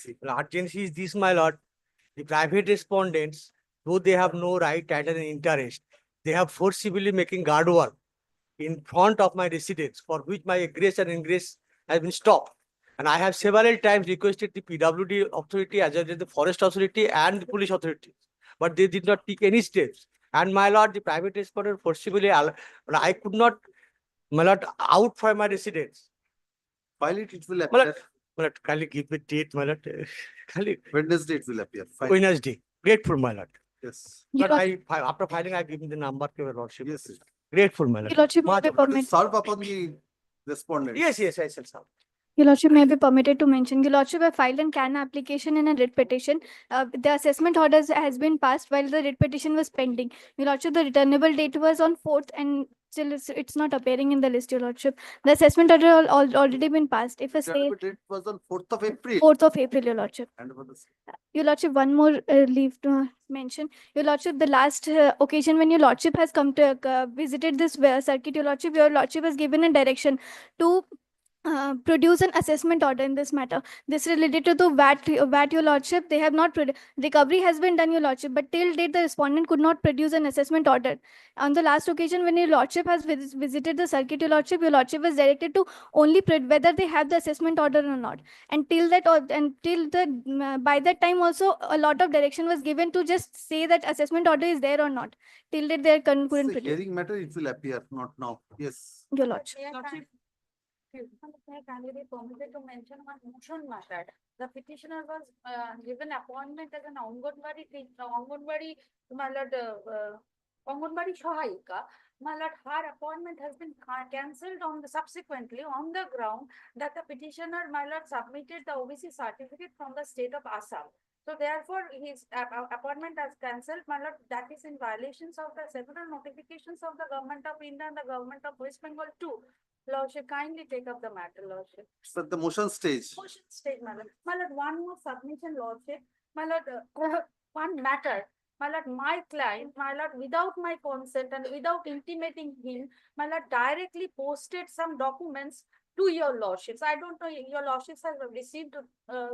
urgency? Well, urgency is this, my lord. The private respondents, though they have no right, title, and interest, they have forcibly making guard work in front of my residence, for which my egress and ingress has been stopped. And I have several times requested the PWD authority as well as the forest authority and the police authority, but they did not take any steps. And my lord, the private respondent forcibly, but I could not, my lord, out for my residence. File it, it will My appear. lord, kindly give me date, my lord. Kindly, Wednesday it will appear. File. Wednesday. Grateful, my lord. Yes. But after filing, I give him the number to your lordship. Yes. Yes. Grateful, my lord. Your Lordship may Much be obliged. permitted. Solve upon the respondent. Yes, yes, I shall solve. Your Lordship may be permitted to mention. Your Lordship have filed an CAN application in a writ petition. The assessment order has been passed while the writ petition was pending. Your Lordship, the returnable date was on 4th and still it's not appearing in the list, Your Lordship. The assessment order already been passed. If a say It was on 4th of April. 4th of April, Your Lordship. And for the Your Lordship, one more leave to mention. Your Lordship, the last occasion when Your Lordship has come to visited this circuit, Your Lordship has given a direction to produce an assessment order in this matter. This related to the VAT, Your Lordship. They have not recovery has been done, Your Lordship, but till date the respondent could not produce an assessment order. On the last occasion when Your Lordship has visited the circuit, Your Lordship was directed to only whether they have the assessment order or not. And till that, by that time also a lot of direction was given to just say that assessment order is there or not. Till that they couldn't It's a produce. hearing matter, it will appear, not now. Yes. Your Lordship. May I kindly be permitted to mention one motion matter. The petitioner was given appointment as an Anganwadi Sahayika. My lord, her appointment has been cancelled on the subsequently on the ground that the petitioner, my lord, submitted the OBC certificate from the state of Assam. So therefore, his appointment has cancelled, my lord. That is in violations of the several notifications of the government of India and the government of West Bengal too. Lordship, kindly take up the matter, Lordship. It's at the motion stage. Motion state, my lord. My lord, one more submission, Lordship. My lord, one matter. My lord, my client, my lord, without my consent and without intimating him, my lord, directly posted some documents to your lordships. I don't know your lordships have received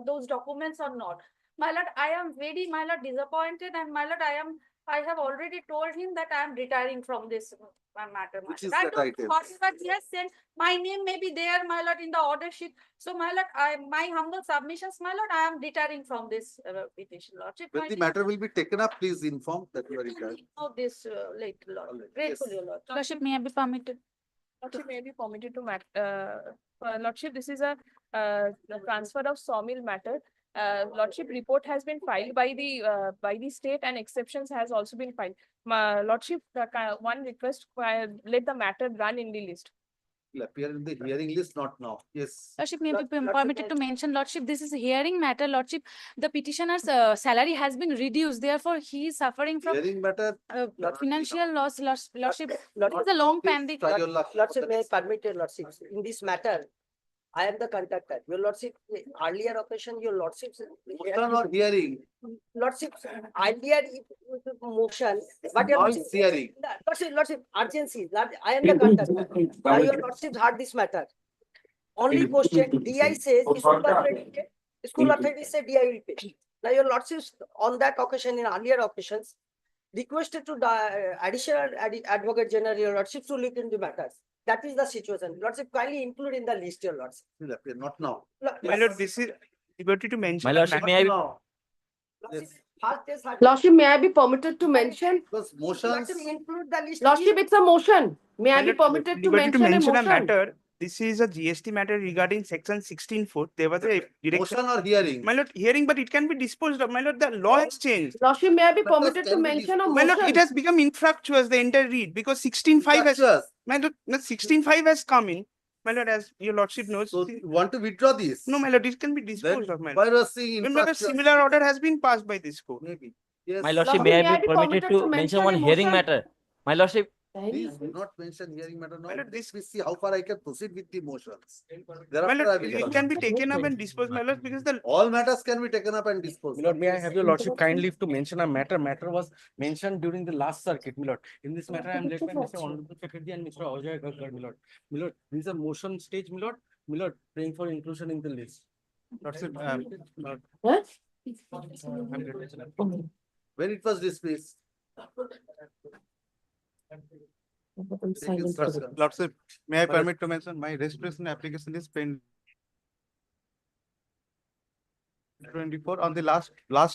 those documents or not. My lord, I am very, my lord, disappointed, and my lord, I have already told him that I am retiring from this matter. Which is I the don't know title? whatever he has sent. My name may be there, my lord, in the order sheet. So, my lord, my humble submissions, my lord, I am retiring from this petition, lordship. When the matter will be taken up, please inform that you are retired. Know this late, lord. Grateful, Yes. your lord. Lordship, may I be permitted? Lordship may be permitted to Lordship, this is a transfer of sawmill matter. Lordship, report has been filed by the state and exceptions has also been filed. Lordship, one request, let the matter run in the list. Will appear in the hearing list, not now. Yes. Lordship, may be permitted to mention, Lordship, this is a hearing matter. Lordship, the petitioner's salary has been reduced. Therefore, he is suffering from Hearing matter. financial loss. Lordship, Lordship, it's a long Please pending. try your luck. Lordship, may I permit your lordship, in this matter, I am the contractor. Your lordship, earlier occasion, your lordship, Motion or hearing? lordship, earlier motion, but your Now lordship, it's hearing. lordship, urgency, I am the contractor. Now your lordship heard this matter. Only question, DI says, school authority say DI will pay. Now your lordship, on that occasion, in earlier occasions, requested to the additional advocate general, your lordship, to look into matters. That is the situation. Lordship, kindly include in the list, your lordship. Will appear, not now. My lord, this is liberty to mention. My lordship, may I be Now. Lordship, Yes. first is hard- Lordship, may I be permitted to mention? Because motions. Lordship, include the list. Lordship, it's a motion. May I My be lord, permitted to liberty mention a a motion? matter. This is a GST matter regarding section 16(4). There was a direction. Motion or hearing? My lord, hearing, but it can be disposed of. My lord, the law has changed. Lordship, may I be Matters permitted to can be mention a My lord, it motion? has become infructuous, the entire read, because 16(5) has, Infructuous. my lord, no, 16(5) has come in. My lord, as your lordship knows. So you want to withdraw this? No, my lord, it can be Then disposed of, my why lord. was saying When my lord, infructuous? similar order has been passed by this court. Maybe. Yes. My lordship, Lordship, may I be permitted to mention mention one a hearing motion? matter? My lordship, Please do not mention hearing matter now. My lord, Let me see how far I can proceed with the motions. My Thereafter, I lord, will it come. can be taken up and disposed, my lord, because the All matters can be taken up and disposed. My lord, may I have your lordship kind leave to mention a matter? Matter was mentioned during the last circuit, my lord. In this matter, I am led by Mr. Honorable Secretary and Mr. Ajay Gargar, my lord. My lord, this is a motion stage, my lord. My lord, praying for inclusion in the list. Lordship, Huh? When it was dismissed. Take instruction. Lordship, may I permit to mention my registration application is pending 24 on the last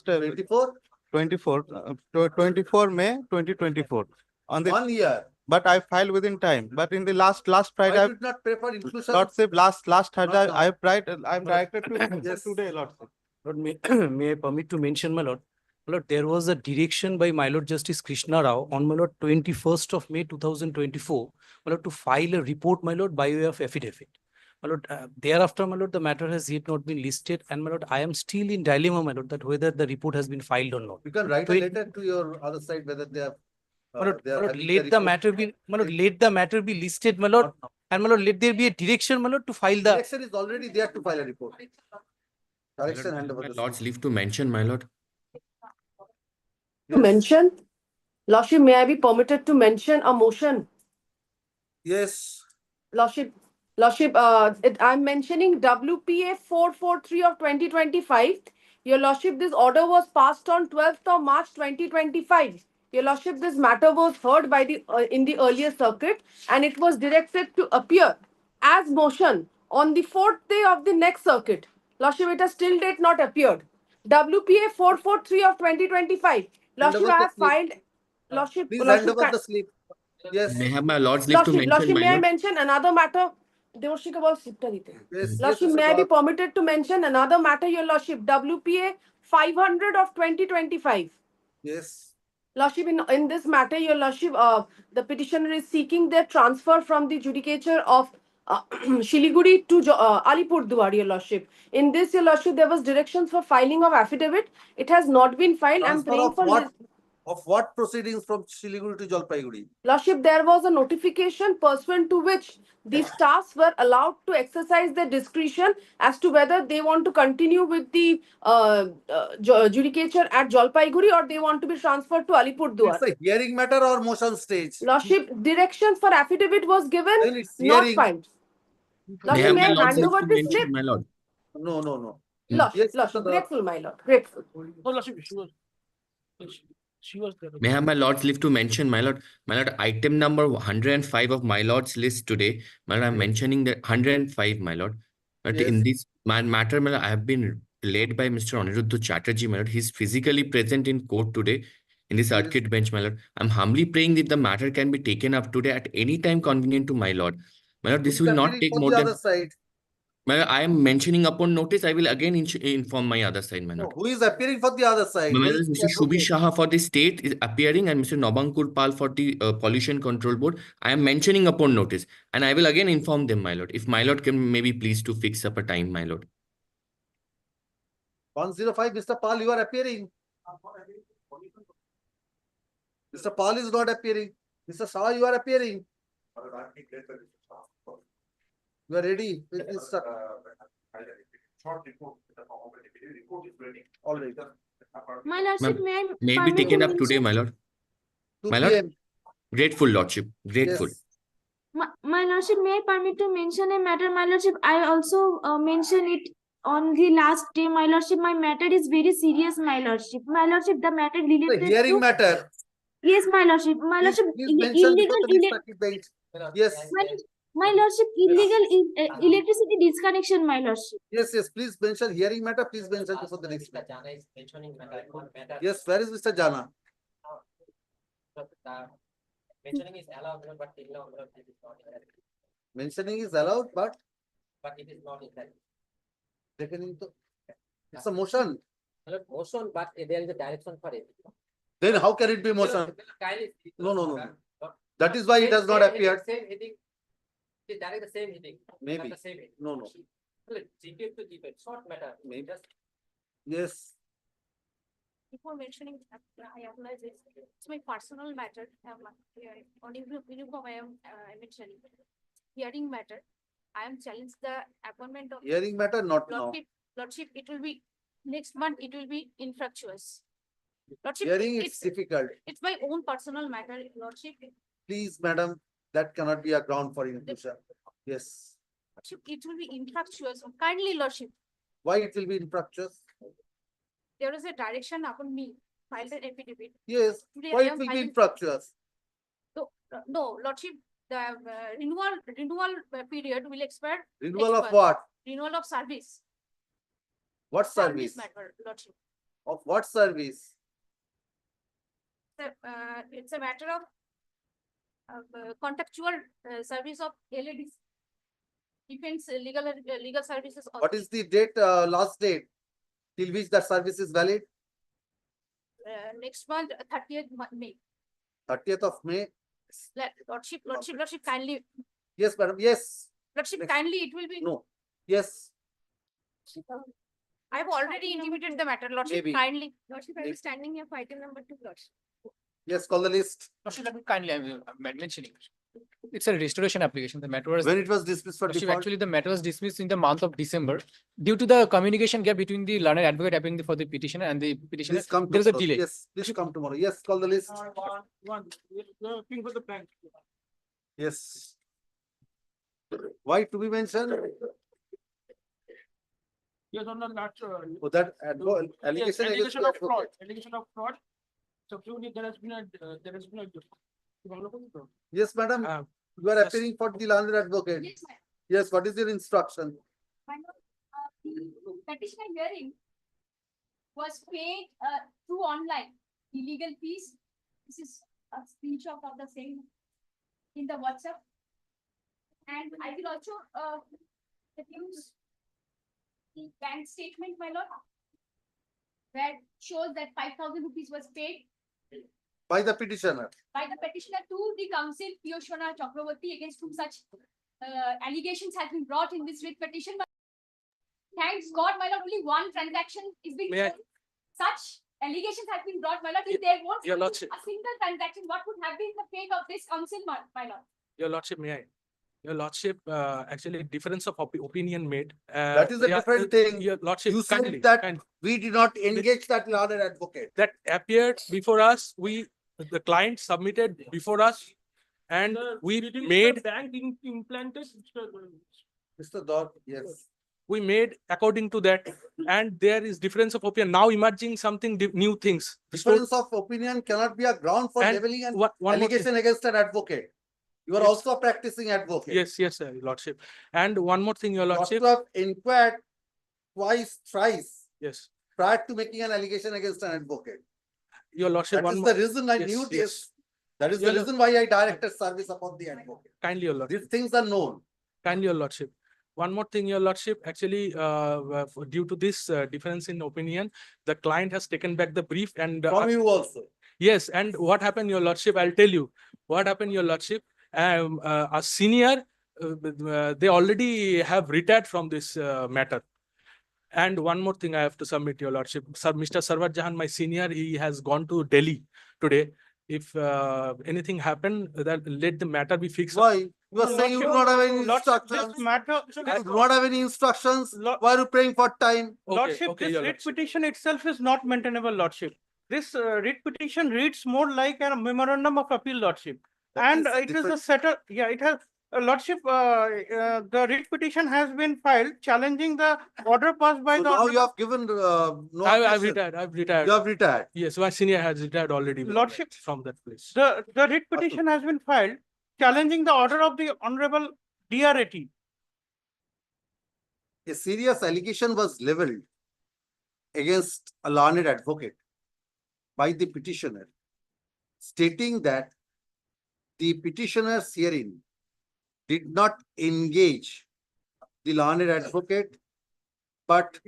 24, 24 May 2024 on the 1 year. but I filed within time. But in the last Friday, Why I did not pay for inclusion? Lordship, last Thursday, Not now. I tried. I'm directed to Yes. today, Lordship. Lord, may I permit to mention, my lord? My lord, there was a direction by my lord Justice Krishna Rao on my lord 21st of May 2024, my lord, to file a report, my lord, by way of affidavit. My lord, thereafter, my lord, the matter has yet not been listed, and my lord, I am still in dilemma, my lord, that whether the report has been filed or not. You can write a Twen- letter to your other side whether they have. My lord, they are having let the report. matter be, my lord, let the matter be listed, my lord, Not now. and my lord, let there be a direction, my lord, to file the. Direction is already there to file a report. Correction hand over My the. lord's leave to mention, my lord. To mention, Lordship, may I be permitted to mention a motion? Yes, Lordship, I'm mentioning WPA 443 of 2025. Your Lordship, this order was passed on 12th of March 2025. Your Lordship, this matter was heard by the in the earlier circuit, and it was directed to appear as motion on the 4th day of the next circuit. Lordship, it has still date not appeared. WPA 443 of 2025. Lordship, over I the have slip. filed. Lordship, Please hand Lordship, over the slip. Yes, May I have my lord's leave to mention, Lordship, my may I lord. mention another matter? Devoshika bol slipta dite. yes, Lordship, yes, may I be Mr. Gaur. permitted to mention another matter, Your Lordship? WPA 500 of 2025. Yes, Lordship, in this matter, Your Lordship, the petitioner is seeking their transfer from the judicature of Shiliguri to Alipurduar, Your Lordship. In this, Your Lordship, there was directions for filing of affidavit. It has not been filed. I'm transfer praying of for what? Of what proceedings from Siliguri to Jalpaiguri? Lordship, there was a notification pursuant to which the staffs were allowed to exercise their discretion as to whether they want to continue with the judicature at Jalpaiguri or they want to be transferred to Alipurduar. It's a hearing matter or motion stage? Lordship, directions for affidavit was given, Then it's not hearing. filed. May I Lordship, have may my I lord's hand leave over to this mention, slip? my lord. No, no, no. Lordship, Yes, Lordship, Mr. Gaur. grateful, my lord, grateful. No, Lordship, she was there. May I have my lord's leave to mention, my lord. My lord, item number 105 of my lord's list today. My lord, I'm Yes. mentioning that 105, my lord. But Yes. in this matter, my lord, I have been led by Mr. Aniruddha Chatterjee, my lord. He's physically present in court today in the circuit bench, my lord. I'm humbly praying that the matter can be taken up today at any time convenient to my lord. My lord, this Who's will not appearing take for more the than. other side? My lord, I am mentioning upon notice. I will again inform my other side, my No, lord. who is appearing for the other side? My Who lord, is the Mr. Shubi advocate? Shaha for the state is appearing and Mr. Nabankur Pal for the pollution control board. I am mentioning upon notice and I will again inform them, my lord. If my lord can maybe please to fix up a time, my lord. 105, Mr. Pal, you are appearing. Mr. Pal is not appearing. Mr. Shah, you are appearing. You are ready with this stuff. All right. My lordship, Ma'am, may I may it be permit to taken up today, mention? my lord. 2 My lord, PM. grateful lordship, grateful. Yes. My lordship, may I permit to mention a matter? My lordship, I also mentioned it on the last day. My lordship, my matter is very serious, my lordship. My lordship, the matter The related hearing to. matter. Yes, my lordship. My Please, lordship, please mention before the next circuit bench. Yes. my lordship, illegal electricity disconnection, my lordship. Yes, yes. Please mention hearing matter. Please mention before the next. Yes, where is Mr. Jana? Mentioning is allowed, but it is not Mentioning is allowed, but but it is not in that. taken into. It's a motion. Motion, but there is a direction for it. Then how can it be motion? No, no, no. That is why it has not appeared. Same heading. It is direct the same heading. Maybe. Not the same heading. No, no. GPF to GPF, short matter. Maybe. Just Yes. Before mentioning, I acknowledge it's my personal matter. On uniform, I am mentioning hearing matter. I am challenged the appointment of Hearing matter, not now. Lordship, it will be next month. It will be infructuous. Lordship, Hearing it's difficult. it's my own personal matter. Lordship, Please, madam, that cannot be a ground for inclusion. Yes. Lordship, it will be infructuous. Kindly, Lordship, Why it will be infructuous? There is a direction upon me, filed an affidavit. Yes, Today why I it am will be filing- infructuous? No, Lordship, the renewal period will expire. Renewal next of month. what? Renewal of service. What service? Matter, Lordship. Of what service? It's a matter of contractual service of LADs. Defense legal services. What is the date, last date till which that service is valid? Next month, 30th May. 30th of May? Lordship, kindly, Yes, madam, yes, Lordship, Next. kindly, it will be. no, yes. I have already intimated the matter, Lordship, Maybe. kindly. Lordship, I was standing here for item number 2, Lordship. Yes, call the list. Lordship, let me kindly, I'm mentioning. It's a restoration application. The matter was, When it was dismissed for Lordship, default? actually, the matter was dismissed in the month of December due to the communication gap between the learned advocate appearing for the petitioner and the petitioner. Please come There is a tomorrow. delay. Yes, please come tomorrow. Yes, call the list. Looking for the bank. Yes. Why to be mentioned? Yes, on the last, Oh, that allegation against allegation of fraud, advocate. allegation of fraud. Subsequently, there has been a. Yes, madam, Uh, you are yes. appearing for the landed advocate. Yes, ma'am. Yes, what is your instruction? My lord, the petitioner hearing was paid through online, the legal fees. This is a screenshot of the same in the WhatsApp. And I will also use the bank statement, my lord, that shows that 5,000 rupees was paid By the petitioner. by the petitioner to the counsel Piyushana Chakraborty, against whom such allegations has been brought in this writ petition. But thanks God, my lord, only one transaction is being May I- shown. Such allegations have been brought, my lord. If there was Your Lordship. a single transaction, what would have been the fate of this counsel, my lord? Your Lordship, may I? Your Lordship, actually difference of opinion made. That is a different thing. Your Lordship, You kindly, said that kindly. we did not engage that landed advocate. That appeared before us, the client submitted before us. And we made. Bank implanted. Mr. Dot, yes. We made according to that, and there is difference of opinion, now emerging something new things. So- Difference of opinion cannot be a ground for And leveling an one more thing. allegation against an advocate. You are Yes. also a practicing advocate. Yes, yes, Your Lordship. And one more thing, Your You ought Lordship, to have inquired twice, thrice, yes, prior to making an allegation against an advocate. Your Lordship, That one is more, the reason I Yes, knew yes. this. That is Your the Lord- reason why I directed service upon the advocate. kindly, Your Lordship. These things are known. Kindly, Your Lordship. One more thing, Your Lordship, actually, due to this difference in opinion, the client has taken back the brief and. From you also. Yes, and what happened, Your Lordship, I'll tell you. What happened, Your Lordship, a senior, they already have retired from this matter. And one more thing I have to submit, Your Lordship. Sir, Mr. Sarwar Jahan, my senior, he has gone to Delhi today. If anything happened, that let the matter be fixed. Why? You are saying you do not have any Lordship, this instructions. matter. You do not have any instructions. Lord- Why are you praying for time? Okay, Lordship, okay, this Your writ Lordship. petition itself is not maintainable, Lordship. This writ petition reads more like a memorandum of appeal, Lordship. That And is it is a different. settle, yeah, it has, Lordship, the writ petition has been filed challenging the order passed by So the. now you have given, no I've objection. retired, I've retired. You have retired. Yes, my senior has retired already. Lordship. From that place. The writ petition has been filed challenging the order of the Honorable DRAT. A serious allegation was leveled against a learned advocate by the petitioner, stating that the petitioner's hearing did not engage the learned advocate, but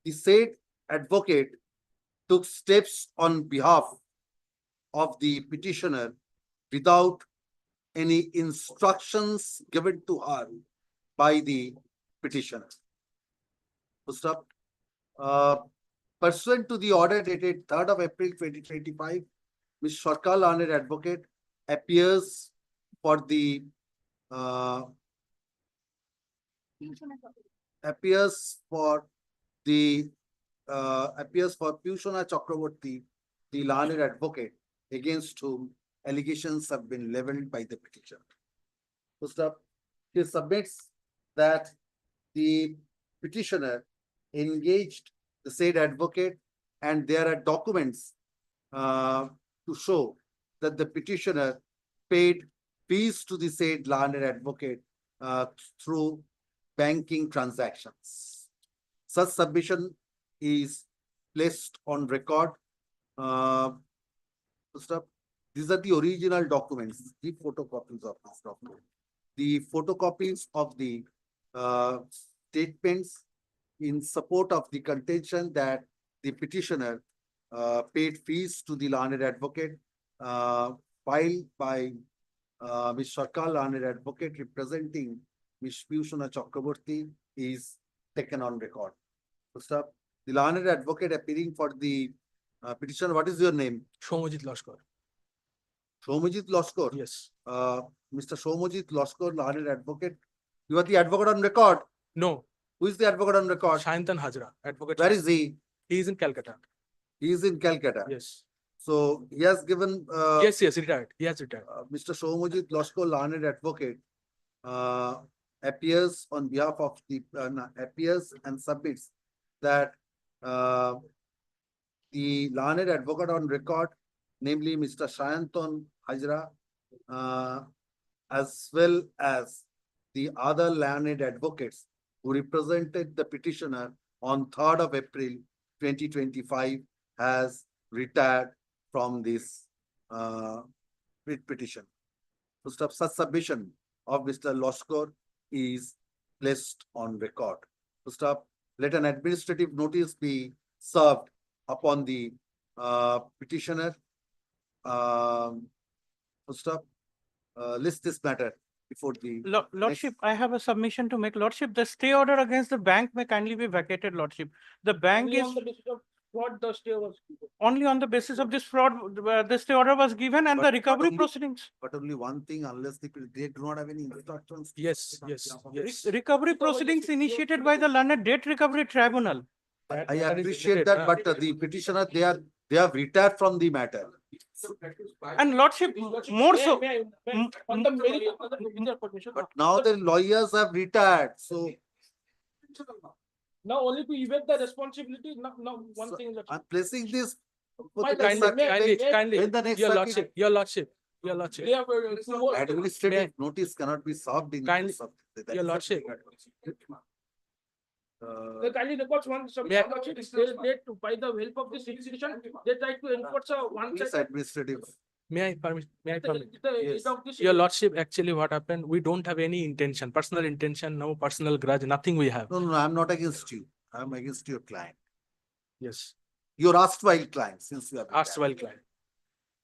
the said advocate took steps on behalf of the petitioner without any instructions given to her by the petitioner. Full stop. Pursuant to the order dated 3rd of April 2025, Ms. Sarkar, learned advocate, appears for the appears for Piyushana Chakraborty, the learned advocate, against whom allegations have been leveled by the petitioner. Full stop. He submits that the petitioner engaged the said advocate, and there are documents to show that the petitioner paid fees to the said learned advocate through banking transactions. Such submission is placed on record. Stop. These are the original documents, the photocopies of this document. The photocopies of the statements in support of the contention that the petitioner paid fees to the learned advocate filed by Ms. Sarkar, learned advocate representing Ms. Piyushana Chakraborty, is taken on record. First up, the learned advocate appearing for the petitioner. What is your name? Shomajit Lashkar. Shomajit Lashkar. Yes. Mr. Shomajit Lashkar, learned advocate. You are the advocate on record. No, Who is the advocate on record? Shayantan Hajra, advocate. Where is he? He is in Calcutta. He is in Calcutta. Yes. So he has given Yes, retired. He has retired. Mr. Shomajit Lashkar, learned advocate, appears on behalf of the appears and submits that the learned advocate on record, namely Mr. Shayantan Hajra, as well as the other learned advocates who represented the petitioner on 3rd of April 2025, has retired from this writ petition. First of such submission of Mr. Lashkar is placed on record. First up, let an administrative notice be served upon the petitioner. First up, list this matter before the. Lordship, I have a submission to make. Lordship, the stay order against the bank may kindly be vacated, Lordship. The bank is What the stay was given. only on the basis of this fraud, the stay order was given and the But recovery only- proceedings. But only one thing, unless they do not have any instructions. Yes. Recovery proceedings initiated by the Learned Debt Recovery Tribunal. I appreciate that, but the petitioner, they have retired from the matter. And Lordship, more so. On the very, with your permission. But now the lawyers have retired, so Now only to evade the responsibility, now one thing. I'm placing this. My Kindly, When the next your circuit- lordship. They have, Administrative notice cannot be served in. Kindly- case of- that your is a- lordship. the kindly records one, some, May I- they, by the help of this institution, they try to enforce a one Please side. administrative. May I permit? Yes. Your lordship, actually what happened, we don't have any intention, personal intention, no personal grudge, nothing we have. No, I'm not against you. I'm against your client. Yes. Your erstwhile client, since you have. Asked retired. well client.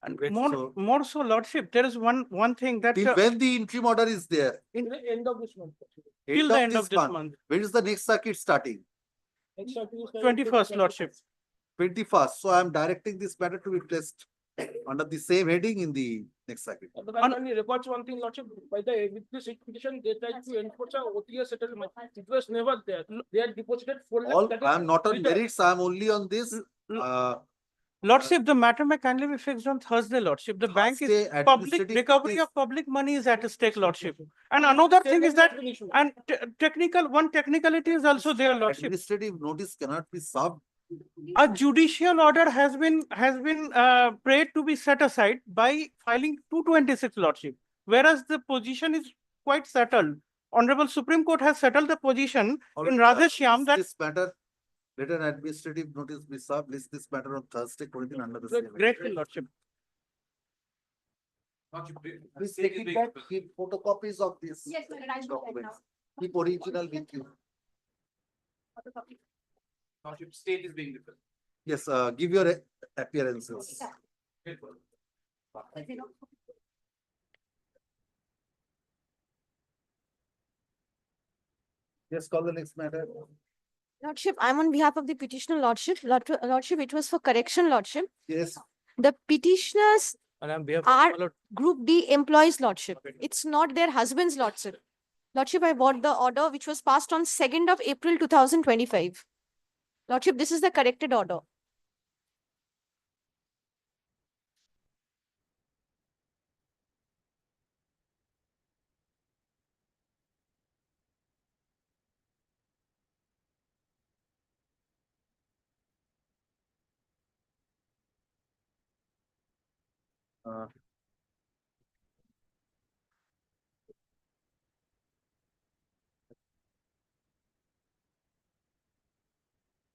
And More so, Lordship, there is one thing that Till when the interim order is there? In the end of this month. till the end of this month, When is the next circuit starting? 21st, Lordship. 21st. So I'm directing this matter to be placed under the same heading in the next circuit. The kindly records one thing, Lordship, by the, with this petition, they tried to enforce a OTS settlement. It was never there. They had deposited 4 lakhs. All, that is I'm not on returned. merits, I'm only on this. Lordship, the matter may kindly be fixed on Thursday, Lordship. The bank is Thursday public, administrative recovery notice. of public money is at stake, Lordship. And another thing is that, and one technicality is also there, Lordship. Administrative notice cannot be served. A judicial order has been prayed to be set aside by filing 226, Lordship. Whereas the position is quite settled. Honorable Supreme Court has settled the position in Radheshyam that This matter, let an administrative notice be served, list this matter on Thursday, 20 under the same. heading. grateful, Lordship. Please take it back, keep photocopies of these Yes, sir, I will do that documents. Keep original with you. State is being different. Yes, give your appearances. Yes, call the next matter. Lordship, I'm on behalf of the petitioner, Lordship. Lordship, it was for correction, Lordship. Yes, The petitioners And I'm behalf Are- of my lord, Group D employees, Lordship. It's not their husband's, Lordship. Lordship, I bought the order which was passed on 2nd of April 2025. Lordship, this is the corrected order. Uh,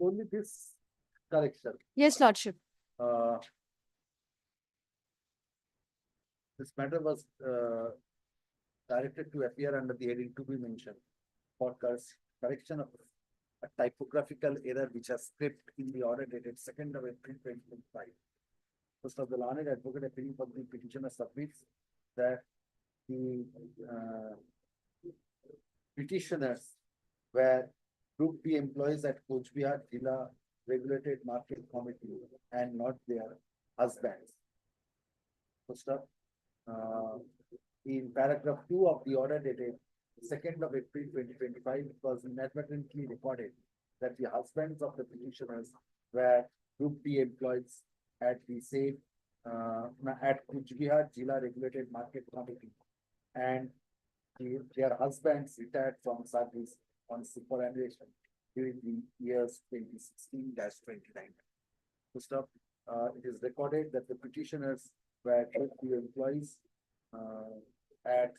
Only this correction. Yes, Lordship. Uh, This matter was directed to appear under the heading to be mentioned for correction of a typographical error which has script in the order dated 2nd of April 2025. First of the learned advocate appearing for the petitioner submits that the petitioners were Group B employees at Coach Bihar Jilla Regulated Market Committee and not their husbands. First up, in paragraph 2 of the order dated 2nd of April 2025, it was inadvertently recorded that the husbands of the petitioners were Group B employees at the same at Coach Bihar Jilla Regulated Market Committee, and their husbands retired from service on superannuation during the years 2016-29. First up, it is recorded that the petitioners were Group B employees at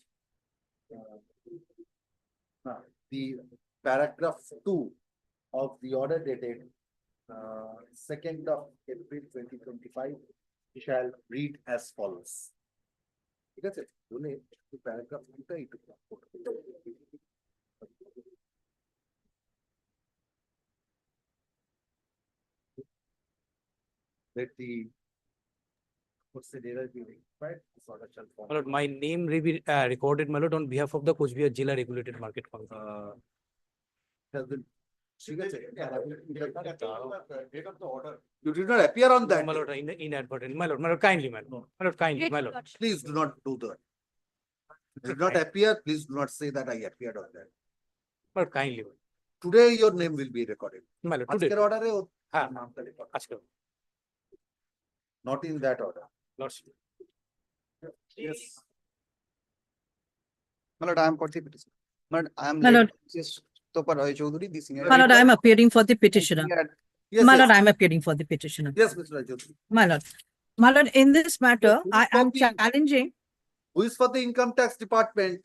the paragraph 2 of the order dated 2nd of April 2025 shall read as follows. ঠিক আছে? বলে paragraph 2 টাই একটু let the procedural be required, this order shall form. My lord, my name will be recorded, my lord, on behalf of the Coach Bihar Jilla Regulated Market Committee. Has been, you did not appear on that. My lord, inadvertent. My lord, kindly, my lord. My lord, kindly, my lord. Please do not do that. Did not appear, please do not say that I appeared on that. My lord, kindly. Today your name will be recorded. My lord, today. আজকের order এ ওর হ্যাঁ, নামটা record, আজকে। not in that order. Lordship. Yes. My lord, I am for the petition. My lord, I am My lord. Topar Roy Chaudhary, the senior. My lord, I am appearing for the petitioner. Yes, My lord, yes. I am appearing for the petitioner. Yes, Mr. Rajodhri. My lord. My lord, in this matter, Who I is am for the- challenging. Who is for the income tax department?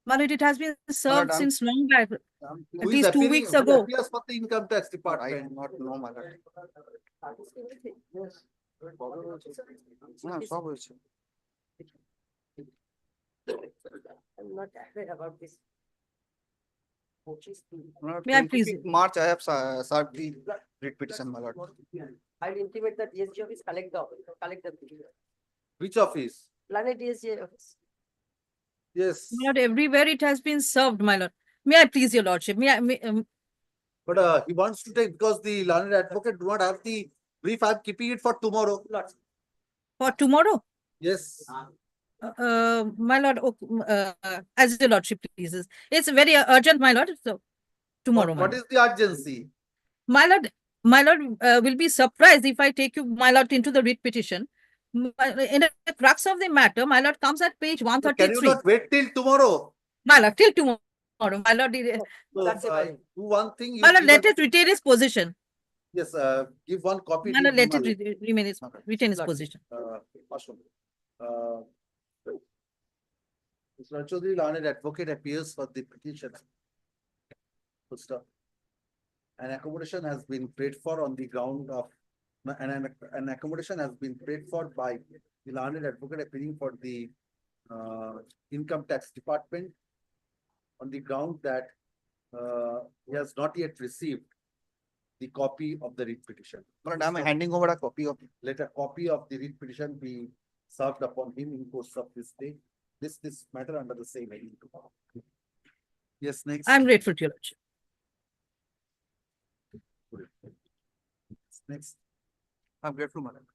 My lord, it has been served I'm- since long back, Who at is least 2 appearing- weeks who ago. appears for the income tax I department? do not know, my lord. সব হয়েছে। I'm not aware about this. My lord, May I please- 25th March, I have served the writ petition, my lord. I'll intimate that DSG office collect the bill. Which office? Planet DSG office. Yes, My lord, everywhere it has been served, my lord. May I please your lordship? but he wants to take, because the learned advocate do not have the brief, I'm keeping it for tomorrow. For tomorrow? Yes. My lord, as your lordship pleases. It's very urgent, my lord, so tomorrow, my What lord. is the urgency? My lord will be surprised if I take you, my lord, into the writ petition. In the crux of the matter, my lord comes at page Can you 133. not wait till tomorrow? My lord, till tomorrow, my lord, So, do one thing. You my lord, give let us- it retain its position. Yes, give one copy. My to lord, let it Vimal. remain its, retain its Lord, position. Ashwin. Mr. Chaudhary, learned advocate appears for the petition. Full stop. An accommodation has been paid for on the ground of, an accommodation has been paid for by the learned advocate appearing for the income tax department on the ground that he has not yet received the copy of the writ petition. My lord, I am handing over a copy of it. Let a copy of the writ petition be served upon him in course of this day. This matter under the same heading. Yes, next. I'm grateful to your lordship. Next. I'm grateful, my lord.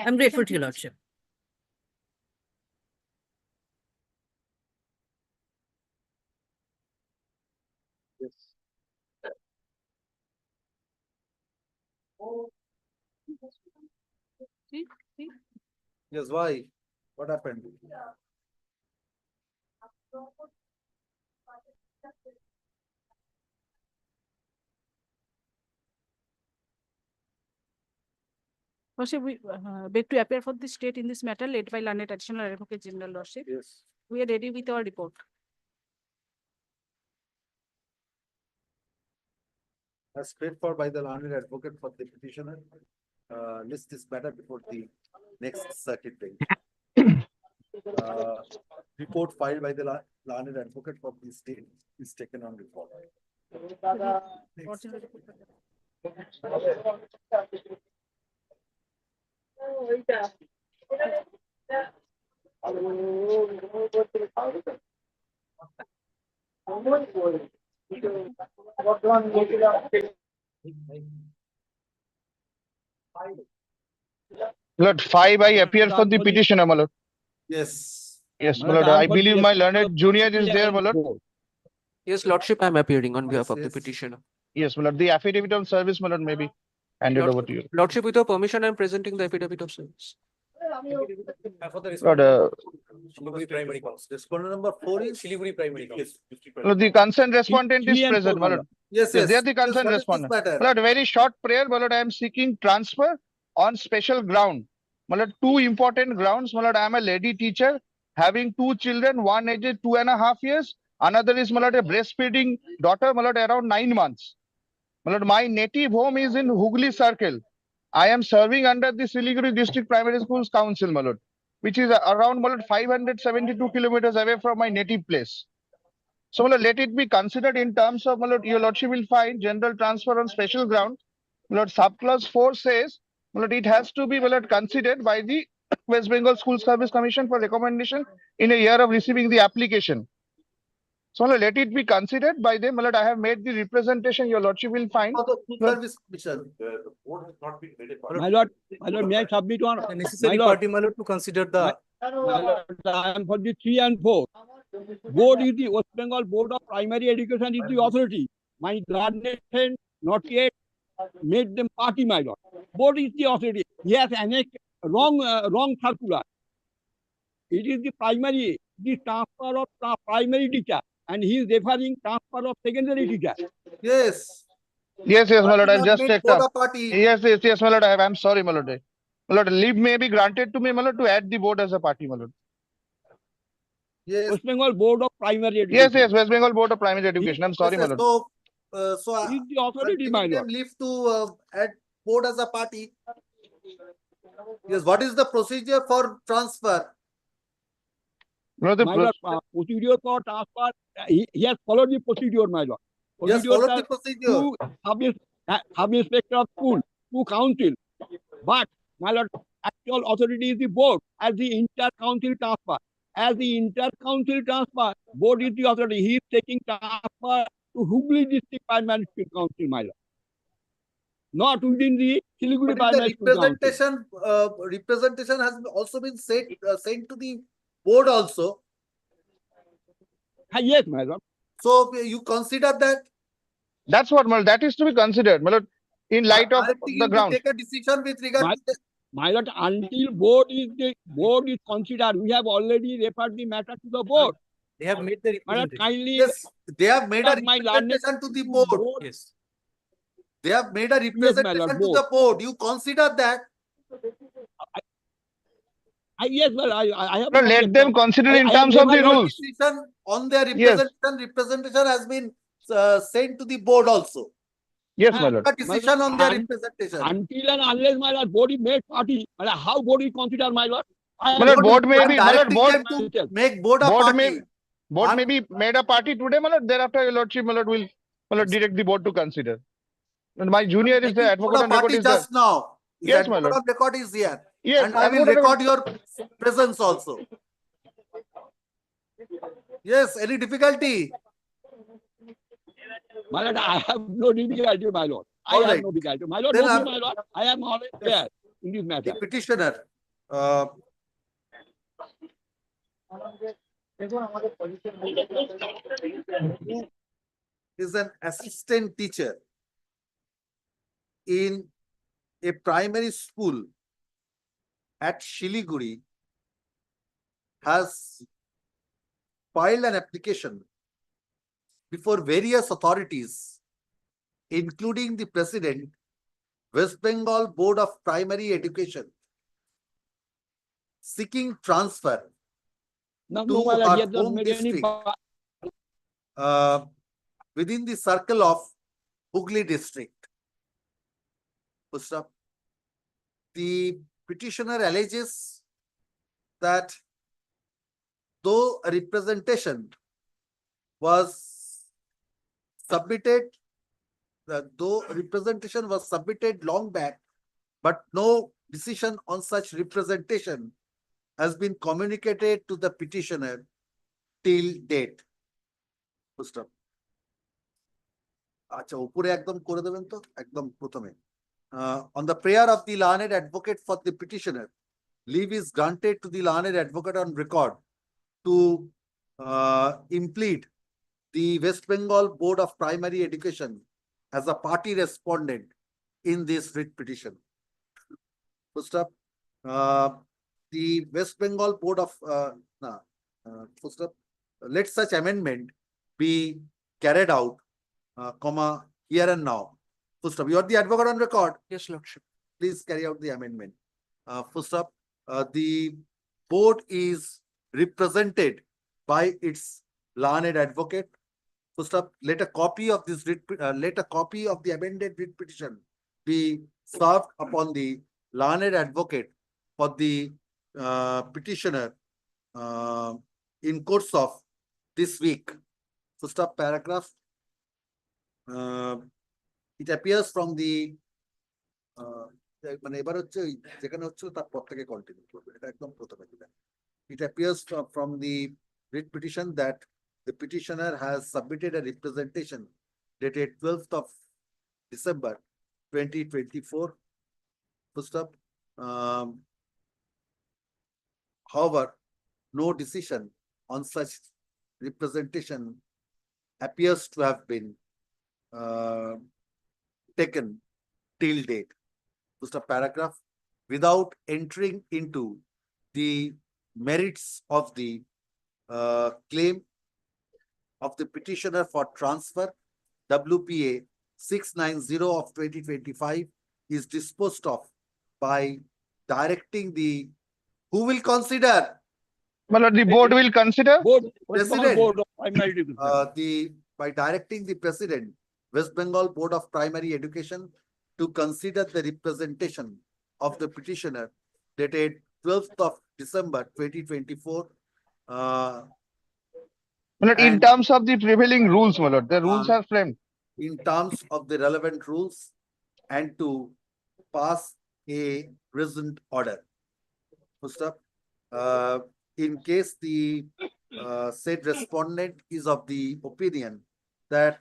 I'm grateful to your lordship. Yes. Yes, why? What happened? Lordship, we beg to appear for the state in this matter led by learned additional advocate general, Lordship. Yes. We are ready with our report. As paid for by the learned advocate for the petitioner, list this matter before the next circuit bench. Report filed by the learned advocate for the state is taken on report. Lord, 5, I appear for the petitioner, my lord. Yes. Yes, my lord. I believe my learned junior is there, my lord. Yes, Lordship, I'm appearing on behalf of the Yes. petitioner. Yes, my lord. The affidavit of service, my lord, may be handed over to you. Lordship, with your permission, I'm presenting the affidavit of service. For the Lord, Siliguri primary council. Respondent number 4 is? Siliguri primary council. Lord, the concerned respondent is present, my lord. Yes, Yes, yes. they are the Yes, concerned what is this respondent. matter? My lord, very short prayer, my lord. I am seeking transfer on special ground. My lord, two important grounds. My lord, I am a lady teacher having two children, one aged 2.5 years. Another is, my lord, a breastfeeding daughter, my lord, around 9 months. My lord, my native home is in Hooghly Circle. I am serving under the Siliguri District Primary Schools Council, my lord, which is around, my lord, 572 kilometers away from my native place. So, my lord, let it be considered in terms of, my lord, your lordship will find general transfer on special ground. My lord, subclause 4 says, my lord, it has to be, my lord, considered by the West Bengal School Service Commission for recommendation in a year of receiving the application. So, my lord, let it be considered by them. My lord, I have made the representation your lordship will find. For the full Lord, service commission. My lord, may I submit one? The necessary My lord, party, my lord, to consider the. my lord, I am for the 3 and 4. Board is the West Bengal Board of Primary Education is the authority. My learned friend not yet made them party, my lord. Board is the authority. He has annexed wrong circular. It is the primary, the transfer of primary teacher, and he is referring transfer of secondary teacher. Yes. yes, my lord, Party I'll not just made take board up. of party. Yes, my lord, I'm sorry, my lord. My lord, leave may be granted to me, my lord, to add the board as a party, my lord. Yes. West Bengal Board of Primary Education. Yes, West Bengal Board of Primary Education. I'm sorry, Yes, my lord. so He is the authority, I'm my giving them lord. leave to add board as a party. Yes, what is the procedure for transfer? No, the My lord, procedure for transfer, he has followed the procedure, my lord. Yes, Procedure follow the procedure. to sub-inspector of school, to council. But, my lord, actual authority is the board as the inter-council transfer. As the inter-council transfer, board is the authority. He is taking transfer to Hooghly District Primary School Council, my lord. Not within the Siliguri But Primary the School Council. representation has also been sent to the board also. Yes, my lord. So you consider that? That's what, my lord, that is to be considered, my lord, in light of Directing the him to grounds. take a decision with regard to the. My lord, until board is considered, we have already referred the matter to the board. They have made the My lord, representation. kindly. Yes, they have made a my learned representation to the board. Yes. They have made a Yes, my lord, representation to board. the board. You consider that? Yes, well, I have No, not let yet, them consider in I have terms of the never rules. Decision on their Yes. representation has been sent to the board also. Yes, my lord. A decision on their representation. Until and unless my lord board is made party, my lord, how board is considered, my lord? My lord, board may I'm be, my lord, directing board, them to make board a board may, party. board may be made a party today, my lord. Thereafter, your lordship, my lord, will, my lord, direct the board to consider. And my junior is the Board advocate a on record party is there. just now. His Yes, my advocate lord. on record is here. Yes, And I will advocate on record your presence also. Yes, any difficulty? My lord, I have no difficulty, my lord. I All have right. no difficulty. My lord, Then knows me, I'm- my lord. I am always there in this matter. The petitioner. Who is an assistant teacher in a primary school at Siliguri has filed an application before various authorities, including the president, West Bengal Board of Primary Education seeking transfer No, to my lord, he her has not home made any. district within the circle of Hooghly district. Full stop. The petitioner alleges that though a representation was submitted, long back, but no decision on such representation has been communicated to the petitioner till date. Full stop. আচ্ছা উপরে একদম করে দেবেন তো একদম প্রথমে on the prayer of the learned advocate for the petitioner, leave is granted to the learned advocate on record to implead the West Bengal Board of Primary Education as a party respondent in this writ petition. First up, the West Bengal Board of first up, let such amendment be carried out, comma here and now. First up, you are the advocate on record. Yes, Lordship. Please carry out the amendment. First up, the board is represented by its learned advocate. First up, let a copy of this the amended writ petition be served upon the learned advocate for the petitioner in course of this week. First up, paragraph. It appears from the মানে এবার হচ্ছে যেখানে হচ্ছিল তার পর থেকে continue করবে এটা একদম প্রথমে দিবেন it appears from the writ petition that the petitioner has submitted a representation dated 12th of December 2024. First up, however, no decision on such representation appears to have been taken till date. Just a paragraph. Without entering into the merits of the claim of the petitioner for transfer, WPA 690 of 2025 is disposed of by directing the who will consider. My lord, the board will consider. President. Board of Primary Education. By directing the President, West Bengal Board of Primary Education, to consider the representation of the petitioner dated 12th of December 2024. My lord, in terms of the prevailing rules, my lord, the rules are framed. In terms of the relevant rules and to pass a present order. First up, in case the said respondent is of the opinion that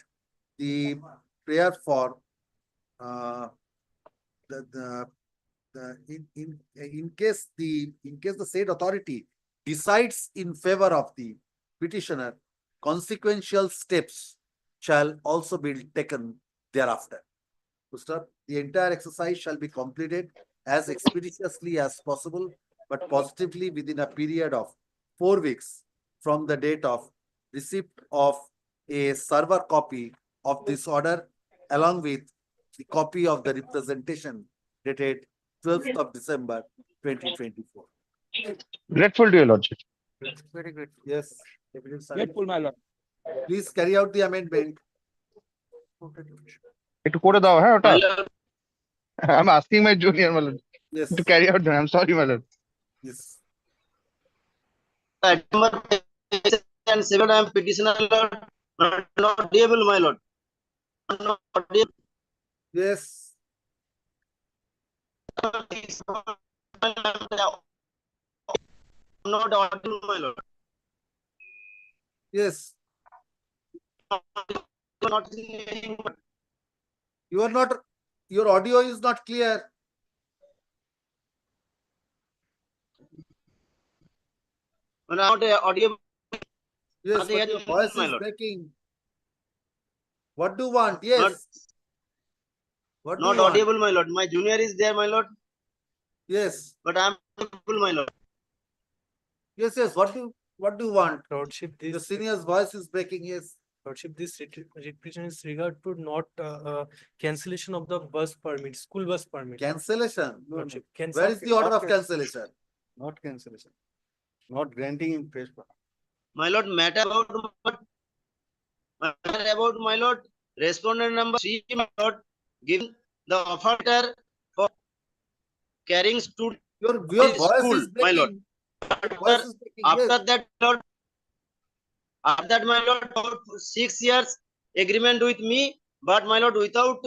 the prayer for in case the said authority decides in favor of the petitioner, consequential steps shall also be taken thereafter. First up, the entire exercise shall be completed as expeditiously as possible, but positively within a period of 4 weeks from the date of receipt of a server copy of this order, along with the copy of the representation dated 12th of December 2024. Grateful to your lordship. Very grateful. Yes. Grateful, my lord. Please carry out the amendment. একটু করে দাও হ্যাঁ ওটা I'm asking my junior, my lord, Yes. to carry out. I'm sorry, my lord. Yes. Number and 7 I am petitioner lord, not able, my lord. Not able. Yes. Not audible, my lord. Yes. Not seeing. You are not, your audio is not clear. Not audible. Yes, Not but your hearing, voice my is lord. breaking. What do you want? Yes. Not, What do not you want? audible, my lord. My junior is there, my lord, Yes. but I am audible, my lord. Yes, yes. What do you want? Lordship, The this senior's voice is breaking. Yes. Lordship, this writ petition is regard to not cancellation of the bus permit, school bus permit. Cancellation. Lordship, Where is the order of not cancellation? Not cancellation. Not granting in fresh. My lord, matter about my lord, respondent number 3, my lord, given the offer letter for carrying student Your voice school, is my lord. breaking. Voice is breaking. Yes. After that, my lord, about 6 years agreement with me, but my lord, without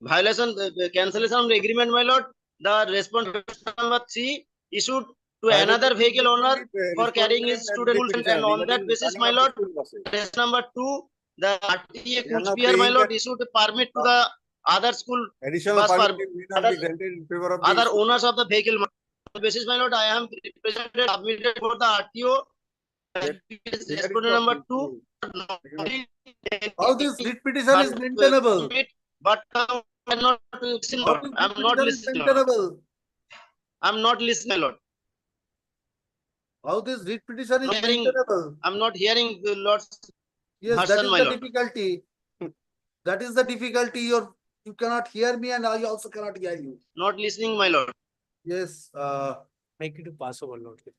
violation, cancellation of the agreement, my lord, the respondent number 3 issued to another vehicle owner for carrying his student, and on that basis, my lord, case number 2, the RTA Kuchbihar, my lord, issued a permit to the other school Additional bus permit permit, may not be granted in favor of the other issue. owners of the vehicle. On that basis, my lord, I am represented, submitted for the RTO. Respondent number 2. How this writ petition is maintainable? But I'm not listening. How this I'm writ not petition is listening. maintainable? I'm not listening, my lord. How this writ petition is Not hearing. maintainable? I'm not hearing the lord's Yes, that version, is my the lord. difficulty. That is the difficulty. You cannot hear me and I also cannot hear you. Not listening, my lord. Yes, make it a pass over, Lordship.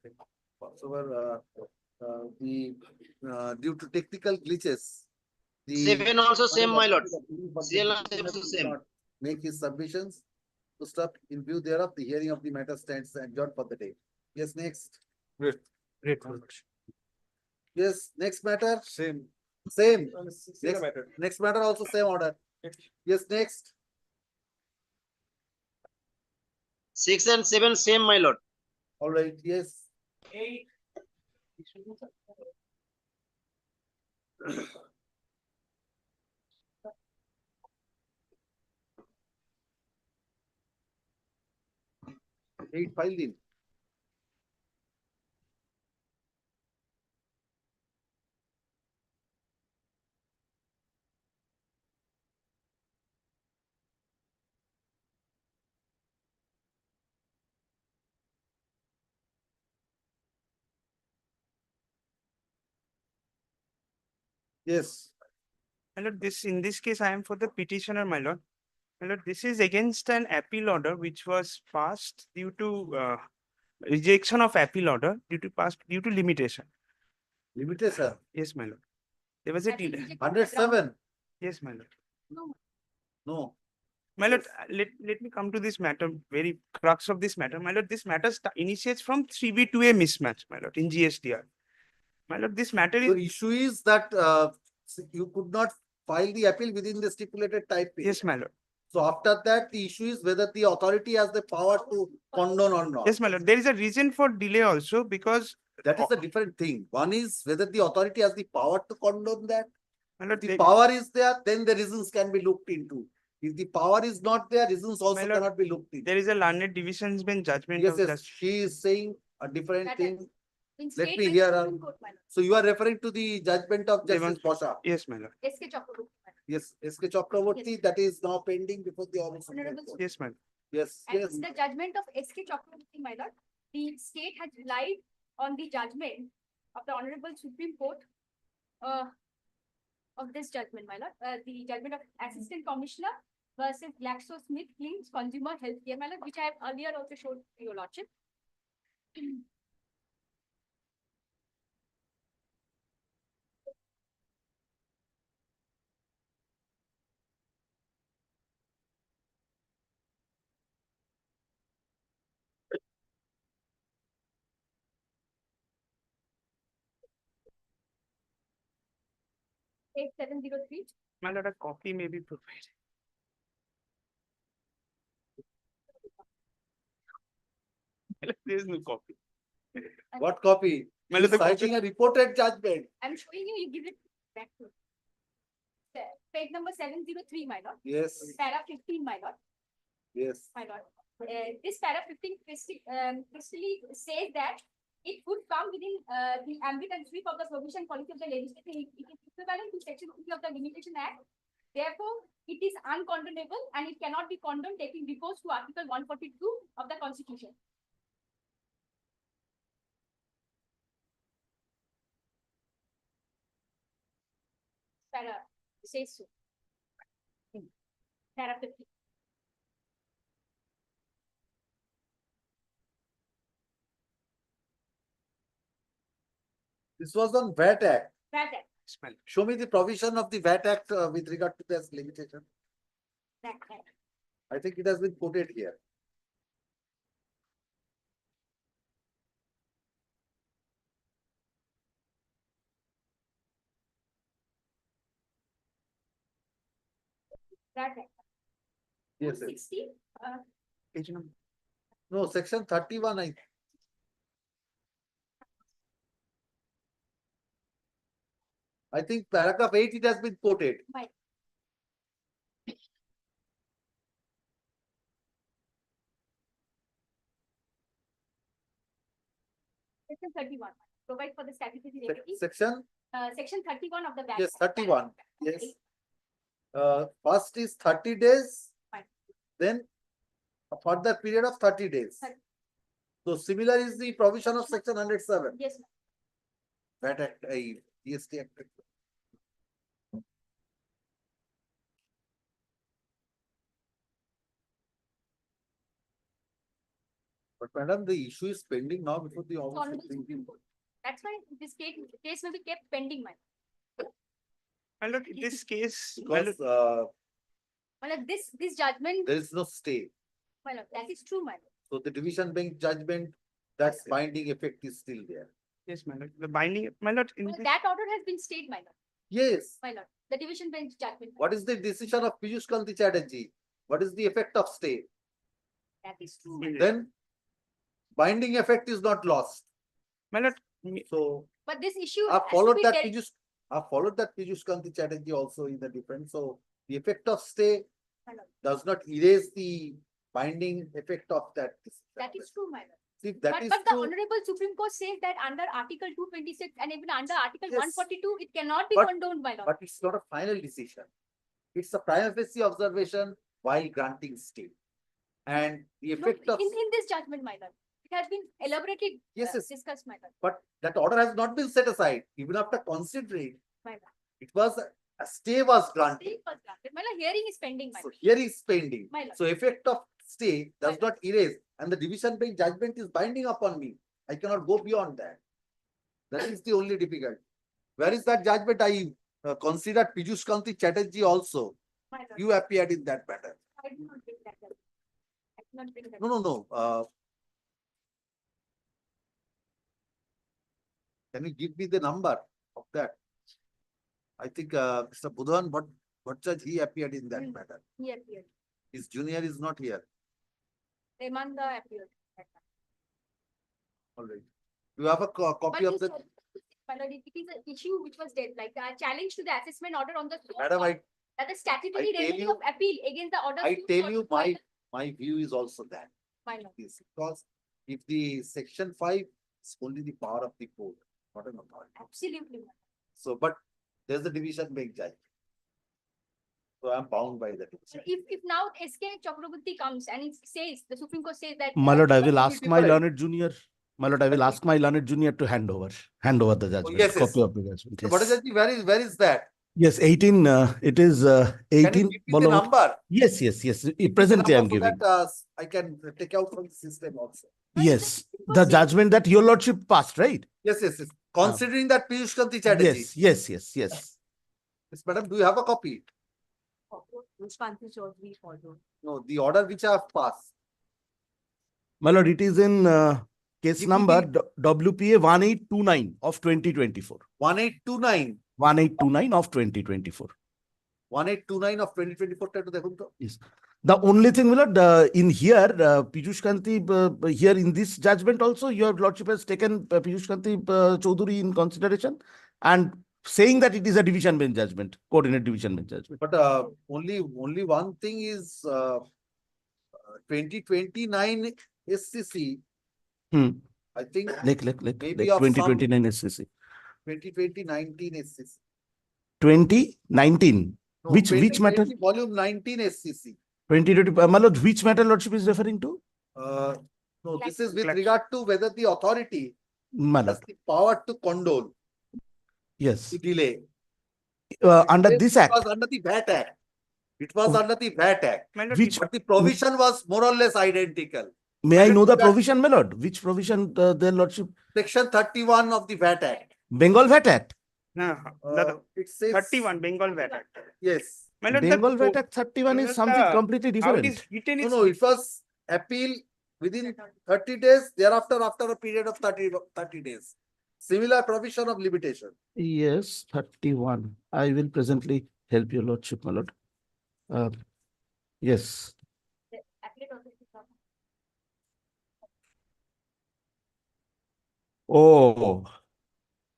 Passover, due to technical glitches, the 7 also same, my lord. CL also same. make his submissions to stop in view thereof, the hearing of the matter stands adjourned for the day. Yes, next. Great, Lordship. Yes, next matter. Same. Next matter also same order. Yes, next. 6 and 7 same, my lord. All right, yes. Eight filed in. Yes. My lord, in this case, I am for the petitioner, my lord. My lord, this is against an appeal order which was passed due to rejection of appeal order due to limitation. Limitation. Yes, my lord. There was a delay. 107. Yes, my lord. No. My lord, let me come to this matter, very crux of this matter. My lord, this matter initiates from 3B2A mismatch, my lord, in GSTR. My lord, this matter The is. issue is that you could not file the appeal within the stipulated time period. Yes, my lord. So after that, the issue is whether the authority has the power to condone or not. Yes, my lord. There is a reason for delay also because. That is a different thing. One is whether the authority has the power to condone that. My lord, If the power is there, then the reasons can be looked into. If the power is not there, reasons also my lord, cannot be looked into. there is a learned division's been judgment Yes, of yes, justice. she is saying a different thing. In Let state me by hear her. Supreme Court, my lord. So you are referring to the judgment of Justice Bosha. Yes, my lord. SK Chakraborty, my lord. Yes, SK Chakraborty, that is now pending before the Honorable Supreme Honorable Court. Yes, my lord. Yes, And yes. in the judgment of SK Chakraborty, my lord, the state has relied on the judgment of the Honorable Supreme Court of this judgment, my lord, the judgment of Assistant Commissioner versus GlaxoSmithKline Consumer Healthcare, my lord, which I have earlier also showed to your lordship. Page 703. My lord, a copy may be provided. There is no copy. What copy? My She lord, is the copy. citing a reported judgment. I'm showing you, you give it back to. Page number 703, my lord. Yes, Para 15, my lord. yes. My lord. This para 15 crystally says that it would come within the ambit and sweep of the provision policy of the legislature. It is equivalent to section 3 of the Limitation Act. Therefore, it is uncondonable and it cannot be condoned taking recourse to Article 142 of the Constitution. para, says so. Para 50. This was on VAT Act. VAT Act. Show me the provision of the VAT Act with regard to this limitation. VAT Act. I think it has been quoted here. VAT Act. Yes, yes. 60. Page number. No, section 31, I think paragraph 8, it has been quoted. Right. Section 31. Provide for the statutory remedy. Section, Section 31 of the VAT yes, Act. 31, yes. First is 30 days, Fine. then a further period of 30 days. 30. So similar is the provision of section 107. Yes, ma'am. VAT Act, GST Act. But madam, the issue is pending now before the Honorable Honorable Supreme Supreme Court. Court. That's why this case will be kept pending, ma'am. My lord, in this case, my Because lord, Well, this judgment, there is no stay. well, that is true, ma'am. So the division bench judgment, that's binding effect is still there. yes, my lord, the binding, my lord, in Well, this, that order has been stayed, my lord. Yes. My lord, the division bench judgment. What is the decision of Piyush Kanti Chatterjee? What is the effect of stay? That is true. my lord. Then binding effect is not lost. my lord, So But this issue I've has to followed be that dealt. Piyush Kanti Chatterjee also in the defense. So the effect of stay My lord. does not erase the binding effect of that decision. That is true, my lord. See, that But is the true. Honorable Supreme Court says that under Article 226 and even under Article Yes. 142, it cannot be But- condoned, my lord. But it's not a final decision. It's a prima facie observation while granting stay. And the No, effect of, in this judgment, my lord, it has been elaborately Yes, yes. discussed, my lord. but that order has not been set aside, even after considering, My lord. it was, a stay was granted. Stay was granted. My lord, hearing is pending, my So lord. here is pending. My lord. So effect of stay does My not erase, and the division bench judgment is binding upon me. I cannot go beyond that. That is the only difficulty. Where is that judgment? I considered Piyush Kanti Chatterjee also. My lord. You appeared in that matter. I do not bring that up. I do not bring that No, up. no, no. Can you give me the number of that? I think Mr. Budhan, what judge he appeared in that matter? He appeared. His junior is not here. Remanda appeared. All right. You have a copy But of the, my lord, it is an issue which was dead, like a challenge to the assessment order on the spot. madam, That the statutory tell remedy you- of appeal against the order. I tell you, my view is also that. My lord. Is because if the section 5 is only the power of the court, not an authority. Absolutely. my lord. So, but there's a division bench judge. So I'm bound by that. If now SK Chakraborty comes and it says, the Supreme Court says that. My lord, I will ask my different. learned junior. My lord, I will ask my learned junior to hand over the judgment, yes, yes. copy of the judgment. So what is Yes. it? Where is that? Yes, 18, it is Can 18. you give me the number? Yes, yes, yes. Give me the Presently, I'm number so giving. that, I can take out from the system also. Yes, the judgment that your lordship passed, right? Yes, yes, yes. Considering that Piyush Kanti Chatterjee. Yes, yes, yes, yes. Yes, madam, do you have a copy? Which country should we follow? No, the order which I have passed. My lord, it is in case Give me number WPA 1829 of 2024. 1829. 1829 of 2024. 1829 of 2024 টা একটু দেখুন তো। Yes. The only thing, my lord, in here, Piyush Kanti, here in this judgment also, your lordship has taken Piyush Kanti Chaudhary in consideration and saying that it is a division bench judgment, coordinate division bench judgment. But only one thing is 2029 SCC. I think maybe of 2029 SCC. 2019 SCC. 2019. No, Which matter? 2020 volume 19 SCC. 2020. My lord, which matter lordship is referring to? No, this is with regard to whether the authority My has lord. the power to condone Yes. the delay. under Yes, this it act. was under the VAT Act. It was under the VAT Act. My lord, Which, But the provision was more or less identical. may I lord, know the that- provision, my lord? Which provision, their lordship? Section 31 of the VAT Act. Bengal VAT Act. no, It says 31 Bengal VAT Act. yes. My lord, the Bengal VAT co- Act 31 my is lord, something the- completely How it is different. written No, is. no, it was appeal within 30 days, thereafter after a period of 30 days. Similar provision of limitation. Yes, 31. I will presently help your lordship, my lord. Yes. Oh,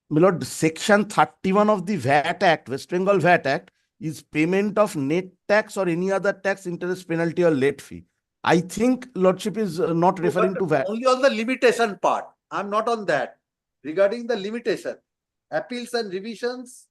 my lord, section 31 of the VAT Act, West Bengal VAT Act, is payment of net tax or any other tax, interest, penalty, or late fee. I think lordship is not referring But to VAT. only on the limitation part. I'm not on that. Regarding the limitation, appeals and revisions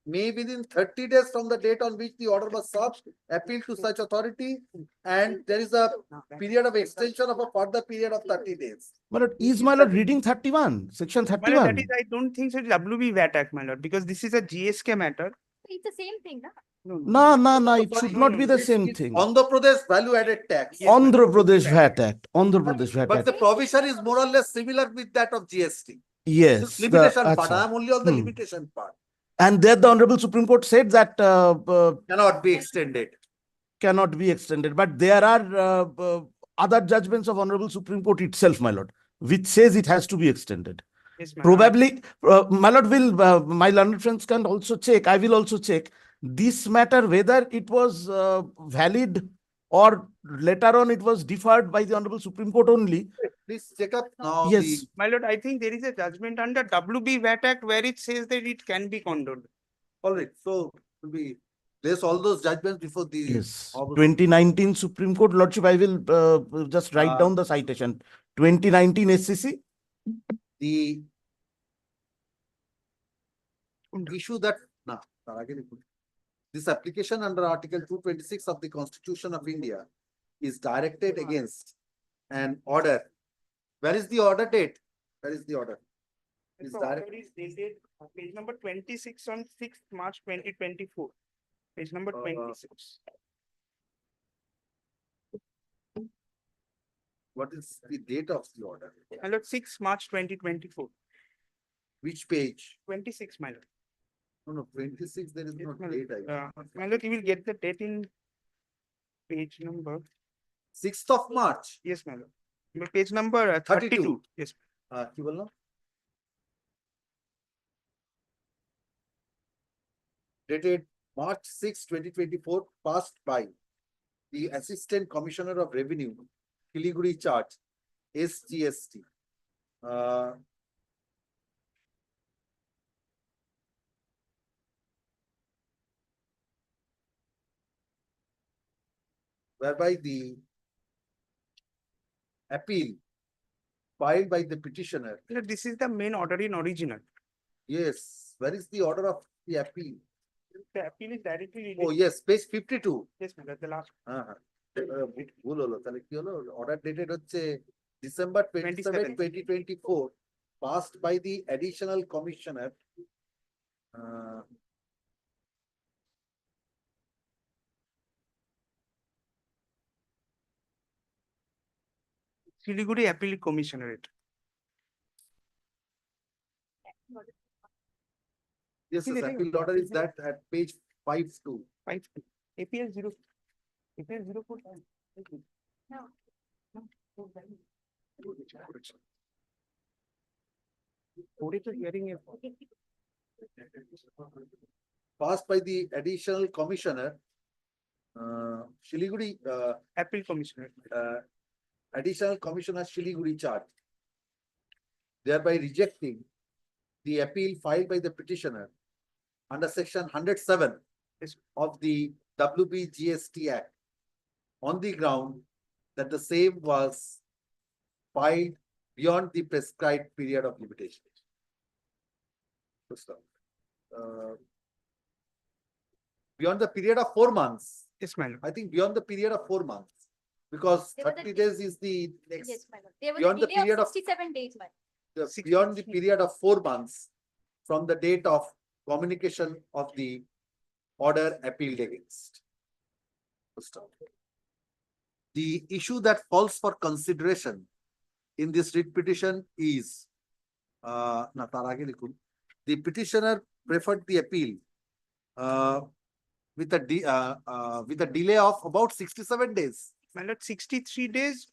may within 30 days from the date on which the order was served, appeal to such authority, and there is a period of extension of a further period of 30 days. My lord, is my lord reading 31, section My lord, 31? that is, I don't think so. It's WB VAT Act, my lord, because this is a GSK matter. It's the same thing, na? No, it should not be the same It's thing. Andhra Pradesh value added tax. Andhra Pradesh VAT Act, Andhra Pradesh VAT But the Act. provision is more or less similar with that of GST. Yes. Limitation part. acha. I'm only on the Hmm. limitation part. And there the Honorable Supreme Court said that Cannot be extended. cannot be extended. But there are other judgments of Honorable Supreme Court itself, my lord, which says it has to be extended. Yes, my lord. Probably, my lord will, my learned friends can also check, I will also check this matter, whether it was valid or later on it was deferred by the Honorable Supreme Court only. Please check up now. Yes. My lord, I think there is a judgment under WB VAT Act where it says that it can be condoned. All right. So we place all those judgments before the. Yes, 2019 Supreme Court, lordship, I will just write down the citation. 2019 SCC. The issue that this application under Article 226 of the Constitution of India is directed against an order. Where is the order date? Where is the order? This Is order direct- is dated page number 26 on 6th March 2024. Page number 26. What is the date of the order? My lord, 6th March 2024. Which page? 26, my lord. No, 26, there is no my date. lord. My lord, you will get the date in page number. 6th of March. Yes, my lord. Page number 32. Yes. কি বললাম? Dated March 6, 2024, passed by the Assistant Commissioner of Revenue, Siliguri Charge, SGST. Whereby the appeal filed by the petitioner. Lord, this is the main order in original. Yes, where is the order of the appeal? The appeal is directly related. Oh, yes, page 52. Yes, my lord, the last. ভুল হলো তাহলে কি হলো order dated হচ্ছে December 27, 2024, passed by the additional commissioner Siliguri Appellate Commissionerate. Yes, the appeal order is that at page 52. 52. APL 0. APL 04. No. What is the hearing? Passed by the additional commissioner, Siliguri, Appeal Commissioner. additional commissioner Siliguri Charge, thereby rejecting the appeal filed by the petitioner under section 107 of the WB-GST Act on the ground that the same was filed beyond the prescribed period of limitation. Beyond the period of 4 months. Yes, my lord. I think beyond the period of 4 months. Because 30 days is the next. Yes, my lord. There was Beyond a the delay period of of 67 days, my lord. beyond the period of 4 months from the date of communication of the order appealed against. The issue that falls for consideration in this writ petition is, the petitioner preferred the appeal with a delay of about 67 days. My lord, 63 days,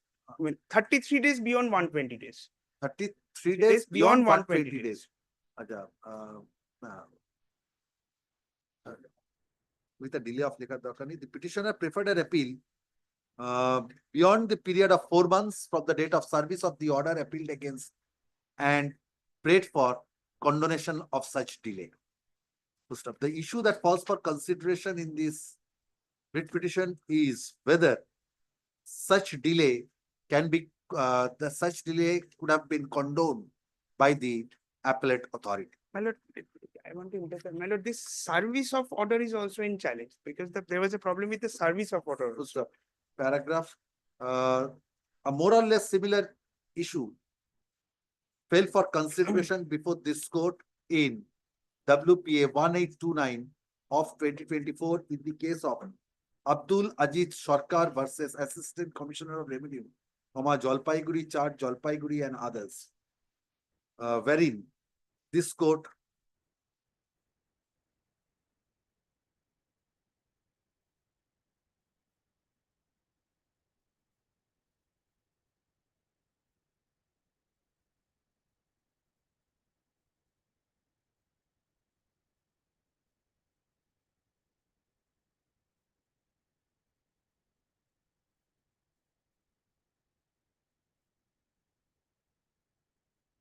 33 days beyond 120 days. 33 days beyond 120 days. With a delay of the petitioner preferred an appeal beyond the period of 4 months from the date of service of the order appealed against and prayed for condonation of such delay. The issue that falls for consideration in this writ petition is whether such delay can be, such delay could have been condoned by the appellate authority. My lord, I want to interfere. My lord, this service of order is also in challenge because there was a problem with the service of order. Paragraph, a more or less similar issue fell for consideration before this court in WPA 1829 of 2024 in the case of Abdul Ajit Sarkar versus Assistant Commissioner of Revenue, Jalpaiguri, Jalpaiguri and others, wherein this court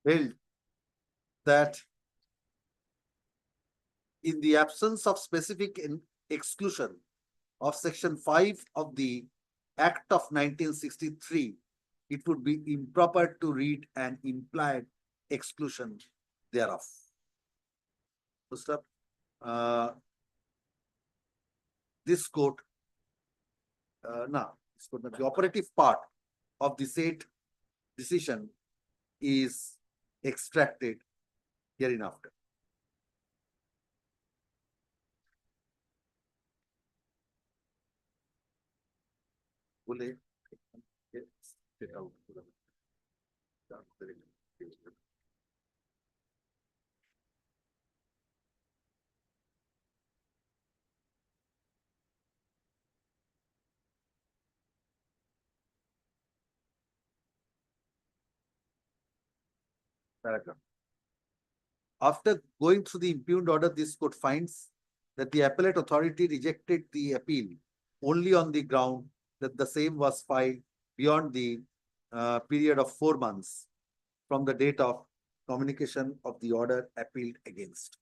held that in the absence of specific exclusion of Section 5 of the Act of 1963, it would be improper to read an implied exclusion thereof. This court, the operative part of the said decision is extracted hereinafter. Paragraph. After going through the impugned order, this court finds that the appellate authority rejected the appeal only on the ground that the same was filed beyond the period of 4 months from the date of communication of the order appealed against.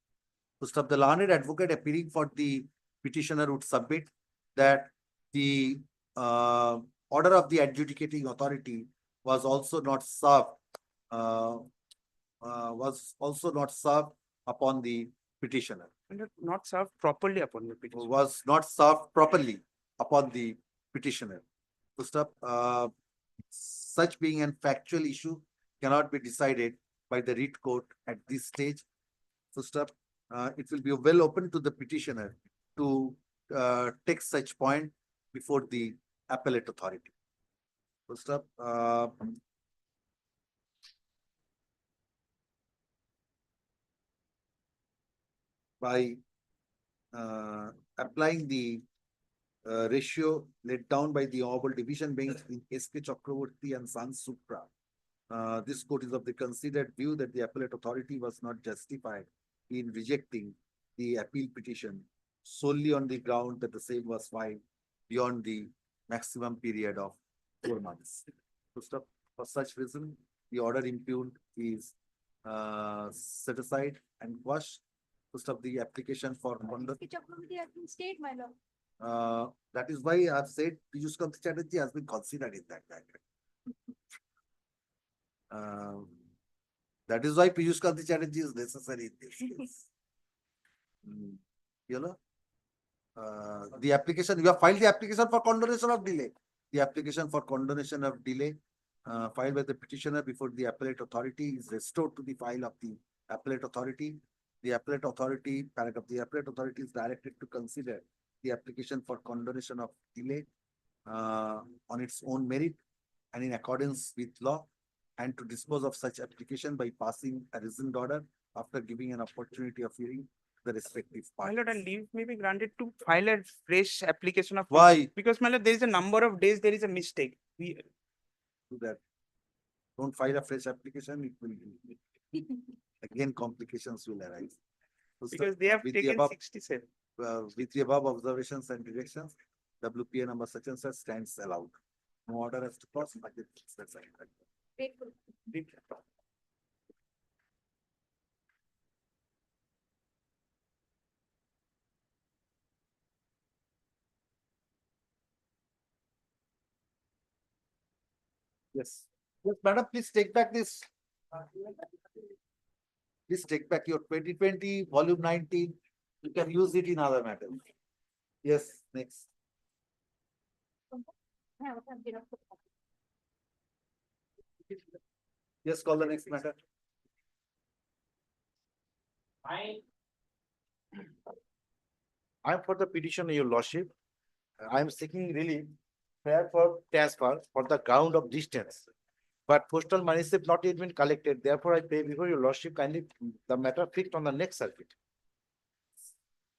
The learned advocate appealing for the petitioner would submit that the order of the adjudicating authority was also not served upon the petitioner. Not served properly upon the petitioner. Was not served properly upon the petitioner. Such being an factual issue cannot be decided by the writ court at this stage. It will be well open to the petitioner to take such point before the appellate authority. By applying the ratio laid down by the Honorable Division Bench in S.K. Chakraborty and Sons Supra, this court is of the considered view that the appellate authority was not justified in rejecting the appeal petition solely on the ground that the same was filed beyond the maximum period of 4 months. For such reason, the order impugned is set aside and quashed. The application for that is why I have said Piyush Kanti Chatterjee has been considered in that matter. That is why Piyush Kanti Chatterjee is necessary in this case. The application, you have filed the application for condonation of delay. The application for condonation of delay filed by the petitioner before the appellate authority is restored to the file of the appellate authority. The appellate authority, paragraph, the appellate authority is directed to consider the application for condonation of delay on its own merit and in accordance with law, and to dispose of such application by passing a reasoned order after giving an opportunity of hearing the respective My lord, parties. and leave may be granted to file a fresh application of. Why? Because my lord, there is a number of days, there is a mistake. We, Do that. Don't file a fresh application, it will again complications will arise. So, sir, because they have with the taken above- 67. With the above observations and directions, WPA number such and such stands allowed. No order has to cross. That's it. Yes. Yes, madam, please take back this. Please take back your 2020 volume 19. You can use it in other matters. Yes, next. Yes, call the next matter. I'm for the petition, your lordship. I'm seeking relief fair for transfer for the ground of distance. But postal money is not yet been collected. Therefore, I pay before your lordship kindly the matter fixed on the next circuit.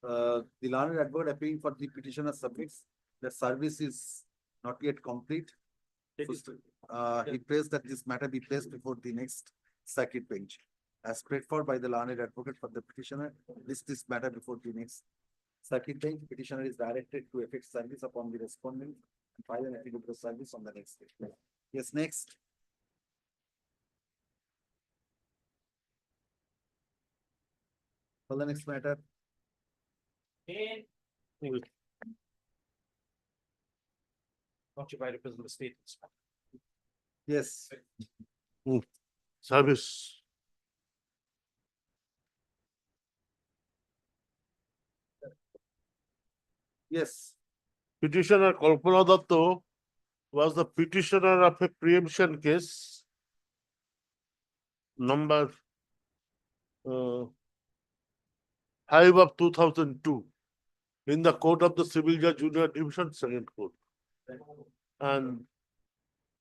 The learned advocate appealing for the petitioner submits the service is not yet complete. He prays that this matter be placed before the next circuit bench. As prayed for by the learned advocate for the petitioner, this matter before the next circuit bench. Petitioner is directed to effect service upon the respondent and file an affidavit of service on the next day. Yes, next. For the next matter. Lordship, I represent the state. Yes. Service. Yes. Petitioner Kalpana Datta was the petitioner of a preemption case number 5 of 2002 in the court of the Civil Judge Junior Division Second Court. And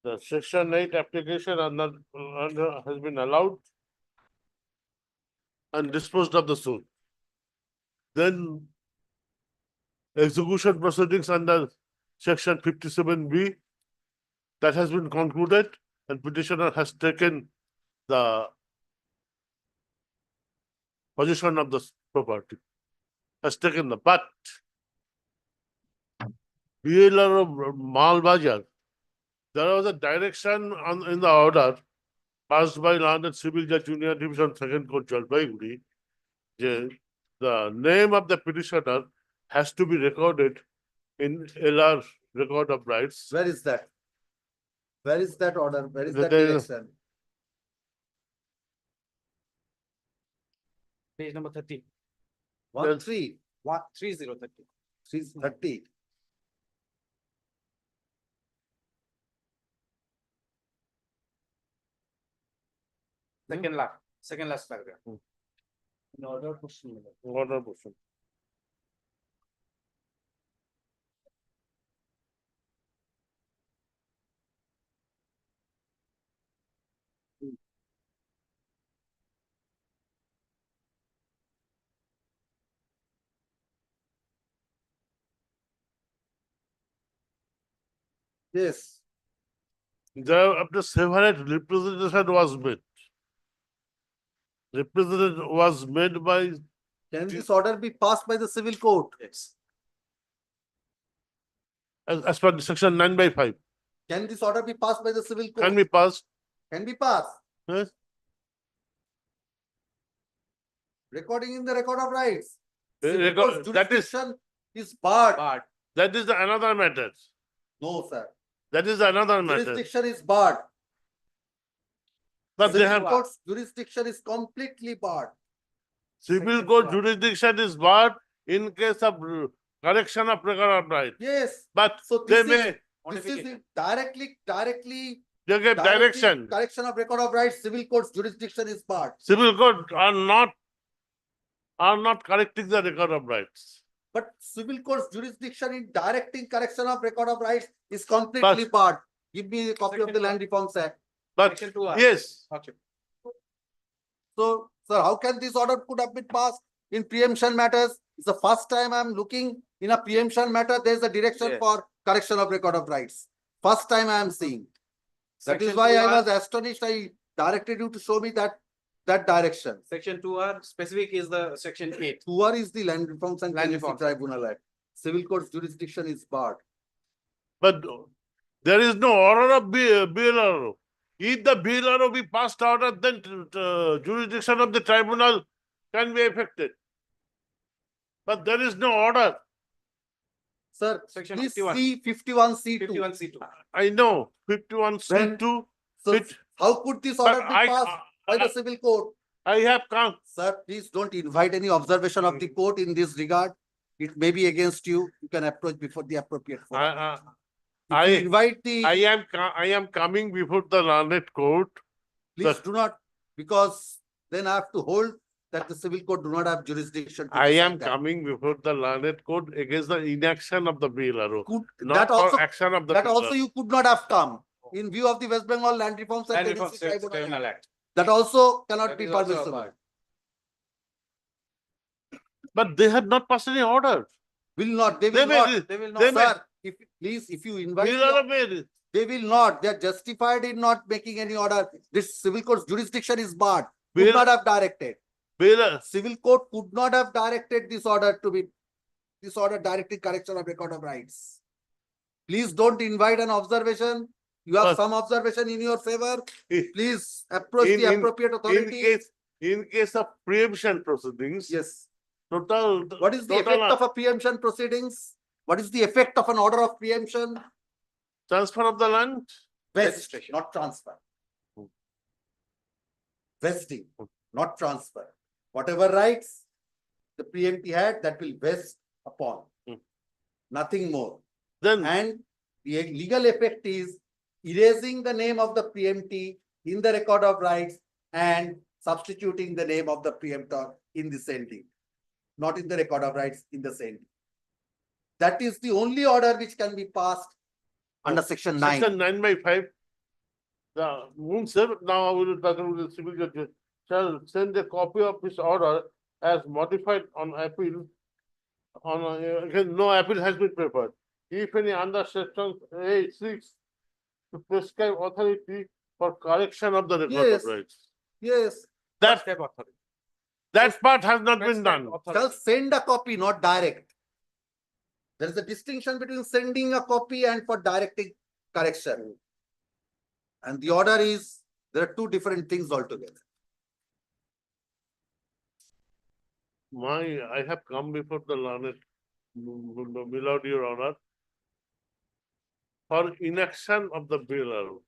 the section 8 application under has been allowed and disposed of the suit. Then execution proceedings under section 57B that has been concluded, and petitioner has taken the possession of the property, has taken the, but BLR of Mal Bajar, there was a direction in the order passed by London Civil Judge Junior Division Second Court Jalpaiguri, the name of the petitioner has to be recorded in LR record of rights. Where is that? Where is that order? Where is that There is- direction? Page number 30. 1-3. 3030. 330. Second last paragraph. In order question. Order motion. Yes. There after separate representation was made. Representation was made by. Can this order be passed by the civil court? Yes. As per section 9/5. Can this order be passed by the civil court? Can be passed. Can be passed. Yes. Recording in the record of rights. Eh, Civil record- court's that is- jurisdiction is barred. That is another matter. No, sir. That is another matter. Jurisdiction is barred. But they Civil have, court's jurisdiction is completely barred. civil court jurisdiction is barred in case of correction of record of right. Yes. But So they this may, is directly they give direction. directly- Correction of record of rights, civil court's jurisdiction is barred. Civil court are not are not correcting the record of rights. But civil court's jurisdiction in directing correction of record of rights is completely barred. Give me a copy of the Land Reforms Act. But yes, So, sir, how can this order could have been passed in preemption matters? It's the first time I'm looking in a preemption matter, there's a direction for correction of record of rights. First time I am seeing. That is Section why I 2R. was astonished. I directed you to show me that direction. Section 2R, specific is the section 8. 2R is the Land Reforms and Land Tenancy Reforms. Tribunal Act. Civil court's jurisdiction is barred. but there is no order of BLRO. If the BLRO be passed order, then jurisdiction of the tribunal can be affected. But there is no order. Sir, Section please 51. see 51C2. 51C2. I know, 51C2. So It- how could this but order be passed by the civil court? I have come. Sir, please don't invite any observation of the court in this regard. It may be against you. You can approach before the appropriate forum. If you invite the, I am coming before the learned court. please do not, because then I have to hold that the civil court do not have jurisdiction. to I decide am that. coming before the learned court against the inaction of the BLRO. Could, Not that for also, action of the that also BLRO. you could not have come in view of the West Bengal Land Reforms and Land Tenancy Reforms Tribunal Tribunal Act. Act. That also cannot That be is also permissible. barred. But they have not passed any order. Will not, they They will may, not. They will they not. may, Sir, if, please, if you invite, BLRO may, they will not. They are justified in not making any order. This civil court's jurisdiction is barred. Could Bill- not have directed. BLRO, Civil court could not have directed this order to be, this order directing correction of record of rights. Please don't invite an observation. You have But- some observation in your favor. in Please approach the appropriate authority. case of preemption proceedings. Yes. Total. What is the effect of a preemption proceedings? What is the effect of an order of preemption? Transfer of the land? Vest, not transfer. Vesting, not transfer. Whatever rights the preemptee had, that will vest upon. Nothing more. Then, And the legal effect is erasing the name of the preemptee in the record of rights and substituting the name of the preemptor in the sending. Not in the record of rights, in the sending. That is the only order which can be passed under section 9. Section 9/5. The Municipal, now I will talk with the civil judge, shall send a copy of this order as modified on appeal. Again, no appeal has been prepared. If any under section 8(6) to prescribe authority for correction of the record Yes. of rights. Yes. That part has not been done. Shall send a copy, not direct. There is a distinction between sending a copy and for directing correction. And the order is, there are two different things altogether. I have come before the learned, beloved your honor, for inaction of the BLRO,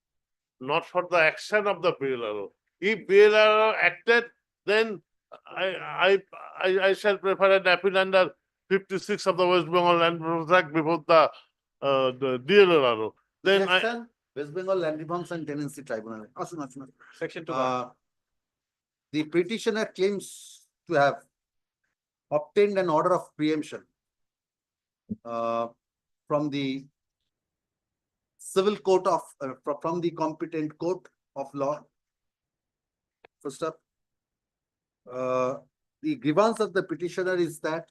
not for the action of the BLRO. If BLRO acted, then I shall prefer an appeal under 56 of the West Bengal Land Reforms Act before the DLRO. Then I, Action, West Bengal Land Reforms and Tenancy Tribunal. Section 2. The petitioner claims to have obtained an order of preemption from the civil court of, from the competent court of law. First up, the grievance of the petitioner is that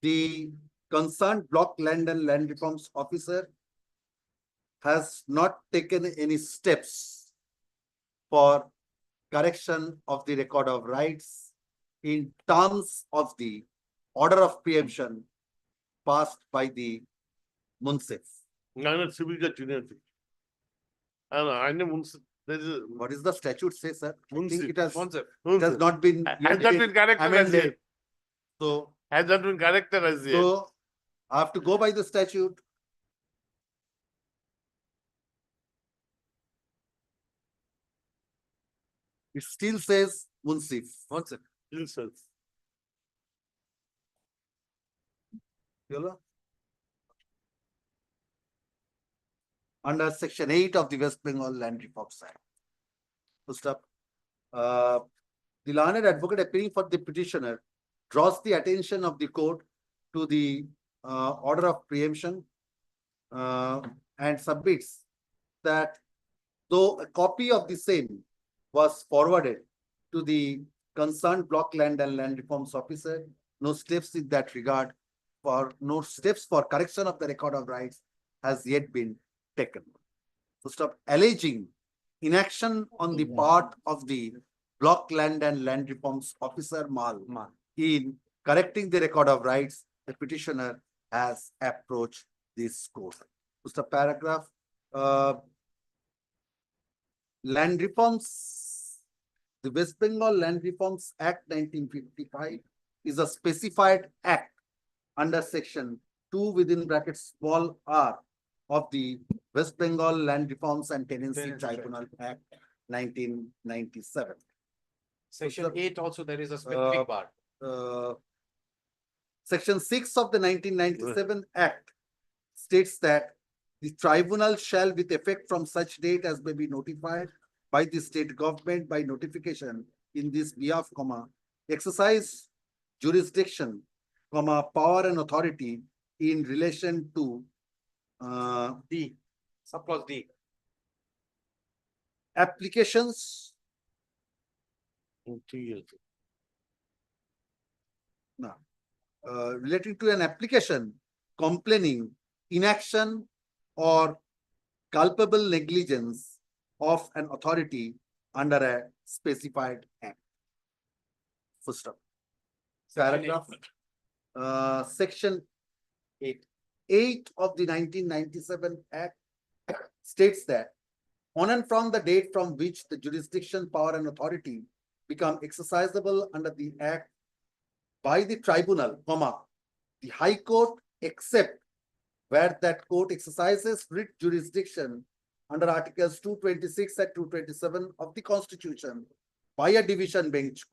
the concerned block land and land reforms officer has not taken any steps for correction of the record of rights in terms of the order of preemption passed by the Munsif. not civil judge university. I know Munsif. What is the statute say, sir? I think Munsif. it has Munsif. not been Has not been corrected as amended. yet. So, Has not been corrected as yet. so I have to go by the statute. It still says Munsif. Munsif. Still says. Yellow. Under section 8 of the West Bengal Land Reforms Act. First up, the learned advocate appearing for the petitioner draws the attention of the court to the order of preemption and submits that though a copy of the same was forwarded to the concerned block land and land reforms officer, no steps in that regard no steps for correction of the record of rights has yet been taken. So stop alleging inaction on the part of the block land and land reforms officer Mal in correcting the record of rights, the petitioner has approached this court. Just a paragraph. Land reforms, the West Bengal Land Reforms Act 1955 is a specified act under section 2 within brackets small r of the West Bengal Land Reforms and Tenancy Tribunal Act 1997. Section 8 also there is a specific part. Section 6 of the 1997 Act states that the tribunal shall, with effect from such date as may be notified by the state government by notification in this behalf, exercise jurisdiction, power and authority in relation to D, subclause D. applications. Relating to an application complaining inaction or culpable negligence of an authority under a specified act. Full stop. Paragraph. Section 8 of the 1997 Act states that on and from the date from which the jurisdiction, power and authority become exercisable under the Act by the tribunal, the High Court, except where that court exercises writ jurisdiction under Articles 226 and 227 of the Constitution by a division bench,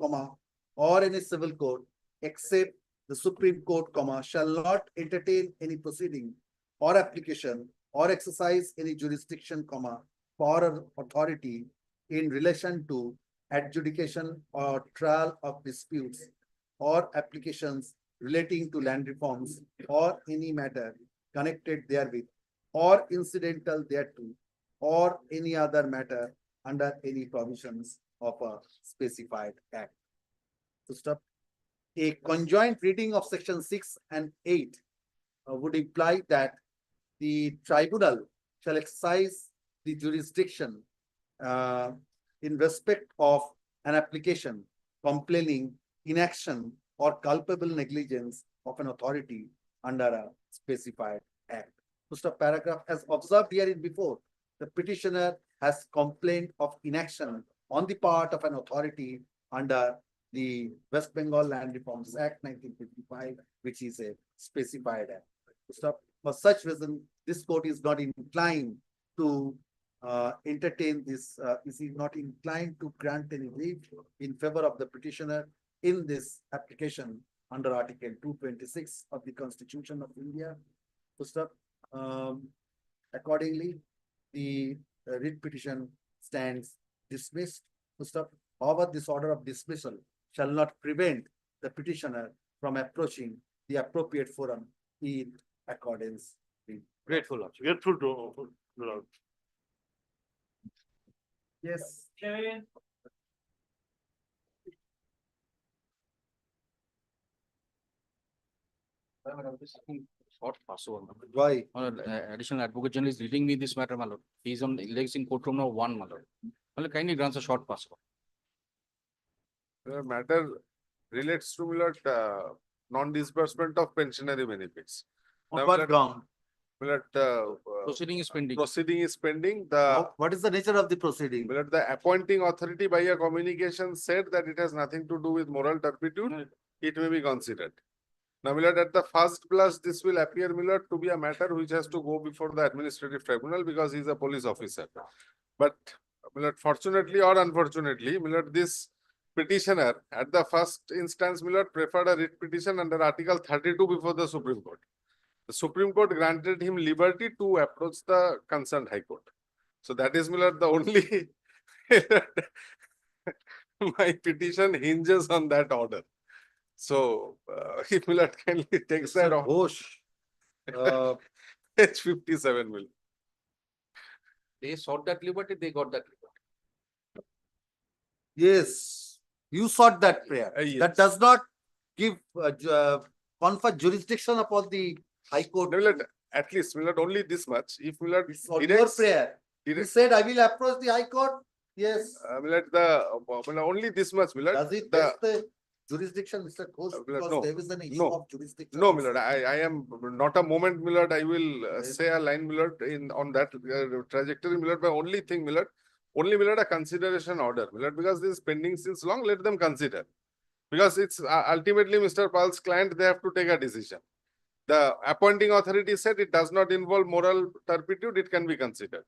or any civil court, except the Supreme Court, shall not entertain any proceeding or application or exercise any jurisdiction, power or authority in relation to adjudication or trial of disputes or applications relating to land reforms or any matter connected therewith or incidental thereto or any other matter under any provisions of a specified act. To stop. A conjoint reading of section 6 and 8 would imply that the tribunal shall exercise the jurisdiction in respect of an application complaining inaction or culpable negligence of an authority under a specified act. First of paragraph, as observed herein before, the petitioner has complained of inaction on the part of an authority under the West Bengal Land Reforms Act 1955, which is a specified act. For such reason, this court is not inclined to entertain this, is not inclined to grant any leave in favor of the petitioner in this application under Article 226 of the Constitution of India. Accordingly, the writ petition stands dismissed. However, this order of dismissal shall not prevent the petitioner from approaching the appropriate forum in accordance with. Grateful, Lord. Grateful to Lord. Yes. Short pass over. Why? Additional advocate general is reading me this matter, my lord. He is on legs in courtroom number 1, my lord. Well, kindly grants a short pass. The matter relates to non-disbursement of pensionary benefits. On what ground? Proceeding is pending. Proceeding is pending. What is the nature of the proceeding? The appointing authority by a communication said that it has nothing to do with moral turpitude. It may be considered. Now, at the first blush, this will appear, to be a matter which has to go before the administrative tribunal because he is a police officer. But, fortunately or unfortunately, this petitioner at the first instance, preferred a writ petition under Article 32 before the Supreme Court. The Supreme Court granted him liberty to approach the concerned High Court. So that is, the only my petition hinges on that order. So, if my lord kindly takes that Mr. off, Ghosh, page 57 will. They sought that liberty, they got that liberty. yes, you sought that prayer. That Yes. does not give, confer jurisdiction upon the High Court. No, my lord, at least, my lord, only this much. If my lord It's on your directs- prayer. You direct- said, I will approach the High Court. Yes. my lord, my lord, only this much, my lord. Does it the- test the jurisdiction, Mr. Ghosh? Milord, Because no, there is an issue no, of jurisdiction. No, also. my lord, I am not a moment, my lord, I will Yes. say a line, my lord, on that trajectory, my lord, but only thing, my lord, only, my lord, a consideration order, my lord, because this is pending since long, let them consider. Because it's ultimately Mr. Pal's client, they have to take a decision. The appointing authority said it does not involve moral turpitude, it can be considered.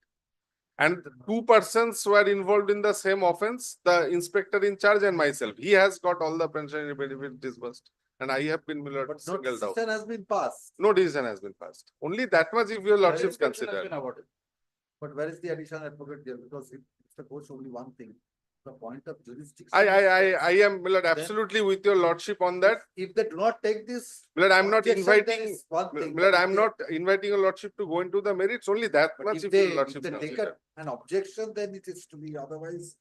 And two persons were involved in the same offense, the inspector in charge and myself. He has got all the pensionary benefit disbursed. And I have been, my lord, But no singled out. decision has been passed. No decision has been passed. Only that much if your lordships Pension has consider. been awarded. But where is the additional advocate there? Because if Mr. Ghosh only one thing, the point of jurisdiction. I am, my lord, absolutely with your lordship on that. If they do not take this. My lord, I'm not objection, then inviting, it's one my thing, lord, but I'm if not inviting your lordship to go into the merits, only that But much if if they, your if lordship they take consider. an objection, then it is to be otherwise.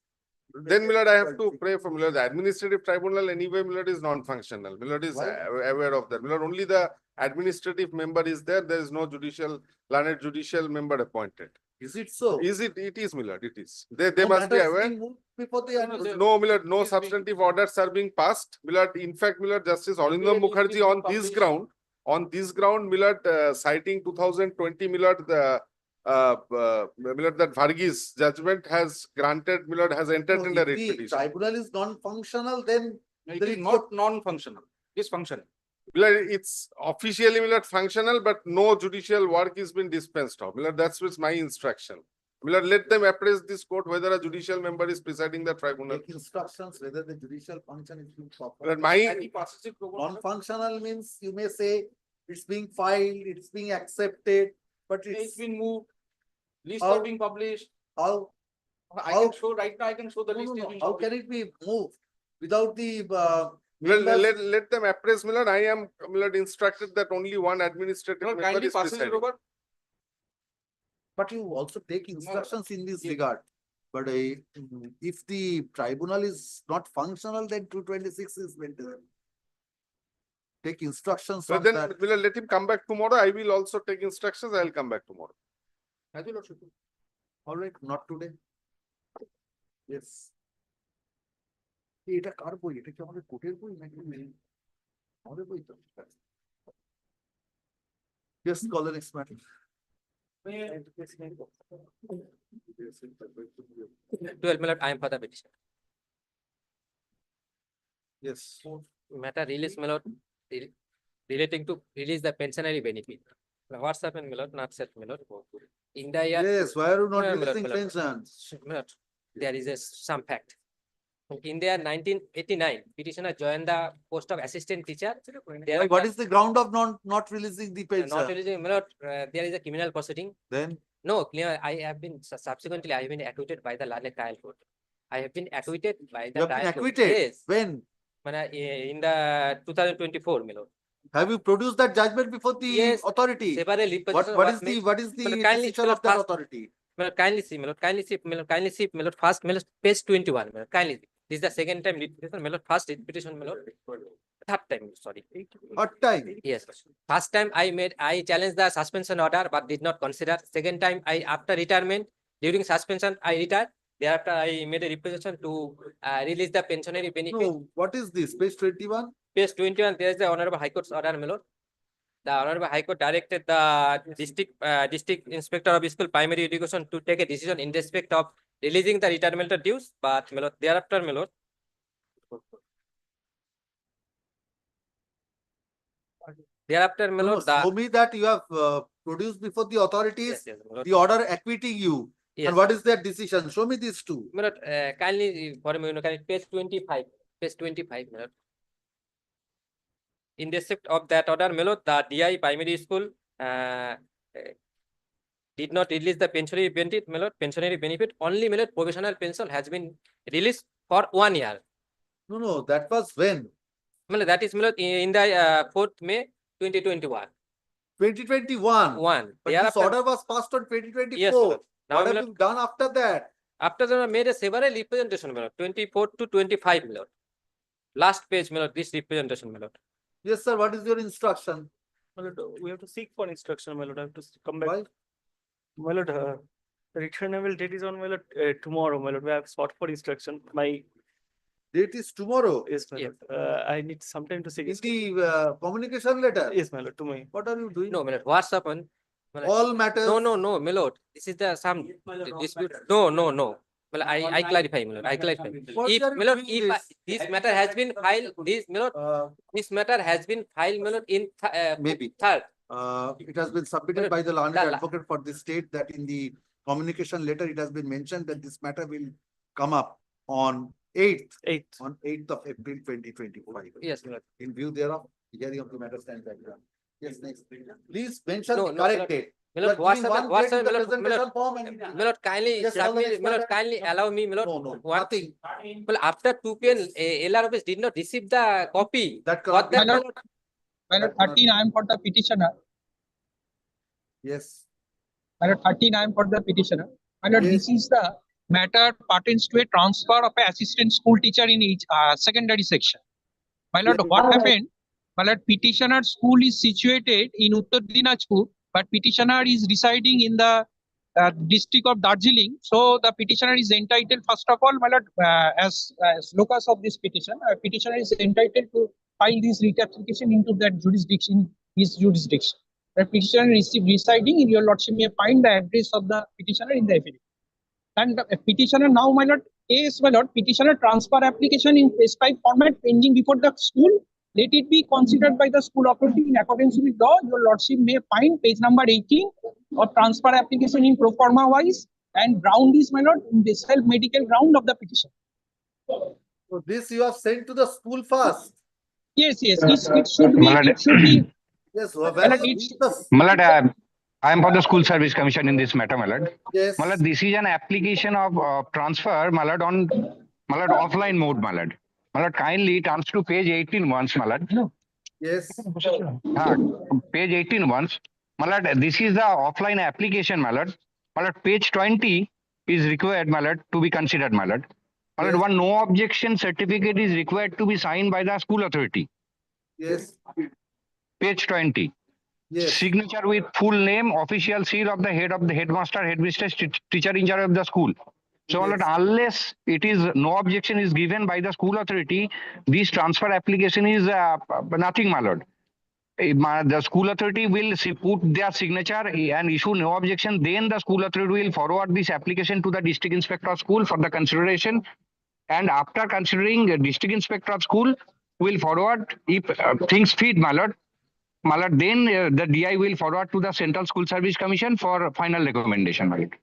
Then, my lord, I have to pray for, my lord, the administrative tribunal anyway, my lord, is non-functional. My lord is Why? aware of that. My lord, only the administrative member is there. There is no learned judicial member appointed. Is it so? Is it? It is, my lord, it is. They No must be matters aware. being moved before the administration. No, my lord, no substantive orders are being passed. My lord, in fact, my lord, Justice Arindam Mukherjee on this ground, my lord, citing 2020, my lord, my lord, that Varghese judgment has granted, my lord, has entered No, in the if writ the petition. tribunal is non-functional, then It the is writ not non-functional, it is functional. My lord, it's officially, my lord, functional, but no judicial work is been dispensed of. My lord, that's what's my instruction. My lord, let them appraise this court whether a judicial member is presiding the tribunal. take instructions whether the judicial function is being My proper. lord, my And he passes it over. Non-functional means you may say it's being filed, it's being accepted, but It's it's been moved. Lists How- are being published. how, I how- can show, right now I can show the no, list no, is no, being how published. can it be moved without the let, members? let them appraise, my lord. I am, my lord, instructed that only one administrative No, member kindly is passes it presiding. over. But you also take instructions in this Yes. regard. But if the tribunal is not functional, then 226 is maintained. Take instructions But on then, that. my lord, let him come back tomorrow. I will also take instructions. I will come back tomorrow. As well, Lordship. All right, not today. Yes. এটা কার বই? এটা কি আমাদের কোর্টের বই নাকি আমাদের বই তো? Yes, call the next matter. 12 minute, I am for the petition. Yes. Matter release, my lord, relating to release the pensionary benefit. Now, what's happened, my lord, not set, my lord. In the year. Yes, why are you not No, my lord, releasing my lord. pensions? My lord, there is some fact. In the year 1989, petitioner joined the post of assistant teacher. There What is the ground of not releasing the pension? not releasing, my lord, there is a criminal proceeding. Then No, clear. I have been subsequently. I have been acquitted by the Lale trial court. I have been acquitted by the you have been trial court. acquitted. Yes. When? In the 2024, my lord. Have you produced that judgment before the Yes, authority? several reposition What was is the made. what is the But kindly, decision of that first- authority? My lord, kindly see, my lord, kindly see, my lord, kindly see, my lord, first, my lord, page 21, my lord, kindly see. This is the second time repetition, my lord, first repetition, my lord. Third time, sorry. What time? Yes. First time I challenged the suspension order, but did not consider. Second time, after retirement, during suspension, I retired. Thereafter, I made a requisition to release the pensionary benefit. No, what is this? Page 21? Page 21, there is the Honorable High Court's order, my lord. The Honorable High Court directed the district inspector of school primary education to take a decision in respect of releasing the retirement dues, but my lord, thereafter, my lord. Thereafter, my No, lord, show me that you have produced before the authorities Yes, yes, my lord. the order acquitting you. Yes, And what is their decision? Show me these two. my lord, kindly for me, kindly page 25, page 25, my lord. In respect of that order, my lord, the DI primary school did not release the pensionary benefit, my lord, pensionary benefit. Only, my lord, provisional pension has been released for 1 year. No, that was when? That is in the 4th May 2021. 2021. But this Thereafter- order was passed on 2024. Yes, my lord. Now, What my have lord- you done after that? After that, I made a several representation, my lord, 24 to 25, my lord. Last page, my lord, this representation, my lord. Yes, sir. What is your instruction? My lord, we have to seek for instruction, my lord. I have to come back. Why? My lord, the returnable date is on, my lord, tomorrow, my lord. We have sought for instruction. My Date is tomorrow. Yes, my lord. I need some time to seek. In the communication letter. Yes, my lord, to me. What are you doing? No, my lord, what's happened? My lord, All matters. No, my lord. This is the some dispute. No. Well, I clarify, my lord. I clarify. What If, are you my lord, doing if this? this matter has been filed, this matter has been filed, my lord, in Maybe. third. It has been submitted by the learned advocate for the state that in the communication letter, it has been mentioned that this matter will come up on 8th. On 8th of April 2025. Yes, my lord. In view thereof, hearing of the matter stands adjourned. Yes, next. Please mention No, the no, my correct lord. date. My You lord, are what's giving one what's date in the my lord, presentation form and my lord, kindly, Yes, sir, all the next my lord, matter. kindly allow me, my lord. No, What? nothing. Well, after 2 p.m., LR office did not receive the copy. That What cannot be. that, my lord, lord? My lord, 13, I am for the petitioner. Yes. My lord, 13, I am for the petitioner. My lord, this is the matter pertains to a transfer of an assistant school teacher in each secondary section. My lord, what happened? My lord, petitioner school is situated in Uttar Dinajpur, but petitioner is residing in the district of Darjeeling. So the petitioner is entitled, first of all, my lord, as locus of this petition, petitioner is entitled to file this writ application into that jurisdiction, his jurisdiction. The petitioner is residing in your lordship may find the address of the petitioner in the affidavit. And the petitioner now, my lord, yes, my lord, petitioner transfer application in prescribed format pending before the school. Let it be considered by the school authority in accordance with law. Your lordship may find page number 18 of transfer application in pro forma wise, and ground is, my lord, in the self-medical ground of the petition. So this you have sent to the school first. Yes, it should be, it should be. Yes, My where lord, is it's, the My lord, I am for the School Service Commission in this matter, my lord. Yes. My lord, this is an application of transfer, my lord, on my lord, offline mode, my lord. My lord, kindly turns to page 18 once, my lord. Yes. Page 18 once. My lord, this is the offline application, my lord. My lord, page 20 is required, my lord, to be considered, my lord. My lord, one no objection certificate is required to be signed by the school authority. Yes. Page 20. Yes. Signature with full name, official seal of the headmaster, headmistress, teacher in charge of the school. So, my lord, unless it is no objection is given by the school authority, this transfer application is nothing, my lord. The school authority will put their signature and issue no objection. Then the school authority will forward this application to the district inspector of school for the consideration. And after considering the district inspector of school will forward if things fit, my lord. My lord, then the DI will forward to the Central School Service Commission for final recommendation, my lord.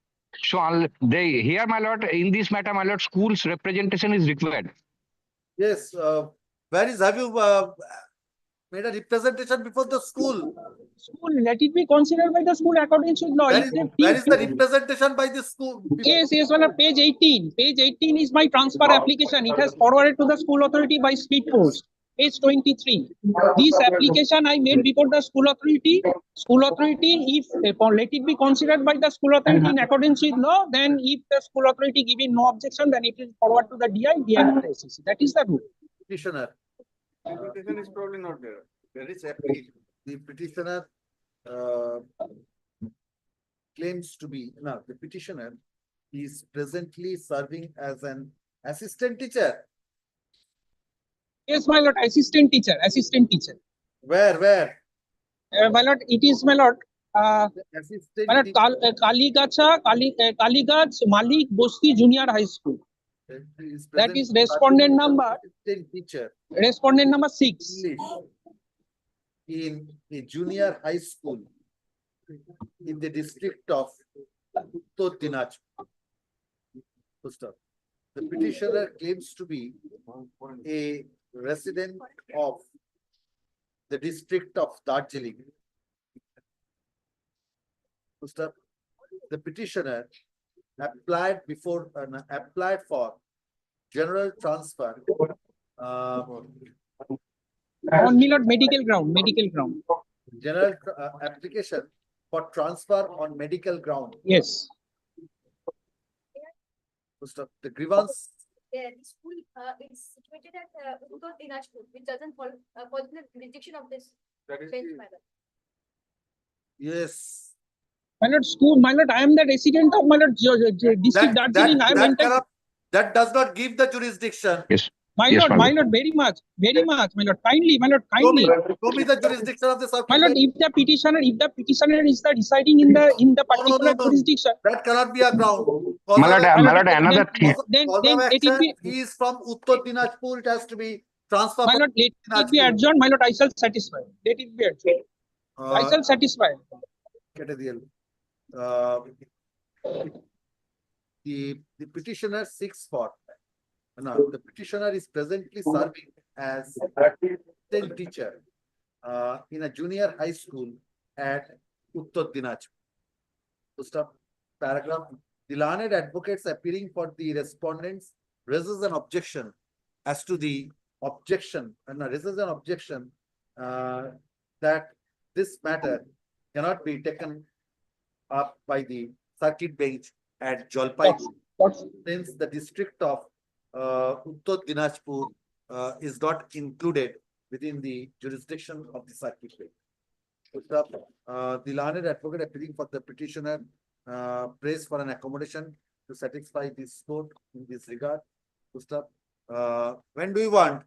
So here, my lord, in this matter, my lord, school's representation is required. Yes. Have you made a representation before the school? School, let it be considered by the school according to law. Where is the representation by the school? Yes, well, page 18. Page 18 is my transfer application. It has forwarded to the school authority by speed post. Page 23. This application I made before the school authority. School authority, if let it be considered by the school authority in accordance with law, then if the school authority giving no objection, then it will forward to the DI to the SEC. That is the rule. Petitioner. Application is probably not there. There is application. The petitioner claims to be, no, the petitioner is presently serving as an assistant teacher. Yes, my lord, assistant teacher. Where? My lord, it is, my lord, assistant my lord, Kaligach Malik Bosti Junior High School. That is respondent number. Assistant teacher. Respondent number 6. English in a junior high school in the district of Uttar Dinajpur. The petitioner claims to be a resident of the district of Darjeeling. The petitioner applied for general transfer On my lord, medical ground, medical ground. General application for transfer on medical ground. Yes. The grievance. Yeah, the school is situated at Uttar Dinajpur, which doesn't fall the jurisdiction of this bench, my lord. Yes. My lord, school, my lord, I am the resident of my lord district Darjeeling. I am entitled. That does not give the jurisdiction. Yes. My Yes, lord, my my lord. lord, very much, my lord, kindly, my lord, kindly. Show me the jurisdiction of the circuit My lord, bench. if the petitioner is the residing in the particular jurisdiction, That cannot be a ground. My lord, another thing. then Cause of let it action be. is from Uttar Dinajpur. It has to be transferred. My lord, let it be adjourned. My lord, I shall satisfy. Let it be adjourned. I shall satisfy. The petitioner seeks for. Now, the petitioner is presently serving as assistant teacher in a junior high school at Uttar Dinajpur. Stop. Paragraph. The learned advocates appearing for the respondents raises an objection as to the objection raises an objection that this matter cannot be taken up by the circuit bench at Jalpaiguri, since the district of Uttar Dinajpur is not included within the jurisdiction of the circuit bench. The learned advocate appealing for the petitioner prays for an accommodation to satisfy this court in this regard. When do you want?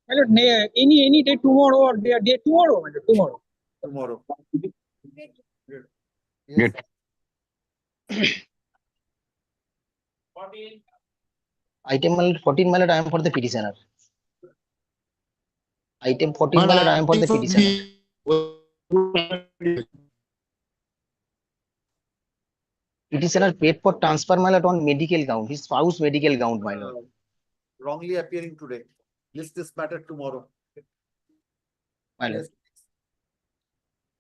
My lord, any day tomorrow or day tomorrow, my lord, tomorrow. Tomorrow. Good. Item 14, my lord, I am for the petitioner. Item 14, my lord, I am for the petitioner. Petitioner paid for transfer, my lord, on medical ground, his spouse medical ground, my lord. Wrongly appearing today. List this matter tomorrow. My lord.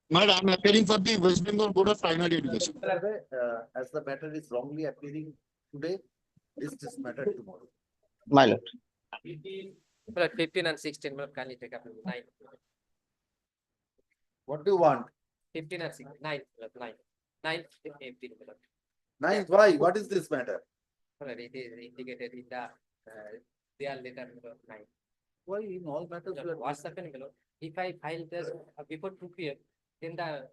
Madam, I am appearing for the West Bengal Board of Primary Education. As the matter is wrongly appearing today, list this matter tomorrow. My lord. 15 and 16, kindly take up 9. What do you want? 15 and 16, 9, 9. 9, 15. 9th, why? What is this matter? It is indicated in the their letter 9. Why in all matters? What's happening, if I file this before 2 p.m., then the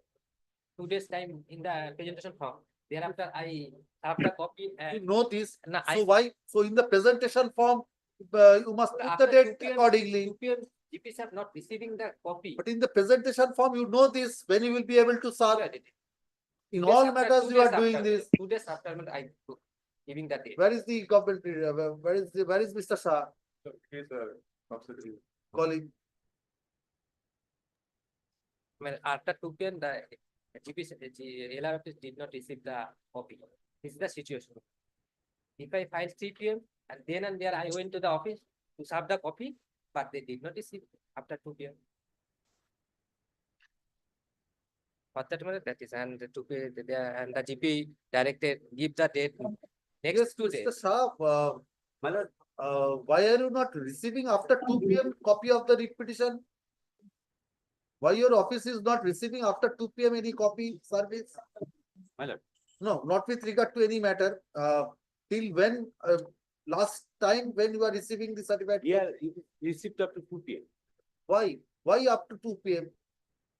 2 days time in the presentation form, thereafter I have the copy. You know this. No, so why? So in the presentation form, you must put the date accordingly. 2 p.m. GPs are not receiving the copy. But in the presentation form, you know this when you will be able to serve. In all matters, you are doing this. 2 days after I giving the date. Where is the government? Where is Mr. Shah? Calling. Well, after 2 p.m., the GP LRF did not receive the copy. This is the situation. If I filed 3 p.m. and there I went to the office to serve the copy, but they did not receive after 2 p.m. For that matter, that is, and the GP directed give the date next 2 days. Mr. Shah, why are you not receiving after 2 p.m. copy of the writ petition? Why your office is not receiving after 2 p.m. any copy service? My lord. No, not with regard to any matter. Till when, last time when you are receiving the certificate? Yeah, received up to 2 p.m. Why? Why up to 2 p.m.?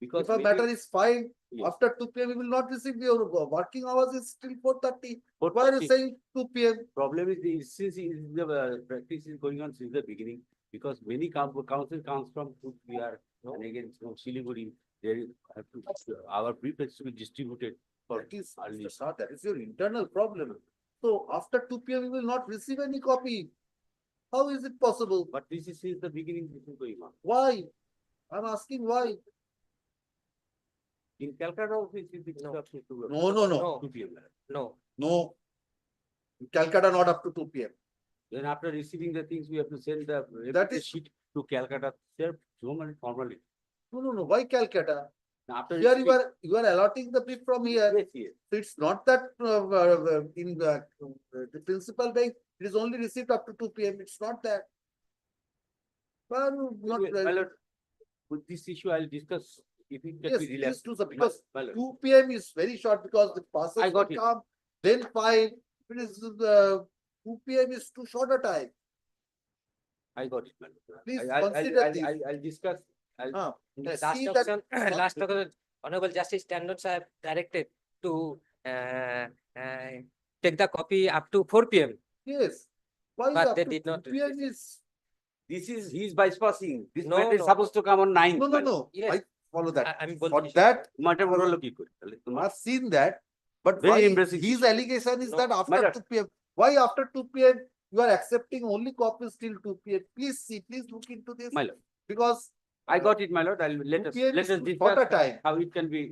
Because if a matter is filed yes. after 2 p.m., you will not receive your working hours is still 4:30. Why are you saying 2 p.m.? Problem is since the practice is going on since the beginning, because many council comes from Bihar and again from Siliguri, there have to our brief has to be distributed for that is, early. Mr. Shah, that is your internal problem. So after 2 p.m. you will not receive any copy. How is it possible? But this is since the beginning this is going on. Why? I'm asking why. In Calcutta office, No. 2 p.m. No. In Calcutta, not up to 2 p.m. Then after receiving the things, we have to send the sheet to Calcutta. They're formally. No. Why Calcutta? After here you are allotting the brief from here. Yes. So it's not that in the principal bank, it is only received up to 2 p.m. It's not that. Well, not with this issue, I'll discuss if it can Yes, be please relaxed. do so, because My lord. 2 PM is very short because the process I will got it. come, then file. It is 2 PM is too short a time. I got it, my lord. Please I'll consider this. I'll discuss. I'll The see last that- option, last option, Honorable Justice Standards have directed to take the copy up to 4 PM. Yes. Why is But up they to did not 2 PM is? This is his bypassing. This No, matter is no. supposed to come on 9th. No, no, no. Yes. I follow that. আমি For বলছি that, Matter বড় কি করে? তাহলে তোমার I've seen that, but Very why embarrassing his situation. allegation is No, that my after lord. 2 PM, why after 2 PM you are accepting only copies till 2 PM? Please see, please look into this, My lord. because I got it, my lord. I'll 2 PM let is us too short a discuss time. how it can be.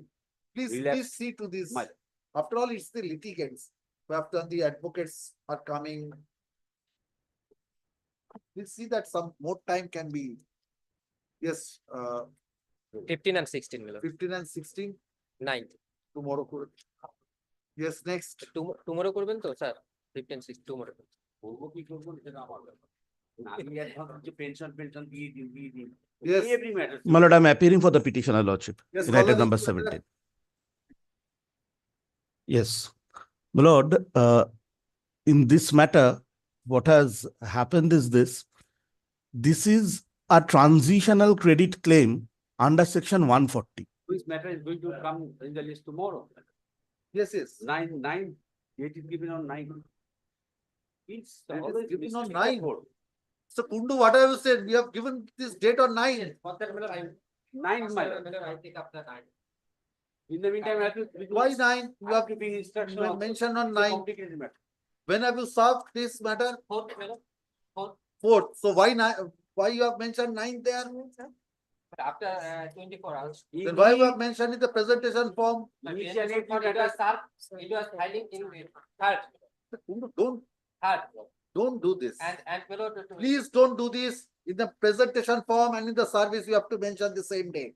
Please Relax. see to this. My lord. After all, it's the litigants. After the advocates are coming. We'll see that some more time can be. Yes, 15 and 16, my lord. 15 and 16 9th. tomorrow. Yes, next. Tomorrow করবেন তো sir? 15 6 tomorrow. করবো কি করবো সেটা আমার ব্যাপার। আমি এখন যে পেনশন দিয়ে দিন। Yes. Every matter. My lord, I'm appearing for the petitioner lordship. Yes, In item follow number this. 17. Yes. My lord, in this matter, what has happened is this. This is a transitional credit claim under section 140. This matter is going to come in the list tomorrow. Yes, yes. 9, date is given on 9. It's Date is always given on mistake 9. of board. So Kundu, what have you said? We have given this date on 9. For that, my lord, 9, my lord. I take up the 9. In the meantime, I have to. Why 9? You I have have to be instruction. mentioned on It's a 9. complicated matter. When have you solved this matter? 4th, my lord. 4th. So why 9? Why you have mentioned 9 there? But after 24 hours. Then why you have mentioned in the presentation form? Initially, It was filing in the 3rd. Kundu, 3rd. don't do this. And my lord, Please don't do this. In the presentation form and in the service, you have to mention the same day.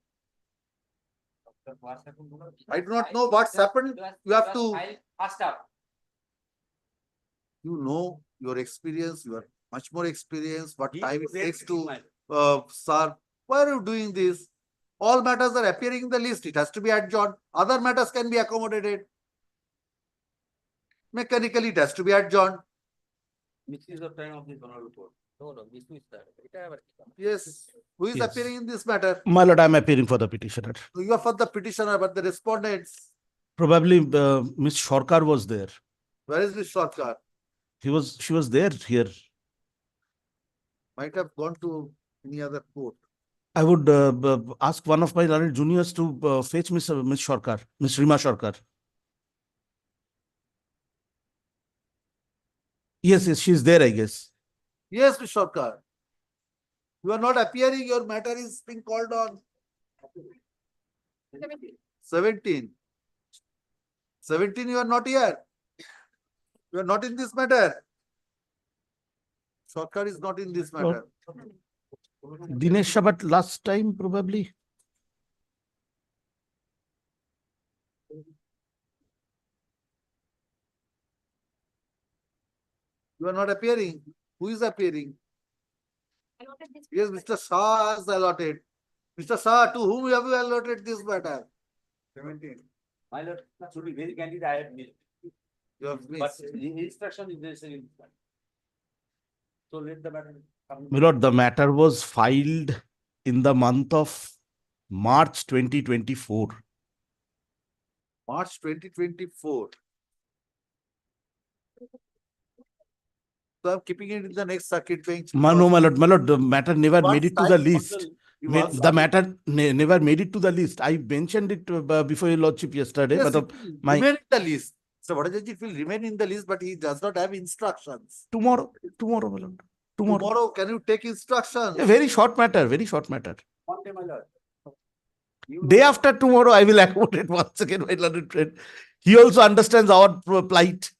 I do not know what's happened. You have to. First up. You know your experience, you are much more experienced, what He time it was takes everything, to my serve. Why are you doing this? All matters are appearing in the list. It has to be adjourned. Other matters can be accommodated. Mechanically, it has to be adjourned. Misuse of time of this honorable court. No, this is that. Yes. Who is Yes. appearing in this matter? My lord, I'm appearing for the petitioner. You are for the petitioner, but the respondents. Probably Ms. Shorkar was there. Where is this Sarkar? She was there here. Might have gone to any other court. I would ask one of my learned juniors to fetch Ms. Shorkar, Ms. Rima Shorkar. Yes, she's there, I guess. Yes, Mr. Sarkar. You are not appearing, your matter is being called on. 17. 17, you are not here. You are not in this matter. Sarkar is not in this matter. Dinesh Shabat last time, probably. You are not appearing. Who is appearing? Yes, Mr. Shah has allotted. Mr. Shah, to whom have you allotted this matter? 17. My lord, to be very candid, I have missed. You have But missed. the instruction is necessary in this matter. So let the matter come. My lord, the matter was filed in the month of March 2024. March 2024. So I'm keeping it in the next circuit bench. No, my lord, the matter never Once made it to time the for list. you The asked- matter never made it to the list. I mentioned it before your lordship yesterday, Yes, but it will my remain in the list. So Vadajaji will remain in the list, but he does not have instructions. tomorrow, my lord, tomorrow. Tomorrow, can you take instructions? A very short matter, very short matter. One day, my lord. Day after tomorrow, I will accommodate once again, my learned friend. He also understands our plight.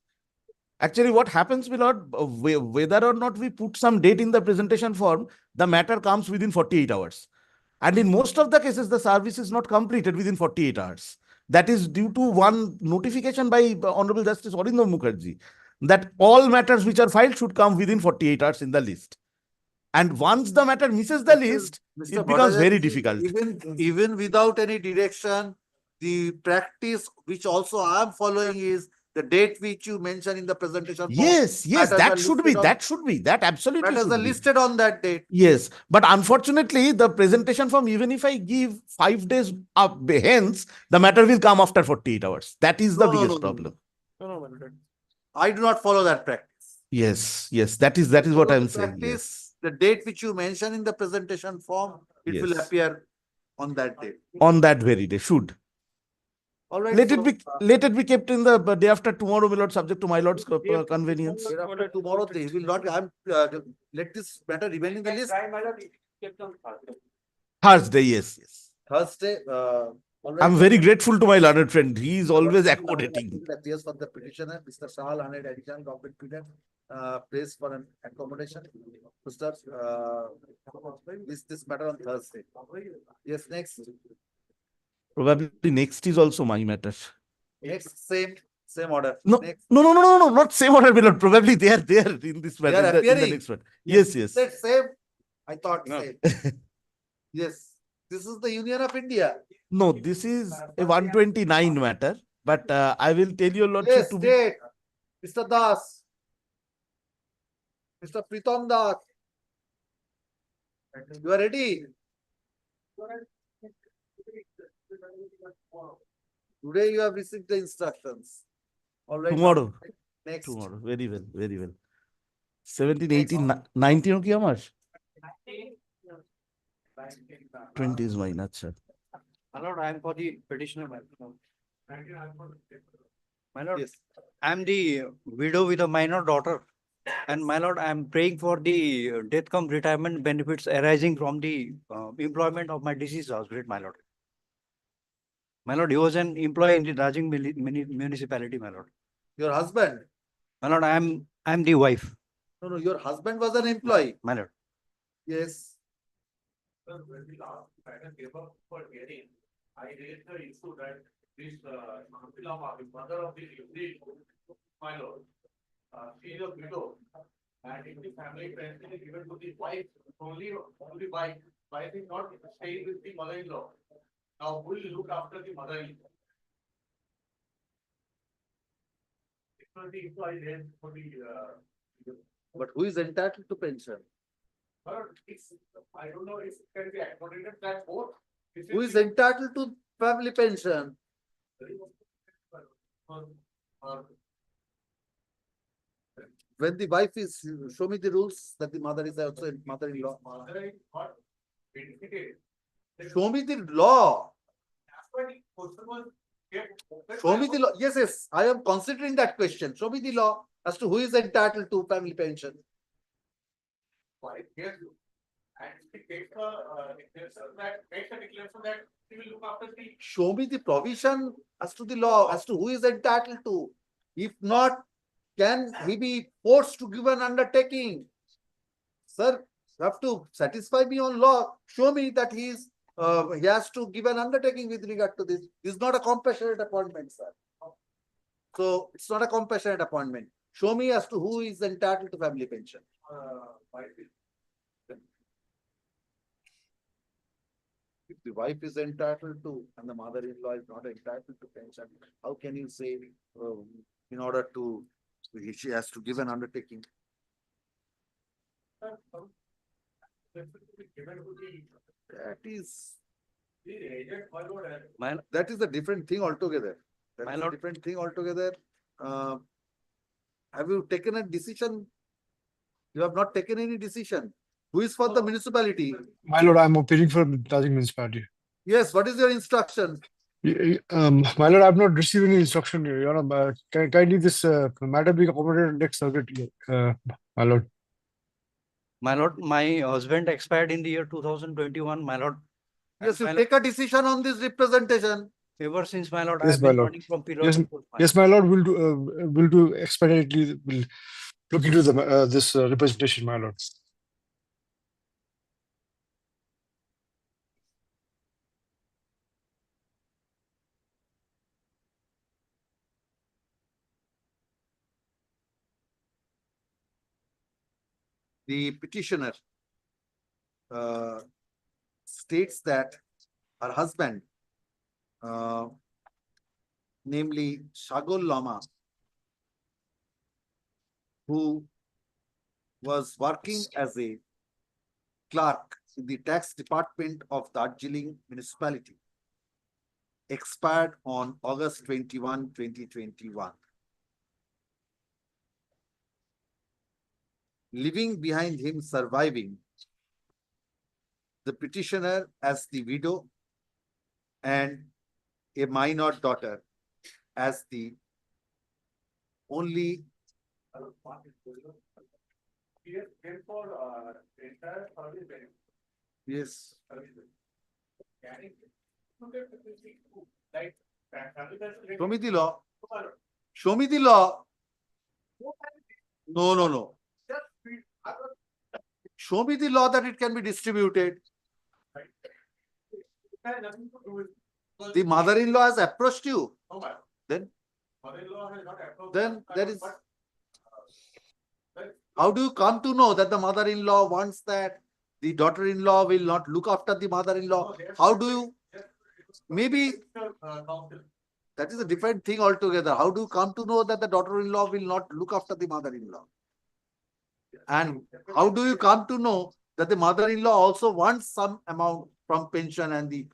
Actually, what happens, my lord, whether or not we put some date in the presentation form, the matter comes within 48 hours. And in most of the cases, the service is not completed within 48 hours. That is due to one notification by Honorable Justice Arindam Mukherjee that all matters which are filed should come within 48 hours in the list. And once the matter misses the list, Mr. it becomes very Bhattacharya, difficult. Even without any direction, the practice which also I am following is the date which you mentioned in the presentation. form. Yes, yes, Matters are that should be, listed on- that should be, that absolutely Matters are should be. listed on that date. Yes, but unfortunately, the presentation form, even if I give 5 days up hence, the matter will come after 48 hours. That is the No, no, biggest no, no. problem. No, I do not follow that practice. Yes, yes, that is what Follow I'm the saying. practice, Yes, the date which you mentioned in the presentation form, it will Yes. appear on that date. On that very day, should. All right. Let so, it be kept in the day after tomorrow, my lord, subject to my lord's convenience. Day after tomorrow, they will not, let this matter remain in the list. Thursday, yes, yes. Thursday, all right. I'm very grateful to my learned friend. He is always accommodating. Appears for the petitioner, Mr. Shah, learned additional government petition, prays for an accommodation. Mr. This matter on Thursday. Yes, next. Probably next is also my matter. Next, same order. No, Next. no, not same order, my lord. Probably they are there in this They matter, are in the appearing. next one. Yes, yes. Said same. I thought No. same. Yes, this is the Union of India. No, this is a 129 matter, but I will tell your lordship Yes, to be. date. Mr. Das. Mr. Pritam Das. You are ready? Today you have received the instructions. All right. Tomorrow. Next. Tomorrow. Very well, very well. 17, 18, 19 ki amar? 20 is mine, acha. My lord, I am for the petitioner. My lord, Yes. I am the widow with a minor daughter. And my lord, I am praying for the death cum retirement benefits arising from the employment of my deceased husband, my lord. My lord, he was an employee in the Rajing municipality, my lord. Your husband? My lord, I am the wife, No, your husband was an employee. my lord. Yes. When the last matter came up for hearing, I raised the issue that this mother of the deceased, my lord, she is a widow, and if the family pension is given to the wife, only wife is not staying with the mother-in-law. Now, who will look after the mother-in-law? It will be employee then for the. But who is entitled to pension? I don't know if it can be accommodated that both. Who is entitled to family pension? When the wife is, show me the rules that the mother is also a mother-in-law. Show me the law. Show me the law. Yes, yes, I am considering that question. Show me the law as to who is entitled to family pension. Show me the provision as to the law, as to who is entitled to. If not, can he be forced to give an undertaking? Sir, you have to satisfy me on law. Show me that he has to give an undertaking with regard to this. This is not a compassionate appointment, sir. So it's not a compassionate appointment. Show me as to who is entitled to family pension. If the wife is entitled to and the mother-in-law is not entitled to pension, how can you say in order to, she has to give an undertaking? That is a different thing altogether. That is a different thing altogether. Have you taken a decision? You have not taken any decision. Who is for the municipality? My lord, I'm appealing for Rajing municipality. Yes, what is your instruction? My lord, I have not received any instruction. Your Honor, kindly this matter be accommodated next circuit, my lord. My lord, my husband expired in the year 2021, my lord. Yes, you take a decision on this representation. Ever since, my lord, Yes, I've my been lord. running from pillar Yes, to post, my yes, my lord. Will do expeditiously. Will look into the this representation, my lord. The petitioner states that her husband, namely Shagol Lama, who was working as a clerk in the tax department of Darjeeling Municipality, expired on August 21, 2021. Leaving behind him surviving the petitioner as the widow and a minor daughter as the only yes. Show me the law. Show me the law. No, no, no. Show me the law that it can be distributed. The mother-in-law has approached you. Then there is. How do you come to know that the mother-in-law wants that the daughter-in-law will not look after the mother-in-law? How do you? Maybe that is a different thing altogether. How do you come to know that the daughter-in-law will not look after the mother-in-law? And how do you come to know that the mother-in-law also wants some amount from pension and the,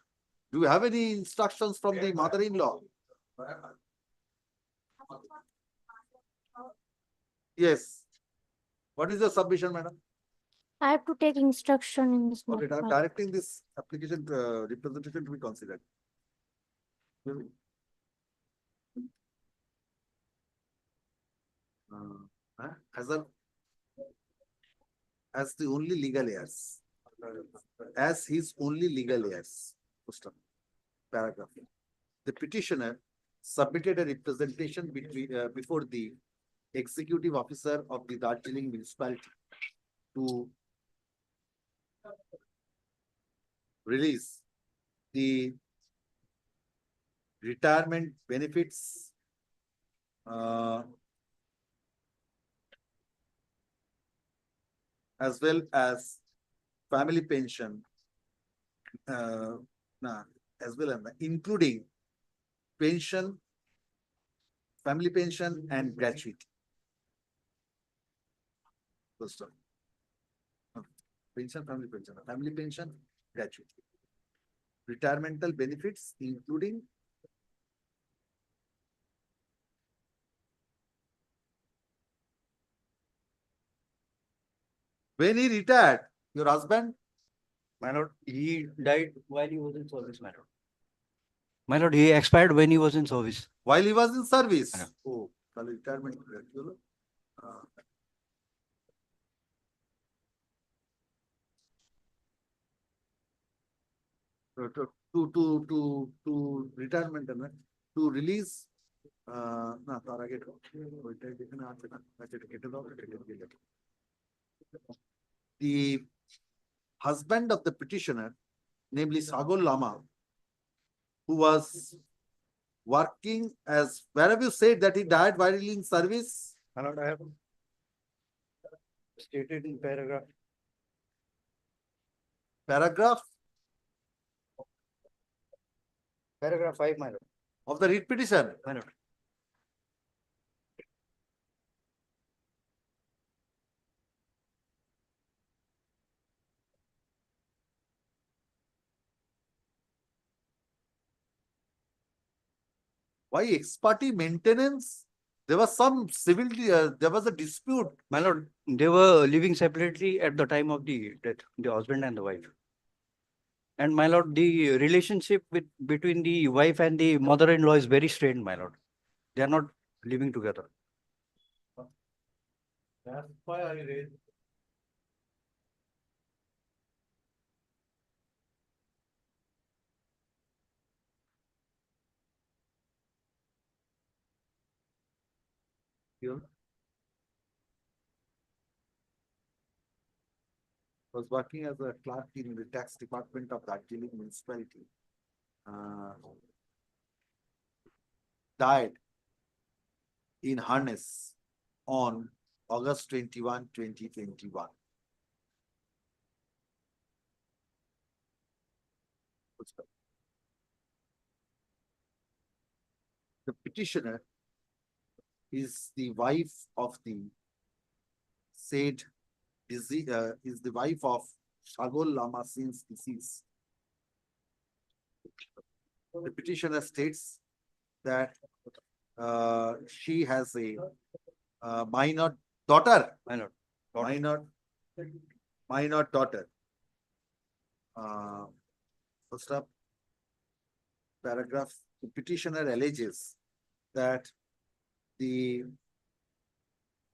do you have any instructions from the mother-in-law? Yes. What is the submission, madam? I have to take instruction in this Okay, matter. I'm directing this application representation to be considered. As the only legal heirs, as his only legal heirs, paragraph. The petitioner submitted a representation before the executive officer of the Darjeeling Municipality to release the retirement benefits as well as family pension, as well as including pension, family pension and gratuity. First of all, pension, family pension, gratuity. Retirement benefits including when he retired, your husband? My lord, he died while he was in service, my lord. My lord, he expired when he was in service. While he was in service? Yeah. Oh, retirement. To retirement, to release the husband of the petitioner, namely Sagol Lama, who was working as, where have you said that he died while in service? My lord, I have stated in paragraph. Paragraph 5, my lord. Of the writ petition? My lord. Why ex parte maintenance? There was some civil, there was a dispute. My lord, they were living separately at the time of the death, the husband and the wife. And my lord, the relationship between the wife and the mother-in-law is very strained, my lord. They are not living together. That's why I raised. Was working as a clerk in the tax department of Darjeeling Municipality. Died in harness on August 21, 2021. The petitioner is the wife of the said disease, is the wife of Shagol Lama since deceased. The petitioner states that she has a minor daughter. Minor daughter. First up, paragraph, the petitioner alleges that the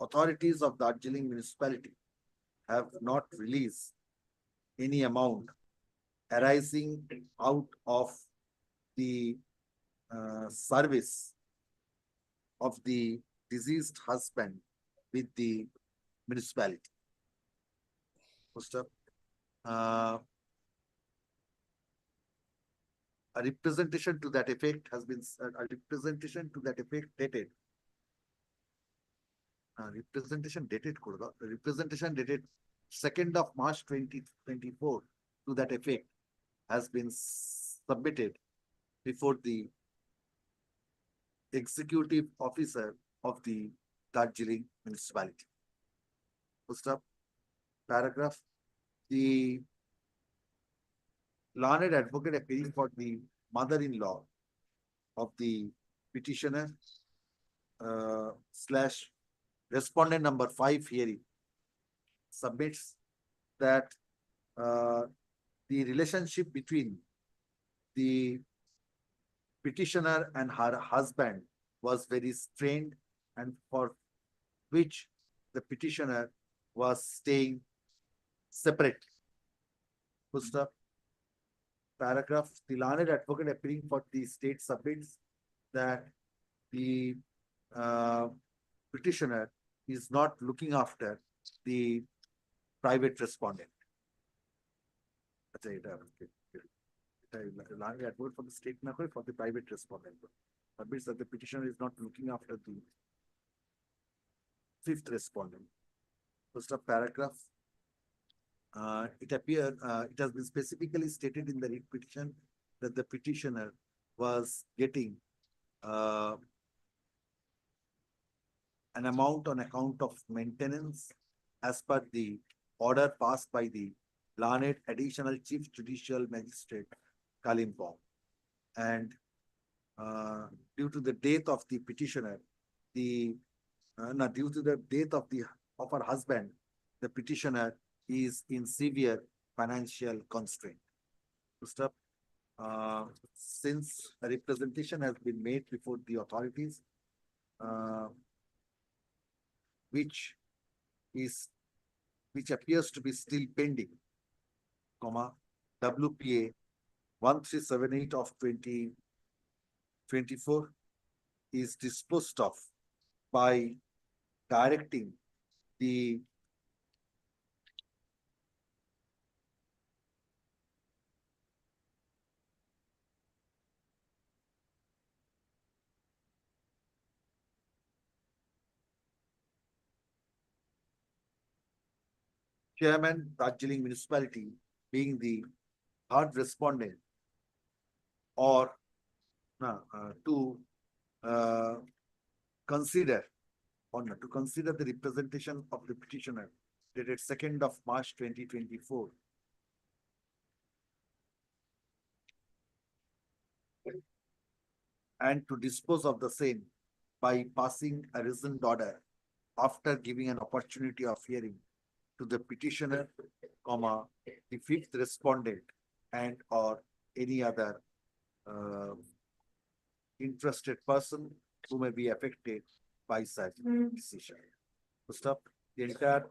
authorities of Darjeeling municipality have not released any amount arising out of the service of the deceased husband with the municipality. First up, a representation to that effect has been dated. Representation dated 2nd of March 2024 to that effect has been submitted before the executive officer of the Darjeeling municipality. First up, paragraph, the learned advocate appealing for the mother-in-law of the petitioner slash respondent number 5 hearing submits that the relationship between the petitioner and her husband was very strained, and for which the petitioner was staying separate. First up, paragraph, the learned advocate appearing for the state submits that the petitioner is not looking after the private respondent. Learned advocate for the state member for the private respondent submits that the petitioner is not looking after the 5th respondent. First up, paragraph, it has been specifically stated in the writ petition that the petitioner was getting an amount on account of maintenance as per the order passed by the learned additional chief judicial magistrate Kalimpong, and due to the death of the petitioner, due to the death of her husband, the petitioner is in severe financial constraint. First up, since a representation has been made before the authorities, which appears to be still pending, WPA 1378 of 2024 is disposed of by directing the chairman, Darjeeling municipality, being the 3rd respondent, or to consider the representation of the petitioner dated 2nd of March 2024 and to dispose of the same by passing a reasoned order after giving an opportunity of hearing to the petitioner, the 5th respondent, and or any other interested person who may be affected by such decision. First up, the entire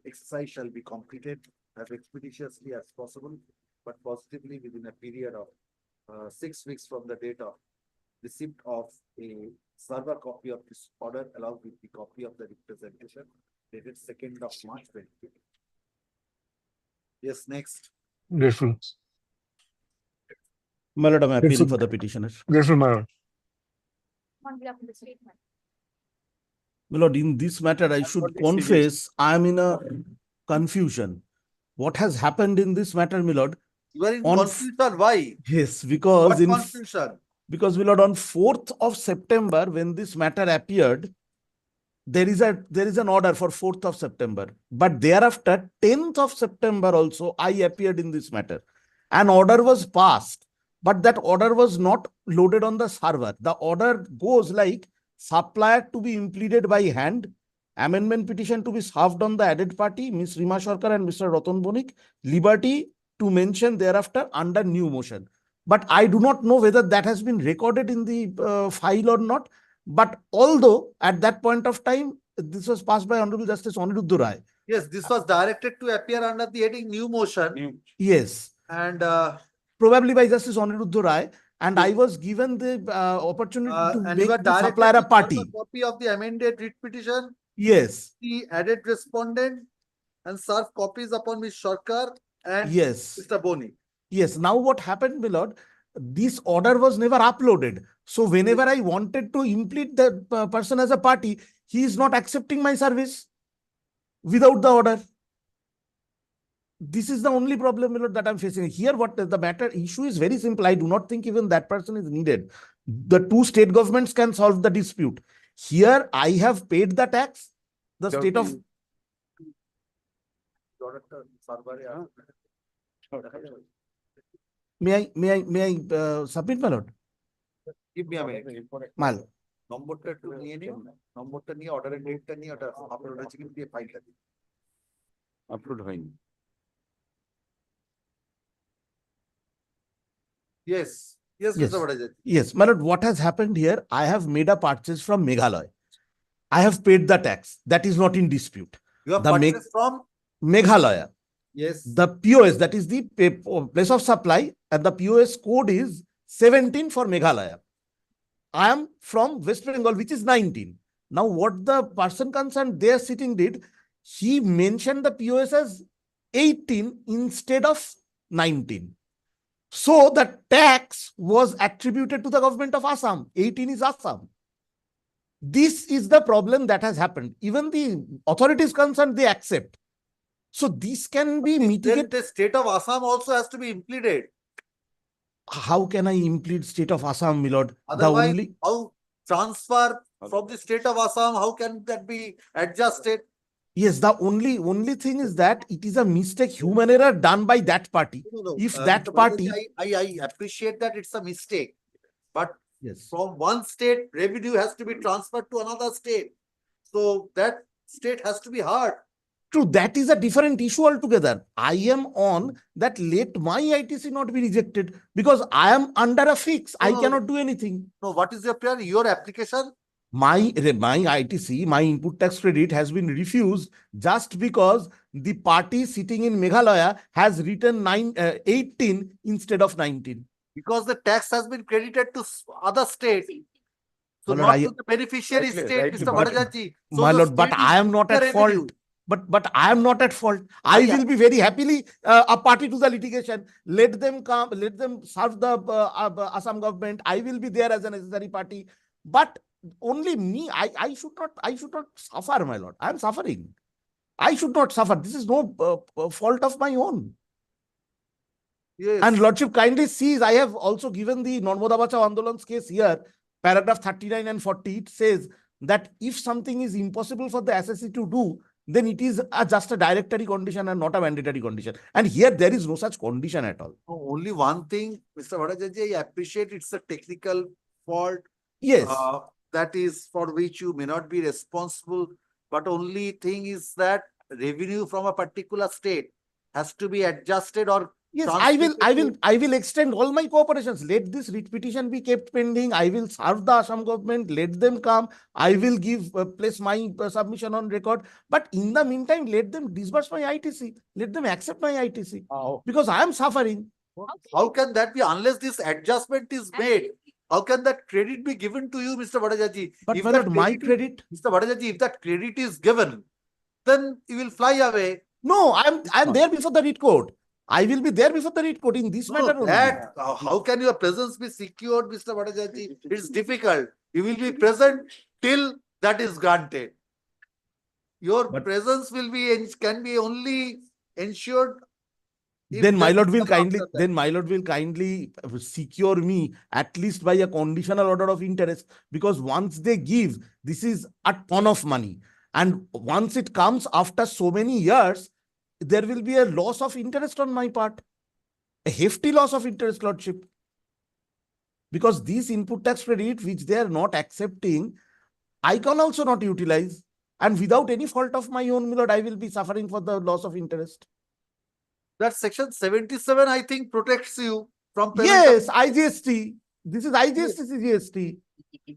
exercise shall be completed as expeditiously as possible, but positively within a period of 6 weeks from the date of receipt of a server copy of this order along with the copy of the representation dated 2nd of March 2020. Yes, next. Grateful. My lord, I'm appealing Grateful. for the petitioner. Grateful, my lord. On behalf of the statement. My lord, in this matter, I should confess I am in a confusion. What has happened in this matter, my lord? You are in On confusion. Why? Yes, because What confusion? because my lord, on 4th of September, when this matter appeared, there is an order for 4th of September. But thereafter, 10th of September also, I appeared in this matter. An order was passed, but that order was not loaded on the server. The order goes like supplier to be implemented by hand, amendment petition to be served on the added party, Ms. Rima Sarkar and Mr. Ratan Bonik, liberty to mention thereafter under new motion. But I do not know whether that has been recorded in the file or not. But although at that point of time, this was passed by Honorable Justice Aniruddha Rai. Yes, this was directed to appear under the heading new motion. Yes. And probably by Justice Aniruddha Rai. And I was given the opportunity to and you make were the directed supplier to a serve party. a copy of the amended writ petition, Yes. the added respondent, and serve copies upon Ms. Sarkar and Yes. Mr. Boni. Yes. Now what happened, my lord? This order was never uploaded. So whenever I wanted to implement the person as a party, he is not accepting my service without the order. This is the only problem, my lord, that I'm facing. Here, what the matter issue is very simple. I do not think even that person is needed. The two state governments can solve the dispute. Here, I have paid the tax. The state of may I submit, my lord? Give me a minute. Mal. নম্বরটা একটু নিয়ে নিও, নম্বরটা নিয়ে অর্ডারের ডেটটা নিয়ে ওটা আপলোড হয়েছে কিন্তু দিয়ে ফাইলটা দিই। আপলোড হয়নি। Yes, yes, Mr. Bhattacharya. Yes, my lord, what has happened here? I have made a purchase from Meghalaya. I have paid the tax. That is not in dispute. You have The purchased from? Meghalaya. Yes. The POS, that is the place of supply, and the POS code is 17 for Meghalaya. I am from West Bengal, which is 19. Now, what the person concerned there sitting did, he mentioned the POS as 18 instead of 19. So the tax was attributed to the government of Assam. 18 is Assam. This is the problem that has happened. Even the authorities concerned, they accept. So this can be mitigated. Then the state of Assam also has to be implemented. How can I implement state of Assam, my lord? Otherwise, how transfer from the state of Assam, how can that be adjusted? Yes, the only thing is that it is a mistake, human error done by that party. No, If that Mr. party, Bhattacharya, I appreciate that it's a mistake, but yes, from one state, revenue has to be transferred to another state. So that state has to be heard. true, that is a different issue altogether. I am on that, let my ITC not be rejected because I am under a fix. I cannot do anything. No, what is your plan? Your application? My ITC, my input tax credit has been refused just because the party sitting in Meghalaya has written 18 instead of 19. Because the tax has been credited to other state. So My lord, not to the beneficiary state, Mr. Bhattacharya. So my the lord, but state I is am not the at revenue. fault. But I am not at fault. I will be very happily a party to the litigation. Let them come, let them serve the Assam government. I will be there as a necessary party. But only me, I should not suffer, my lord. I am suffering. I should not suffer. This is no fault of my own. Yes. And lordship kindly sees, I have also given the Narmada Bachao Andolan's case here, paragraph 39 and 40. It says that if something is impossible for the assessee to do, then it is just a directory condition and not a mandatory condition. And here there is no such condition at all. Only one thing, Mr. Bhattacharya, I appreciate it's a technical fault. Yes. That is for which you may not be responsible. But only thing is that revenue from a particular state has to be adjusted or yes, I will extend all my cooperations. Let this writ petition be kept pending. I will serve the Assam government. Let them come. I will give place my submission on record. But in the meantime, let them disburse my ITC. Let them accept my ITC because I am suffering. How can that be unless this adjustment is made? How can that credit be given to you, Mr. Bhattacharya? But my credit, Mr. Bhattacharya, if that credit is given, then you will fly away. No, I am there before the writ court. I will be there before the writ court in this matter only. How can your presence be secured, Mr. Bhattacharya? It's difficult. You will be present till that is granted. Your presence will be can be only ensured then my death lord will comes kindly, after that. then my lord will kindly secure me at least by a conditional order of interest, because once they give, this is a ton of money. And once it comes after so many years, there will be a loss of interest on my part, a hefty loss of interest, lordship. Because these input tax credit, which they are not accepting, I can also not utilize. And without any fault of my own, my lord, I will be suffering for the loss of interest. That section 77, I think, protects you from payment. Yes, IGST. This is IGST, CGST.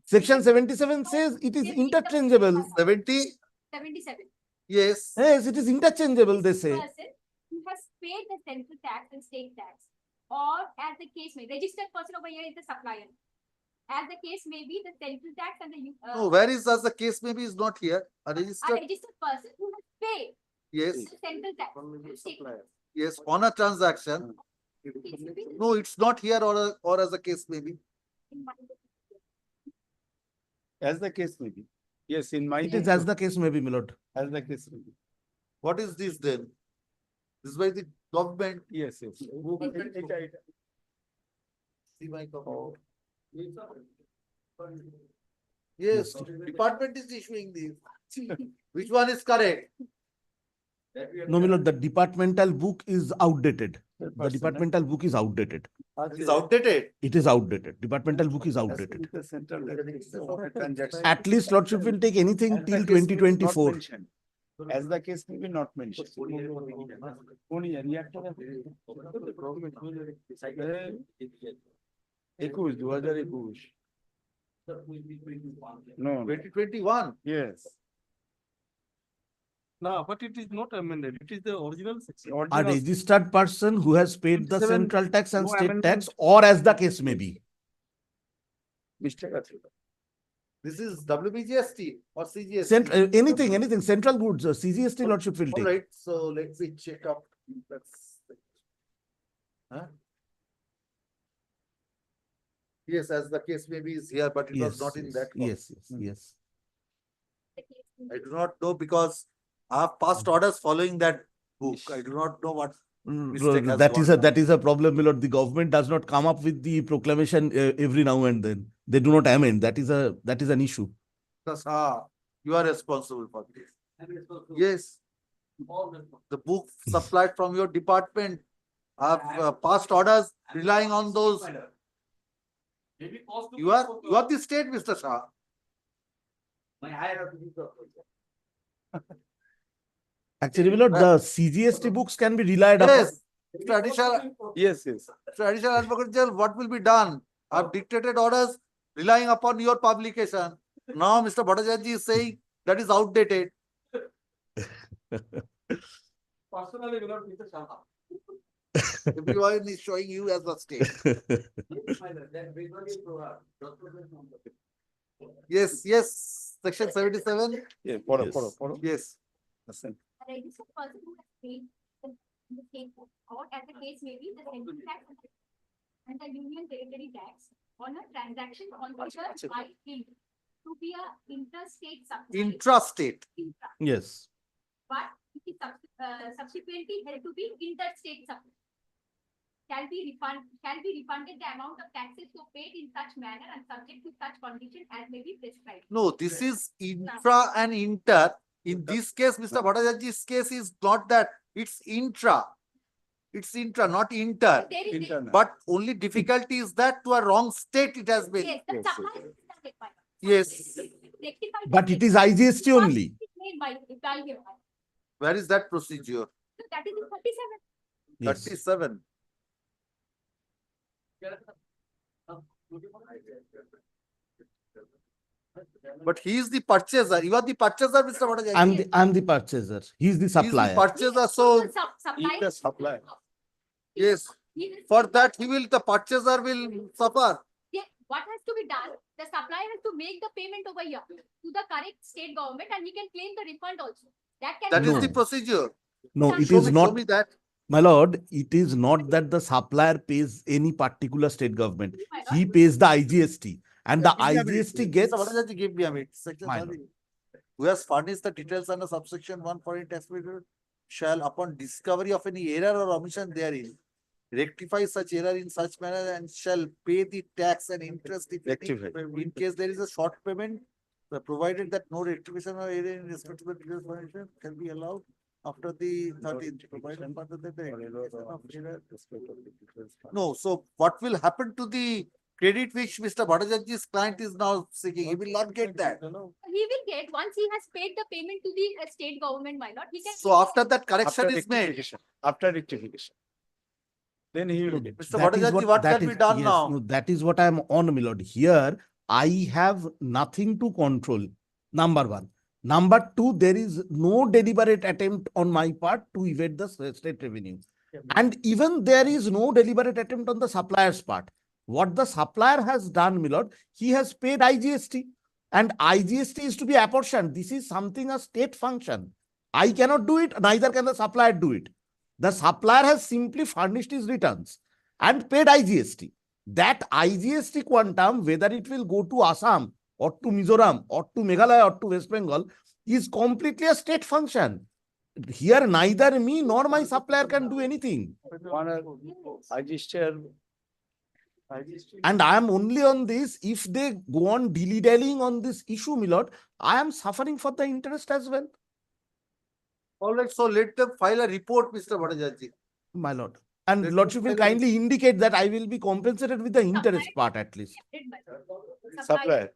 Section 77 says it is interchangeable. 77. Yes. Yes, it is interchangeable, they say. Person who has paid the central tax and state tax, or as the case may, registered person over here is the supplier. As the case may be, the central tax and the No, where is as the case maybe is not here. A a registered. registered person who has paid Yes. the central tax and state tax. Yes, on a transaction. No, it's not here or as the case may be. As the case may be. Yes, in my. It is as the case may be, my lord. As the case may be. What is this then? This is by the government. Yes, yes. See my copy. Yes, department is issuing this. Which one is correct? No, my lord, the departmental book is outdated. The departmental book is outdated. It is outdated. It is outdated. Departmental book is outdated. The central transaction. At least lordship will take anything till 2024. As the case may be not mentioned. একুশ 2021 no 2021. Yes. No, but it is not amended. It is the original section. A registered person who has paid the 27, central tax and no state amendment. tax, or as the case may be. Mistake আছে This is WBGST or CGST. Anything, central goods, CGST lordship will All take. right, so let me check up. Let's. Huh? Yes, as the case may be is here, but it was not in that. copy. Yes. I do not know because I have passed orders following that book. I do not know what mistake has That is a problem, my lord. The government does not come up with the proclamation every now and then. They do not amend. That is an issue. You are responsible for this. Yes. The book supplied from your department. I have passed orders relying on those. You are the state, Mr. Shah. Actually, my lord, the CGST books can be relied upon. Yes. Traditional. Yes. Traditional Advocate General, what will be done? I have dictated orders relying upon your publication. Now, Mr. Bhattacharya is saying that is outdated. Personally, will not be the Shah. Everyone is showing you as the state. Yes. Section 77. Yeah, follow. Yes. Listen. A registered person who has paid the state tax, or as the case may be, the central tax and the union territory tax on a transaction considered by him to be a interstate subsidy. Intrastate. Yes. But it is subsequently held to be interstate subsidy. Can be refunded the amount of taxes so paid in such manner and subject to such condition as may be prescribed. No, this is intra and inter. In this case, Mr. Bhattacharya's case is not that. It's intra. It's intra, not inter. There is a- But only difficulty is that to a wrong state it has been. Yes, the supply is started by. Yes. Rectified But it is IGST only. made by him. Where is that procedure? So that is in 37. Yes. 37. But he is the purchaser. You are the purchaser, Mr. Bhattacharya. I'm the purchaser. He is the He is the supplier. purchaser, so Supply. yes. For that, the purchaser will suffer. Yeah, what has to be done? The supplier has to make the payment over here to the correct state government and he can claim the refund also. That is No. the procedure. No, it Show is me not. that. My lord, it is not that the supplier pays any particular state government. He pays the IGST. And the IGST gets. Mr. Bhattacharya, give me a minute. Section My 7. Who has furnished the details under subsection 1 foreign tax period shall, upon discovery of any error or omission therein, rectify such error in such manner and shall pay the tax and interest if any, in case there is a short payment, provided that no rectification or error in respect to the previous violation can be allowed after the 13th, provided further that the rectification of error. No, so what will happen to the credit which Mr. Bhattacharya's client is now seeking? He will not get that. He will get, once he has paid the payment to the state government, my lord, he can. So after that correction is made. After rectification. Then he will get. Mr. That is Bhattacharya, what that can be is- done yes, now? no, that is what I am on, my lord. Here, I have nothing to control. Number one. Number two, there is no deliberate attempt on my part to evade the state revenue. And even there is no deliberate attempt on the supplier's part. What the supplier has done, my lord, he has paid IGST. And IGST is to be apportioned. This is something a state function. I cannot do it, neither can the supplier do it. The supplier has simply furnished his returns and paid IGST. That IGST quantum, whether it will go to Assam or to Mizoram or to Meghalaya or to West Bengal, is completely a state function. Here, neither me nor my supplier can do anything. And I am only on this, if they go on dilly-dallying on this issue, my lord, I am suffering for the interest as well. All right, so let them file a report, Mr. Bhattacharya. My lord. And Let lordship me will tell you- kindly indicate that I will be compensated with the interest part at least. Supplier.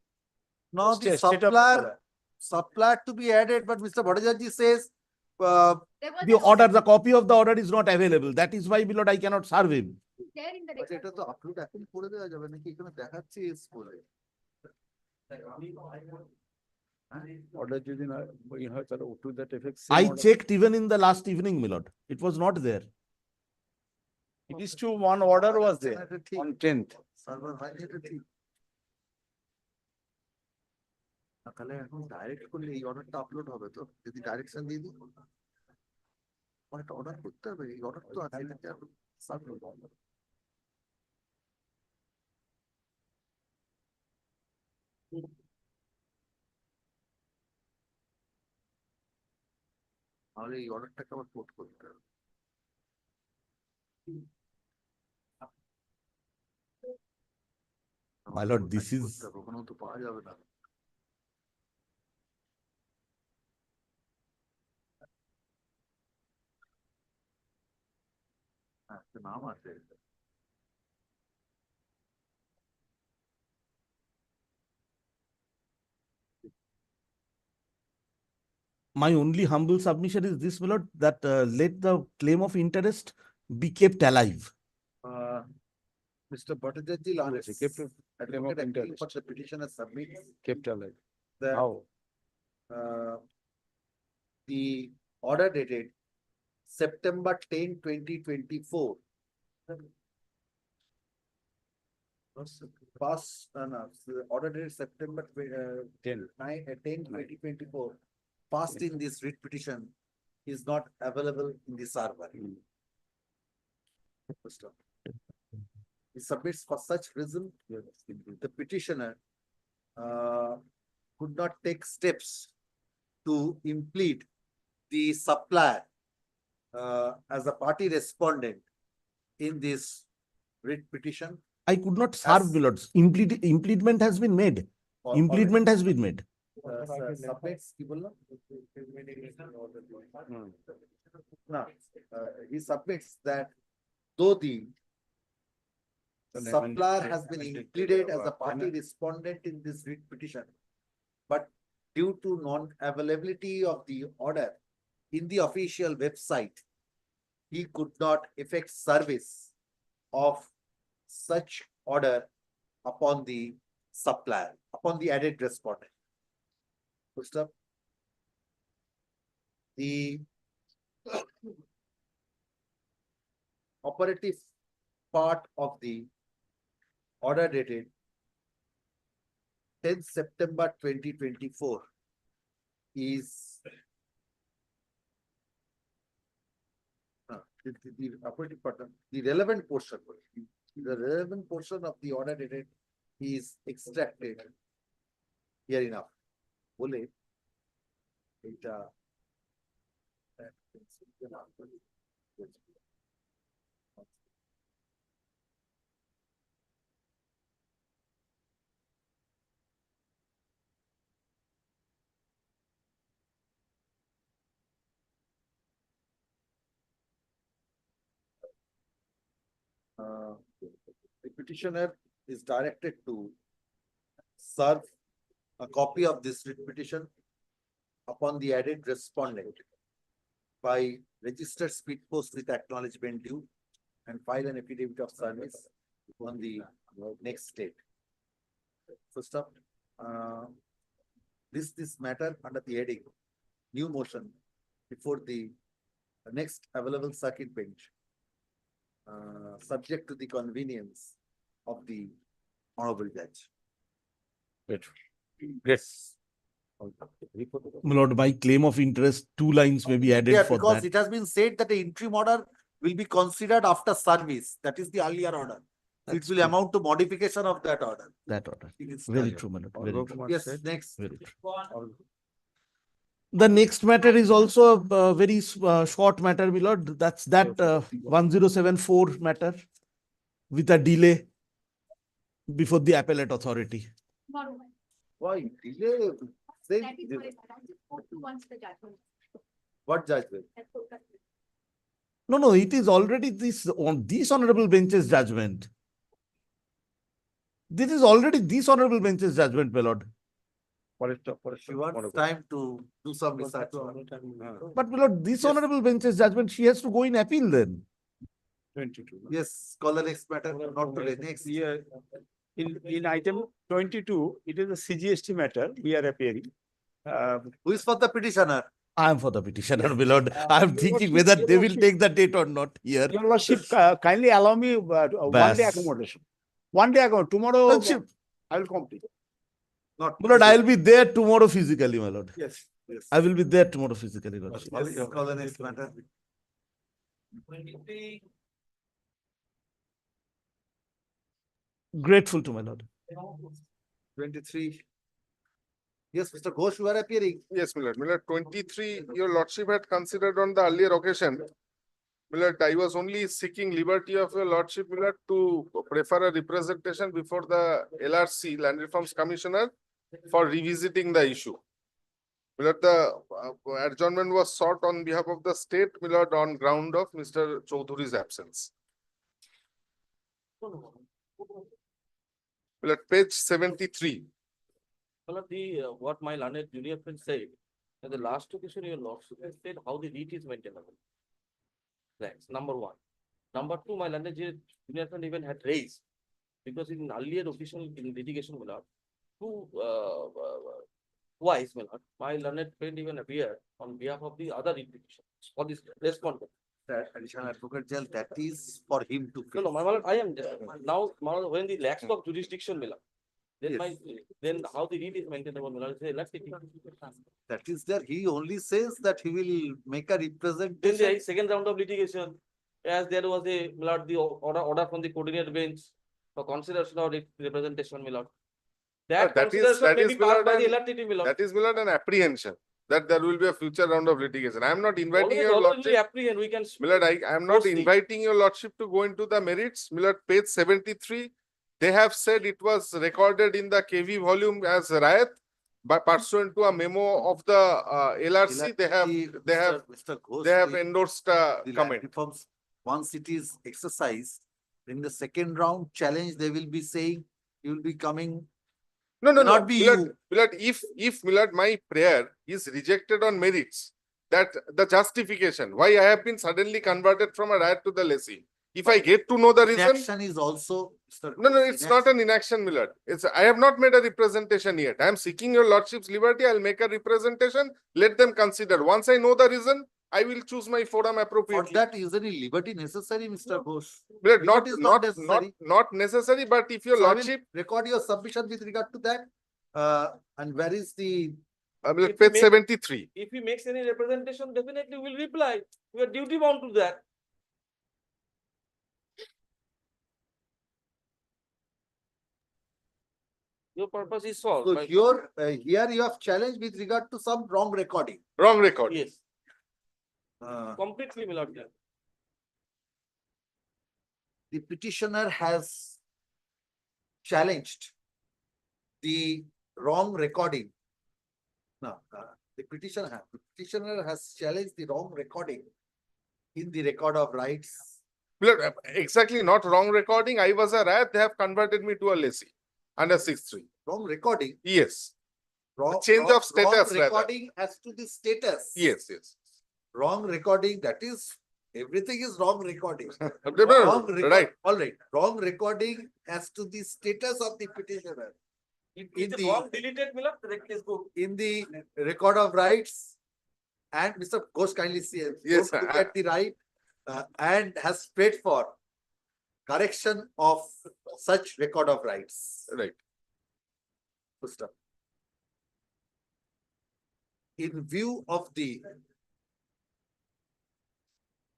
Now the State of supplier to be added, but Mr. Bhattacharya says, The copy of the order is not available. That is why, my lord, I cannot serve him. There in the আচ্ছা, এটা তো upload এখন করে দেওয়া যাবে নাকি? এখানে দেখাচ্ছে এস বলে। Order যদি না হয় তাহলে to that effect. I checked even in the last evening, my lord. It was not there. It is true, one order was there on 10th. Server হয়নি, এটা ঠিক। তাহলে এখন ডাইরেক্ট করলে এই অর্ডারটা আপলোড হবে তো, যদি ডাইরেকশন দিয়ে দিই একটা অর্ডার করতে হবে, এই অর্ডার তো আছে, এটাকে আর সাবমিট হবে। তাহলে এই অর্ডারটাকে আবার পোর্ট করতে হবে। My lord, this is ওখানেও তো পাওয়া যাবে না। একটা নাম আছে। my only humble submission is this, my lord, that let the claim of interest be kept alive. Mr. Bhattacharya, advocate for the petitioner submits Kept alive. that How? the order dated September 10, 2024. Past, order dated September 10. 10, 2024. Passed in this writ petition is not available in the server. First off, he submits for such reason, the petitioner could not take steps to implead the supplier as a party respondent in this writ petition. I could not serve, my lords. Impleadment has been made. Impleadment has been made. Submits, কি বললাম? No, he submits that though the supplier has been included as a party respondent in this writ petition, but due to non-availability of the order in the official website, he could not effect service of such order upon the supplier, upon the added respondent. First up, the operative part of the order dated 10th September 2024 is the operative part, the relevant portion, the relevant portion of the order dated is extracted here enough. বলে এটা The petitioner is directed to serve a copy of this writ petition upon the added respondent by registered speed post with acknowledgement due and file an affidavit of service on the next date. First up, this matter under the heading new motion before the next available circuit bench, subject to the convenience of the honorable judge. Yes. My lord, by claim of interest, 2 lines may be added Yeah, for because that. it has been said that the interim order will be considered after service. That is the earlier order. So it That's will true. amount to modification of that order. That order. It is Very done. true, my lord. Very true. Yes, next. Very true. The next matter is also a very short matter, my lord. That's that 1074 matter with a delay before the appellate authority. Why delay? Say, what judgment? No, it is already this on this honorable bench's judgment. This is already this honorable bench's judgment, my lord. She wants time to do some research. But my lord, this honorable bench's judgment, she has to go in appeal then. 22. Yes, call the next matter, not today, next. Yeah. In item 22, it is a CGST matter we are appearing. Who is for the petitioner? I am for the petitioner, my lord. I am thinking whether they will take the date or not here. Your lordship, kindly allow me 1 day Bas. accommodation. 1 day ago, tomorrow Lordship. I will complete. Not My lord, I will be there tomorrow physically, my lord. Yes, yes. I will be there tomorrow physically, lordship. Yes, call the next matter. Grateful to my lord. 23. Yes, Mr. Ghosh, you are appearing. Yes, my lord. My lord, 23, your lordship had considered on the earlier occasion. My lord, I was only seeking liberty of your lordship, my lord, to prefer a representation before the LRC, Land Reforms Commissioner, for revisiting the issue. My lord, the adjournment was sought on behalf of the state, my lord, on ground of Mr. Choudhury's absence. My lord, page 73. Well, what my learned junior friend said, at the last occasion, your lordship said how the REIT is maintainable. That's number 1. Number 2, my learned junior friend even had raised, because in earlier occasion in litigation, my lord, twice, my learned friend even appeared on behalf of the other REIT petition for this respondent. That additional advocate jail, that is for him to. No, my lord, I am now, my lord, when the lack of jurisdiction, my lord, then Yes. then how the REIT is maintainable, my lord, say, let's take it. That is there. He only says that he will make a Then representation. the second round of litigation, as there was a, my lord, the order from the coordinator bench for consideration of representation, my lord. That That is, consideration that may is, be passed by the my lord, LRTT, my lord. that is, my lord, an apprehension that there will be a future round of litigation. I am not inviting your Always lordship. apprehend, we can. My lord, I am not Proceed. inviting your lordship to go into the merits. My lord, page 73, they have said it was recorded in the KV volume as riot by pursuant to a memo of the LRC. They have endorsed a the land comment. reforms. Once it is exercised, in the second round challenge, they will be saying, you will be coming. No, Not be you. Milord, if Milord, my prayer is rejected on merits, that the justification, why I have been suddenly converted from a riot to the lessee. If I get to know the reason. Inaction is also. No, it's not an inaction, Milord. I have not made a representation yet. I am seeking your lordship's liberty. I'll make a representation. Let them consider. Once I know the reason, I will choose my forum For appropriately. that, is any liberty necessary, Mr. Ghosh? Milord, Liberty is not necessary. not necessary, but if your So I will lordship. record your submission with regard to that. And where is the? If Page he 73. If he makes any representation, definitely we'll reply. We are duty bound to that. Your purpose is solved. So right? here you have challenged with regard to some wrong recording. Wrong record. Yes. Completely, my lord. The petitioner has challenged the wrong recording. No, the petitioner has challenged the wrong recording in the record of rights. Exactly, not wrong recording. I was a rat. They have converted me to a lessee under 6.3. Wrong recording. Yes. Wrong, Change wrong- of status wrong rather. recording as to the status. Yes, yes. Wrong recording, that is, everything is wrong recording. No, Wrong record, right. all right. Wrong recording as to the status of the petitioner. If In the the- wrong deleted, my lord, the case go. In the record of rights, and Mr. Ghosh kindly see, Yes, don't look at the right, and has paid for correction of such record of rights. Right. Full stop. In view of the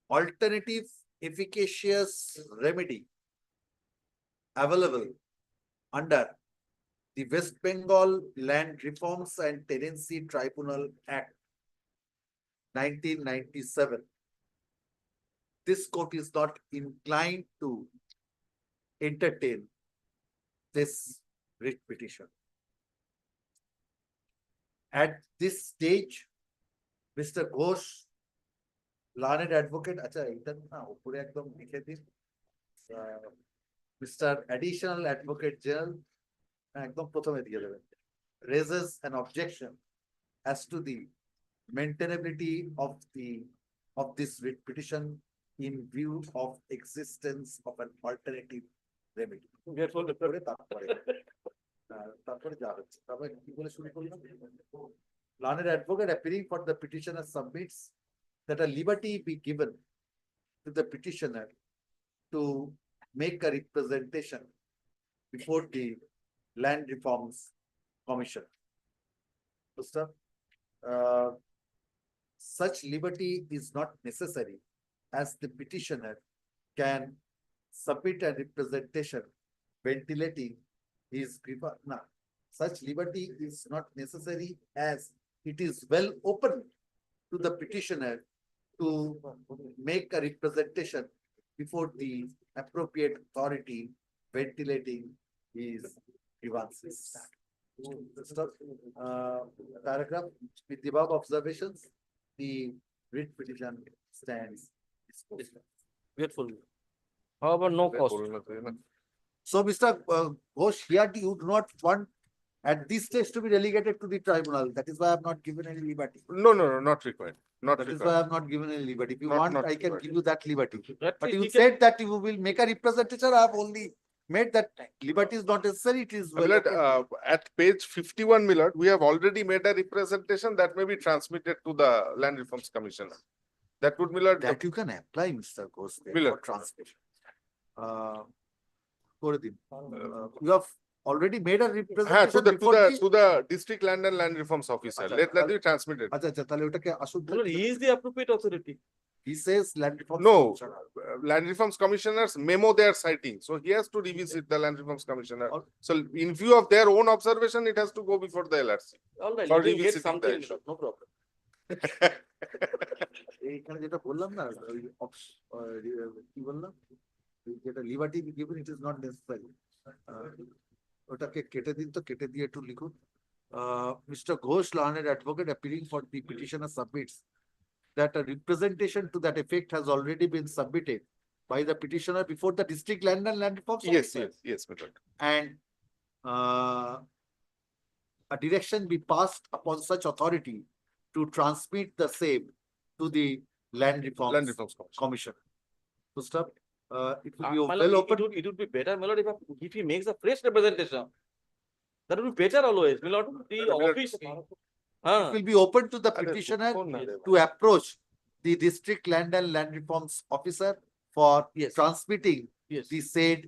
alternative efficacious remedy available under the West Bengal Land Reforms and Tenancy Tribunal Act 1997. This court is not inclined to entertain this writ petition. At this stage, Mr. Ghosh, learned advocate, acha, itan na, upore ekdom likhe din. Mr. Additional Advocate General, ekdom prothome diye deben, raises an objection as to the maintainability of this writ petition in view of existence of an alternative remedy. তারপরে যা হচ্ছে, তারপরে কি বলে শুরু করলাম? Learned advocate appearing for the petitioner submits that a liberty be given to the petitioner to make a representation before the Land Reforms Commission. Such liberty is not necessary as the petitioner can submit a representation ventilating his grievance. No, such liberty is not necessary as it is well open to the petitioner to make a representation before the appropriate authority ventilating his grievances. Paragraph with the above observations, the writ petition stands disposed. Grateful. However, no cost. So, Mr. Ghosh, here you do not want at this stage to be relegated to the tribunal. That is why I have not given any liberty. No, not required. Not That is required. why I have not given any liberty. If you Not- want, not I can required. give you that liberty. That But means you he can- said that you will make a representation. I have only made that liberty is not necessary. It is well Milord, open. at page 51, Milord, we have already made a representation that may be transmitted to the Land Reforms Commissioner. That would, Milord. That you can apply, Mr. Ghosh, there Milord. for transmission. করে দিন। You have already made a হ্যাঁ, representation to before the district land and land reforms officer. আচ্ছা, Let that তাহলে- be transmitted. আচ্ছা আচ্ছা তাহলে ওটাকে আসুন My lord, he is the appropriate authority. he says land reform No, commissioner. land reforms commissioners memo they are citing, so he has to revisit the land reforms commissioner. So in view of their own observation, it has to go before the LRC. All right, For let him get revisiting the something, action. no problem. এইখানে যেটা বললাম না ওই কি বললাম ওই যেটা liberty given it is not necessary ওটাকে কেটে দিন তো কেটে দিয়ে একটু লিখুন Mr. Ghosh, learned advocate appearing for the petitioner submits that a representation to that effect has already been submitted by the petitioner before the district land and land reforms Yes, officer. yes, my lord. And a direction be passed upon such authority to transmit the same to the Land Reforms Commission. So stop. It will be My well lord, open. it would be better, my lord, if he makes a fresh representation. That would be better always, my lord. The office. It will be open to the petitioner to approach the district land and land reforms officer for transmitting the said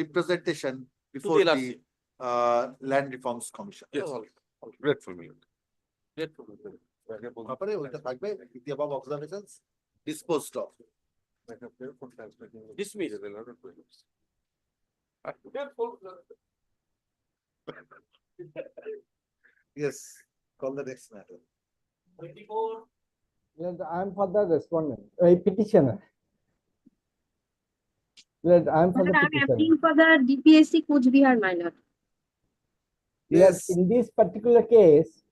representation before the LRC. Land Reforms Commission. Yes, grateful, my lord. Grateful. তারপরে ওইটা থাকবে with the above observations disposed of. Dismiss. Yes, call the next matter. 24 I am for the respondent, petitioner. I am for the petitioner. appealing for the DPSC Kuch Bihar, my lord. Yes. In this particular case,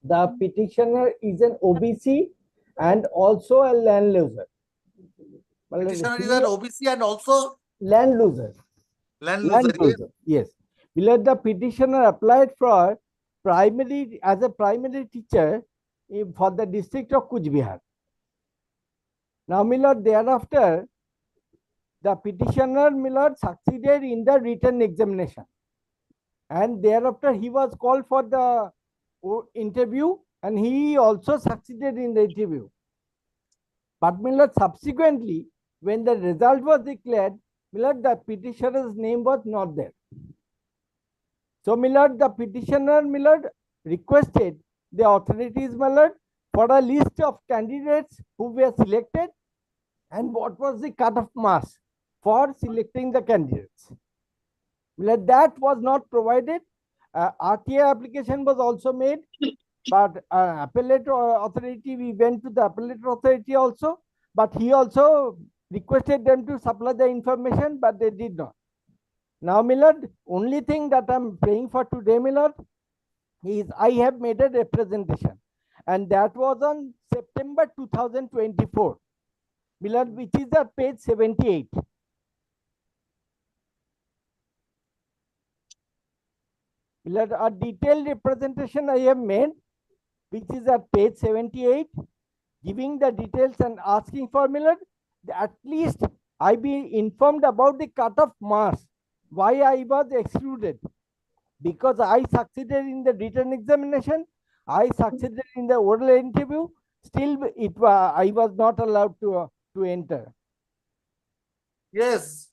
the petitioner is an OBC and also a land loser. Petitioner is an OBC and also Land loser. land loser. Yes. The petitioner applied for primary as a primary teacher for the district of Kuch Bihar. Now, thereafter, the petitioner succeeded in the written examination, and thereafter he was called for the interview, and he also succeeded in the interview. But subsequently, when the result was declared, the petitioner's name was not there. So, the petitioner requested the authorities for a list of candidates who were selected and what was the cut-off marks for selecting the candidates. That was not provided. RTA application was also made, but appellate authority, we went to the appellate authority also, but he also requested them to supply the information, but they did not. Now, only thing that I'm praying for today, is I have made a representation, and that was on September 2024, which is at page 78. A detailed representation I have made, which is at page 78, giving the details and asking for at least I be informed about the cut-off marks, why I was excluded. Because I succeeded in the written examination, I succeeded in the oral interview, still I was not allowed to enter. Yes.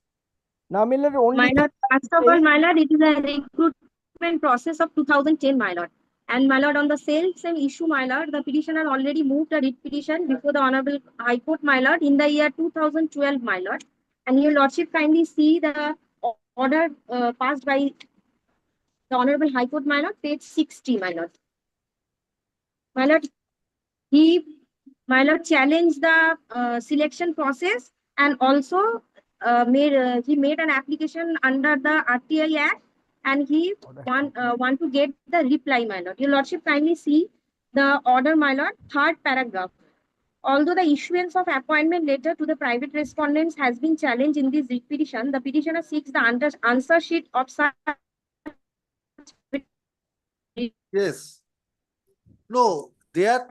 Now, only My lord, first of all, my lord, it is a recruitment process of 2010, my lord. And my lord, on the same issue, my lord, the petitioner already moved a writ petition before the Honorable High Court, my lord, in the year 2012, my lord. And your lordship kindly see the order passed by the Honorable High Court, my lord, page 60, my lord. My lord, he challenged the selection process, and also he made an application under the RTI Act, and he want to get the reply, my lord. Your lordship kindly see the order, my lord, third paragraph. Although the issuance of appointment letter to the private respondents has been challenged in this writ petition, the petitioner seeks the answer sheet of such. Yes. No, there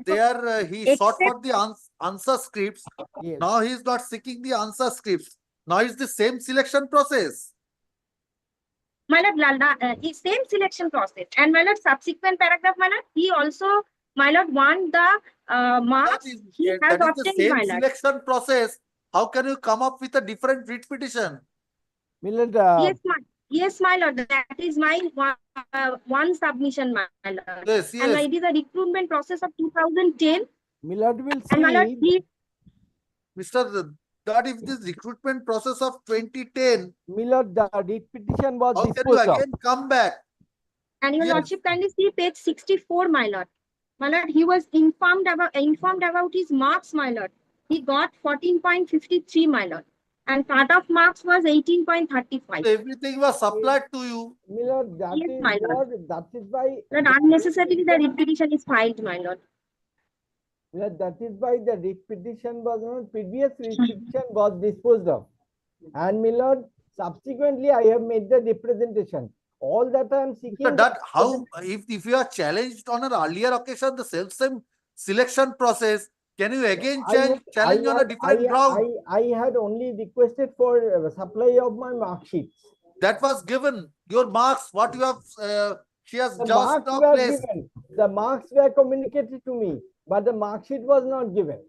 he sought for the answer scripts. Yes. Now he is not seeking the answer scripts. Now it's the same selection process. My lord, same selection process. And my lord, subsequent paragraph, my lord, he also, my lord, want the marks he has That is the obtained, same my lord. selection process. How can you come up with a different writ petition? Yes, my lord, that is my one submission, my lord. Yes, And yes. it is a recruitment process of 2010. will And my lord, see. Mr. That is this recruitment process of 2010. The writ petition was How can you disposed of. again come back? And your Yes. lordship kindly see page 64, my lord. My lord, he was informed about his marks, my lord. He got 14.53, my lord. And cut-off marks was 18.35. Everything was supplied to you. That Yes, is my lord. that is why. Lord, unnecessarily the writ petition is filed, my lord. That is why the writ petition was not, previous writ petition was disposed of. And subsequently I have made the representation. All that I am seeking. That how if you are challenged on an earlier occasion the same selection process, can you again challenge on a different ground? I had only requested for supply of my mark sheets. That was given. Your marks, what you have, she has The just marks now were placed. given. The marks were communicated to me, but the mark sheet was not given.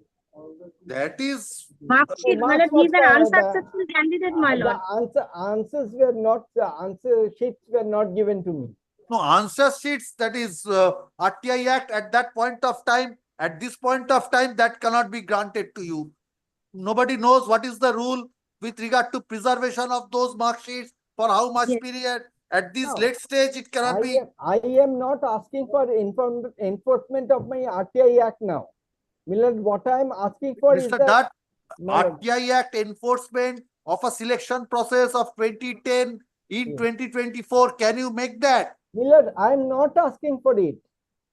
That is Mark sheet, my lord, he is an unsuccessful candidate, my lord. The answer sheets were not given to me. no answer sheets. That is RTI Act at that point of time. At this point of time, that cannot be granted to you. Nobody knows what is the rule with regard to preservation of those mark sheets for how much period. At this late stage, it cannot be. I am not asking for enforcement of my RTI Act now. Milord, what I am asking for is Mr. that, Dutt, my lord, RTI Act enforcement of a selection process of 2010 in Yes. 2024. Can you make that? Milord, I am not asking for it.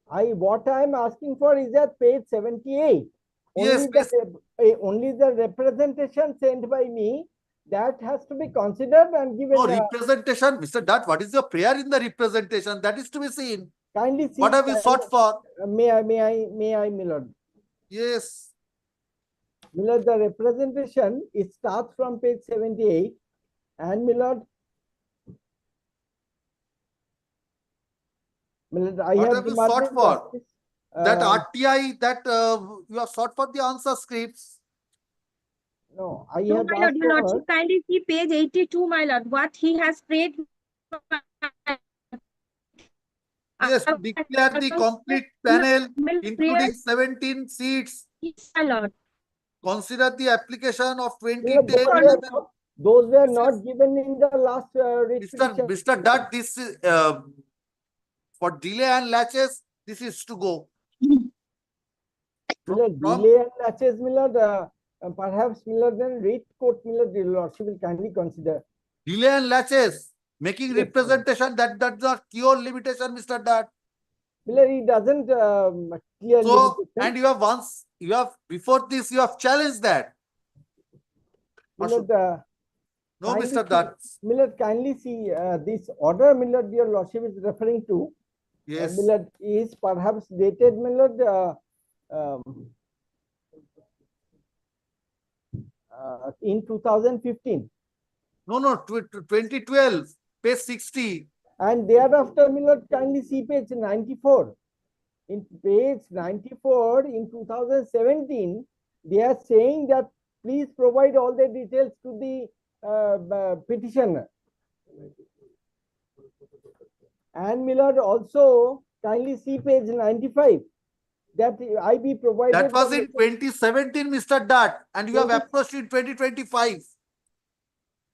What I am asking for is that page 78. Yes, Only the representation sent by me that has to be considered and given. No representation, Mr. Dutt. What is your prayer in the representation? That is to be seen. Kindly see. What have you sought for? May I, Milord? Yes. Milord, the representation, it starts from page 78, and Milord, I What have have you sought demanded for? justice, That RTI, that you have sought for the answer scripts. No, I No, have my lord, asked your for. lordship kindly see page 82, my lord, what he has prayed. Yes, to declare the complete panel, including prayers. 17 seats. Yes, my lord. Consider the application of Milord, 2010. those were not given in the last Mr. Dutt, this is for delay and latches, this is to go. Milord, delay and latches, Milord, perhaps Milord, then read court, Milord, your lordship will kindly consider. Delay and latches, making Yes, representation, that does not cure limitation, Mr. Dutt. Milord, it doesn't clear So, limitation. and you have, before this, you have challenged that. Milord, No, kindly Mr. see- Dutt. Milord, kindly see this order, Milord, your lordship is referring to. Yes. Milord, is perhaps dated, Milord, in 2015. No, 2012, page 60. And thereafter, Milord, kindly see page 94. In page 94 in 2017, they are saying that please provide all the details to the petitioner. And Milord, also kindly see page 95 that I be provided. That was in 2017, Mr. Dutt, and you have approached in 2025.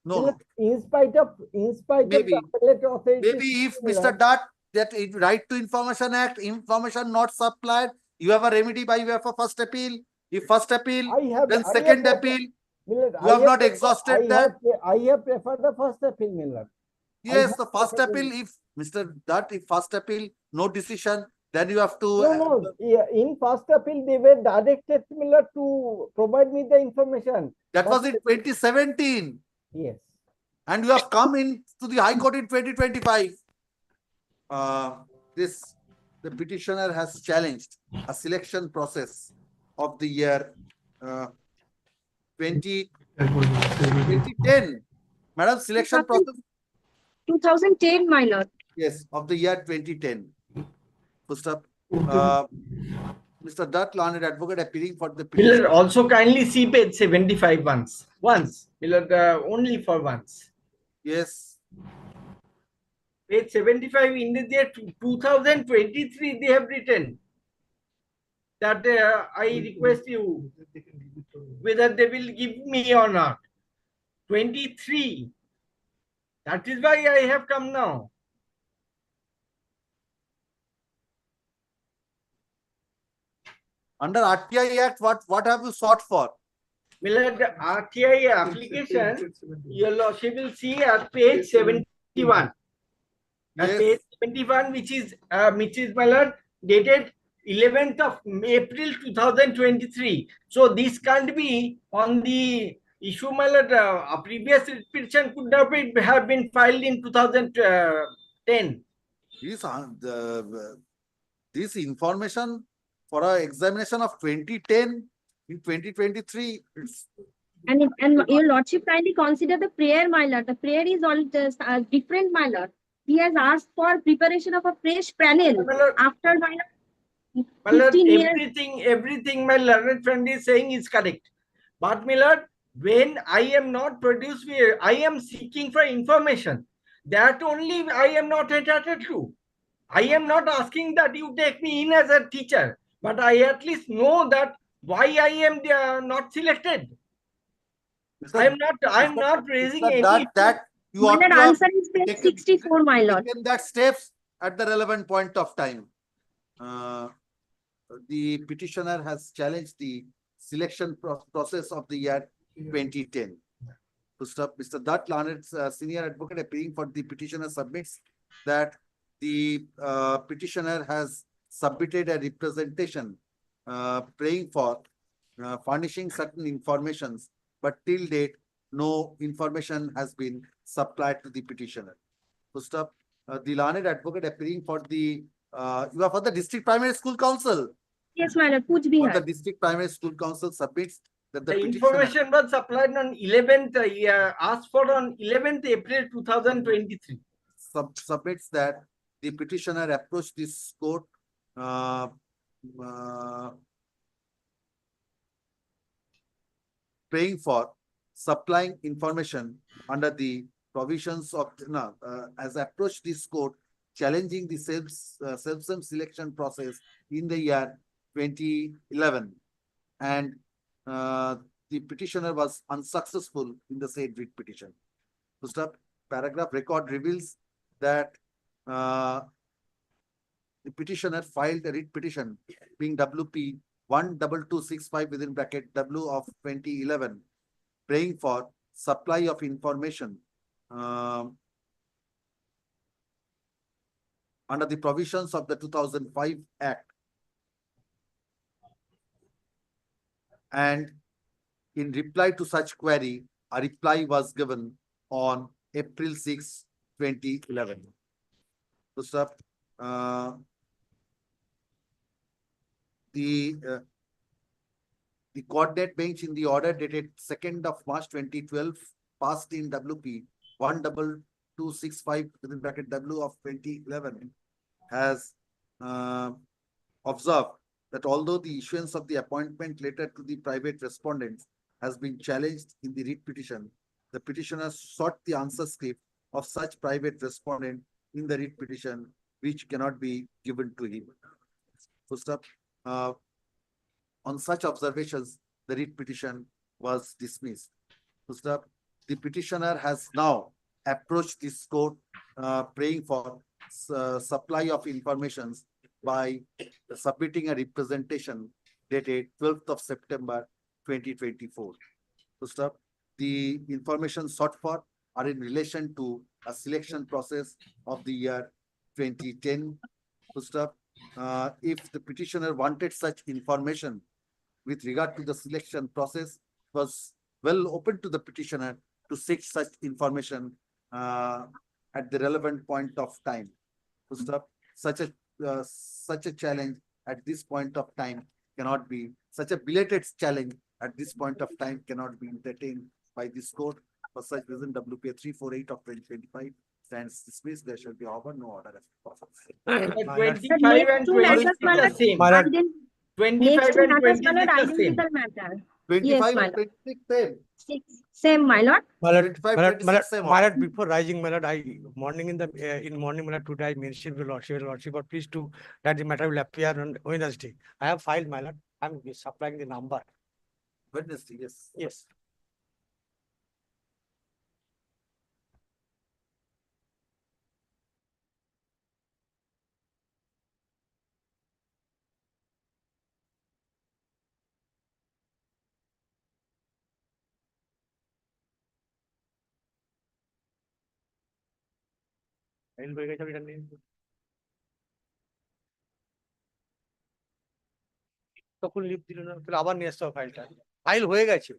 No, Milord, in spite of maybe, the appellate authority. maybe if Mr. Dutt, that Right to Information Act, information not supplied, you have a remedy by way of a first appeal. If first appeal, then second appeal, Milord, you have not exhausted that. I have preferred the first appeal, Milord. Yes, the first appeal, if Mr. Dutt, if first appeal, no decision, then you have to. No. Yeah, in first appeal, they were directed, Milord, to provide me the information. That was in 2017. Yes. And you have come in to the High Court in 2025. The petitioner has challenged a selection process of the year 2010. Madam, selection process? 2010, my lord. Yes, of the year 2010. First up, Mr. Dutt, learned advocate, appealing for the petition. Milord, also kindly see page 75 once. Milord, only for once. Yes. Page 75 in the year 2023, they have written that I request you whether they will give me or not. 23. That is why I have come now. Under RTI Act, what have you sought for? Milord, RTI application, your lordship will see at page 71. At page 71, which is my lord, dated 11th of April 2023. So this can't be on the issue, my lord. A previous petition could have been filed in 2010. This information for our examination of 2010 in 2023. And your lordship kindly consider the prayer, my lord. The prayer is all just different, my lord. He has asked for preparation of a fresh panel after my lord, My lord, 15 years. everything my learned friend is saying is correct. But my lord, when I am not produced, I am seeking for information. That only I am not entitled to. I am not asking that you take me in as a teacher, but I at least know that why I am not selected. I am not raising any. That you My ought lord, to have answer is page 64, my lord. taken that steps at the relevant point of time. the petitioner has challenged the selection process of the year 2010. Mr. Dutt, learned senior advocate appearing for the petitioner, submits that the petitioner has submitted a representation praying for furnishing certain informations, but till date, no information has been supplied to the petitioner. The learned advocate appearing for the you are for the district primary school council. Yes, my lord, Kuch For Bihar. the district primary school council submits that the The petitioner information was supplied on 11th, asked for on 11th April 2023. submits that the petitioner approached this court praying for supplying information under the provisions of as approached this court challenging the self-same selection process in the year 2011, and the petitioner was unsuccessful in the said writ petition. First up, paragraph record reveals that the petitioner filed a writ petition being WP 12265 within bracket W of 2011, praying for supply of information under the provisions of the 2005 Act. And in reply to such query, a reply was given on April 6, 2011. First up, the coordinate bench in the order dated 2nd of March 2012 passed in WP 12265 within bracket W of 2011 has observed that although the issuance of the appointment letter to the private respondents has been challenged in the writ petition, the petitioner sought the answer script of such private respondent in the writ petition, which cannot be given to him. First up, on such observations, the writ petition was dismissed. First up, the petitioner has now approached this court praying for supply of information by submitting a representation dated 12th of September 2024. First up, the information sought for are in relation to a selection process of the year 2010. First up, if the petitioner wanted such information with regard to the selection process, was well open to the petitioner to seek such information at the relevant point of time. First up, such a challenge at this point of time cannot be, such a belated challenge at this point of time cannot be entertained by this court. For such reason, WPA 348 of 2025 stands dismissed. There shall be over no order as possible. 25 and 26 the same. 25 and 26 the same. Matter. 25 Yes, and my lord. 26 same. Same, my lord. My lord, 25, my lord, 26 same. my lord, before rising, my lord, morning in morning, my lord, today I mentioned your lordship, but please to that the matter will appear on Wednesday. I have filed, my lord. I'm supplying the number. Wednesday, yes. Yes. তখন leave দিল না, তাহলে আবার নিয়ে আসতে হবে ফাইলটা। File হয়ে গেছে।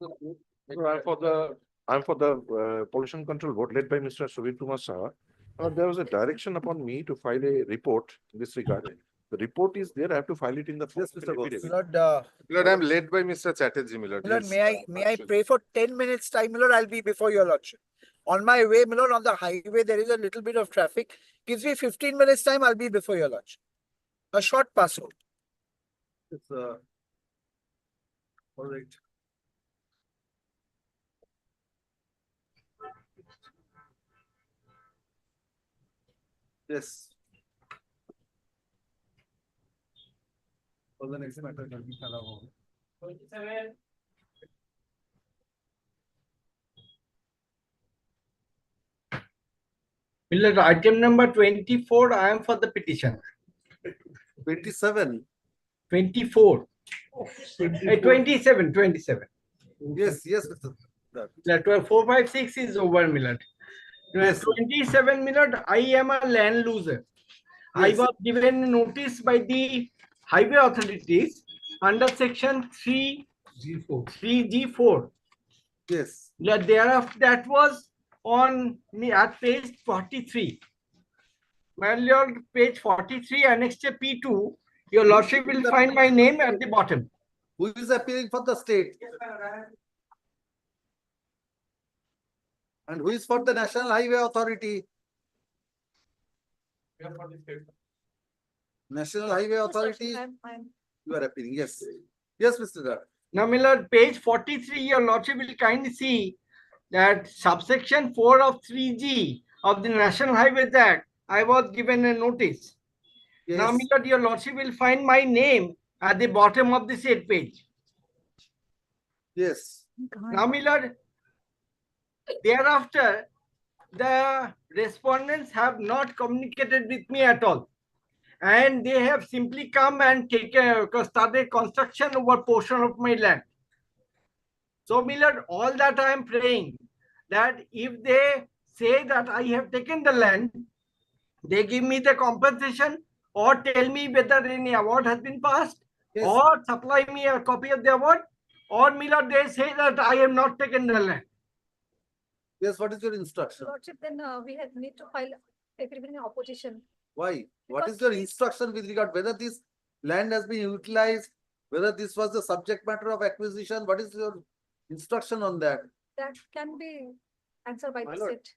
I'm for the pollution control board led by Mr. Suvir Kumar Saha. There was a direction upon me to file a report in this regard. The report is there. I have to file it in the. Yes, Mr. Lord, I'm led by Mr. Chatterjee, Milord. Milord, Yes. may I pray for 10 minutes time, Milord? I'll be before your lordship. On my way, Milord, on the highway, there is a little bit of traffic. Gives me 15 minutes time, I'll be before your lordship. A short pass through. It's all right. Yes. For the next matter, Milord, item number 24, I am for the petition. 27. 24. 27. Yes, Mr. The 456 is over, Milord. Yes, sir. 27, Milord, I am a land loser. I Yes. was given notice by the highway authorities under section 3G4. Yes. Thereafter, that was on me at page 43. My lord, page 43, annexed to P2, your lordship will find my name at the bottom. Who is appealing for the state? And who is for the National Highway Authority? National Highway Authority, you are appealing, yes. Yes, Mr. Dar. Now, my lord, page 43, your lordship will kindly see that subsection 4 of 3G of the National Highways Act, I was given a notice. Yes. Now, my lord, your lordship will find my name at the bottom of the said page. Yes. Now, my lord, thereafter, the respondents have not communicated with me at all. And they have simply come and started construction over portion of my land. So, my lord, all that I am praying that if they say that I have taken the land, they give me the compensation or tell me whether any award has been passed, or supply me a copy of the award, or, my lord, they say that I have not taken the land. Yes, what is your instruction? Lordship, then we need to file agreement in opposition. Why? What is your instruction with regard whether this land has been utilized, whether this was the subject matter of acquisition? What is your instruction on that? That can be answered by My the lord, state.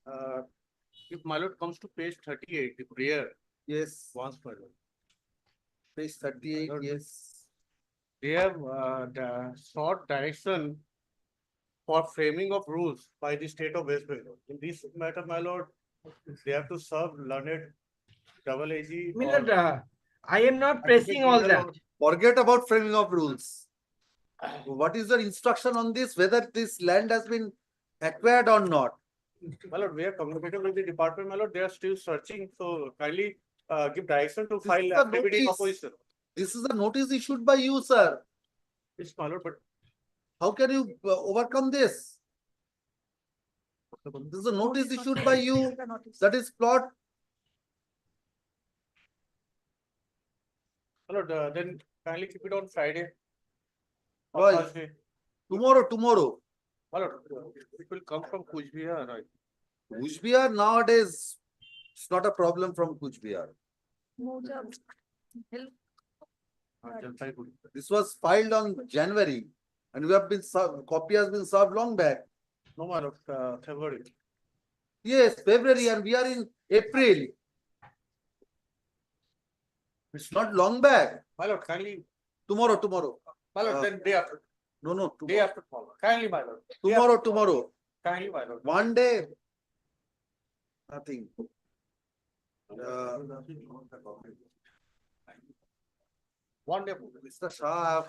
if my lord comes to page 38, the prayer. Yes. Once my lord. Page 38, yes. They have the sought direction for framing of rules by the state of West Bengal. In this matter, my lord, they have to serve learned double AG. My lord, I am not pressing all that. Forget about framing of rules. What is your instruction on this? Whether this land has been acquired or not? My lord, we have communicated with the department, my lord. They are still searching. So kindly give direction to file affidavit in opposition. This is a notice issued by you, sir. Yes, my lord, but how can you overcome this? This is a notice issued by you. That is plot. my lord, then kindly keep it on Friday. Or Why? Thursday. Tomorrow. My lord, it will come from Kuch Bihar, right? Kuch Bihar nowadays, it's not a problem from Kuch Bihar. Jalpaiguri. This was filed on January and we have been copy has been served long back. No, my lord, February. Yes, February and we are in April. It's not long back. My lord, kindly. Tomorrow. My lord, then day after. No, Day after tomorrow. Kindly, my lord. Tomorrow. Kindly, my lord. One day. Nothing. One day. Mr. Shah, I have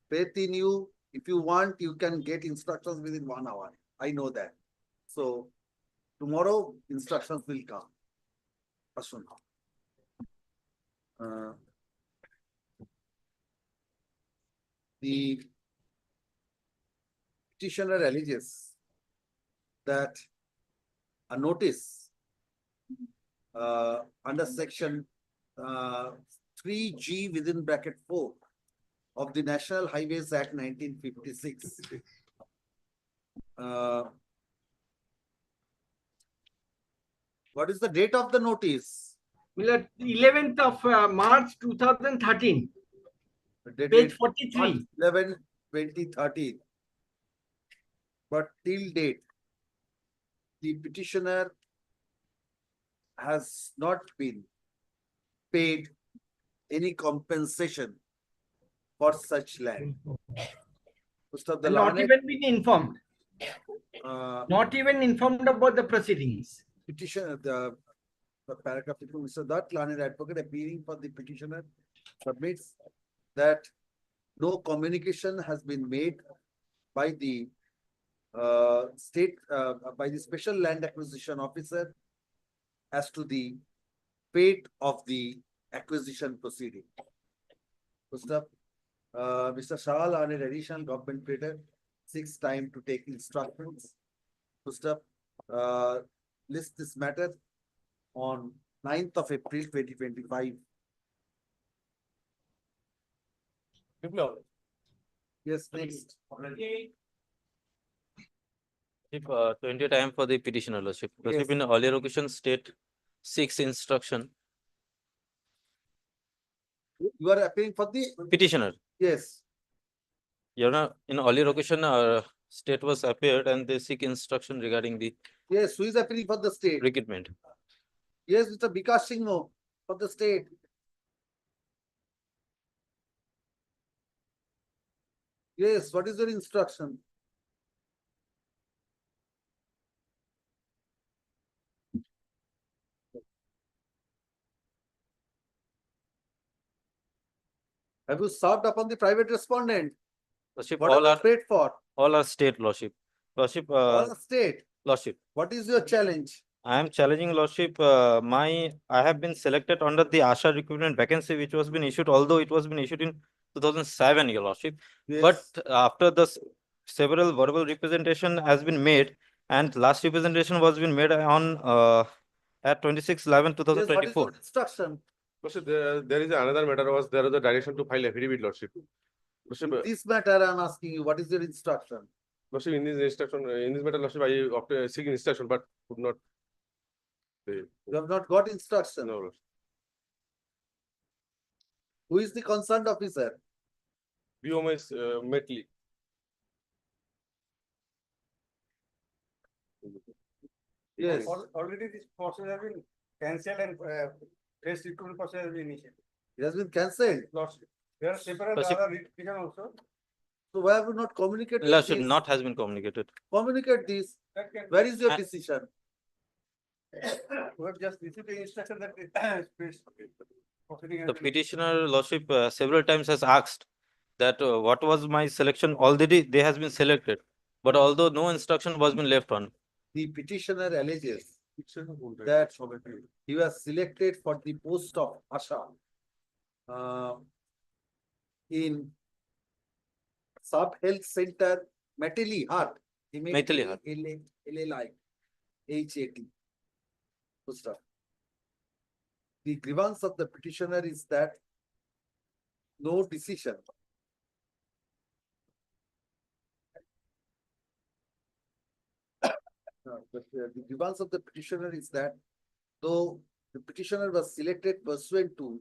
faith in you. If you want, you can get instructions within 1 hour. I know that. So tomorrow instructions will come. As soon as. The petitioner alleges that a notice under section 3G within bracket 4 of the National Highways Act 1956 What is the date of the notice? 11th of March 2013. Page Dated 43. 11/2013. But till date, the petitioner has not been paid any compensation for such land. Most of the And not learned, even been informed. Not even informed about the proceedings. petitioner, the paragraph, Mr. Dutt, learned advocate appearing for the petitioner submits that no communication has been made by the by the special land acquisition officer as to the fate of the acquisition proceeding. First up, Mr. Shah, on an additional government credit, 6 time to take instructions. First up, list this matter on 9th of April 2025. Yes, next. If 20 time for the petitioner, Lordship. Lordship, Yes. in earlier occasion, state 6 instruction. You are appealing for the Petitioner. yes. Your Honor, in earlier occasion, state was appeared and they seek instruction regarding the Yes, who is appealing for the state? recruitment. Yes, Mr. Bikash Singh for the state. Yes, what is your instruction? Have you served upon the private respondent? Lordship, What all are are you paid for? all are state, Lordship. Lordship, All are state. Lordship. What is your challenge? I am challenging, Lordship, I have been selected under the ASHA recruitment vacancy, which was been issued, although it was been issued in 2007, Your Lordship. Yes. But after the several verbal representation has been made, and last representation was been made on at 26/11/2024. Yes, what is your instruction? Lordship, there is another matter was there is a direction to file affidavit, Lordship. Lordship, This matter I am asking you, what is your instruction? Lordship, in this instruction, in this matter, Lordship, I after seeking instruction, but could not. You have not got instruction. No, Lordship. Who is the concerned officer? BOMS Metley. Yes. Already this process has been cancelled and fresh recruitment process has been initiated. It has been cancelled. Lordship. There are several Lordship. other litigation also. So why have you not communicated Lordship, this? not has been communicated. Communicate this. That can- Where is your I- decision? We have just received the instruction that proceeding has The been- petitioner, Lordship, several times has asked that what was my selection, already they has been selected. But although no instruction was been left on. The petitioner alleges that he was selected for the post of Asha in Sub Health Center, Meteli Hat. Meteli Hat. LLI, HAT. Good stuff. The grievance of the petitioner is that no decision the grievance of the petitioner is that though the petitioner was selected pursuant to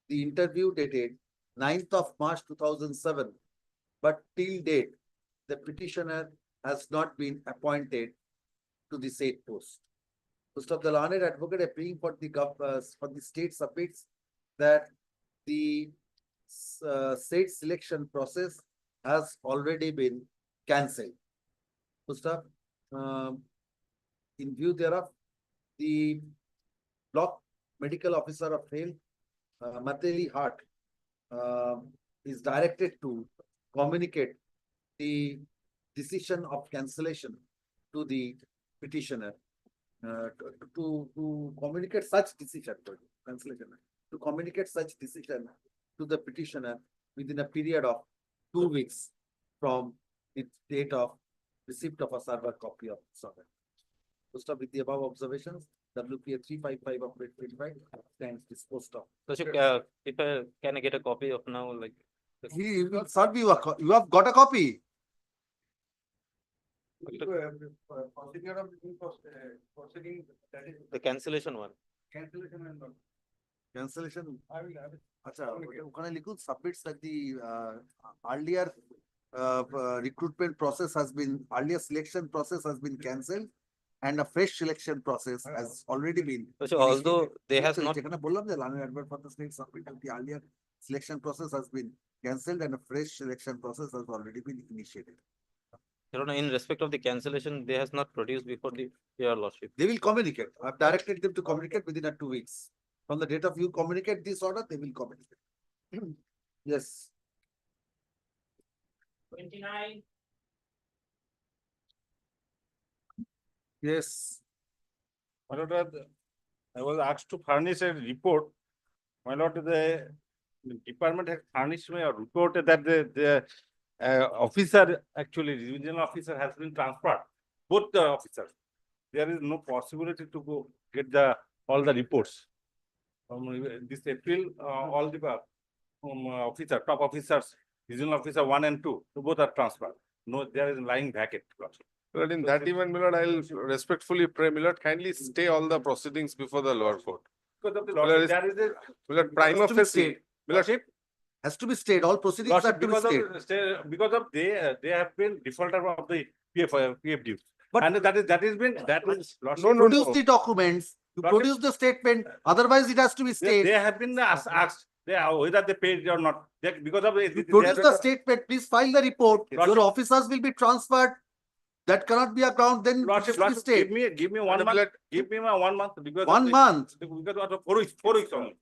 the interview dated 9th of March 2007, but till date, the petitioner has not been appointed to the said post. Most of the learned advocate appealing for the state submits that the state selection process has already been cancelled. First up, in view thereof, the block medical officer of health, Mateli Hart, is directed to communicate the decision of cancellation to the petitioner. To communicate such decision, cancellation, to communicate such decision to the petitioner within a period of 2 weeks from the date of receipt of a server copy of software. To stop with the above observations, WPA 355 of 2025 stands disposed of. Lordship, if can I get a copy of now, like? He will serve you you have got a copy. Procedure of proceeding, that is The cancellation one. cancellation and not. Cancellation. আচ্ছা ওখানে লিখুন submits that the earlier recruitment process has been, earlier selection process has been cancelled and a fresh selection process has already been. So although they has not, যেখানে বললাম যে learner advert for the state submit the earlier selection process has been cancelled and a fresh selection process has already been initiated. Your Honor, in respect of the cancellation, they has not produced before your lordship. They will communicate. I've directed them to communicate within 2 weeks. From the date of you communicate this order, they will communicate. Yes. 29. Yes. My lord, I was asked to furnish a report. My lord, the department has furnished me a report that the officer, actually, regional officer has been transferred. Both the officers. There is no possibility to go get all the reports. This April, all the officer, top officers, regional officer 1 and 2, both are transferred. No, there is lying vacant. But in that event, my lord, I'll respectfully pray, my lord, kindly stay all the proceedings before the lower court. Because of the My lord, there is a my lord, prima facie, my lord, Has to be stayed. All proceedings have to be stayed. because of they have been defaulter of the PF dues. But And that is you produce the documents, you produce the statement, otherwise it has to be stayed. They have been asked whether they paid or not. Because of You produce the statement, please file the report. Your officers will be transferred. That cannot be a ground, then it Lordship, should be stayed. give me 1 month. Give me 1 month because 1 month. Because of 4 weeks. 4 weeks only.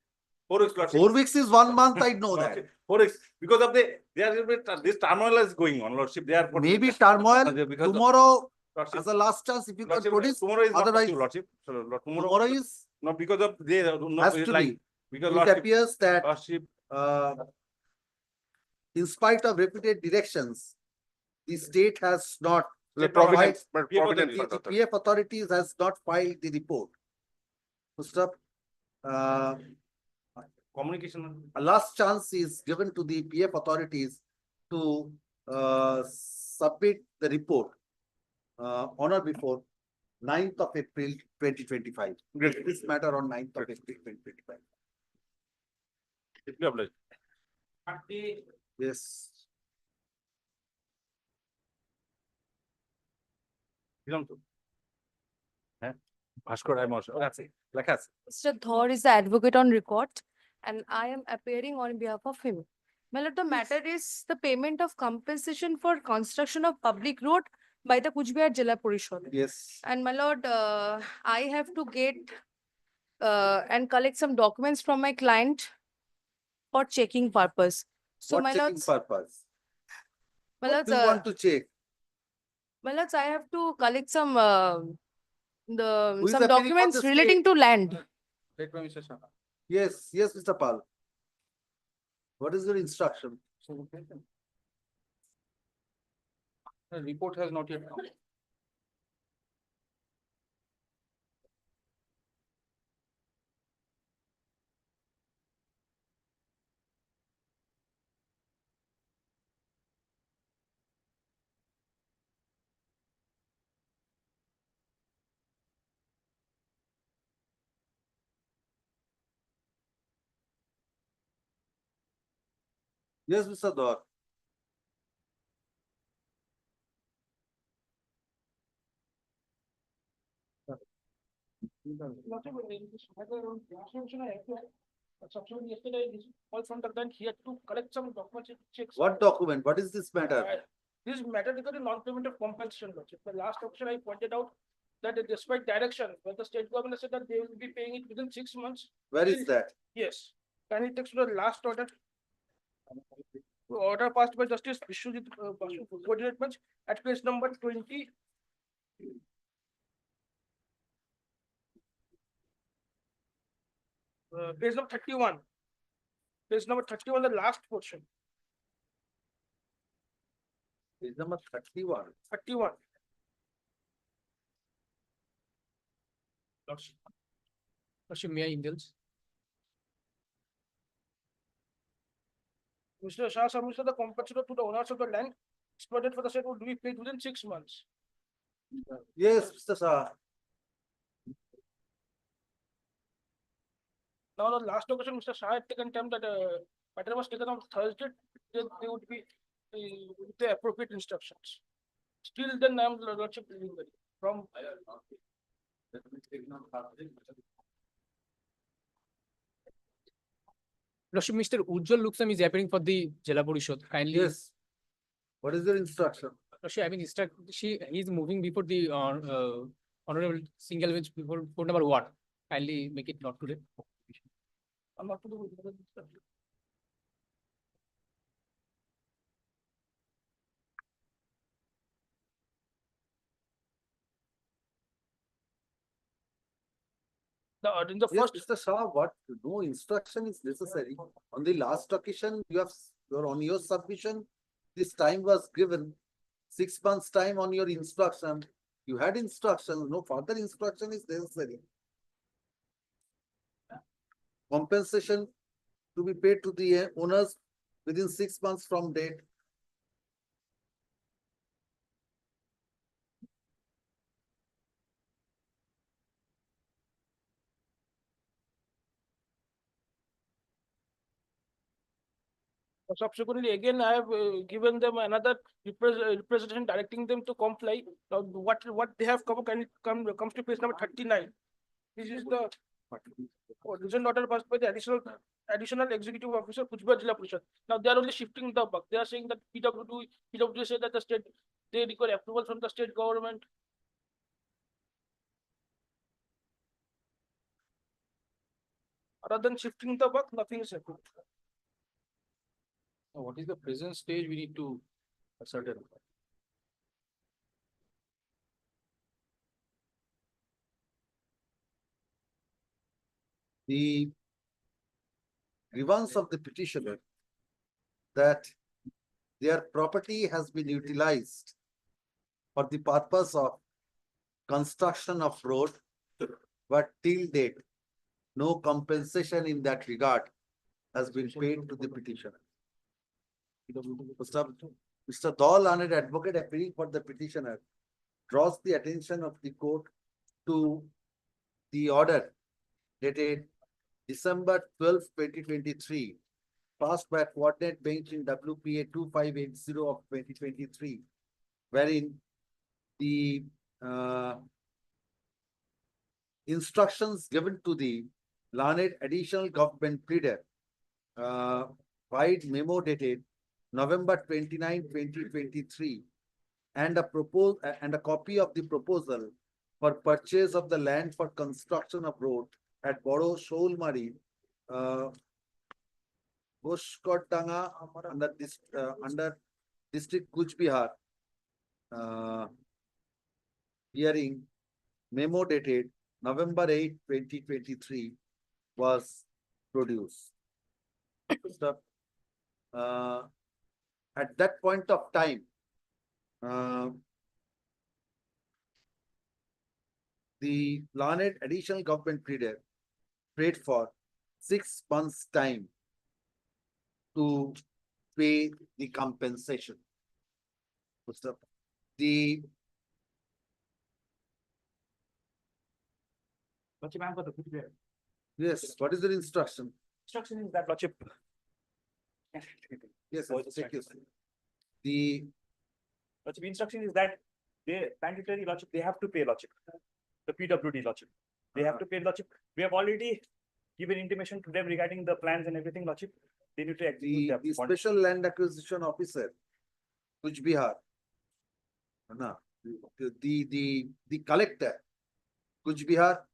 4 weeks. Lordship. 4 weeks is 1 month, I know that. 4 weeks because of this turmoil is going on, Lordship. They are Maybe turmoil tomorrow as a last chance if you can Lordship, produce. tomorrow is Otherwise, not Lordship. tomorrow is no because of they no, has it's to like be. because It Lordship, appears that Lordship, in spite of repeated directions, the state has not. the providence, but PF providence. The PF authorities has not filed the report. First up, communication. a last chance is given to the PF authorities to submit the report on or before 9th of April 2025. This matter on 9th of April 2025. Yes. Bhaskar, I'm also. That's it. Like us. Mr. Thor is the advocate on record and I am appearing on behalf of him. My lord, the matter is the payment of compensation for construction of public road by the Kuch Bihar Jila Parishad. Yes. And my lord, I have to get and collect some documents from my client for checking purpose. So What my checking lords, purpose? my What lords, do you want to check? my lords, I have to collect some Who is some appearing for documents the relating state? to land. Yes, yes, Mr. Pal. What is your instruction? The report has not yet come. Yes, Mr. Dor. Yesterday, this call from the bank, he had to collect some documents, checks. What document? What is this matter? This matter regarding non-payment of compensation. Lordship. The last option I pointed out that despite direction, when the state government said that they will be paying it within 6 months. Where is that? Yes. Can it take to the last order? Order passed by Justice Vishwajit Basu, coordinate bench at page number 20. Page number 31. Page number 31, the last portion. Page number 31. 31. Lordship, may I indulge? Mr. Shah submits the compensation to the owners of the land exploited for the state would be paid within 6 months. Yes, Mr. Shah. Now, the last occasion, Mr. Shah had taken time that matter was taken on Thursday, they would be with the appropriate instructions. Still then I am lordship from Lordship, Mr. Ujjwal Luksam is appearing for the Jala Parishad. Kindly. Yes. What is your instruction? Lordship, I mean, he is moving before the honorable single bench before court number 1. Kindly make it not today. I'm not to do with the instruction. In the Yes, first, Mr. Shah, what no instruction is necessary. On the last occasion, you're on your submission. This time was given 6 months time on your instruction. You had instructions, no further instruction is necessary. Compensation to be paid to the owners within 6 months from date. subsequently, again, I have given them another representation directing them to comply. Now, what they have comes to page number 39. This is the recent order passed by the additional executive officer, Kuchbehar Jila Parishad. Now they are only shifting the buck. They are saying that PWD said that the state, they require approval from the state government. Other than shifting the buck, nothing is approved. Now, what is the present stage we need to ascertain? The grievance of the petitioner that their property has been utilized for the purpose of construction of road, but till date, no compensation in that regard has been paid to the petitioner. Mr. Dol, honored advocate appearing for the petitioner, draws the attention of the court to the order dated December 12, 2023, passed by coordinate bench in WPA 2580 of 2023, wherein the instructions given to the learned additional government pleader by memo dated November 29, 2023, and a copy of the proposal for purchase of the land for construction of road at Boro Shoulmari, Boshkotdanga, under district Kuch Bihar, hearing memo dated November 8, 2023 was produced. At that point of time, the learned additional government pleader prayed for 6 months' time to pay the compensation. The yes, what is the instruction? Instruction is that, Lordship. Yes, take your seat. The Lordship, instruction is that they mandatory, Lordship, they have to pay, Lordship. The PWD, Lordship. They have to pay, Lordship. We have already given intimation to them regarding the plans and everything, Lordship. They need to execute the special land acquisition officer, Kuch Bihar, no, the collector, Kuch Bihar,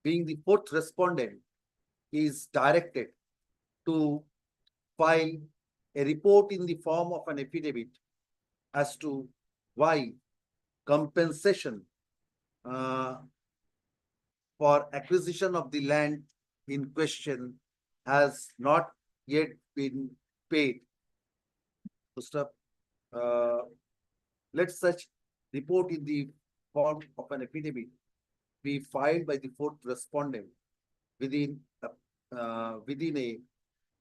being the fourth respondent, is directed to file a report in the form of an affidavit as to why compensation for acquisition of the land in question has not yet been paid. Let such report in the form of an affidavit be filed by the fourth respondent within a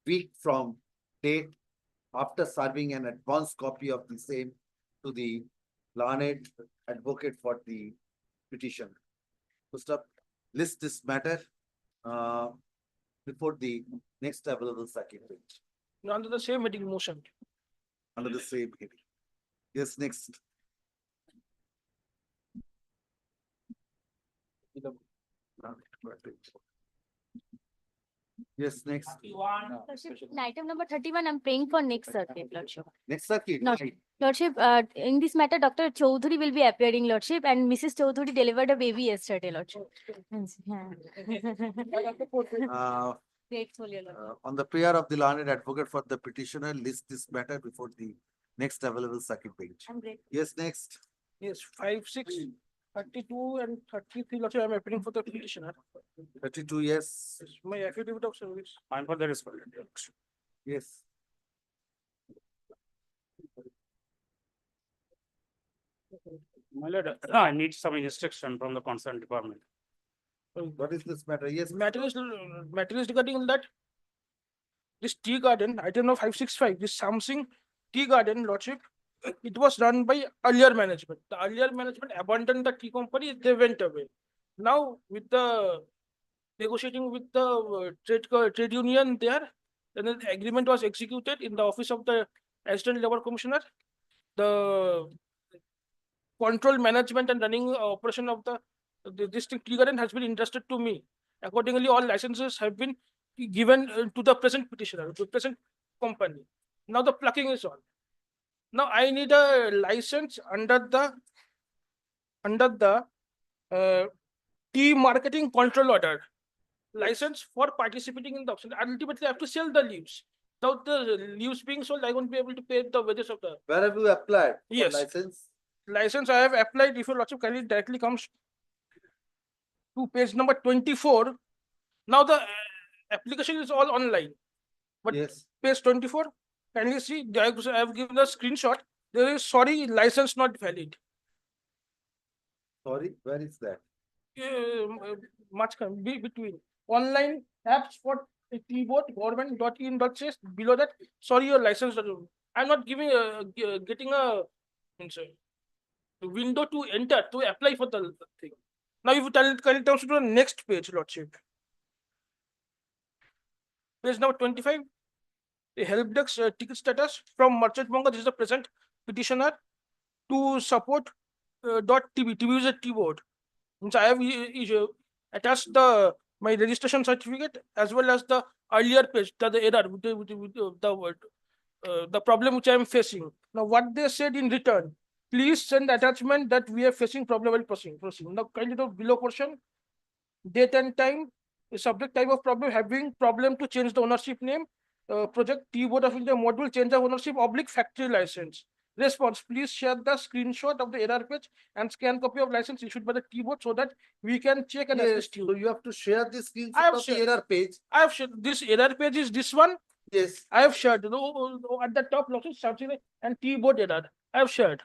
week from date after serving an advance copy of the same to the learned advocate for the petition. First up, list this matter before the next available circuit bench, Under the same heading motion. under the same heading. Yes, next. Yes, next. Lordship, in item number 31, I'm praying for next circuit, Lordship. Next circuit. Lordship, Lordship, in this matter, Dr. Chaudhary will be appearing, Lordship, and Mrs. Chaudhary delivered a baby yesterday, Lordship. Uh, Grateful, your Lordship. on the prayer of the learned advocate for the petitioner, list this matter before the next available circuit bench. I'm grateful. Yes, next. Yes, 5, 6, 32 and 33, Lordship, I'm appearing for the petitioner. 32, yes. My affidavit of service. I'm for the respondent. Yes. My lord, I need some instruction from the concerned department. What is this matter? Yes. Matter is regarding that. This tea garden, item number 565, this Samsung tea garden, Lordship, it was run by earlier management. The earlier management abandoned the tea company, they went away. Now, with the negotiating with the trade union there, then the agreement was executed in the office of the Assistant Labor Commissioner. The control management and running operation of the district tea garden has been entrusted to me. Accordingly, all licenses have been given to the present petitioner, to the present company. Now the plucking is on. Now I need a license under the tea marketing control order. License for participating in the auction. Ultimately, I have to sell the leaves. Without the leaves being sold, I won't be able to pay the wages of the. Where have you applied? For Yes. license? License I have applied. If your lordship kindly directly comes to page number 24. Now the application is all online. But yes. Page 24, kindly see, I have given a screenshot. There is sorry, license not valid. Sorry, where is that? Much can be between online apps for keyboard government.in.says below that. Sorry, your license. I'm not giving getting a window to enter to apply for the thing. Now, if you kindly turn to the next page, lordship. Page number 25. The help desk ticket status from Merchant Monga. This is the present petitioner to support .tv. TV is a keyboard. Means I have attached my registration certificate as well as the earlier page, the error with the word, the problem which I am facing. Now, what they said in return, please send attachment that we are facing problem while proceeding. Now, kindly note below portion, date and time, the subject type of problem, having problem to change the ownership name, project keyboard of India module, change of ownership, factory license. Response, please share the screenshot of the error page and scan copy of license issued by the keyboard so that we can check and assist you. So you have to share this screenshot of the error page. I have shared. This error page is this one. Yes. I have shared. At the top, and keyboard error. I have shared.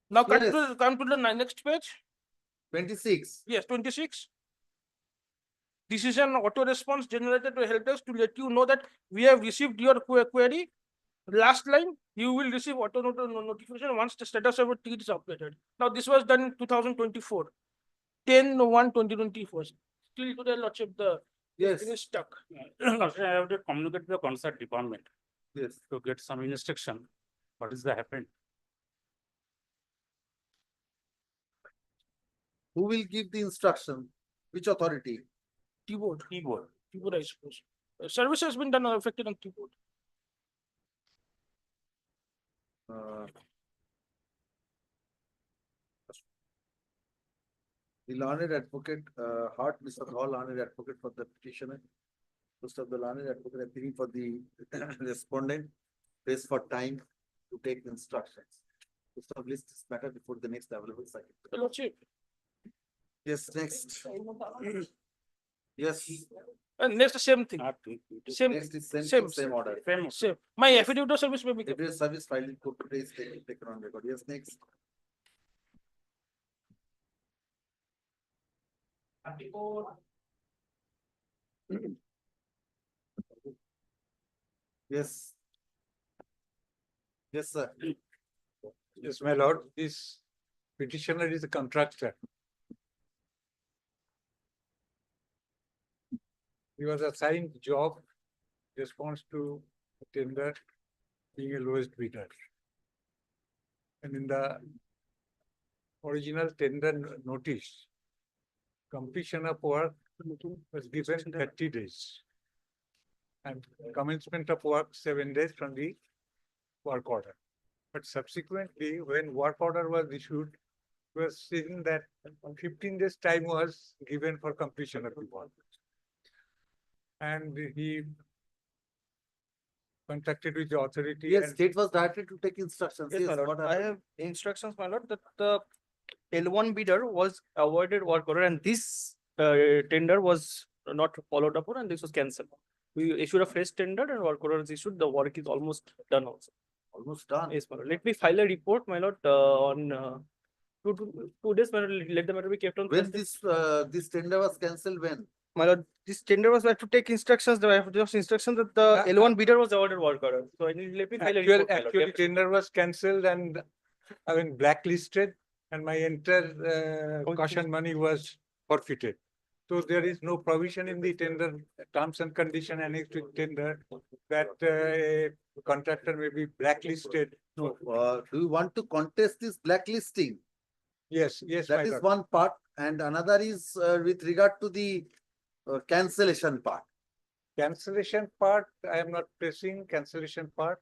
Now come to the next page. 26. Yes, 26. This is an auto response generated to help us to let you know that we have received your query. Last line, you will receive auto notification once the status of your ticket is updated. Now, this was done in 2024, 10/1/2024. Still today, lordship, the thing is stuck. I have to communicate to the concerned department. Yes. To get some instruction. What is the happened? Who will give the instruction? Which authority? Keyboard. Keyboard. Keyboard, I suppose. Service has been done affected on keyboard. The learned advocate, Hart, Mr. Hall, learned advocate for the petitioner. Most of the learned advocate appearing for the respondent, pays for time to take the instructions. Most of list this matter before the next available cycle. Lordship. Yes, next. Yes. And next, the same thing. Same. Next is same order. Same. My affidavit of service may be. Affidavit service filed in court today is taken on record. Yes, next. Yes. Yes, sir. Yes, my lord, this petitioner is a contractor. He was assigned job response to a tender being a lowest bidder. And in the original tender notice, completion of work was given 30 days. And commencement of work 7 days from the work order. But subsequently, when work order was issued, it was seen that 15 days time was given for completion of the work. And he contacted with the authority. Yes, and state was directed to take instructions. Yes, my lord. what I happened? have instructions, my lord, that the L1 bidder was awarded work order and this tender was not followed upon and this was cancelled. We issued a fresh tender and work order is issued. The work is almost done also. Almost done. Yes, my lord. Let me file a report, my lord, on 2 days, my lord. Let the matter be kept on. When this tender was cancelled, when? My lord, this tender was to take instructions. I have just instructions that the L1 bidder was awarded work order. So I need let me file a report. my lord. Actually, tender was cancelled and I mean blacklisted, and my entire caution money was forfeited. So there is no provision in the tender terms and condition annexed to tender that a contractor may be blacklisted. No, do you want to contest this blacklisting? Yes, yes. That my is lord. one part, and another is with regard to the cancellation part. Cancellation part, I am not pressing cancellation part.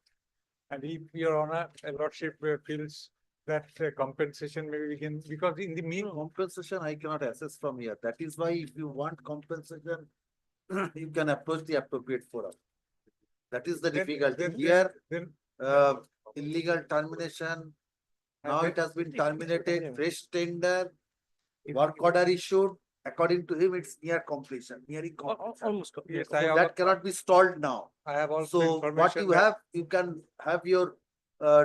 And if your honor, lordship feels that compensation may begin, because in the mean. Compensation I cannot assess from here. That is why if you want compensation, you can approach the appropriate forum. That is the difficulty. Here, illegal termination. Now it has been terminated, fresh tender, work order issued. According to him, it's near completion, nearing completion. Almost. Yes, So that cannot be stalled now. I have also So what information you that- have, you can have your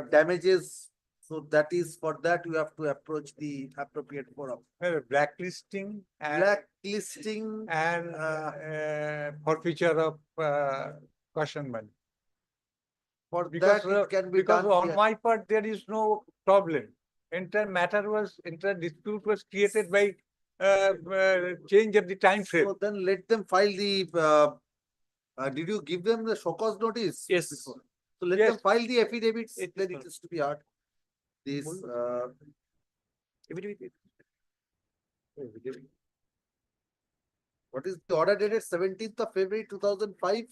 damages. So that is for that you have to approach the appropriate forum. Blacklisting and. Blacklisting And forfeiture of caution money. For Because, that it can be because done on here. my part, there is no problem. Entire dispute was created by change of the time frame. So then let them file the, did you give them the show cause notice? Yes. before? So let Yes. them file the affidavits, then it is to be heard. This, what is the order dated 17th of February 2005?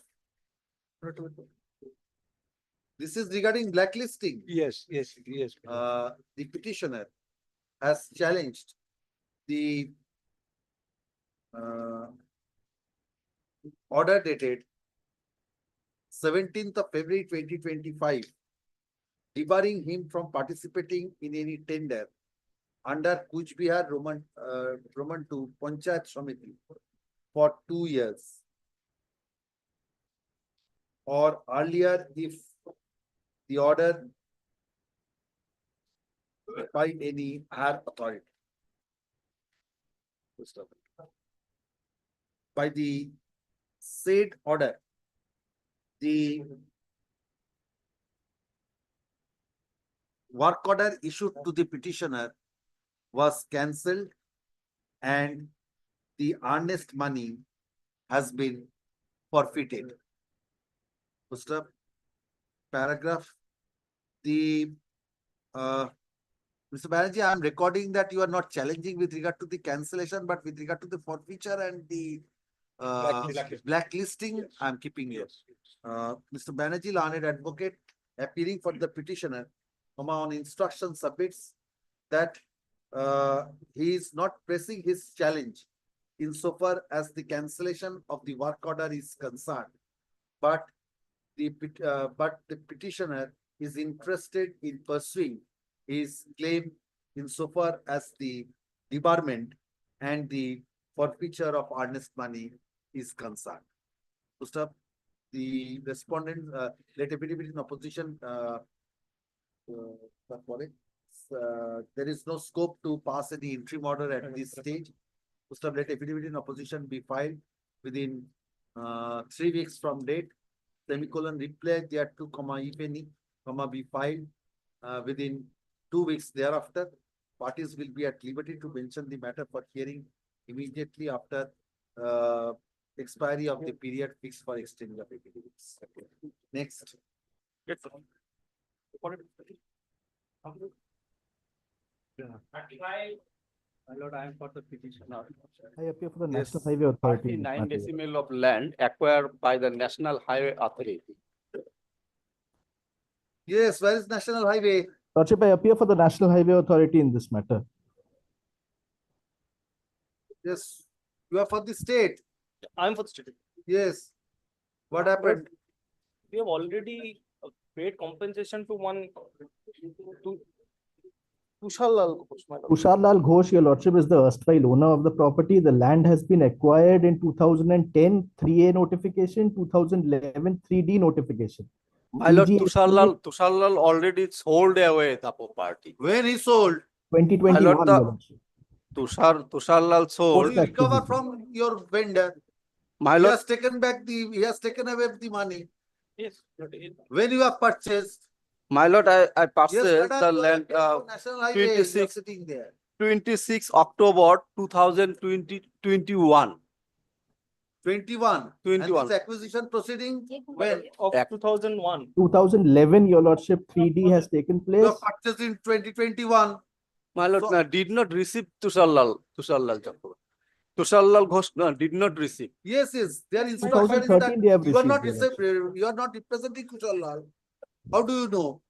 This is regarding blacklisting. Yes, yes, yes. The petitioner has challenged the order dated 17th of February 2025, debarring him from participating in any tender under Kuch Bihar Roman 2 Panchayat Samiti for 2 years or earlier if the order by any higher authority. By the said order, the work order issued to the petitioner was cancelled and the earnest money has been forfeited. First up, paragraph. The Mr. Banerjee, I am recording that you are not challenging with regard to the cancellation, but with regard to the forfeiture and the blacklisting, I am keeping you. Mr. Banerjee, learned advocate, appearing for the petitioner, on instruction submits that he is not pressing his challenge insofar as the cancellation of the work order is concerned, but the petitioner is interested in pursuing his claim insofar as the debarment and the forfeiture of earnest money is concerned. First up, the respondent let affidavit in opposition. There is no scope to pass any interim order at this stage. First up, let affidavit in opposition be filed within 3 weeks from date. Semicolon reply thereto, comma if any, comma be filed within 2 weeks thereafter, parties will be at liberty to mention the matter for hearing immediately after expiry of the period fixed for exchange of affidavits. Next. My lord, I am for the petitioner. I appear for the Yes, National Highway Authority. in this 39 matter. decimal of land acquired by the National Highway Authority. Yes, where is National Highway? Lordship, I appear for the National Highway Authority in this matter. Yes, you are for the state. I'm for the state. Yes. What happened? We have already paid compensation to one, to Tushar Lal Ghosh, my lord. Tushar Lal Ghosh, your lordship, is the erstwhile owner of the property. The land has been acquired in 2010, 3A notification, 2011, 3D notification. My lord, IGST Tushar Lal already sold away the property. When he sold, 2021, My lord, your the lordship. Tushar Lal sold. you recover from your vendor. My He lord, has taken back he has taken away the money. Yes. When you have purchased, my lord, I yes, purchased madam, the you are land at National Highway, you are 26 sitting there. 26 October 2021. 21. And 21. this acquisition proceeding, when? Of 2001. 2011, your lordship, 3D has taken You place. have purchased in 2021. My lord, So- did not receive Tushar Lal Chakrabarti. Tushar Lal Ghosh did not receive. Yes, yes. Their instruction is 2013 that they have you are not received, you are not representing Kushal Lal. How do you know?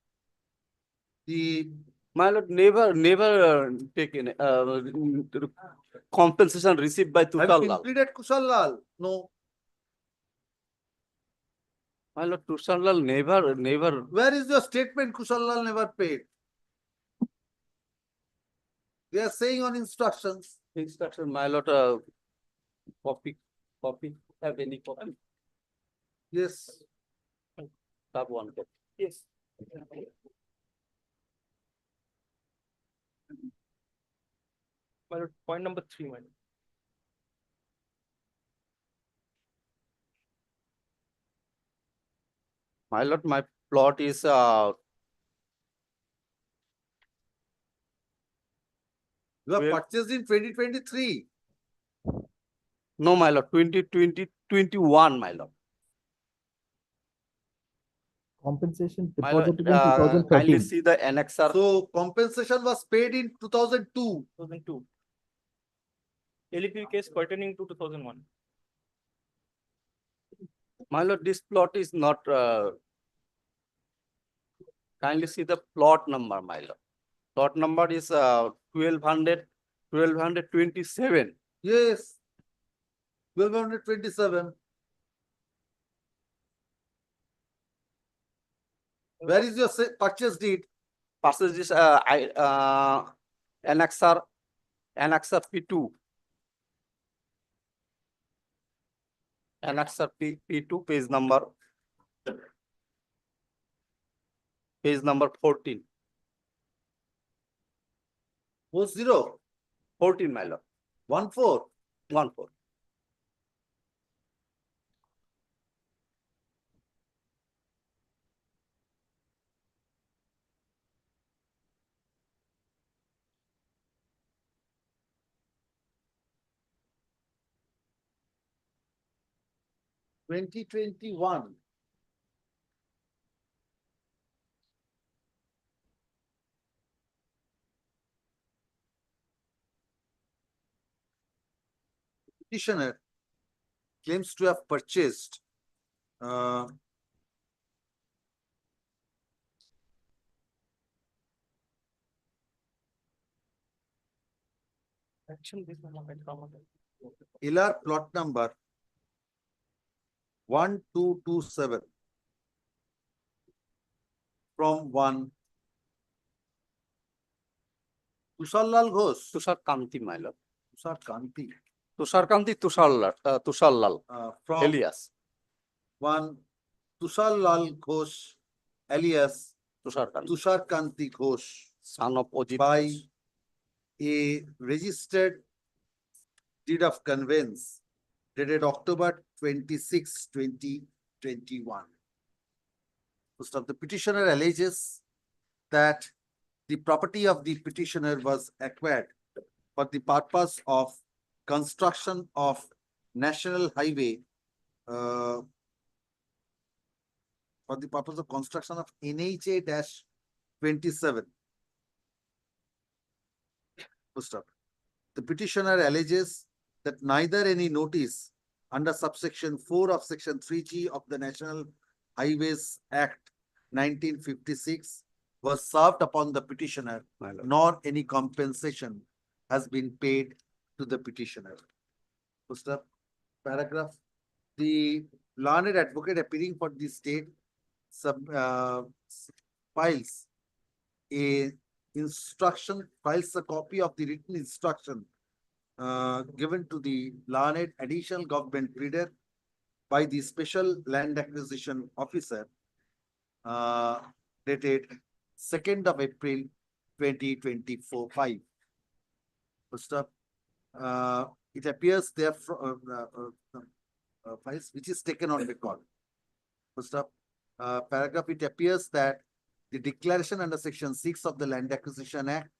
The My lord, never taken compensation received by have Tushar you Lal. included Kushal Lal? No. My lord, Tushar Lal never. Where is your statement Kushal Lal never paid? They are saying on instructions. Instruction, my lord, copy, have any copy? Yes. Have one copy. Yes. My lord, point number 3, my lord. My lord, my plot is You have Well- purchased in 2023. no, my lord, 2021, my lord. Compensation My lord, deposited in kindly 2013. see the annexer. So compensation was paid in 2002. 2002. LEP case pertaining to 2001. My lord, this plot is not. Kindly see the plot number, my lord. Plot number is 1227. Yes. 1227. Where is your purchase deed? Passes this annexer P2. Annexer P2 page number 14. 40. 14, my lord. 14. 14. — 2021. Petitioner claims to have purchased Action this one, LR plot number 1227 from one Tushar Lal Ghosh. Tushar Kanti, my lord. Tushar Kanti. Tushar Kanti, Tushar Lal, From alias. one Tushar Lal Ghosh alias Tushar Tushar Kanti Ghosh son of Ojit. by a registered deed of conveyance dated October 26, 2021. First of the petitioner alleges that the property of the petitioner was acquired for the purpose of construction of national highway, for the purpose of construction of NHA-27. Full stop. The petitioner alleges that neither any notice under subsection 4 of section 3G of the National Highways Act 1956 was served upon the petitioner, nor any compensation has been paid to the petitioner. Full stop. Paragraph. The learned advocate appearing for the state files a copy of the written instruction given to the learned additional government pleader by the special land acquisition officer dated 2nd of April 2024-5. First up, it appears there files which is taken on record. First up, paragraph, it appears that the declaration under section 6 of the Land Acquisition Act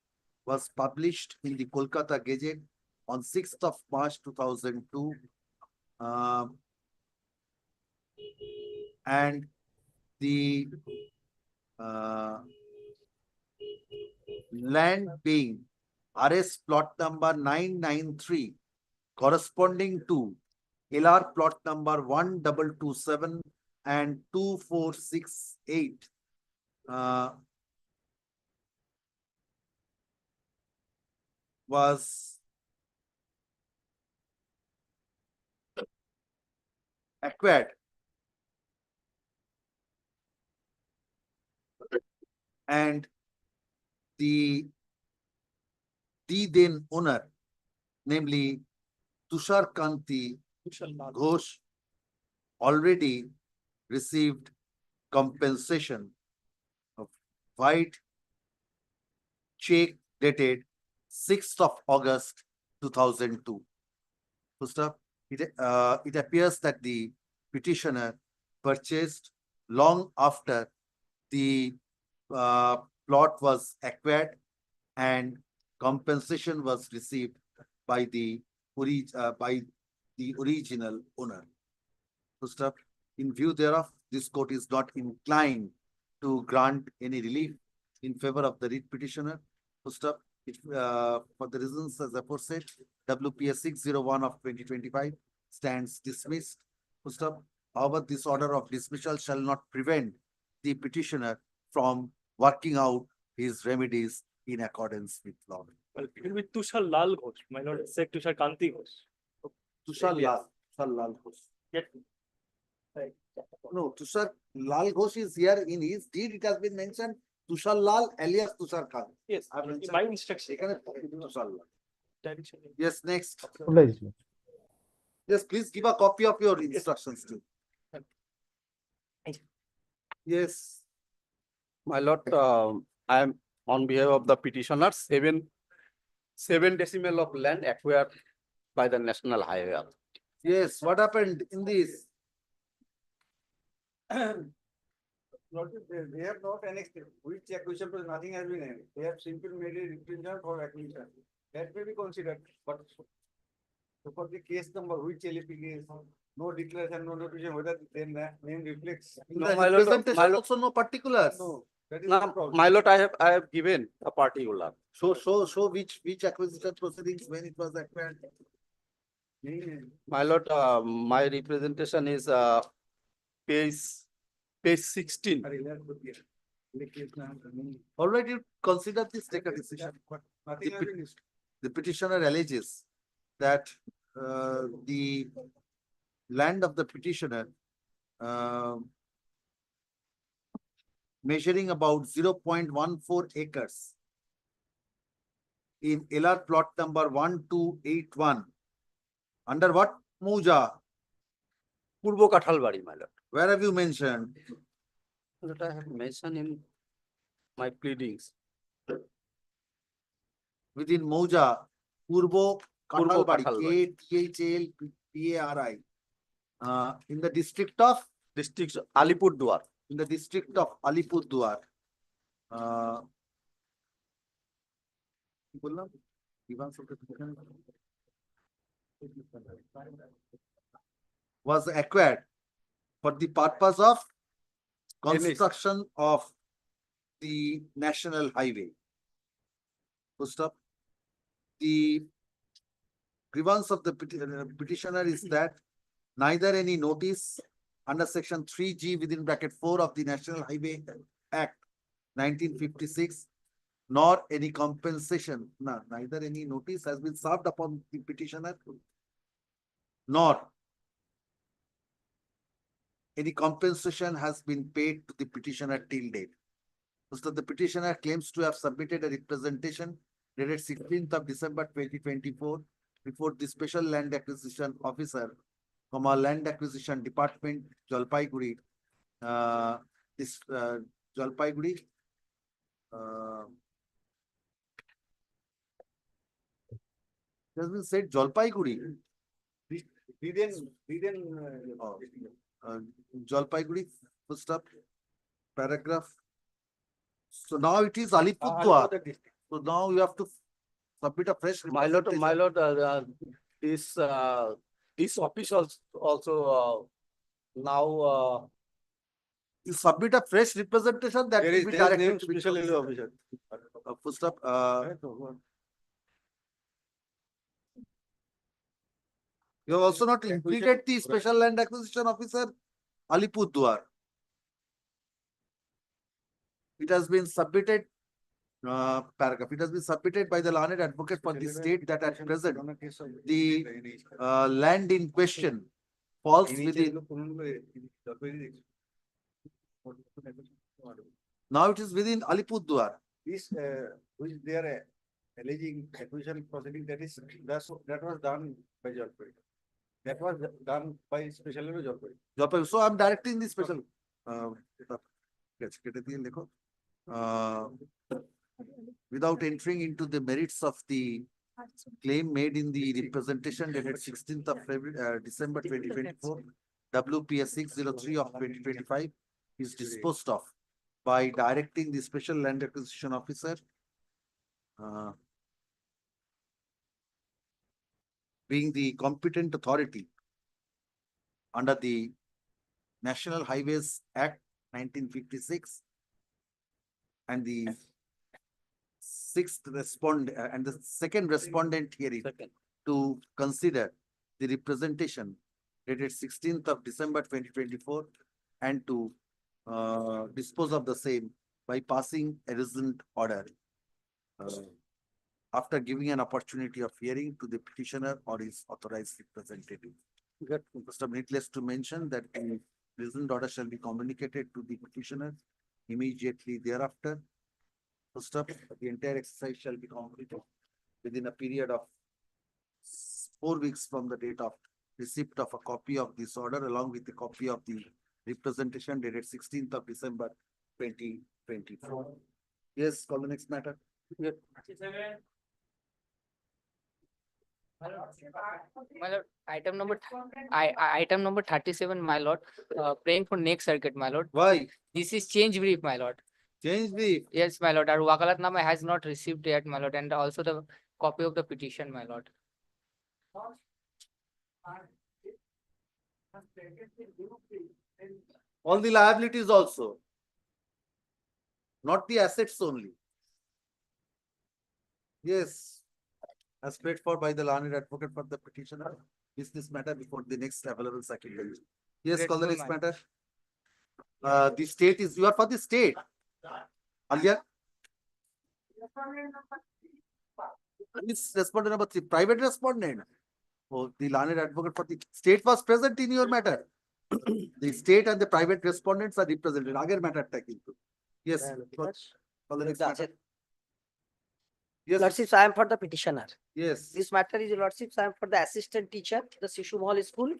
was published in the Kolkata Gazette on 6th of March 2002. And the land being RS plot number 993 corresponding to LR plot number 1227 and 2468 was acquired and the then owner, namely Tushar Kanti Ghosh, already received compensation of white check dated 6th of August 2002. First up, it appears that the petitioner purchased long after the plot was acquired and compensation was received by the original owner. First up, in view thereof, this court is not inclined to grant any relief in favor of the writ petitioner. First up, for the reasons as aforesaid, WPS 601 of 2025 stands dismissed. First up, however, this order of dismissal shall not prevent the petitioner from working out his remedies in accordance with law. Well, it will be Tushar Lal Ghosh, my lord, say Tushar Kanti Ghosh. Tushar Lal Ghosh. Yes. No, Tushar Lal Ghosh is here in his deed. It has been mentioned Tushar Lal alias Tushar Khan. Yes, I have mentioned by instruction. Tushar Lal. Direction. Yes, next. Yes, please give a copy of your instructions too. Yes. My lord, I am on behalf of the petitioner, seven decimal of land acquired by the National Highway Authority. Yes, what happened in this? They have not annexed it. Which acquisition, nothing has been annexed. They have simply made a retention for acquisition. That may be considered, but for the case number, which LEP case, no declaration, no notification, whether then that name reflects. No, my lord, also no particulars. No, that is No, the problem. my lord, I have given a particular. Show which acquisition proceedings when it was acquired. My lord, my representation is page 16. All right, you consider this, take a decision. Nothing has been listed. The petitioner alleges that the land of the petitioner measuring about 0.14 acres in LR plot number 1281 under what Muja? Purbo Kathalbari, my lord. Where have you mentioned? That I have mentioned in my pleadings. Within Moja, Purbo Kathalbari, Kathalbari. KTHLPARI, in the district of Alipurduar. in the district of Alipurduar. কি বললাম? Grievance of the petitioner was acquired for the purpose of construction of the national highway. Full stop. The grievance of the petitioner is that neither any notice under section 3G within bracket 4 of the National Highway Act 1956 nor any compensation, neither any notice has been served upon the petitioner nor any compensation has been paid to the petitioner till date. So the petitioner claims to have submitted a representation dated 16th of December 2024 before the Special Land Acquisition Officer, Land Acquisition Department, Jalpaiguri, Jalpaiguri, it has been said Jalpaiguri. Jalpaiguri, full stop, paragraph. So now it is Alipurduar. So now you have to submit a fresh. My lord, this office also now you submit a fresh representation that will be directed to special officer. Full stop. You have also not included the Special Land Acquisition Officer Alipurduar. It has been submitted, paragraph. It has been submitted by the learned advocate for the state that at present the land in question falls within. Now it is within Alipurduar. This, which they are alleging acquisition proceeding, that was done by Jalpaiguri. That was done by special Jalpaiguri. So I'm directing the special. Without entering into the merits of the claim made in the representation dated 16th of December 2024, WPS 603 of 2025 is disposed of by directing the Special Land Acquisition Officer being the competent authority under the National Highways Act 1956 and the second respondent hearing to consider the representation dated 16th of December 2024 and to dispose of the same by passing a reasoned order after giving an opportunity of hearing to the petitioner or his authorized representative. Needless to mention that the reasoned order shall be communicated to the petitioner immediately thereafter. First up, the entire exercise shall be completed within a period of 4 weeks from the date of receipt of a copy of this order along with a copy of the representation dated 16th of December 2024. Yes, call the next matter. My lord, item number 37, my lord, praying for next circuit, my lord. Why? This is change brief, my lord. Change brief? Yes, my lord. Our Wakalatnama has not received yet, my lord, and also the copy of the petition, my lord. All the liabilities also, not the assets only. Yes, as paid for by the learned advocate for the petitioner, is this matter before the next available circuit bench. Yes, call the next matter. The state is, you are for the state. Alia? This respondent number 3, private respondent. Oh, the learned advocate for the state was present in your matter. The state and the private respondents are represented. Agar matter taking. Yes. Call the next matter. Yes. Lordships, I am for the petitioner. Yes. This matter is, Lordships, I am for the assistant teacher, the Sishu Mahal School.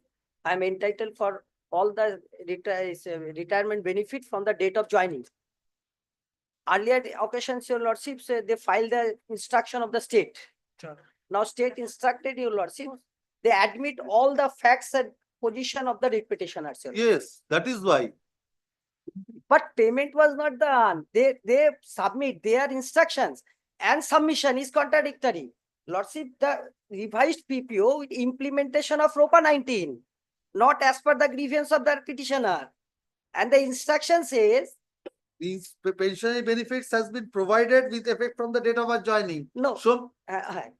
I am entitled for all the retirement benefit from the date of joining. Earlier occasions, your Lordships, they filed the instruction of the state. Sure. Now state instructed your Lordship, they admit all the facts and position of the petitioners. Yes, that is why. But payment was not done. They submit their instructions and submission is contradictory. Lordship, the revised PPO with implementation of ROPA 19, not as per the grievance of the petitioner. And the instruction says, These pensionary benefits has been provided with effect from the date of adjoining. no,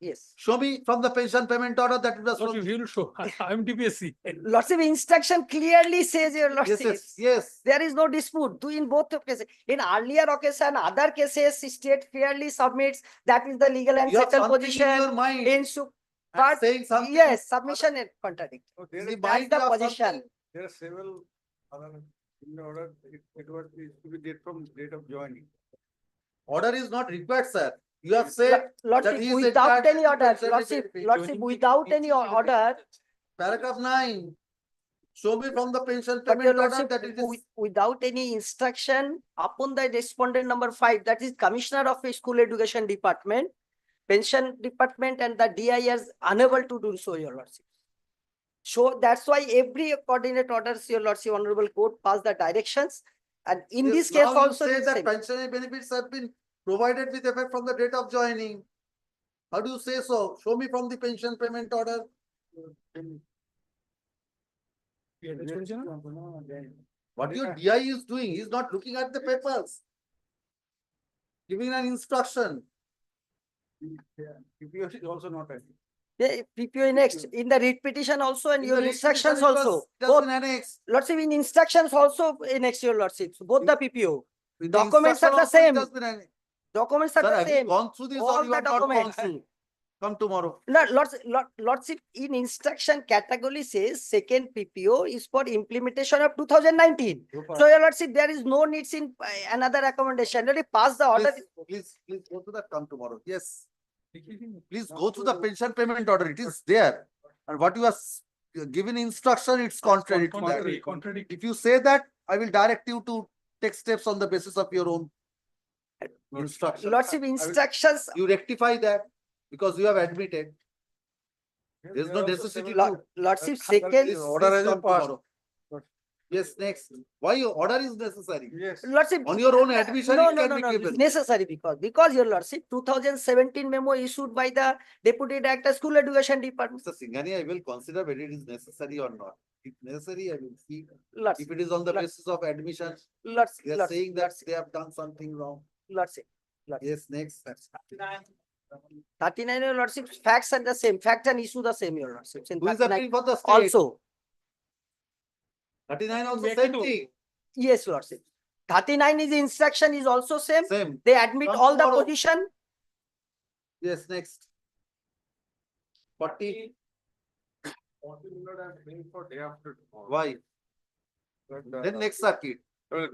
yes. Show me from the pension payment order that it was from. Lordship, he will show. I'm DPSC. Lordship, instruction clearly says, your Yes, Lordship. yes. There is no dispute in both the cases. In earlier occasion, other cases, state fairly submits, that is the legal and You have settled something in position. your mind. But saying something. yes, submission and contradict. In That's mind the you have position. something. There are several other in order, it was, it to be date from date of joining. Order is not required, sir. You have said Lordship, that he is without entitled any to order, pensionary Lordship, benefit. Lordship, without any order, Paragraph 9. Show me from the pension but your payment order Lordship, that it is. without any instruction upon the respondent number 5, that is Commissioner of School Education Department, Pension Department and the DI is unable to do so, your Lordship. So that's why every coordinate orders, your Lordship, Honorable Court passed the directions. And in Yes, this case now you also, say it's that same. pensionary benefits have been provided with effect from the date of joining. How do you say so? Show me from the pension payment order. What your DI is doing, he is not looking at the papers. Giving an instruction. PPO is also not. Yeah, PPO next, in the writ petition also and In your the writ instructions petition, it was also. just Both, been annexed. Lordship, in instructions also next, your Lordship, both the PPO. In the Documents are instruction the also it same. has been annexed. Documents are Sir, the have you same. gone through this All or you the have not gone documents. through? Come tomorrow. No, Lordship, in instruction category says second PPO is for implementation of 2019. So your Lordship, there is no needs in another recommendation. Already pass the order. Please go to that. Come tomorrow. Yes. Please go to the pension payment order. It is there. And what you are given instruction, it's contrary to that. If you say that, I will direct you to take steps on the basis of your own instruction. Lordship, instructions. You rectify that because you have admitted. There is no necessity to. Lordship, second. Order has been passed. Yes, next. Why your order is necessary? Yes. Lordship, On your own admission, no, it no, can no, be no, given. necessary because your Lordship, 2017 memo issued by the Deputy Director School Education Department. Mr. Singhani, I will consider whether it is necessary or not. If necessary, I will see. Lordship, If it is on the basis of admission, Lordship, they are saying that they have done something wrong. Lordship. Yes, next. 39, your Lordship, facts are the same, fact and issue the same, your Lordship. In Who is 39 appealing for the state? also, 39 also same thing. yes, Lordship. 39 is instruction is also same. Same. They admit Come all the tomorrow. position. Yes, next. 40. For day after tomorrow. Why? But, Then next circuit.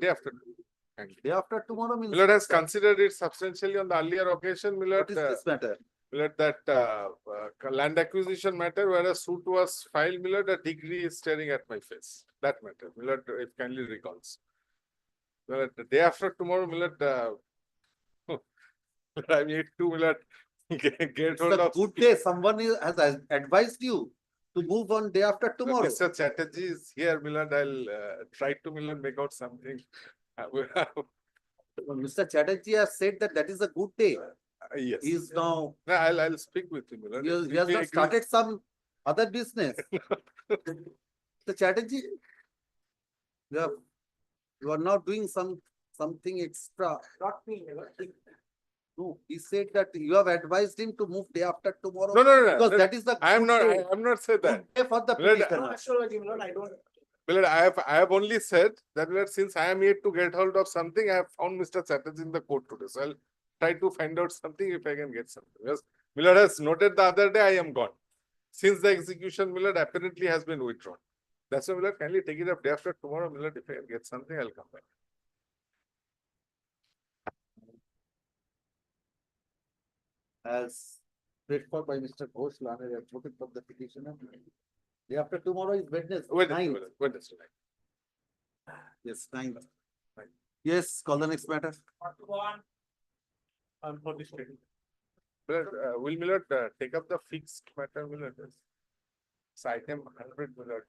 Day after. Day after tomorrow means. Millard has considered it substantially on the earlier occasion, Millard. What is this matter? Millard, that land acquisition matter, whereas suit was filed, Millard, a degree is staring at my face. That matter, Millard, if kindly recalls. Millard, the day after tomorrow, Millard, I need to, Millard, get It's hold a of. good day. Someone has advised you to move on day after tomorrow. Mr. Chatterjee is here, Millard. I'll try to, Millard, make out something. Mr. Chatterjee has said that that is a good day. Yes. He is now. No, I'll speak with him, Millard. He has not started some other business. Mr. Chatterjee, you are now doing something extra. Not me, No, he said that you have advised him to move day after tomorrow. No. Because that is the. I am good not. day. I am not said that. Good day for the Millard, petitioner. astrology, Lord, I don't. Millard, I have only said that Millard, since I am yet to get hold of something, I have found Mr. Chatterjee in the court today. So I'll try to find out something if I can get something. Because Millard has noted the other day I am gone. Since the execution, Millard apparently has been withdrawn. That's why Millard, kindly take it up day after tomorrow, Millard. If I can get something, I'll come back. As read for by Mr. Ghosh Lana, I have voted for the petitioner. Day after tomorrow is Wednesday. Wednesday. Yes, 9. Yes, call the next matter. I'm for this training. Millard, will Millard take up the fixed matter, Millard? It's item 100, Millard.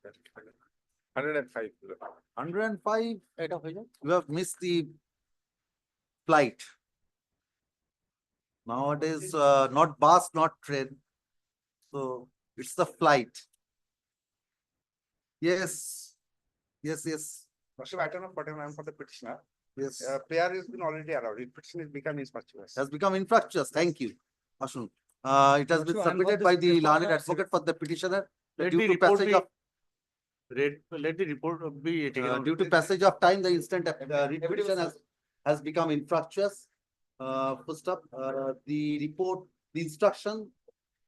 105, Millard. 105. You have missed the flight. Nowadays, not bus, not train. So it's the flight. Yes. Yes, yes. Worship, I don't know, but I'm for the petitioner. Yes. Prayer has been already allowed. Petition is become infructuous. Has become infructuous. Thank you, Ashun. It has been Worship, I'm for submitted this by the response learned of- advocate for the petitioner. Let Due the to report passage be, of let the report be taken. on due to passage of time, the instant repetition has become infructuous. Full stop. The report, the instruction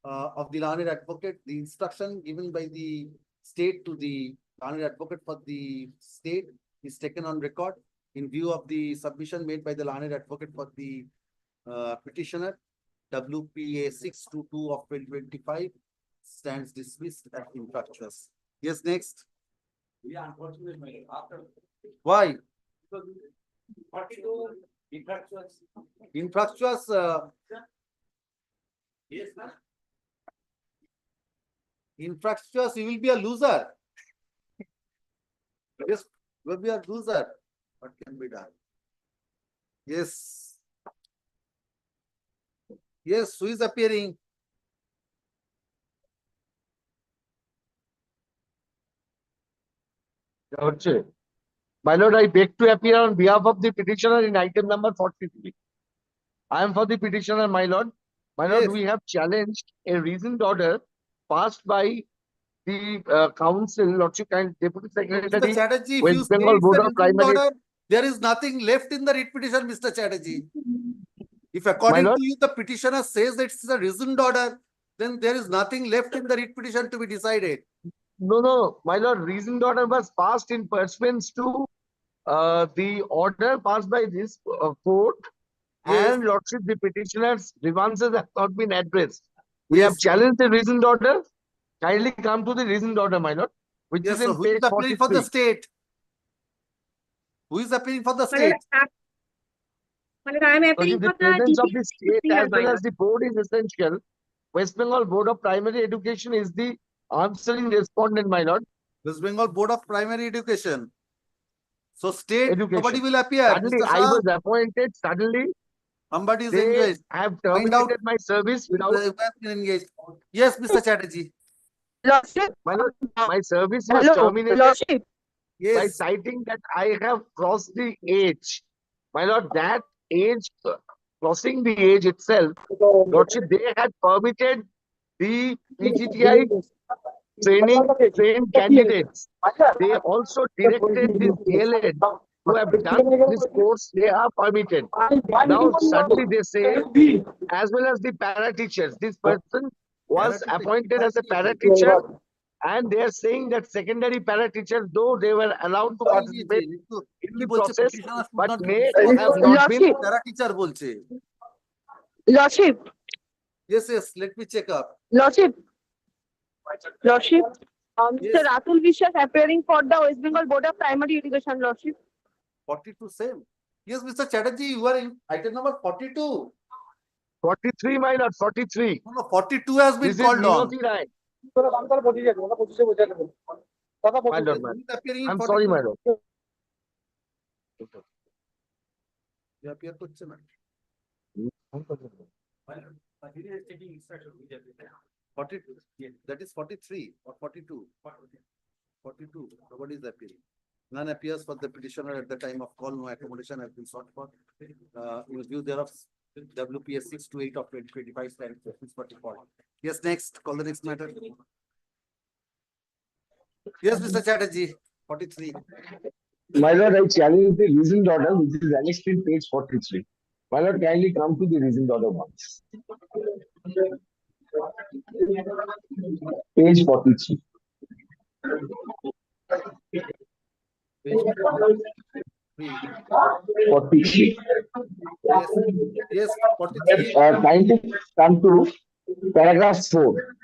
of the learned advocate, the instruction given by the state to the learned advocate for the state is taken on record in view of the submission made by the learned advocate for the petitioner. WPA 622 of 2025 stands dismissed as infructuous. Yes, next. Yeah, unfortunately, after. Why? 42 infructuous. Infructuous, Yes, ma'am. infructuous, you will be a loser. Yes, you will be a loser. What can be done? Yes. Yes, who is appearing? My lord, I beg to appear on behalf of the petitioner in item number 43. I am for the petitioner, my lord. My lord, we have challenged a reasoned order passed by the council, Lordship and Deputy Mr. Secretary, Chatterjee, if you West say Bengal it's Board a of reasoned Primary. order, there is nothing left in the writ petition, Mr. Chatterjee. If My according lord, to you, the petitioner says that it's a reasoned order, then there is nothing left in the writ petition to be decided. no, my lord, reasoned order was passed in pursuance to the order passed by this court. Yes. And Lordship, the petitioner's grievances have not been addressed. We Yes. have challenged the reasoned order. Kindly come to the reasoned order, my lord, which Yes, is so in who is page appealing for the 43. state? Who is appealing for the My lord, state? my lord, I am appealing Lordship, for the the presence of DPS the state here, as my well lord. as the board is essential. West Bengal Board of Primary Education is the answering respondent, my lord. West Bengal Board of Primary Education. So state, nobody Education. will appear. Suddenly, Mr. I Shah, was appointed. Suddenly, somebody is they engaged. have Find out terminated my service without. who has been engaged. Yes, Mr. Chatterjee. Lordship, My lord, my service was hello, terminated Lordship. by Yes. citing that I have crossed the age. My lord, that age, crossing the age itself, Lordship, they had permitted the PGTI trained candidates. They also directed the DLED who have done this course, they are permitted. Now suddenly they say, as well as the para teachers, this person was appointed as a para teacher, and they are saying that secondary para teachers, though they were allowed to participate in the process, but may have not been. Lordship. Para teacher bolche. Lordship, Yes, yes, let me check up. Lordship, Lordship. Yes. Mr. Atul Vishwas appearing for the West Bengal Board of Primary Education, Lordship. 42 same. Yes, Mr. Chatterjee, you are in item number 42. 43, my lord, 43. No, 42 has been This is called on. Minoti Rai. My My lord, man. Who is appearing in I'm 42? sorry, my lord. You appear করছে না। 42. Yes, that is 43 or 42. 42. Nobody is appearing. None appears for the petitioner at the time of call. No accommodation has been sought for. In view thereof, WPS 628 of 2025 stands for default. Yes, next. Call the next matter. Yes, Mr. Chatterjee. 43. My lord, I challenge the reasoned order, which is annexed in page 43. My lord, kindly come to the reasoned order once. Page 43. Page 43. Yes, 43. Kindly come to paragraph 4.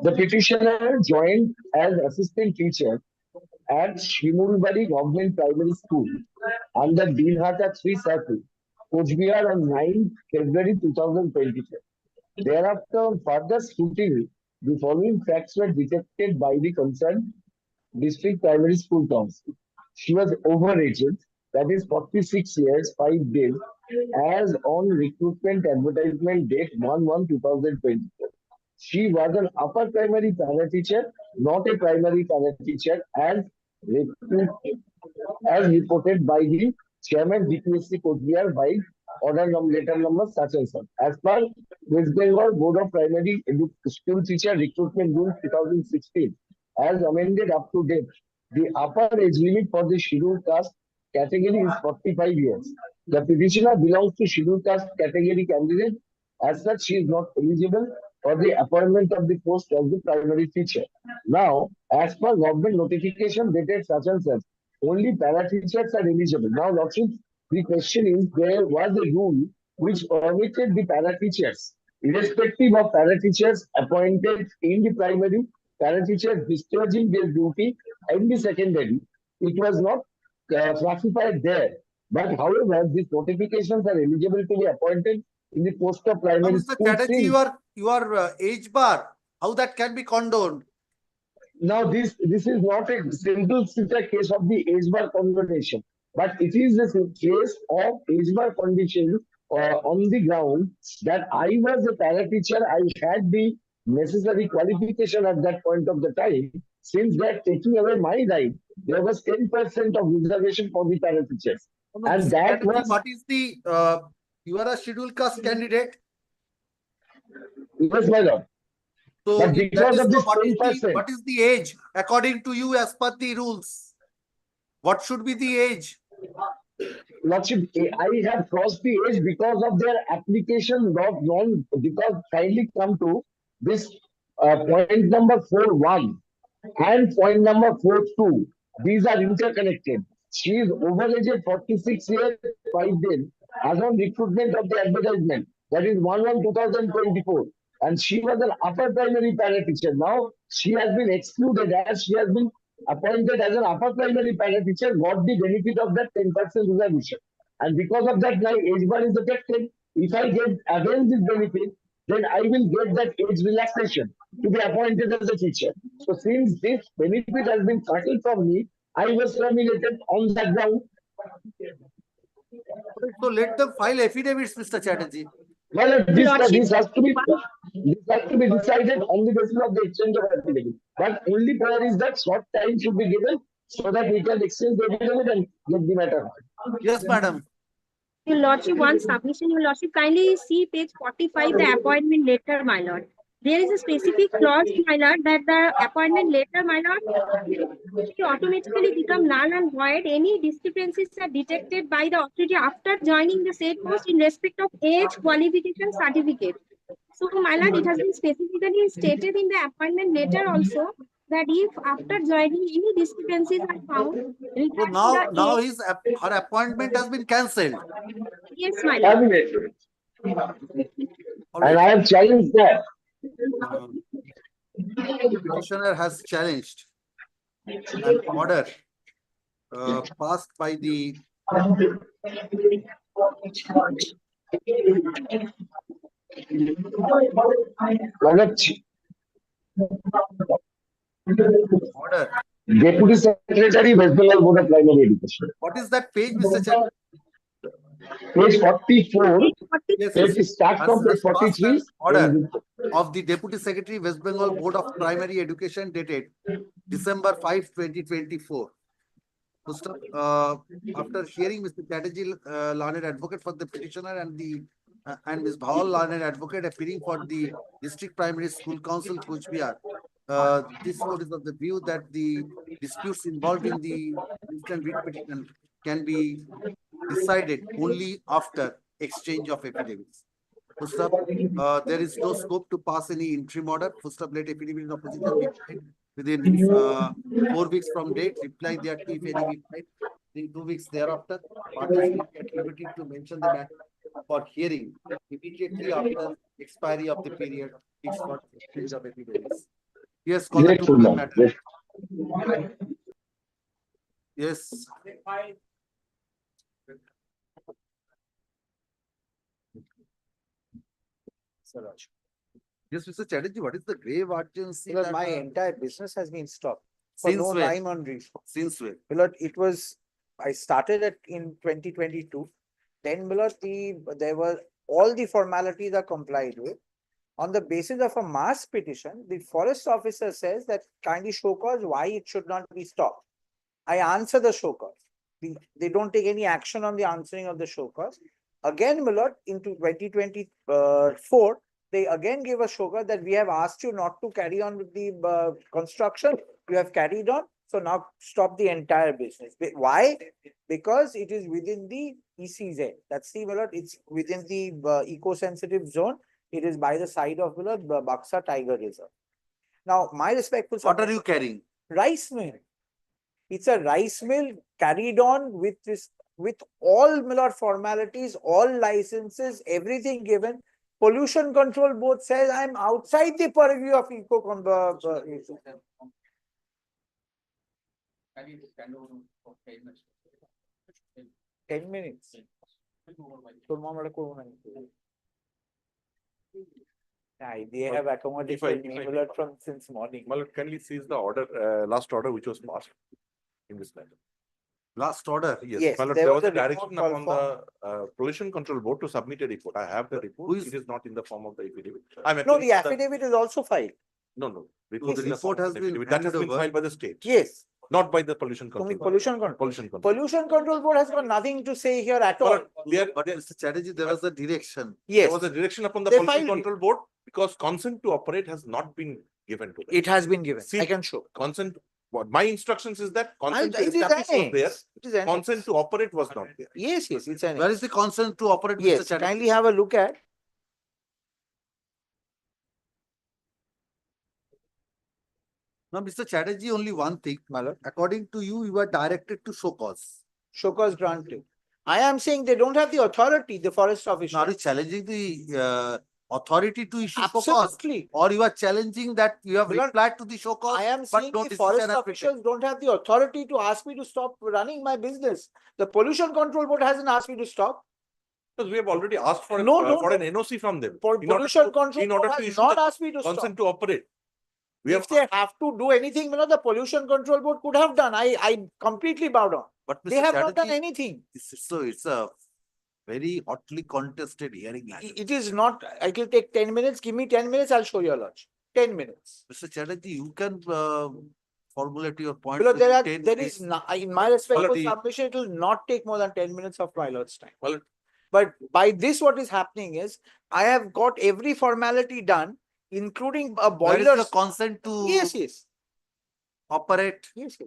The petitioner joined as assistant teacher at Shimulbari Government Primary School under Dilhata 3 Circle, Coachbihar on 9 February 2024. Thereafter, on further scrutiny, the following facts were detected by the concerned district primary school council. She was overaged, that is 46 years, 5 days, as on recruitment advertisement date 1/1/2024. She was an upper primary para teacher, not a primary para teacher, as reported by the chairman GPSC Courtier by letter number such and such. As per West Bengal Board of Primary School Teacher Recruitment Rule 2016, as amended up to date, the upper age limit for the scheduled caste category is 45 years. The petitioner belongs to scheduled caste category candidate. As such, she is not eligible for the appointment of the post of the primary teacher. Now, as per government notification dated such and such, only para teachers are eligible. Now, Lordship, the question is, there was a rule which permitted the para teachers, irrespective of para teachers appointed in the primary, para teachers discharging their duty in the secondary. It was not classified there. But however, these notifications are eligible to be appointed in the post of Now, primary Mr. school. Chatterjee, your age bar, how that can be condoned? Now, this is not a single case of the age bar condonation, but it is a case of age bar condition on the ground that I was a para teacher. I had the necessary qualification at that point of the time. Since they are taking away my right, there was 10% of reservation for the para teachers. No, And Mr. that Chatterjee, was, what is the, you are a scheduled caste candidate. yes, my lord. So But if that because is of so, this 10%, what is the age according to you as per the rules? What should be the age? Lordship, I have crossed the age because of their application not known, because kindly come to this point number 4.1 and point number 4.2. These are interconnected. She is overaged 46 years, 5 days as on recruitment of the advertisement. That is 1/1/2024. And she was an upper primary para teacher. Now she has been excluded as she has been appointed as an upper primary para teacher, got the benefit of that 10% reservation. And because of that, my age bar is affected. If I get again this benefit, then I will get that age relaxation to be appointed as a teacher. So since this benefit has been cut from me, I was terminated on that ground. So let them file affidavits, Mr. Chatterjee. Well, this has to be decided on the basis of the exchange of affidavit. But only prayer is that short time should be given so that we can exchange the affidavit and get the matter. Yes, madam. Your Lordship, one submission, Your Lordship, kindly see page 45, the appointment letter, my lord. There is a specific clause, my lord, that the appointment letter, my lord, will automatically become null and void. Any discrepancies are detected by the authority after joining the said post in respect of age qualification certificate. So, my lord, it has been specifically stated in the appointment letter also that if after joining any discrepancies are found So now her appointment has been cancelled. Yes, my lord. Terminated. And I have challenged that. Petitioner has challenged an order passed by the order. Deputy Secretary, West Bengal Board of Primary Education. What is that page, Mr. Chatterjee? Page 44. Yes, Page start from page has passed 43. an order of the Deputy Secretary, West Bengal Board of Primary Education dated December 5, 2024. First up, after hearing Mr. Chatterjee, learned advocate for the petitioner and Ms. Bhawal, learned advocate appearing for the District Primary School Council, Kuch Bihar, this court is of the view that the disputes involved in the instant writ petition can be decided only after exchange of affidavits. First up, there is no scope to pass any interim order. First up, let affidavit in opposition be filed within 4 weeks from date. Reply thereto if any be filed. In 2 weeks thereafter, parties will be at liberty to mention the matter for hearing immediately after expiry of the period. It's for exchange of affidavits. Yes, call the to matter. Yes. Yes, Mr. Chatterjee, what is the grave urgency? Because that, my entire business has been stopped for since no when? rhyme or reason. Since when? Because it was I started it in 2022. Then, my lord, there were all the formalities are complied with. On the basis of a mass petition, the forest officer says that kindly show cause why it should not be stopped. I answer the show cause. They don't take any action on the answering of the show cause. Again, my lord, into 2024, they again gave a show cause that we have asked you not to carry on with the construction. You have carried on. So now stop the entire business. Why? Because it is within the ECZ. That's the, my lord, it's within the eco-sensitive zone. It is by the side of, my lord, Baksa Tiger Reserve. Now, my respectful. What are you carrying? Rice mill. It's a rice mill carried on with this, with all, my lord, formalities, all licenses, everything given. Pollution Control Board says I'm outside the purview of eco. 10 minutes. They have accommodated me from since morning. Well, can we seize the order, last order which was passed in this matter? Last order? Yes, Well, there there was was a a direction report upon the Pollution Control Board to submit a report. I have the report. It is not in the form of the affidavit. I'm No, appealing the for affidavit is also filed. No. So the in the form report of has an been affidavit. That has handed been over. filed by the state. Yes. Not by the Pollution Control Board. Pollution Control. Pollution Control. Pollution Control Board has got nothing to say here at all. But Mr. Chatterjee, there was a direction. Yes. There was a direction upon the They Pollution filed it. Control Board because consent to operate has not been given to them. It has been given. See, I can show. Consent, what my instructions is that consent to It is establish was there, annexed. It is annexed. consent to operate was not there. Yes, it's an. Where is the consent to operate, Mr. Yes, Chatterjee? kindly have a look at. Now, Mr. Chatterjee, only one thing, my lord. According to you, you were directed to show cause. Show cause granted. I am saying they don't have the authority, the forest officer. Now, are you challenging the authority to issue show cause? Absolutely. Or you are challenging that you have My lord, replied to the show cause? I am but saying no the decision forest has been officials don't have the authority to ask me to stop running my business. The Pollution Control Board hasn't asked me to stop. Because we have already asked for, No, an NOC from them. Pollution Control Board has not asked me to stop. Consent to operate. If they have to do anything, the Pollution Control Board could have done. I completely bow down. But They have not done anything. So it's a very hotly contested hearing. It is not. I will take 10 minutes. Give me 10 minutes. I'll show you a lot. 10 minutes. Mr. Chatterjee, you can formulate your point. Because there is not, in my respectful submission, it will not take more than 10 minutes of my lord's time. Well, but by this, what is happening is I have got every formality done, including a boiler. There is a consent to yes. operate. Yes.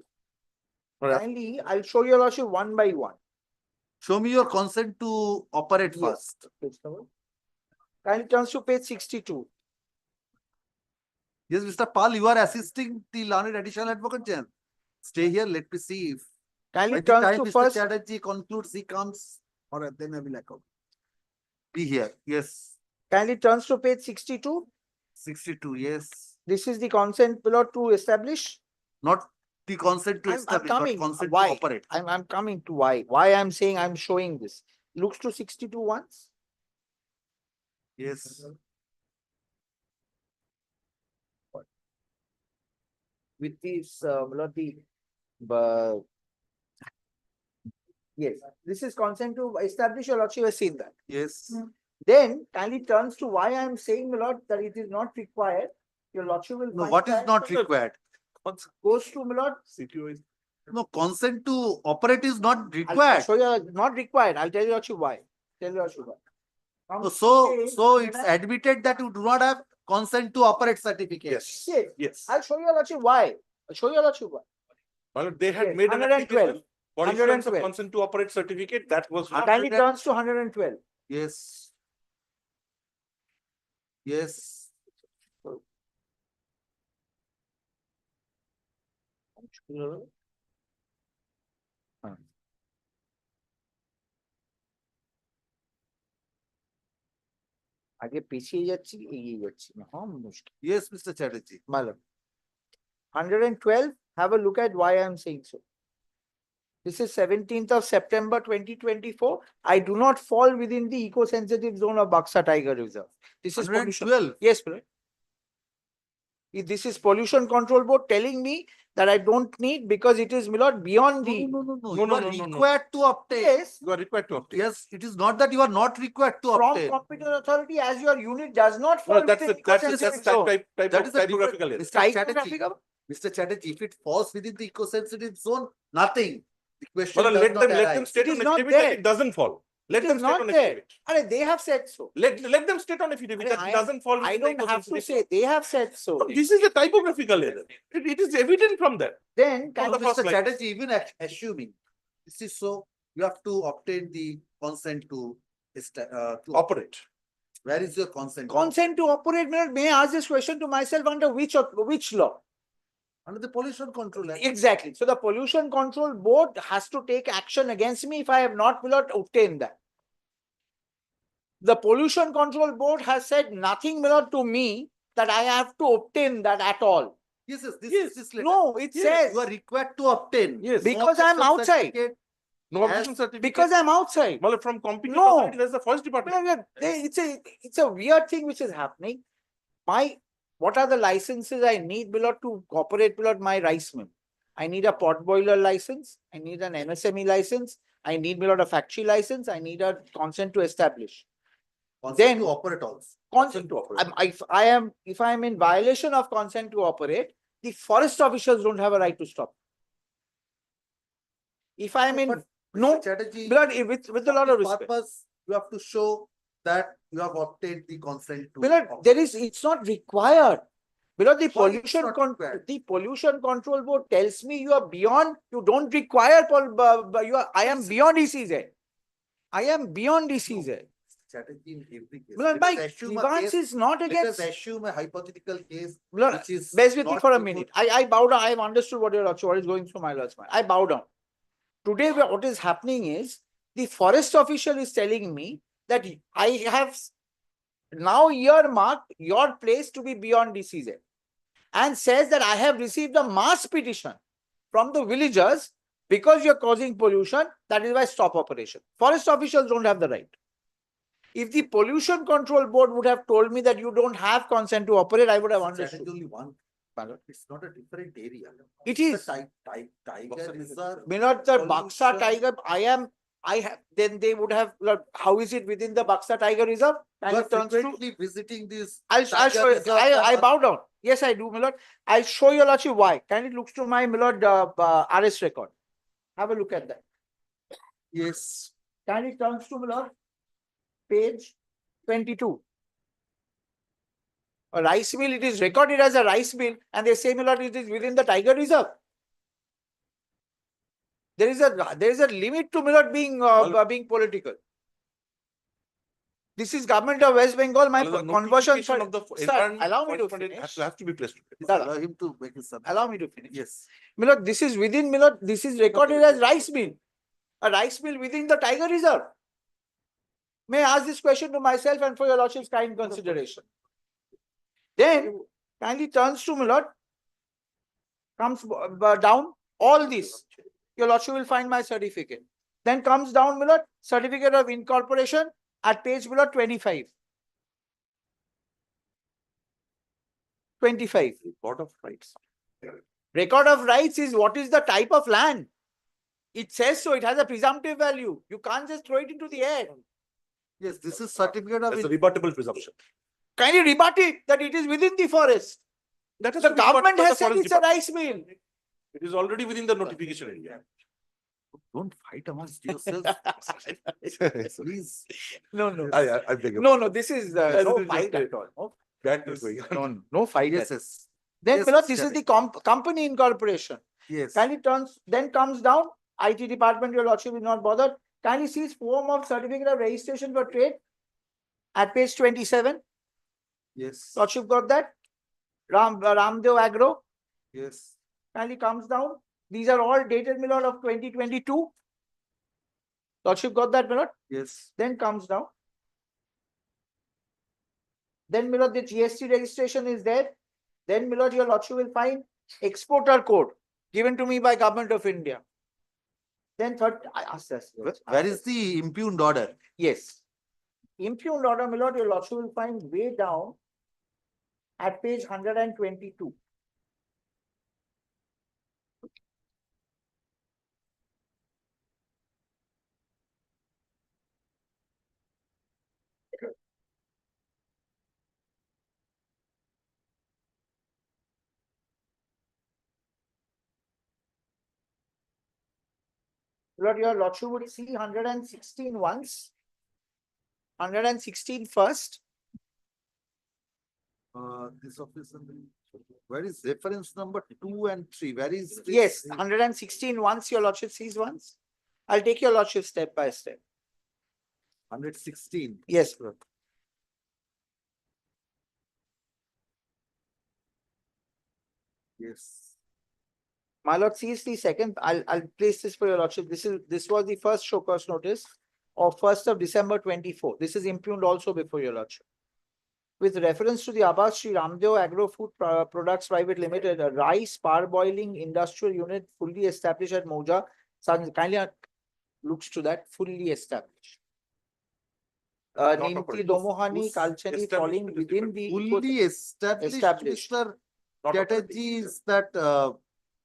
Kindly, I'll show you lordship one by one. Show me your consent to operate first. Kindly turns to page 62. Yes, Mr. Pal, you are assisting the learned additional advocate general. Stay here. Let me see if kindly by the turns time to Mr. first. Chatterjee concludes, he comes, or then I will account. Be here. Yes. Kindly turns to page 62. 62. Yes. This is the consent below to establish. Not the consent to establish, but consent to operate. I'm coming to why. Why I'm saying I'm showing this. Looks to 62 once. Yes. With this, yes, this is consent to establish. Your lordship has seen that. Yes. Then kindly turns to why I am saying, my lord, that it is not required. Your lordship will. No, find what is that not required? Goes to, my lord. No, consent to operate is not I'll required. show you not required. I'll tell you lordship why. Tell you lordship why. So it's admitted that you do not have consent to operate certificate. Yes. Yes. I'll show you lordship why. I'll show you lordship why. Well, they had Yes, made an 112. application for issuance of 112. consent to operate certificate. That was not. Kindly turns to 112. Yes. Yes. আগে পিছিয়ে যাচ্ছি এগিয়ে যাচ্ছি না হ্যাঁ মুশকিল Yes, Mr. Chatterjee. Malum 112 have a look at why I am saying so. This is 17th of September 2024. I do not fall within the eco-sensitive zone of Baksa Tiger Reserve. This is pollution. 112. Yes, sir. If this is pollution control board telling me that I don't need because it is, my lord, beyond the. No, No, you no, are no, no, no. required to obtain. Yes, You are required to obtain. Yes, it is not that you are not required to from obtain. competent authority as your unit does not No, fall that's within a, that's a, eco-sensitive that's zone. That is a different, typographical error. Mr. Chatterjee, Typographical? Mr. Chatterjee, if it falls within the eco-sensitive zone, nothing. The question Well, does let not them arise. state It on is not affidavit that there. it doesn't fall. Let It them is state not on there. affidavit. And they have said so. Let them state on affidavit that it doesn't fall. I within the don't have to eco-sensitive say, they have said so. zone. This is a typographical error. It is evident from that. Then, On can the No, first Mr. line. Chatterjee, even assuming this is so, you have to obtain the consent to Operate. Where is your consent? consent to operate, may I ask this question to myself under which law? Under the Pollution Control Act. Exactly. So the pollution control board has to take action against me if I have not obtained that. The pollution control board has said nothing, to me that I have to obtain that at all. Yes, this letter. No, it says. You are required to obtain. Yes. Because I am objection outside. certificate No objection As- certificate. Because I'm outside. Well, from competent No. authority, that's the first department. It's a weird thing which is happening. What are the licenses I need, to operate, my rice mill? I need a pot boiler license. I need an MSME license. I need, a factory license. I need a consent to establish. consent Then- to operate also. Consent to operate. If I am in violation of consent to operate, the forest officials don't have a right to stop. If I am in, But no, Mr. Chatterjee, with a lot of respect. purpose, you have to show that you have obtained the consent to. It's not required. Because the Why it's not required? the pollution control board tells me you are beyond, you don't require, I am beyond ECZ. I am beyond ECZ. Strategy in every case. My Let us assume a grievance case- is not Let us against. assume a hypothetical case Lord, which is. bear with me not for a to minute. go- I bow down. I have understood what is going through my lord's mind. I bow down. Today, what is happening is the forest official is telling me that I have now earmarked your place to be beyond DCZ and says that I have received a mass petition from the villagers because you're causing pollution. That is why stop operation. Forest officials don't have the right. If the pollution control board would have told me that you don't have consent to operate, I would have Strategy understood. only one. It's not a different area. It It's is. a Tiger reserve. Not the pollution. Baksa Tiger, then they would have, how is it within the Baksa Tiger Reserve? And You are it turns to, frequently visiting this. I'll Tiger show you, Reserve I and- bow down. Yes, I do, my lord. I'll show you lordship why. Kindly look to my, lord, RS record. Have a look at that. Yes. Kindly turns to, my lord, page 22. A rice mill, it is recorded as a rice mill, and they say, my lord, it is within the Tiger Reserve. There is a limit to, my lord, being political. This is government of West Bengal. My Well, the conversion. notification of the Sir, environment allow me to correspondent finish. has to be placed. Please allow him to make his submission. Allow me to finish. Yes. Milord, this is within, Milord, this is recorded as rice mill. A rice mill within the Tiger Reserve. May I ask this question to myself and for your lordship's kind consideration. Then kindly turns to, Milord, comes down, all this. Your lordship will find my certificate. Then comes down, Milord, certificate of incorporation at page, Milord, 25. 25. Report of rights. Record of rights is what is the type of land. It says so, it has a presumptive value. You can't just throw it into the air. Yes, this is certificate of. That's a rebuttable presumption. Kindly rebut it that it is within the forest. That is The to be rebutted government by the has said forest it's a department. rice mill. It is already within the notification area. Don't fight amongst yourselves. Please. No. I beg your. No, this is Yes, no it is fight just at all. No, That is going on. no fight. Yes, at all. yes. Then, Yes, Milord, this is Chairman. the company incorporation. Yes. Kindly then comes down, IT department, your lordship is not bothered. Kindly sees form of certificate of registration for trade at page 27. Yes. Lordship got that? Ramdev Agro. Yes. Kindly comes down. These are all dated, Milord, of 2022. Lordship got that, Milord? Yes. Then comes down. Then, Milord, the GST registration is there. Then, Milord, your lordship will find exporter code given to me by Government of India. Then third, I asked this. Where is the impugned order? Yes. Impugned order, Milord, your lordship will find way down at page 122. Lord, your lordship would see 116 once, 116 first. This office, where is reference number 2 and 3? Where is this? Yes, 116 once, your lordship sees once. I'll take your lordship step by step. 116. Yes, Lord. Yes. My lord sees the second, I'll place this for your lordship. This was the first show cause notice of 1st of December 24. This is impugned also before your lordship. With reference to the above, Sri Ramdeo Agro Food Products Private Limited, a rice parboiling industrial unit fully established at Moja. Kindly looks to that, fully established. Ninti Domohani Kalchani falling within the Fully established. Mr. Chatterjee, is that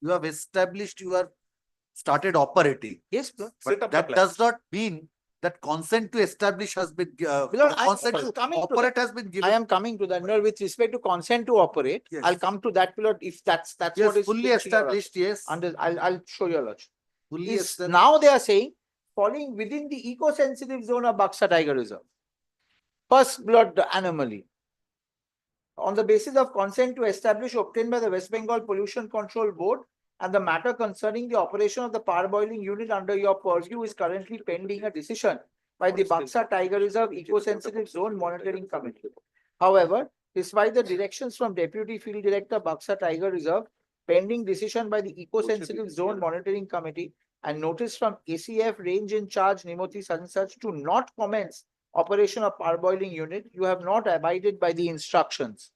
you have established, you have started operating. Yes, sir. But that does not mean that consent to establish has been, consent to operate has been given. I am coming to that. No, with respect to consent to operate, Yes. I'll come to that pilot if that's Yes, what is fully established, yes. And I'll show you a lot. Fully Is established. now they are saying falling within the eco-sensitive zone of Buxa Tiger Reserve. First blood anomaly. On the basis of consent to establish obtained by the West Bengal Pollution Control Board, and the matter concerning the operation of the parboiling unit under your purview is currently pending a decision by the Buxa Tiger Reserve Eco-Sensitive Zone Monitoring Committee. However, despite the directions from Deputy Field Director Buxa Tiger Reserve, pending decision by the Eco-Sensitive Zone Monitoring Committee, and notice from ACF Range in Charge Nimoti such and such to not commence operation of parboiling unit, you have not abided by the instructions.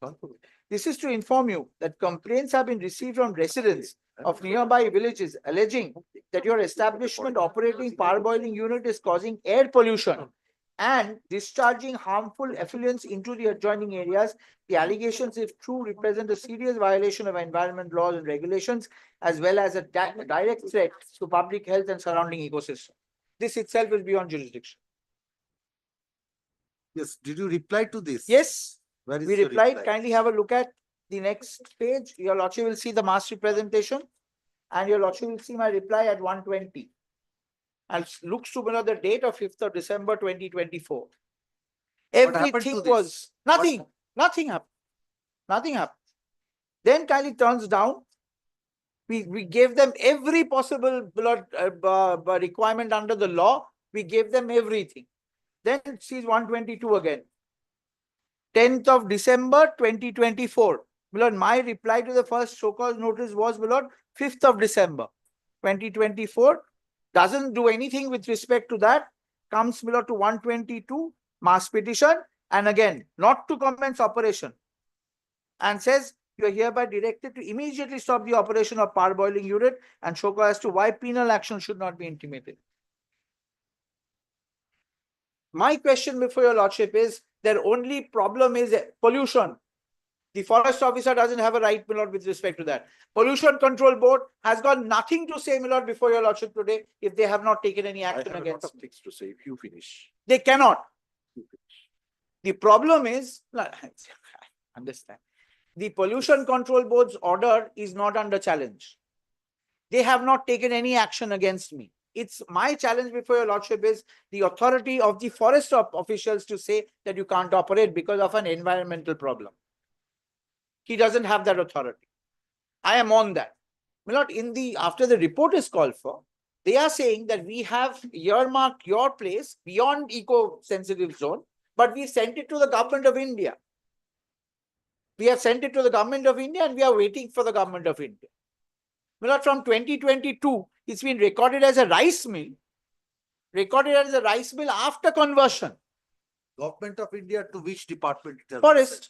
This is to inform you that complaints have been received from residents of nearby villages alleging that your establishment operating parboiling unit is causing air pollution and discharging harmful effluents into the adjoining areas. The allegations, if true, represent a serious violation of environment laws and regulations, as well as a direct threat to public health and surrounding ecosystem. This itself is beyond jurisdiction. Yes, did you reply to this? Yes, Where is we the replied. reply? Kindly have a look at the next page. Your lordship will see the mass representation, and your lordship will see my reply at 120. And looks to the date of 5th of December 2024. Everything was nothing. Nothing happened. Nothing happened. Then kindly turns down. We gave them every possible requirement under the law. We gave them everything. Then sees 122 again. 10th of December 2024. Below, my reply to the first show cause notice was below 5th of December 2024. Doesn't do anything with respect to that. Comes below to 122 mass petition, and again not to commence operation, and says you are hereby directed to immediately stop the operation of parboiling unit, and show cause as to why penal action should not be intimated. My question before your lordship is, their only problem is pollution. The forest officer doesn't have a right, my lord, with respect to that. Pollution Control Board has got nothing to say, my lord, before your lordship today, if they have not taken any action against me. Things to say if you finish. They cannot. The problem is, understand, the Pollution Control Board's order is not under challenge. They have not taken any action against me. It's my challenge before your lordship is the authority of the forest officials to say that you can't operate because of an environmental problem. He doesn't have that authority. I am on that. Not in the, after the report is called for, they are saying that we have earmarked your place beyond eco-sensitive zone, but we sent it to the government of India. We have sent it to the government of India and we are waiting for the government of India. Not from 2022, it's been recorded as a rice mill. Recorded as a rice mill after conversion. Government of India to which department? Forest.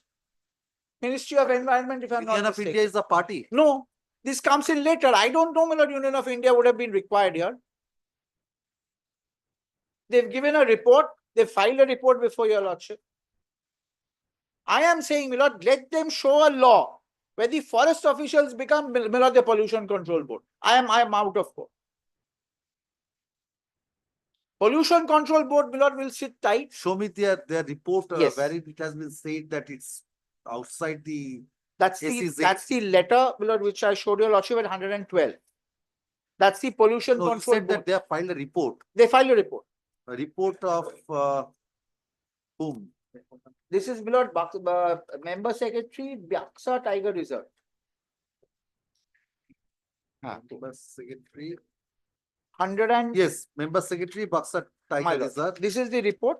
Ministry of Environment, if I'm not Union of mistaken. India is the party. No, this comes in later. I don't know whether Union of India would have been required here. They've given a report. They filed a report before your lordship. I am saying, my lord, let them show a law where the forest officials become, my lord, the pollution control board. I am out of court. Pollution control board, my lord, will sit tight. Show me their report Yes. where it has been said that it's outside the. That's the letter, my lord, which I showed your lordship at 112. That's the pollution No, you control said board. that they have filed a report. They filed a report. A report of whom? This is, my lord, member secretary, Baksa Tiger Reserve. Member secretary. 100 and. Yes, member secretary, Baksa My Tiger lord, Reserve. this is the report.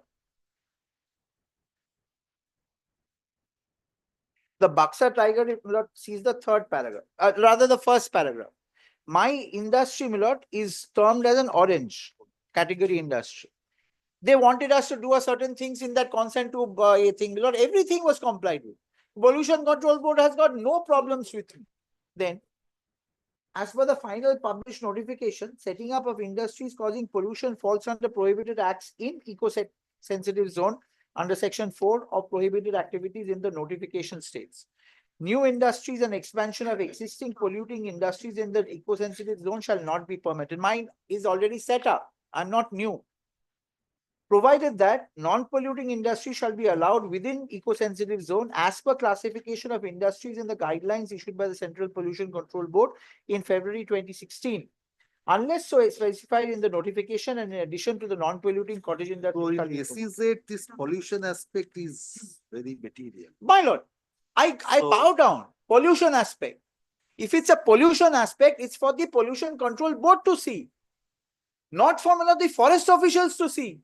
The Baksa Tiger, my lord, sees the third paragraph, rather the first paragraph. My industry, my lord, is termed as an orange category industry. They wanted us to do a certain things in that consent to a thing, my lord. Everything was complied with. Pollution Control Board has got no problems with me. Then, as per the final published notification, setting up of industries causing pollution falls under prohibited acts in eco-sensitive zone under section 4 of prohibited activities in the notification states. New industries and expansion of existing polluting industries in the eco-sensitive zone shall not be permitted. Mine is already set up. I'm not new. Provided that non-polluting industry shall be allowed within eco-sensitive zone as per classification of industries in the guidelines issued by the Central Pollution Control Board in February 2016. Unless so specified in the notification and in addition to the non-polluting cottage industry. So in SEZ, this pollution aspect is very material. My lord, I bow down. Pollution aspect. If it's a pollution aspect, it's for the Pollution Control Board to see, not for the forest officials to see.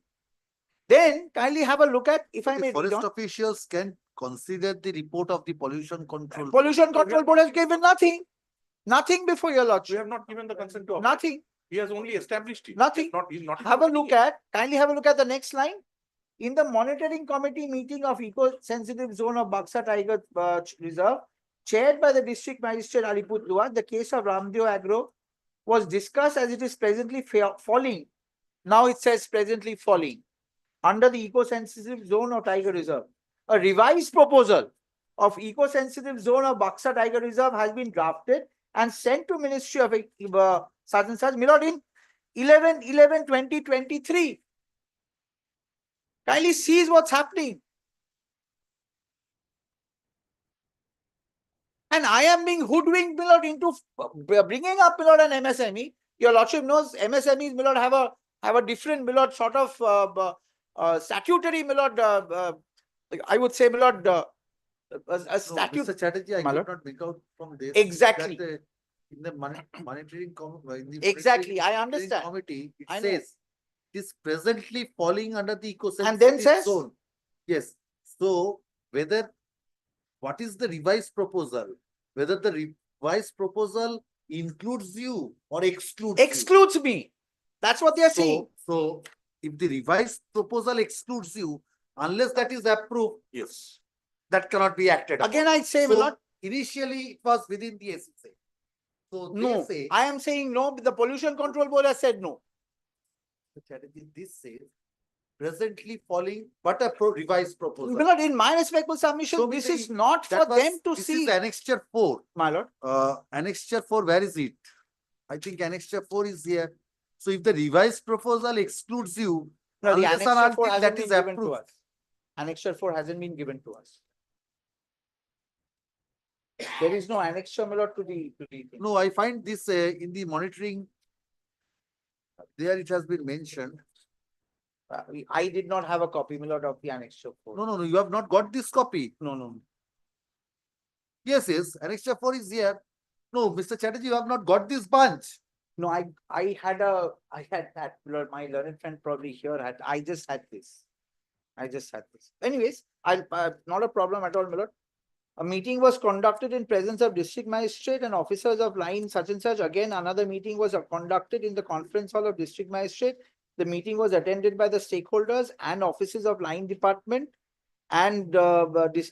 Then kindly have a look at, if I may. Forest officials can consider the report of the pollution control. Pollution Control Board has given nothing. Nothing before your lordship. We have not given the consent to. Nothing. He has only established it. Nothing. He's not. Have a look at, kindly have a look at the next line. In the monitoring committee meeting of eco-sensitive zone of Baksa Tiger Reserve, chaired by the district magistrate Alipurduar, the case of Ramdeo Agro was discussed as it is presently falling. Now it says presently falling under the eco-sensitive zone of Tiger Reserve. A revised proposal of eco-sensitive zone of Baksa Tiger Reserve has been drafted and sent to Ministry of such and such, my lord, in 11/11/2023. Kindly sees what's happening. And I am being hoodwinked, my lord, into bringing up, my lord, an MSME. Your lordship knows MSMEs, my lord, have a different, my lord, sort of statutory, my lord, I would say, my lord, a statute. Mr. Chatterjee, I could not make out from this. Exactly. That, in the monitoring Exactly, I understand. Committee, it I know. says it is presently falling under the eco-sensitive And then says? zone. Yes. So whether what is the revised proposal? Whether the revised proposal includes you or excludes you. Excludes me. That's what they are saying. So if the revised proposal excludes you, unless that is approved, yes, that cannot be acted upon. Again, I say, my lord, initially it was within the SSA. So no, they say, I am saying no. The Pollution Control Board has said no. this says presently falling, but a revised proposal. My lord, in my respectful submission, Show me this the- is not for that was- them to this see. is Annexure 4. My lord. Annexure 4, where is it? I think Annexure 4 is here. So if the revised proposal excludes you, No, the unless and Annexure 4 until hasn't that been is given to approved. us. Annexure 4 hasn't been given to us. There is no annexure, my lord, to the thing. No, I find this in the monitoring. There it has been mentioned. I did not have a copy, my lord, of the Annexure 4. No, you have not got this copy. No. Yes, Annexure 4 is here. No, Mr. Chatterjee, you have not got this bunch. No, I had that, my lord, my learned friend probably here had, I just had this. Anyways, not a problem at all, my lord. A meeting was conducted in presence of district magistrate and officers of line such and such. Again, another meeting was conducted in the conference hall of district magistrate. The meeting was attended by the stakeholders and offices of line department and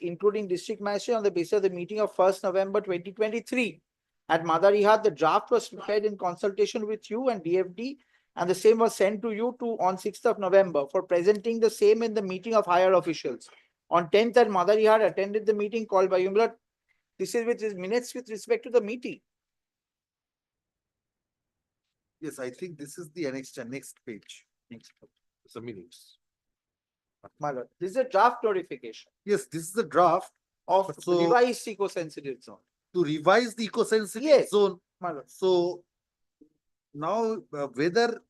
including district magistrate on the basis of the meeting of 1st November 2023. At Madarihat, the draft was prepared in consultation with you and DFD, and the same was sent to you on 6th of November for presenting the same in the meeting of higher officials. On 10th and Madari attended the meeting called by you, my lord. This is with his minutes with respect to the meeting. Yes, I think this is the next page. It's the minutes. My lord, this is a draft notification Yes, this is the draft of So- revised eco-sensitive zone. to revise the eco-sensitive Yes. zone. My lord. So now whether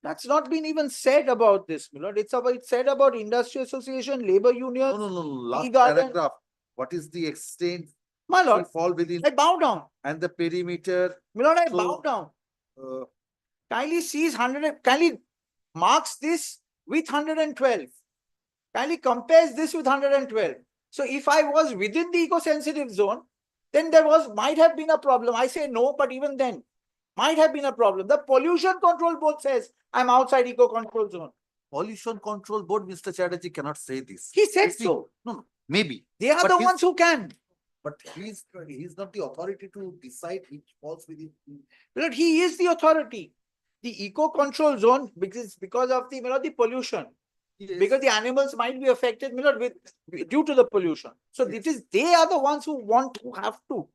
That's not been even said about this, my lord. It's said about industry association, labor unions. no, last e-garden. paragraph, what is the extent My shall lord, fall within I bow down. and the perimeter? My lord, I So- bow down. uh, Kindly sees kindly marks this with 112. Kindly compares this with 112. So if I was within the eco-sensitive zone, then might have been a problem. I say no, but even then, might have been a problem. The pollution control board says I'm outside eco-control zone. Pollution Control Board, Mr. Chatterjee cannot say this. He said You see, so. No, maybe. They are But the his- ones who can. But he's not the authority to decide which falls within. But he is the authority. The eco-control zone, because of the, the pollution. Yes. Because the animals might be affected, due to the pollution. So they are the ones who have to.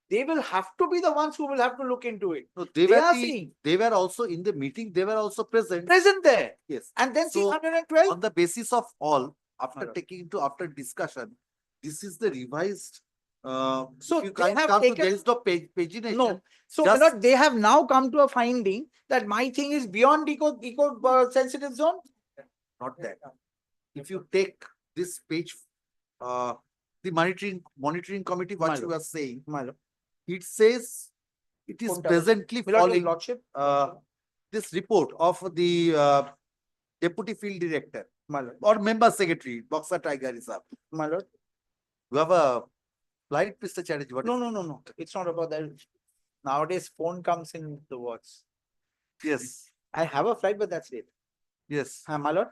They will have to be the ones who will have to look into it. No, They are seeing. they were also in the meeting, they were also present. Present there. Yes. And then see So, 112. On the basis of all, after Madam. after discussion, this is the revised. So if you they can't have come to, taken- there is no pagination. No. So Just- they have now come to a finding that my thing is beyond eco-sensitive zone. Not that. If you take this page, the monitoring committee, what you are saying, it says it is presently following Lordship. this report of the deputy field director or member secretary, Boxer Tiger Reserve. My lord. You have a flight, Mr. Chatterjee? What is No. It's not about that. Nowadays, phone comes in the words. Yes, I have a flight, but that's it. yes. My lord.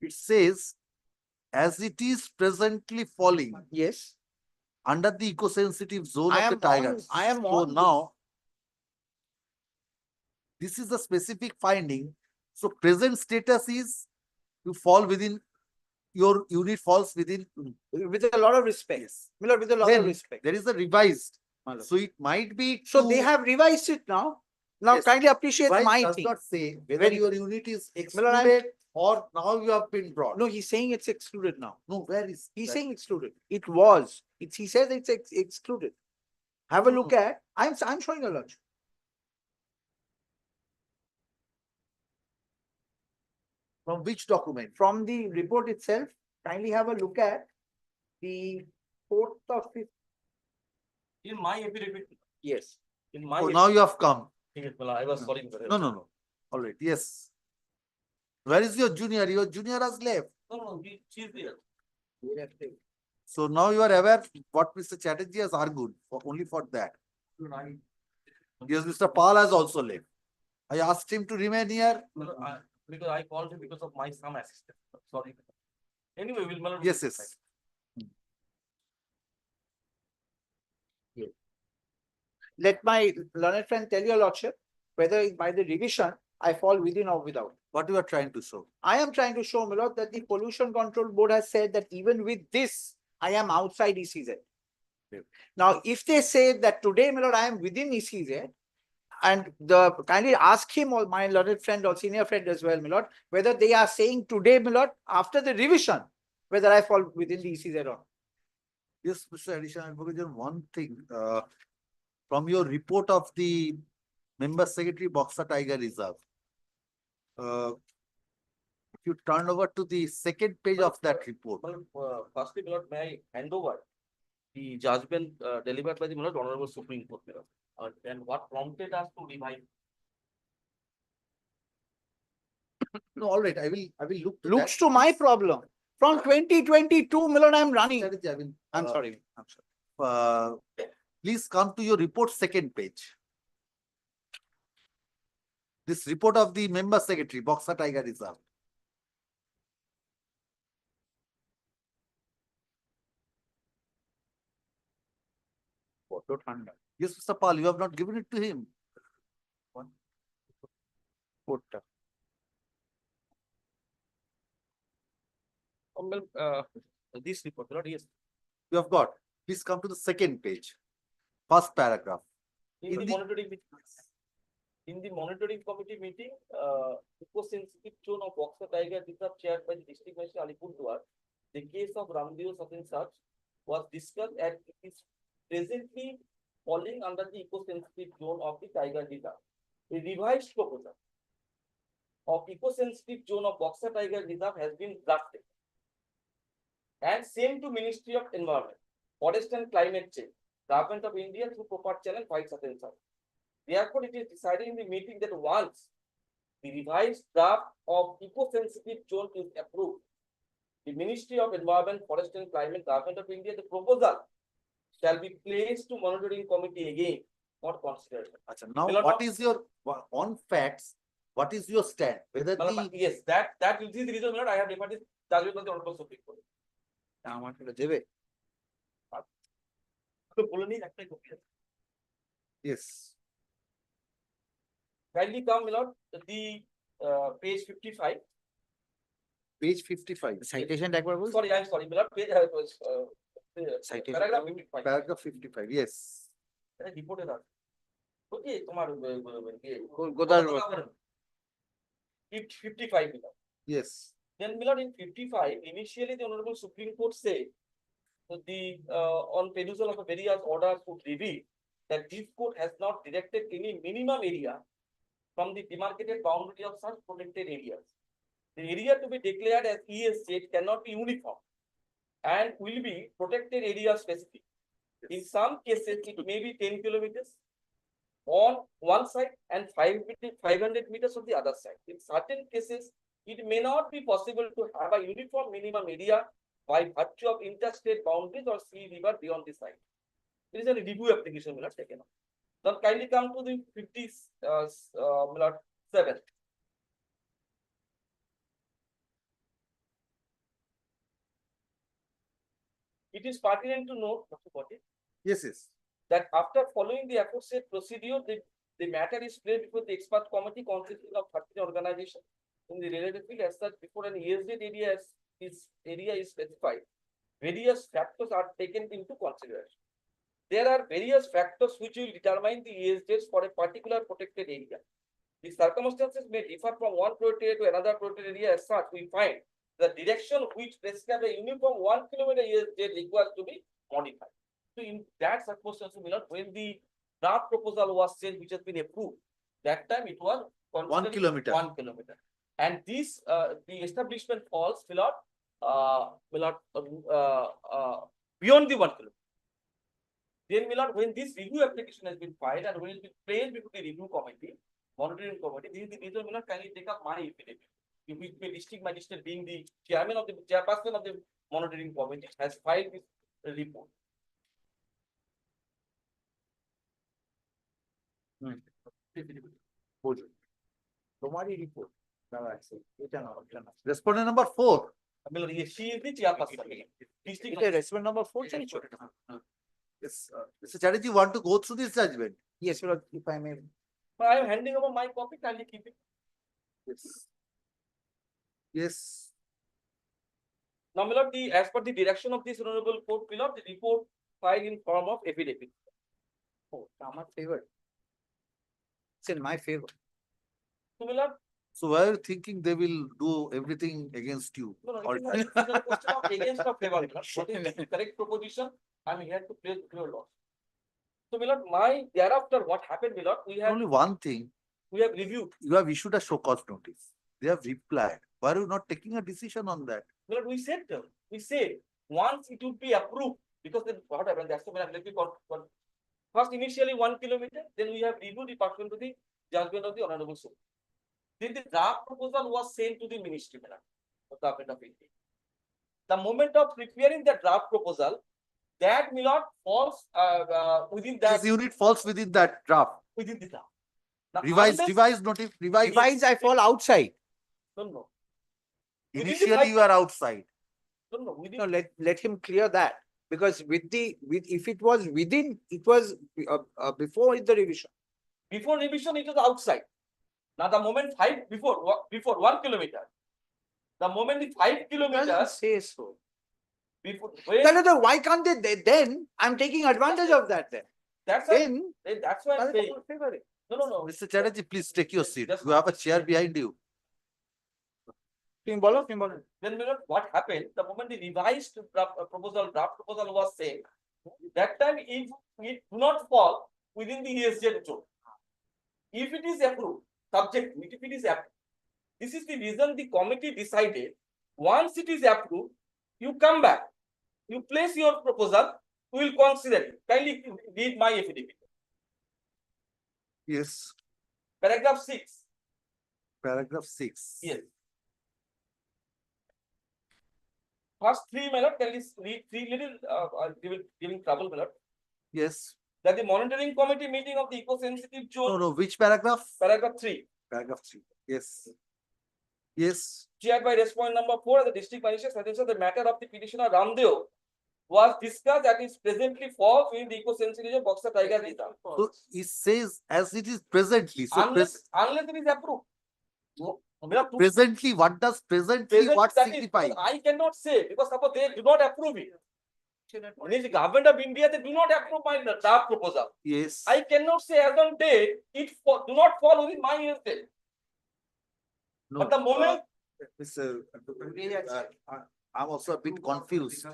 It says, as it is presently falling Yes. under the eco-sensitive zone I of the am on- tigers. I am So on now, this is the specific finding. So present status is you fall within, your unit falls within. With a lot of respect. Yes. My lord, with a lot Then of respect. there is a revised. My lord. So it might be. So to- they have revised it now. Now Yes. kindly appreciate Revised my does thing. not say whether Very your unit is My lord, I'm- excluded or now you have been brought. No, he's saying it's excluded now. No, where is? He's that? saying excluded. It was. He says it's excluded. Have a look at. I'm showing a lot. From which document? From the report itself, kindly have a look at the 4th of 5th. In my affidavit, Yes. in my. Oh, now you have come. Yes, well, I was calling for it. No. All right, yes. Where is your junior? Your junior has left. No, she's there. So now you are aware what Mr. Chatterjee has argued only for that. Yes, Mr. Paul has also left. I asked him to remain here. Because I called him because of my some assistant. Sorry. Anyway, we'll. Yes. Let my learned friend tell your lordship whether by the revision I fall within or without. What you are trying to show? I am trying to show, my lord, that the pollution control board has said that even with this, I am outside ECZ. Now, if they say that today, my lord, I am within ECZ, and kindly ask him or my learned friend or senior friend as well, my lord, whether they are saying today, my lord, after the revision, whether I fall within the ECZ or not. Yes, Mr. Additional Advocate, one thing, from your report of the member secretary Boxer Tiger Reserve, if you turn over to the second page of that report. Firstly, my lord, may I hand over the judgment delivered by the Honorable Supreme Court, my lord, and what prompted us to revise. No, all right, I will look. Looks to my problem. From 2022, my lord, I am running. I'm sorry. Please come to your report second page. This report of the member secretary, Boxer Tiger Reserve. Yes, Mr. Paul, you have not given it to him. This report, Lord, yes. You have got, please come to the second page, first paragraph. In the monitoring committee meeting, eco-sensitive zone of Boxer Tiger Reserve chaired by the district magistrate Alipurduar, the case of Ramdeo something such was discussed and it is presently falling under the eco-sensitive zone of the Tiger Reserve. A revised proposal of eco-sensitive zone of Boxer Tiger Reserve has been drafted and sent to Ministry of Environment, Forest and Climate Change, Government of India through proper channel files such and such. Therefore, it is decided in the meeting that once the revised draft of eco-sensitive zone is approved, the Ministry of Environment, Forest and Climate, Government of India, the proposal shall be placed to monitoring committee again for consideration. Now, what is your, on facts, what is your stand? Whether the, Yes, that is the reason I have deferred this judgment of the Honorable Supreme Court. yes. Kindly come, my lord, the page 55. Page 55. Citation Sorry, I'm sorry, my lord, page, Citation. paragraph 55. Paragraph 55, yes. Report is okay, tomorrow. Godar. 55, my lord. Yes. Then, my lord, in 55, initially the Honorable Supreme Court said that the on perusal of various orders would reveal that this court has not directed any minimum area from the demarcated boundary of such protected areas. The area to be declared as ESZ cannot be uniform and will be protected area specific. In some cases, it may be 10 kilometers on one side and 500 meters on the other side. In certain cases, it may not be possible to have a uniform minimum area by virtue of interstate boundaries or sea river beyond the site. There is a review application will have taken up. Now kindly come to the 57. It is pertinent to note, Yes, yes. that after following the aforesaid procedure, the matter is placed before the expert committee consisting of 13 organizations in the related field as such before an ESZ area is specified. Various factors are taken into consideration. There are various factors which will determine the ESZs for a particular protected area. The circumstances may differ from one protected area to another protected area. As such, we find the direction which prescribes a uniform 1 kilometer ESZ requires to be modified. So, in that circumstance, when the draft proposal was sent, which has been approved, that time it was 1 kilometer. 1 kilometer, and this the establishment falls beyond the 1 kilometer. Then, when this review application has been filed and when it has been placed before the review committee, monitoring committee, this is the reason kindly take up my affidavit. If the district magistrate being the chairperson of the monitoring committee has filed this report. report. Respondent number 4. She is the chairperson. District Respondent number 4. Yes, Mr. Chatterjee, you want to go through this judgment? Yes, Lord, if I may. I am handing over my copy, kindly keep it. Yes. Yes. Now, my lord, as per the direction of this honorable court, my lord, the report filed in form of affidavit. Oh, my favor. It's in my favor. So, my lord, So why are you thinking they will do everything against you? no, it is a question of against or favor. What is the correct proposition? I am here to place your law. So, my lord, thereafter what happened, my lord, we have Only one thing, we have reviewed. you have issued a show cause notice. They have replied. Why are you not taking a decision on that? My lord, we said once it would be approved, because then what happened? That's why let me first initially 1 kilometer, then we have reviewed it pursuant to the judgment of the Honorable Supreme. Then the draft proposal was sent to the Ministry of Government of India. The moment of preparing the draft proposal, that will not falls within that. This unit falls within that draft. Within the draft. Now, Revised notice, Revised, I fall outside. No. Initially you are outside. No. No, let him clear that. Because if it was within, it was before the revision. Before revision, it was outside. Now the moment before 1 kilometer, The moment the 5 kilometers. Say so. Before, Then why can't then I'm taking advantage of that then. that's why, Then. that's why I'm saying. No. Mr. Chatterjee, please take your seat. You have a chair behind you. Then what happened, the moment the revised draft proposal was sent, that time it do not fall within the ESZ zone. If it is approved, subject to it, if it is approved. This is the reason the committee decided, once it is approved, you come back, you place your proposal, we will consider it. Kindly read my affidavit. Yes. Paragraph 6. Paragraph 6. Yes. First three, my lord, can you read three little, giving trouble, my lord. Yes. That the monitoring committee meeting of the eco-sensitive zone. No, which paragraph? Paragraph 3. Paragraph 3. Yes. Yes. Chaired by respondent number 4, the district magistrate suggested the matter of the petitioner Ramdeo was discussed and is presently falls in the eco-sensitive zone Boxer Tiger Reserve. So it says as it is presently. So unless it is approved. presently, what does presently what signify? I cannot say because suppose they do not approve it. When it's the government of India, they do not approve my draft proposal. Yes. I cannot say as on date it do not fall within my estate. No, but the moment Mr. I'm also a bit confused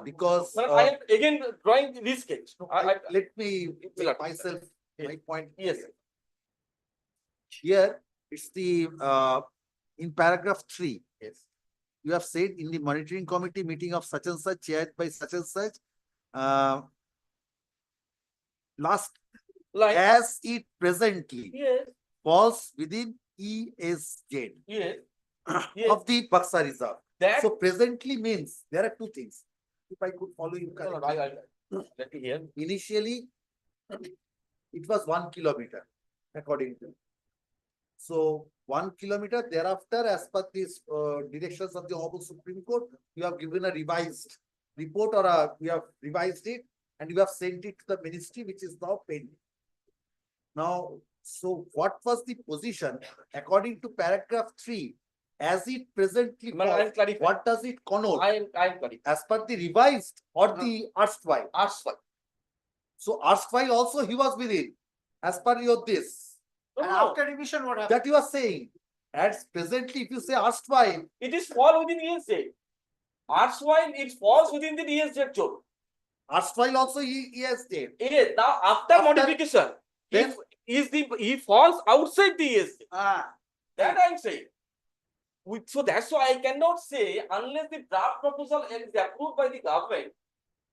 because I am again drawing this sketch. let me make myself my point. Yes. Here it's the in paragraph 3. Yes. You have said in the monitoring committee meeting of such and such chaired by such and such last like as it presently yes. falls within ESZ Yes. of the Baksa Reserve. That So presently means there are two things. If I could follow you correctly. let me hear. Initially, it was 1 kilometer according to. So 1 kilometer thereafter, as per these directions of the Honorable Supreme Court, you have given a revised report or you have revised it and you have sent it to the ministry, which is now pending. Now, so what was the position according to paragraph 3? As it presently falls, what does it connote? I am clarifying. As per the revised or the erstwhile? Erstwhile. So erstwhile also he was within, as per your this. And after revision, what happened? That you are saying. As presently, if you say erstwhile, it is fall within ESZ. Erstwhile, it falls within the ESZ zone. Erstwhile also ESZ. Yes. Now after modification, then he falls outside the ESZ. That I am saying. So that's why I cannot say unless the draft proposal is approved by the government.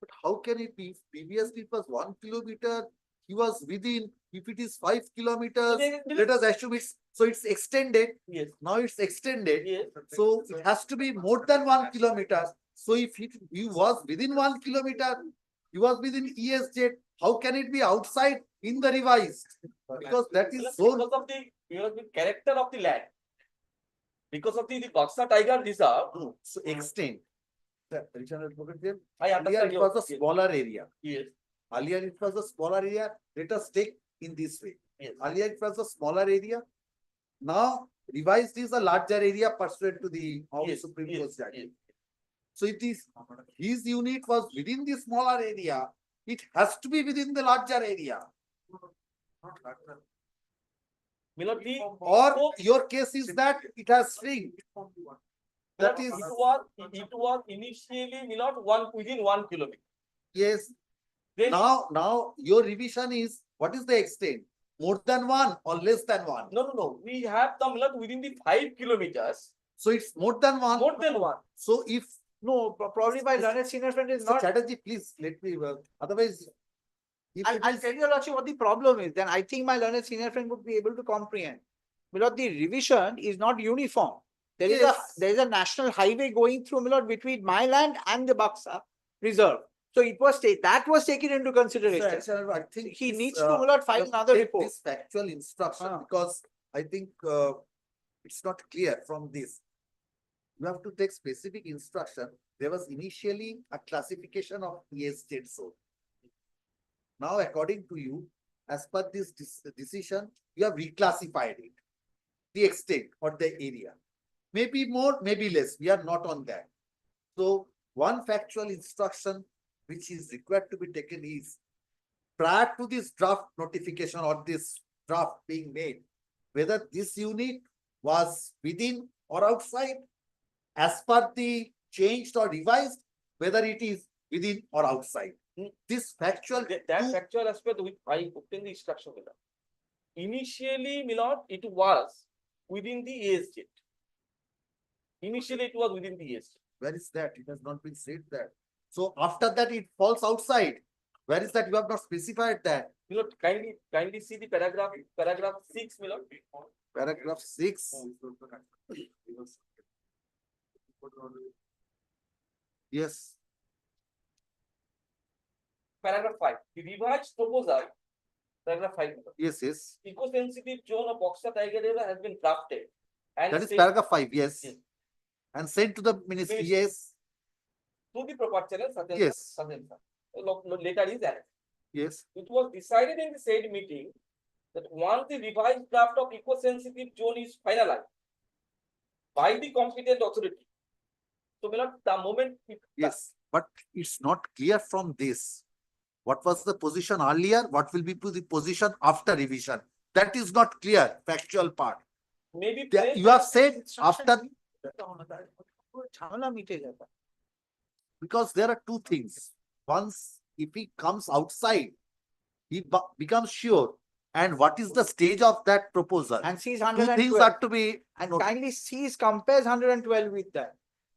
But how can it be? Previously it was 1 kilometer. He was within. If it is 5 kilometers, let us assume it's so it's extended. Yes. Now it's extended. Yes. So it has to be more than 1 kilometer. So if he was within 1 kilometer, he was within ESZ. How can it be outside in the revised? Because that is so. Because of the character of the land. Because of the Boxer Tiger Reserve. No, so extend. I Earlier understand it was a smaller area. Yes. Earlier it was a smaller area. Let us take in this way. Yes. Earlier it was a smaller area. Now revised is a larger area pursuant to the Supreme Court judgment. So it is his unit was within the smaller area. It has to be within the larger area. Or your case is that it has shrink. That is it was initially within 1 kilometer. Yes. Then now your revision is what is the extent? More than 1 or less than 1? No. We have the within the 5 kilometers. So it's more than 1. More than 1. So if no, probably my learned senior friend is not. Chatterjee, please let me. Otherwise, I'll tell you Lordship what the problem is. Then I think my learned senior friend would be able to comprehend. Because the revision is not uniform. There is a national highway going through between my land and the Baksa Reserve. So it was that was taken into consideration. Sir, I think he needs to file another report. This factual instruction because I think it's not clear from this. You have to take specific instruction. There was initially a classification of ESZ zone. Now, according to you, as per this decision, you have reclassified it, the extent or the area. maybe more, maybe less. We are not on that. So one factual instruction which is required to be taken is prior to this draft notification or this draft being made, whether this unit was within or outside, as per the changed or revised, whether it is within or outside. This factual. That factual aspect, I obtained the instruction with that. Initially, my lord, it was within the ASJ. Initially, it was within the ASJ. Where is that? It has not been said that. So after that, it falls outside. Where is that? You have not specified that. My lord, kindly see the paragraph 6, my lord. Paragraph 6. Yes. Paragraph 5. The revised proposal, paragraph 5. Yes, yes. Eco-sensitive zone of Boxer Tiger area has been drafted. And That is sent paragraph 5. Yes. And sent to the ministry. Ministry. Yes. to the proper channel, Yes. later is added. Yes. It was decided in the said meeting that once the revised draft of eco-sensitive zone is finalized by the competent authority. So, my lord, the moment. Yes. But it's not clear from this. What was the position earlier? What will be the position after revision? That is not clear, factual part. Maybe. You have said after. Because there are two things. Once, if he comes outside, he becomes sure. And what is the stage of that proposal? And sees Two 112. things are to be And noted. kindly sees, compares 112 with that.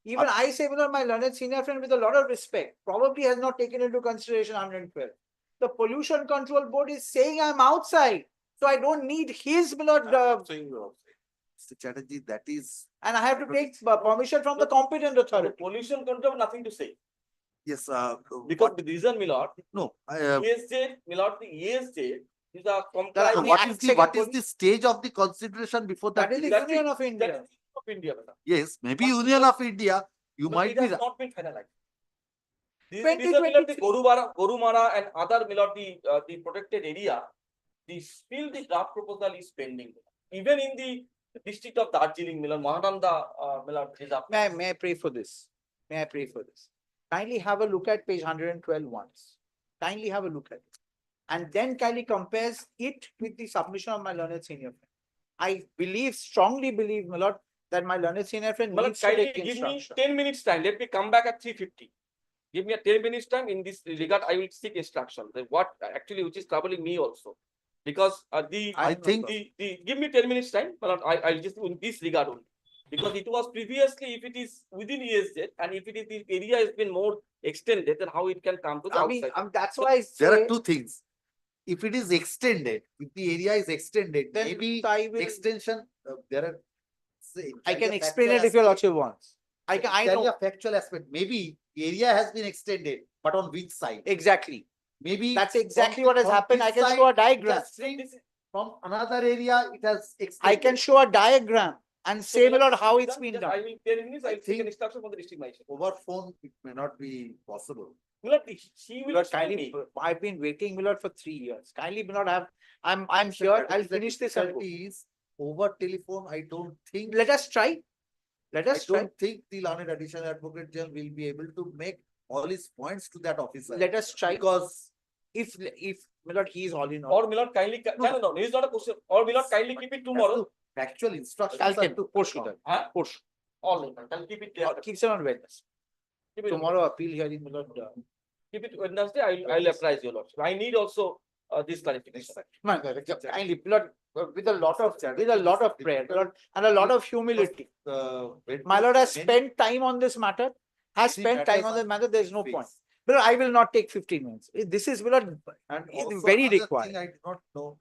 Even I say, my learned senior friend, with a lot of respect, probably has not taken into consideration 112. The pollution control board is saying I'm outside, so I don't need his, Mr. Chatterjee, that is. and I have to take permission from the competent authority. Pollution control, nothing to say. Yes. Because the reason, my lord. No. ESJ, my lord, the ESJ is a So compliant. what is the stage of the consideration before that? That is the Union of India. That is of India, madam. Yes, maybe Union of India, you But might it be. has not been finalized. These are 2023. the Gorumara and other the protected area. Still the draft proposal is pending. Even in the district of Darjeeling, Mahananda, May I pray for this? May I pray for this? Kindly have a look at page 112 once. Kindly have a look at it. And then kindly compares it with the submission of my learned senior friend. I believe, strongly believe, my lord, that my learned senior friend needs to kindly take give me instruction. 10 minutes time. Let me come back at 3:50. Give me a 10 minutes time. In this regard, I will seek instruction. What actually, which is troubling me also. Because give me 10 minutes time, but I'll just in this regard only. Because it was previously, if it is within ESZ and if it is the area has been more extended, then how it can come to the outside. That's why I say, There are two things. If it is extended, if the area is extended, then maybe I will- extension, there are. I can explain it if your lordship wants. I know. Factual aspect, maybe the area has been extended, but on which side? Exactly. Maybe. That's exactly from- what has from happened. this I can side, show a it diagram. has changed. From another area, it has extended. I can show a diagram and say, my lord, how it's been Just done. I will 10 minutes, I will seek think- an instruction from the district magistrate. Over phone, it may not be possible. She will Lord, tell kindly, me. I've been waiting, my lord, for 3 years. Kindly, my lord, I'm here. I'll finish this. and go. Is over telephone, I don't think. Let us try. Let I us try. don't think the learned additional advocate general will be able to make all his points to that officer. Let us try. Because If, my lord, he is all in all. Or Milord kindly, no, it is not a question. Or Milord kindly keep it tomorrow. factual instructions. I'll are tell to you, push it. Huh? Push. All right, I'll keep it there. Keeps it on Wednesday. Keep it- Tomorrow appeal hearing, my lord. Keep it Wednesday, I'll apprise your lordship. I need also this clarification. Kindly, my lord, with a lot of prayer, my lord, and a lot of humility. My lord has spent time on this matter, there is no point. But I will not take 15 minutes. This is, my lord, And it's also very another required. thing I do not know,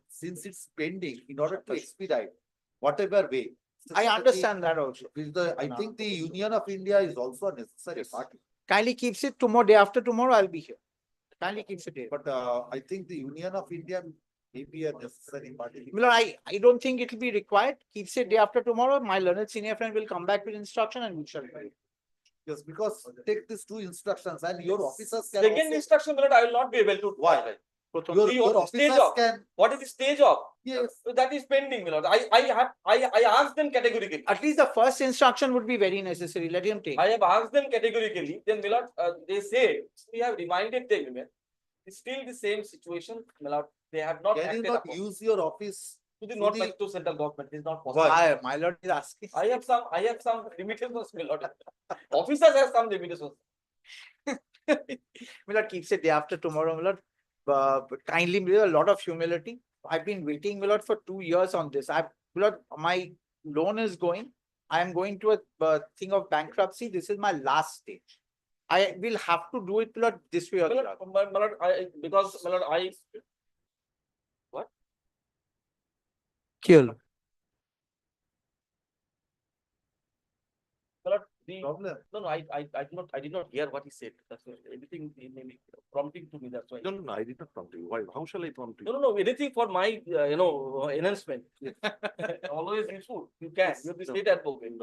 since it's pending, in order to expedite, whatever way. I understand that also. I think the Union of India is also a necessary party. Kindly keeps it tomorrow, day after tomorrow, I'll be here. Kindly keeps it here. But I think the Union of India may be a necessary party. Milord, I don't think it will be required. Keeps it day after tomorrow. My learned senior friend will come back with instruction and we shall do it. Yes, because take these two instructions and your officers can Second also. instruction, Milord, I will not be able to. Why? Your, See, your what is the stage officers of? can, What is the stage of? yes. So that is pending, my lord. I asked them categorically. At least the first instruction would be very necessary. Let him take. I have asked them categorically. Then, my lord, they say we have reminded them. It's still the same situation, my lord. They have not Can you acted not upon. use your office? To the to not the- like to central government. It's not possible. Why? My lord is asking. I have some limitations, my lord. Officers have some limitations. My lord keeps it day after tomorrow, my lord. But kindly, with a lot of humility. I've been waiting, my lord, for 2 years on this. My lord, my loan is going. I am going to a thing of bankruptcy. This is my last stage. I will have to do it, my lord, this way or My the lord, other. my lord, because my lord, what? Kill. My lord, the Problem. no, I did not hear what he said. That's why everything prompting to me. That's why. No, I did not prompt you. Why? How shall I prompt you? No, anything for my enhancement. Always useful. You can. You're the state advocate.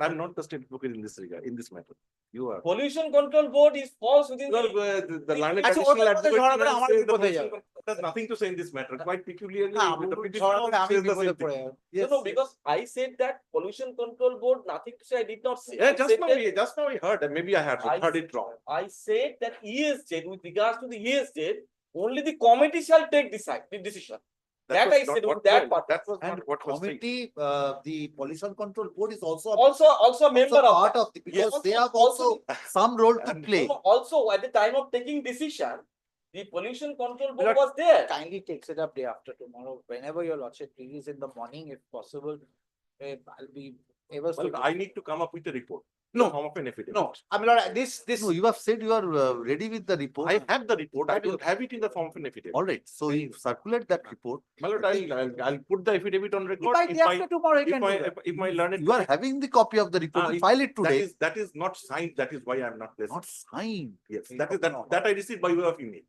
I'm not the state advocate in this regard, in this matter. You are. Pollution Control Board is false within The learned अच्छा, additional वो तो advocate झगड़ा general हमारे says the विपद है pollution यार। control has nothing to say in this matter. Quite peculiarly, हाँ, the वो petitioner झगड़ा तो हमें says the विपद same thing. पड़ेगा। No, because I said that Pollution Control Board, nothing to say. I did not say. Yeah, I said that- just now we heard, and maybe I had I heard it wrong. I said that ESZ, with regards to the ESZ, only the committee shall take the decision. That was I not said what- with that no, part. That was And not what was said. committee, the pollution control board is also. Also a member of part that. of the, because Yes. they have Also- also some role to play. Also, at the time of taking decision, the Pollution Control Board Lord, was there. Kindly takes it up day after tomorrow, whenever your lordship please in the morning, if possible. I'll be able to. Well, I need to come up with a report. No. In the form of an affidavit. No, I mean, Lord, this. No, you have said you are ready with the report. I have the report. I That is don't have it in the form of an affidavit. All right, so you circulate that report. My lord, I'll put the affidavit on record. By day after tomorrow, you can do that. If my learned. You are having the copy of the report, you file it today. That is not signed. That is why I am not present. Not signed. Yes, that I received by way of email.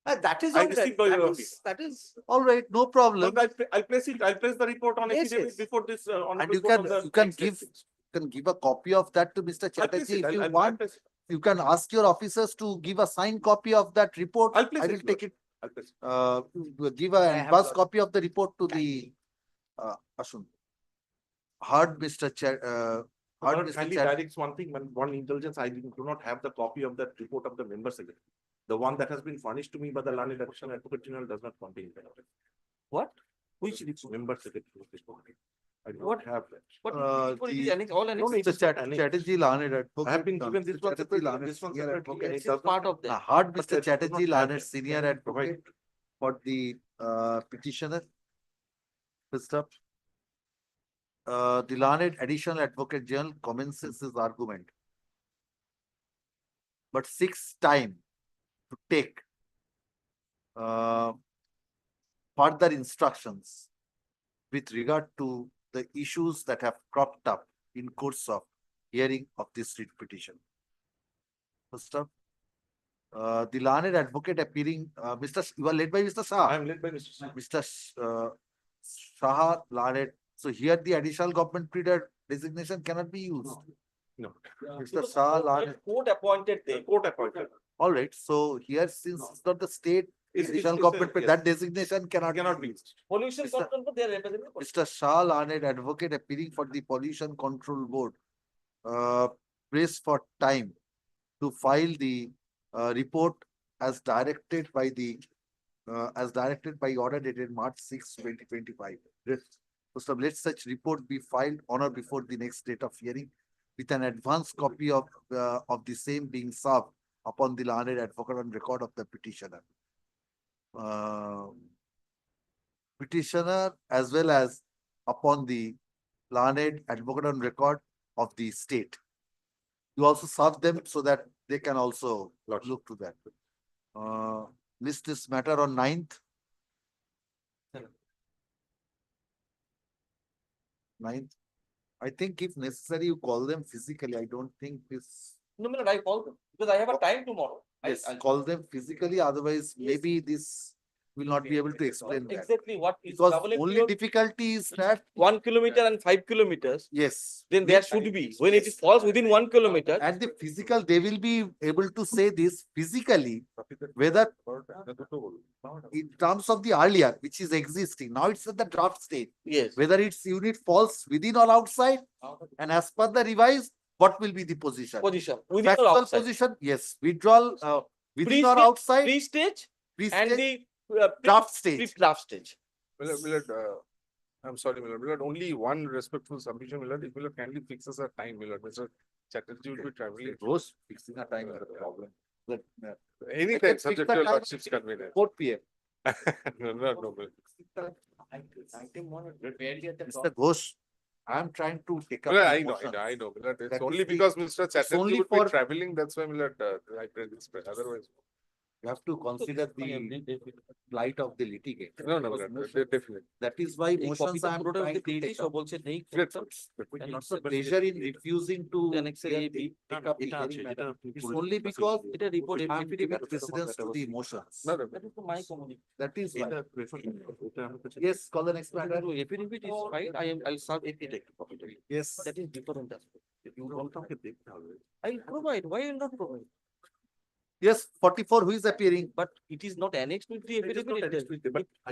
That is I all right. received by way of That is. All right, no problem. I'll place the report on Yes, affidavit yes. before this. On And the you report can, of the you can next give, sessions. you can give a copy of that to Mr. I'll place Chatterjee it. if you I'll want. place it. You can ask your officers to give a signed copy of that report. I'll place I it, will take it, I'll place it. give a have advance got copy of the report to the, Ashun. Heard Mr. Chair, heard Lord, Mr. kindly Chair. directs one thing, one intelligence, I do not have the copy of that report of the member secretary. The one that has been furnished to me by the learned additional advocate general does not contain that. What? Which member secretary? I do not have that. What? What the- is annex? All annex. Mr. Chatterjee Learned Advocate. I have been given this Mr. one Chatterjee separately, Learned this one Senior separately, and Advocate. it This is does part not. of that. Heard But Mr. I do not Chatterjee have Learned that. Senior Advocate for the petitioner. First up. The learned additional advocate general commences his argument. But seeks time to take further instructions with regard to the issues that have cropped up in course of hearing of this writ petition. First up, the learned advocate appearing, you are led by Mr. Shah. I am led by Mr. Singh. Mr. Shah learned. So here the additional government period designation cannot be used. No. Mr. Shah learned. Court appointed them. Court appointed. All right. So here, since it's not the state additional government, yes. that designation cannot Cannot be used. Pollution Mr. Control Board, they are representing. Mr. Shah learned advocate appearing for the Pollution Control Board, prays for time to file the report as directed by order dated March 6, 2025. So let such report be filed on or before the next date of hearing, with an advance copy of the same being served upon the learned advocate on record of the petitioner. Petitioner as well as upon the learned advocate on record of the state. You also serve them so that they can also look to that. List this matter on 9th. 9th. I think if necessary, you call them physically. I don't think this. No, I call them because I have a time tomorrow. Yes, I'll call them physically. Otherwise, maybe this will not be able to explain that. exactly what is Because double only difficulty is that 1 kilometer and 5 kilometers. yes, Then there should be when it falls within 1 kilometer. at the physical, they will be able to say this physically. whether in terms of the earlier, which is existing, now it's at the draft stage. Yes. Whether its unit falls within or outside, and as per the revised, what will be the position? Position. Within or Factual outside. position, yes, withdrawal, within or outside, Pre-stage and pre-stage, the draft stage. draft stage. Millard, I'm sorry, Millard, only one respectful submission, Millard, if Millard kindly fix us a time, Millard, Mr. Chatterjee will be traveling. Those fixing a time is a problem. But, Anytime, fix subject the to your time. lordship's convenience. 4 p.m. No, Millard. Mr. Ghosh, I'm trying to take up. Millard, the I know, motions. Millard, it's That only is the- because Mr. Chatterjee only would for- be traveling, that's why Millard, I read this, otherwise. You have to consider the plight of the litigant. No, Because Millard, definitely. That is why motions I am trying to take up. And not the pleasure in refusing to take up the hearing matter. It's only because I'm giving precedence to the motions. That is my community. That is why. Yes, call the next matter. Affidavit is filed, I'll serve affidavit. Yes. That is different aspect. I'll provide, why will not provide? Yes, 44, who is appearing? But it is not annexed with the affidavit. But I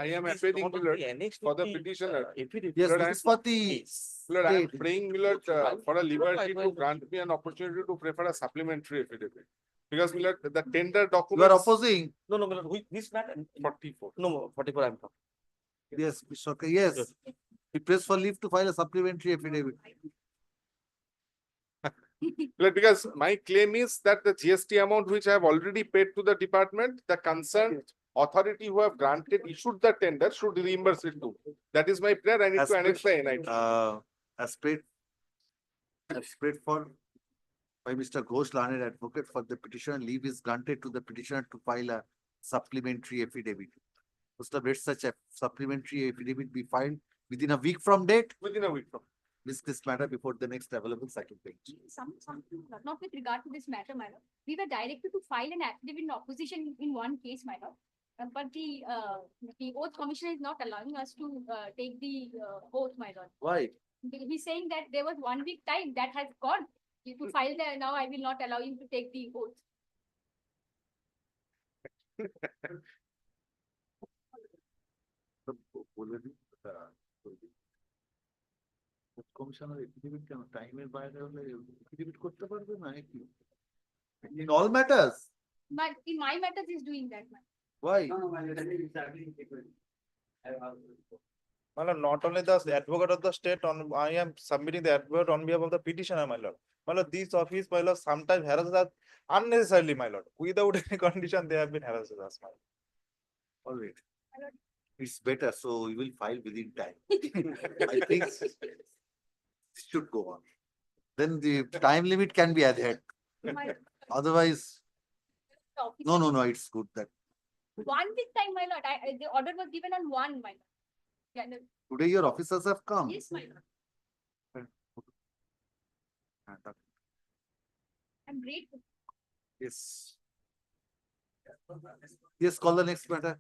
am appealing, Millard, for the petitioner. Yes, Millard, this is for the Millard, I am state. praying, Millard, for a liberty to grant me an opportunity to prefer a supplementary affidavit. Because Millard, the tender You are documents. opposing? No, Millard, this matter. 44. No, 44 I'm talking. Yes, Mr. Okay, yes. We press for leave to file a supplementary affidavit. Millard, because my claim is that the GST amount which I have already paid to the department, the concerned authority who have issued the tender should reimburse it to. That is my prayer. I need As to annex the NIT. As paid for by Mr. Ghosh, learned advocate, for the petitioner, leave is granted to the petitioner to file a supplementary affidavit. Mr. Let such a supplementary affidavit be filed within a week from date. Within a week from. Miss this matter before the next available second page. Not with regard to this matter, my lord. We were directed to file an affidavit in opposition in one case, my lord. But the oath commissioner is not allowing us to take the oath, my lord. Why? He's saying that there was 1 week time that has gone. You could file there now. I will not allow you to take the oath. Commissioner affidavit কেন টাইমের বাইরে হলে affidavit করতে পারবে না কি? In all matters? But in my matters, he's doing that, man. Why? My lord, not only the advocate of the state, I am submitting the advocate on behalf of the petitioner, my lord. My lord, this office, my lord, sometimes harasses us unnecessarily, my lord. Without any condition, they have been harassing us, my lord. All right. It's better, so we will file within time. I think this should go on. Then the time limit can be adhered. Otherwise, no, it's good that 1 week time, my lord. The order was given on 1, my lord. Yeah, no, today your officers have come. yes, my lord. I'm grateful. Yes. Yes, call the next matter.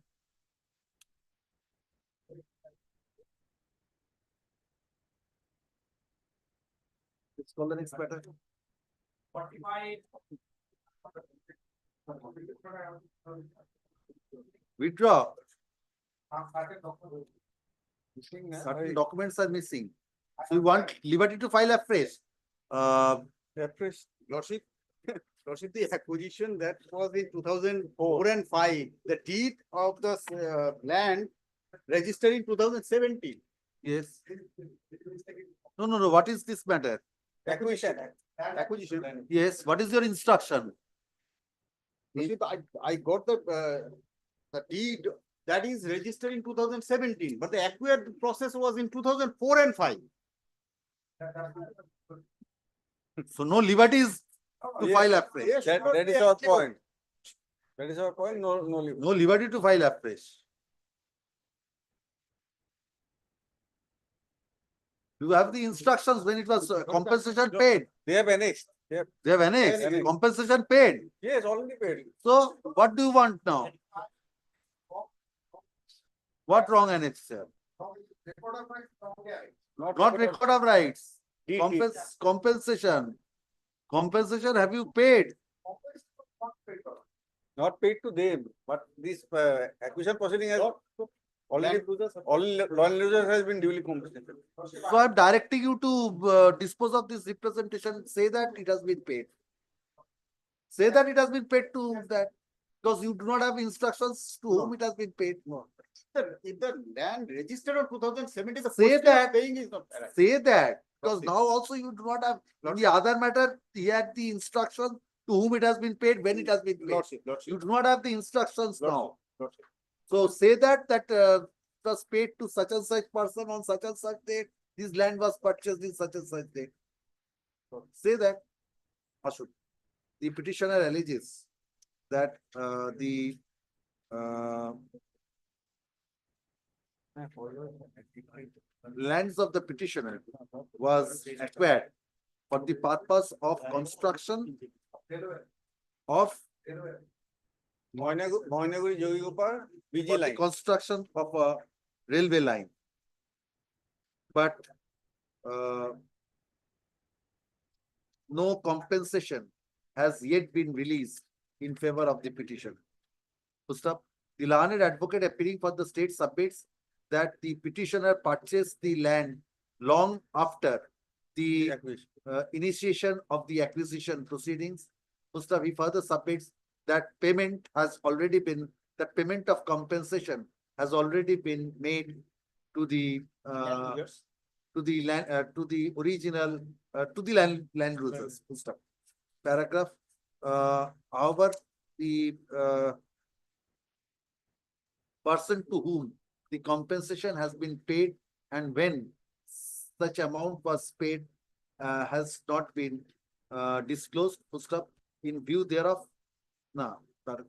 Let's call the next matter. Withdraw. Certain documents are missing. So you want liberty to file afresh. Afresh, Lordship, Lordship, the acquisition that was in 2004 and 5, the deed of the land registered in 2017. Yes. No. What is this matter? Acquisition. Yes. What is your instruction? Lordship, I got the deed that is registered in 2017, but the acquired process was in 2004 and 5. So no liberties to file afresh. Yes, That is our point. That is our point, no. No liberty to file afresh. You have the instructions when it was compensation paid. They have annexed. They have annexed. Annexed. Compensation paid. Yes, already paid. So what do you want now? What wrong annex, sir? Not record of rights. Compensation. Compensation have you paid? Not paid to them, but this acquisition proceeding has already, all law users has been duly compensated. So I'm directing you to dispose of this representation, say that it has been paid. Say that it has been paid to that, because you do not have instructions to whom it has been paid. No. If the land registered on 2017, the Say postage that. paying is not. Say that, because now also you do not have, in the other matter, he had the instruction to whom it has been paid, when it has been paid. Lordship. You do not have the instructions now. Lordship. So say that it was paid to such and such person on such and such date, this land was purchased in such and such date. Say that, Ashok. The petitioner alleges that the lands of the petitioner was acquired for the purpose of construction of Moinaguri Jogigopar, BG for the line. construction of a railway line. But no compensation has yet been released in favor of the petition. Stop. The learned advocate appearing for the state submits that the petitioner purchased the land long after the initiation of the acquisition proceedings. Stop. He further submits that payment has already been, that payment of compensation has already been made to the land, to the original, to the land users. Stop. Paragraph. However, the person to whom the compensation has been paid and when such amount was paid has not been disclosed. Stop. In view thereof, now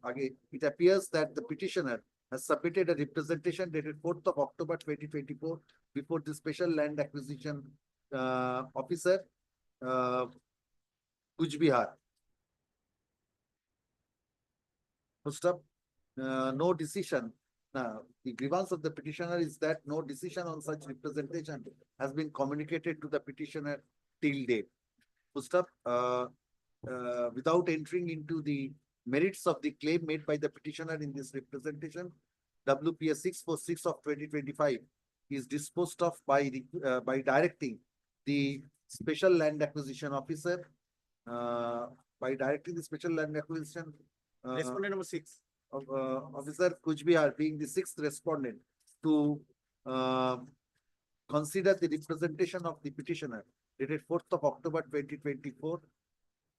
again, it appears that the petitioner has submitted a representation dated 4th of October 2024 before the special land acquisition officer, Kuch Bihar. Stop. No decision. Now, the grievance of the petitioner is that no decision on such representation has been communicated to the petitioner till date. Stop. Without entering into the merits of the claim made by the petitioner in this representation, WPS 646 of 2025 is disposed of by directing the special land acquisition officer, Respondent number 6. Officer Kuch Bihar being the 6th respondent to consider the representation of the petitioner dated 4th of October 2024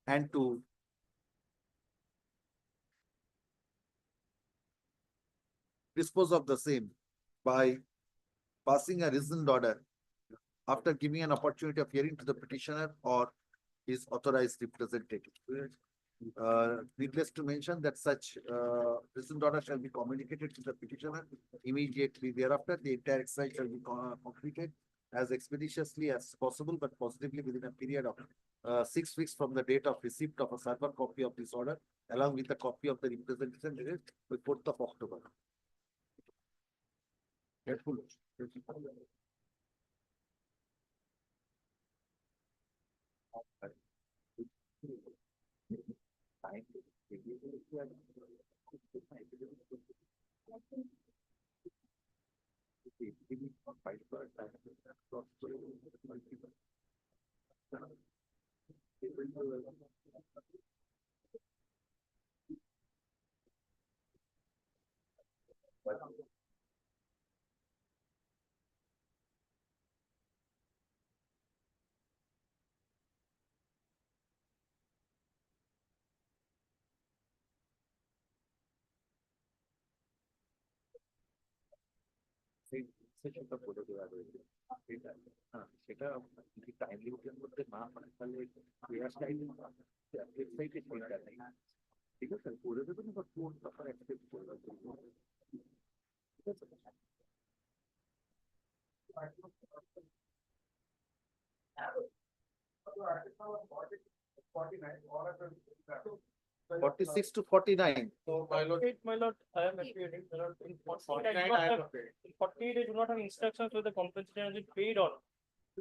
and to dispose of the same by passing a reasoned order after giving an opportunity of hearing to the petitioner or his authorized representative. Needless to mention that such reasoned order shall be communicated to the petitioner immediately thereafter. The entire exercise shall be completed as expeditiously as possible, but positively within a period of 6 weeks from the date of receipt of a server copy of this order, along with a copy of the representation dated with 4th of October. Careful. সেটা বলে দেওয়া রয়েছে সেটা যদি timely ওটার মধ্যে না হয় তাহলে ওয়েবসাইটে সেটা নেই, ঠিক আছে, করে দেবেন বা কোন ব্যাপার অ্যাকসেপ্ট করবে, ঠিক আছে। 46 to 49. So my lord, I am appearing, my lord, in 48 I do not have instructions whether compensation has been paid or not.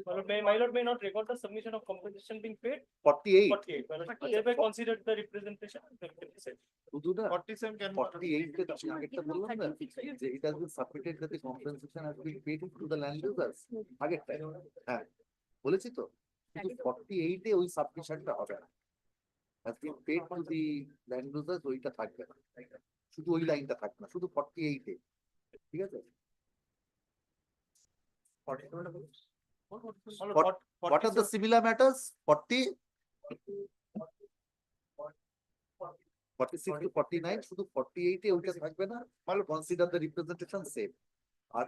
My lord may not record the submission of compensation being paid. 48. 48. My lord, thereby considered the representation. শুধু না 47 can. 48 তে আমি আগেরটা বললাম না যে it has been submitted that the compensation has been paid to the land users আগেরটা হ্যাঁ বলেছি তো কিন্তু 48 এ ওই সাবমিশনটা হবে না has been paid to the land users ওইটা থাকবে না শুধু ওই লাইনটা থাকবে না শুধু 48 এ ঠিক আছে what are the similar matters 40 46 to 49 শুধু 48 এ ওইটা থাকবে না মানে কনসিডার দ্য রিপ্রেজেন্টেশন সেম আর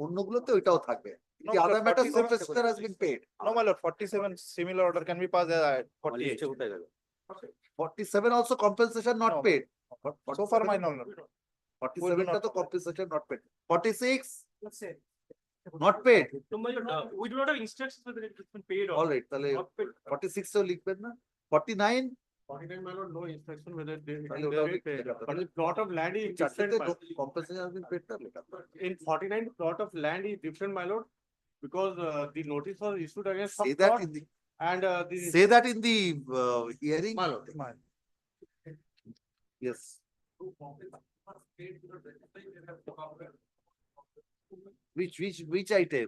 অন্যগুলোতে ওইটাও থাকবে the other matters compensation has been paid No, my lord, 47 similar order can be passed as 48. 47 also compensation not No. paid So far, my knowledge. 47 টা তো compensation not paid 46 not paid We do not have instructions whether it has been paid or. all right তাহলে 46 এও লিখবেন না 49 49 my lord, no instruction whether they তাহলে ওটাও they লিখতে paid. হবে। But the plot of land is চারটেতে different. compensation has been paid টা লেখা In 49, plot of land is different, my lord, because the notice was issued against some say that plot in the and the. say that in the hearing My lord, my. yes which item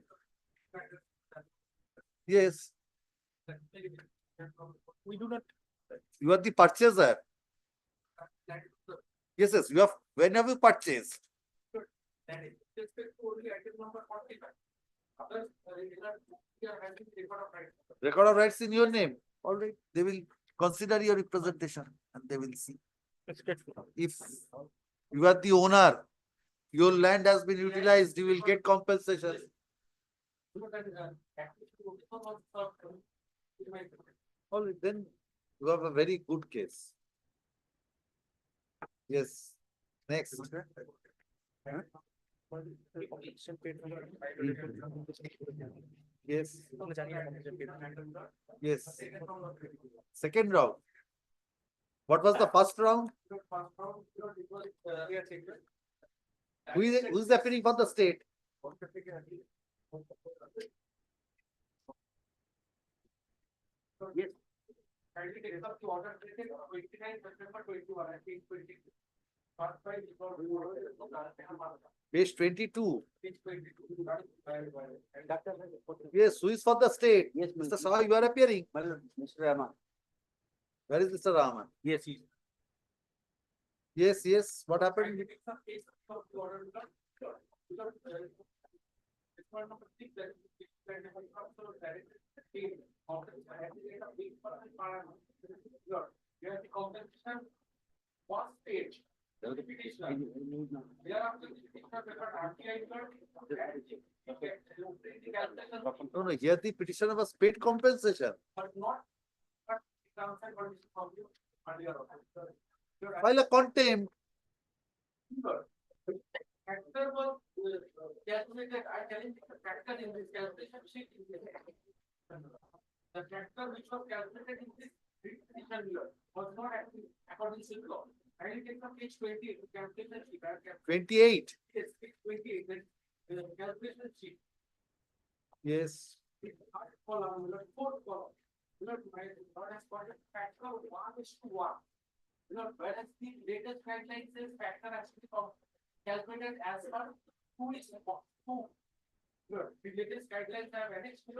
yes We do not. you are the purchaser yes you have when have you purchased record of rights in your name all right they will consider your representation and they will see if you are the owner your land has been utilized you will get compensation all right then you have a very good case yes next yes yes second round what was the first round who is appearing from the state Yes. Kindly take up the order dated 29 September 21, I think 20. page 22 Page 22. yes who is for the state Yes, Mr. Shah you are appearing Mr. Rahman. where is Mr. Rahman Yes, he. yes what happened Kindly take some case of the order. Because it's one number 6 that is directed Here the compensation was paid. The petitioner. Thereafter, the petitioner preferred RTI no here the petitioner was paid compensation but not downside condition from you earlier. file a contempt Factor was calculated, I challenge the factor in this calculation sheet. The factor which was calculated in this petition here was not actually according to law. I will take from page 20 to calculation sheet. 28 Yes, page 28, the calculation sheet. yes Third column, fourth column. My lord has got a factor of 1:1. Whereas the latest guideline says factor has to be calculated as per 2:2. The latest guidelines have annexed to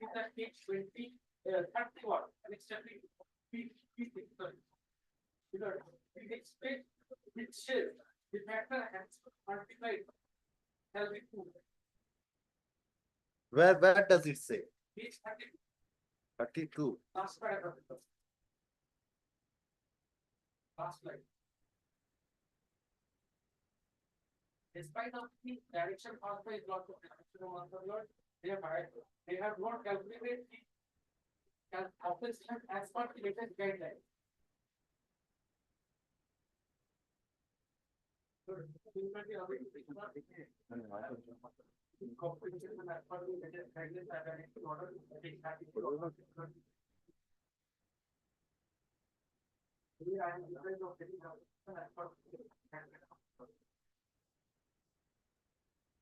it is at page 31. The next page, which says the factor has multiplied shall be 2. where does it say Page 32 last paragraph. Last slide. Despite of the direction passed by lots of they have not calculated the compensation as per the latest guideline. Compensation as per the latest guidelines are annexed in order to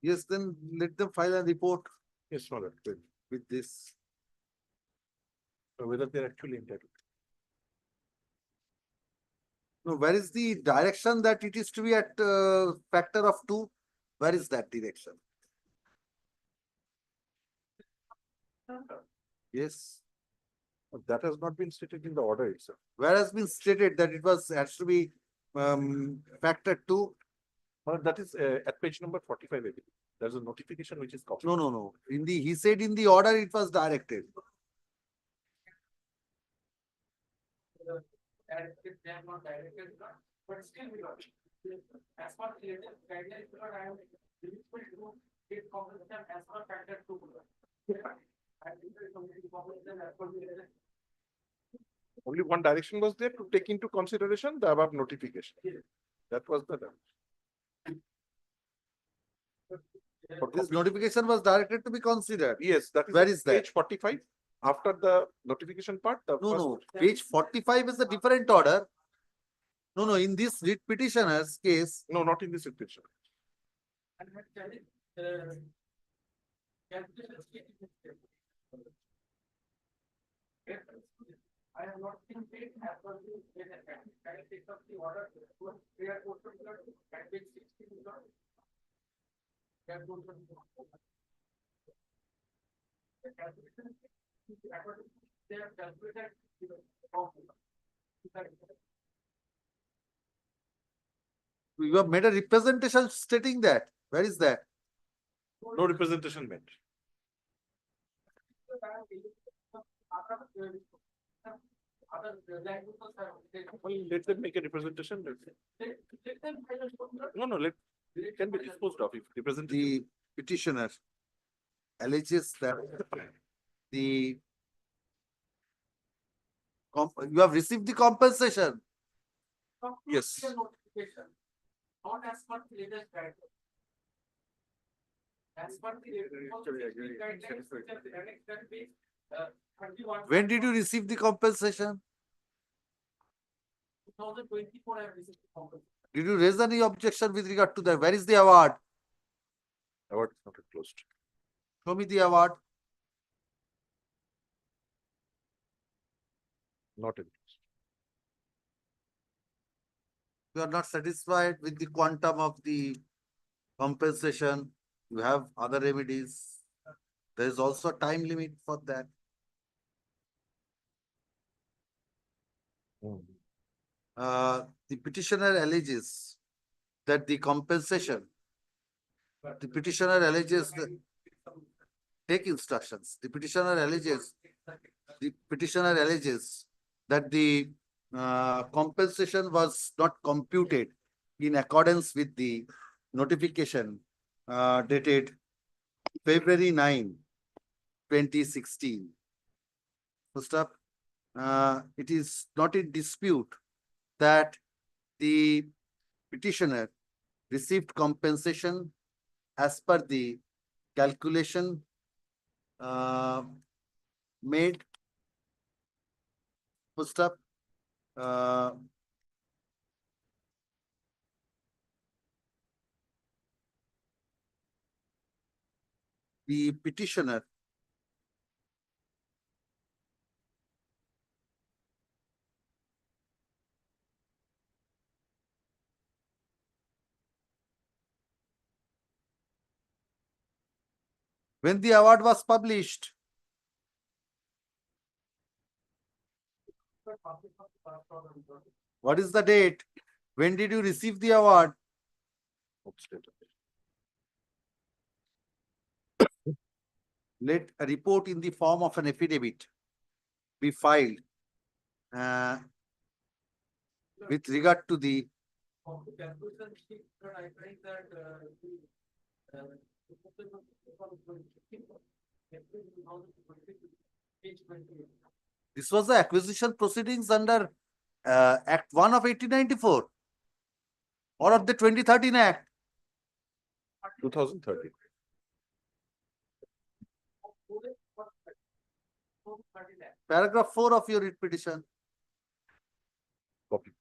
yes then let them file a report Yes, my lord. with this. Whether they're actually entitled. No, where is the direction that it is to be at factor of 2? Where is that direction? Yes. That has not been stated in the order itself. Where has been stated that it has to be factor 2? That is at page number 45. I believe. There's a notification which is copied. No. He said in the order it was directed. They are not directed, but still we got as per the latest guidelines, because I am eligible to get compensation as per factor 2. Only one direction was there to take into consideration the above notification. That was the direction. But this notification was directed to be considered. Yes, that is. Where is that? Page 45. After the notification part, the No. Page 45 is a different order. No. In this writ petitioner's case. No, not in this petition. I have not been paid as per the characteristics of the order. They are also at page 16. You have made a representation stating that. Where is that? No representation made. Well, let them make a representation. No, it can be disposed of if representation. The petitioner alleges that you have received the compensation. Yes. Not as per the latest guidelines. As per the latest guidelines, When did you receive the compensation? 2024, I have received the compensation. Did you raise any objection with regard to that? Where is the award? Award is not closed. Show me the award. Not in. You are not satisfied with the quantum of the compensation. You have other remedies. There is also a time limit for that. The petitioner alleges that the compensation, the petitioner alleges that, take instructions. The petitioner alleges that the compensation was not computed in accordance with the notification dated February 9, 2016. First up, it is not in dispute that the petitioner received compensation as per the calculation made. First up, the petitioner when the award was published, what is the date? When did you receive the award? Let a report in the form of an affidavit be filed with regard to the this was the acquisition proceedings under Act 1 of 1894 or of the 2013 Act? 2013. Paragraph 4 of your writ petition. Copy.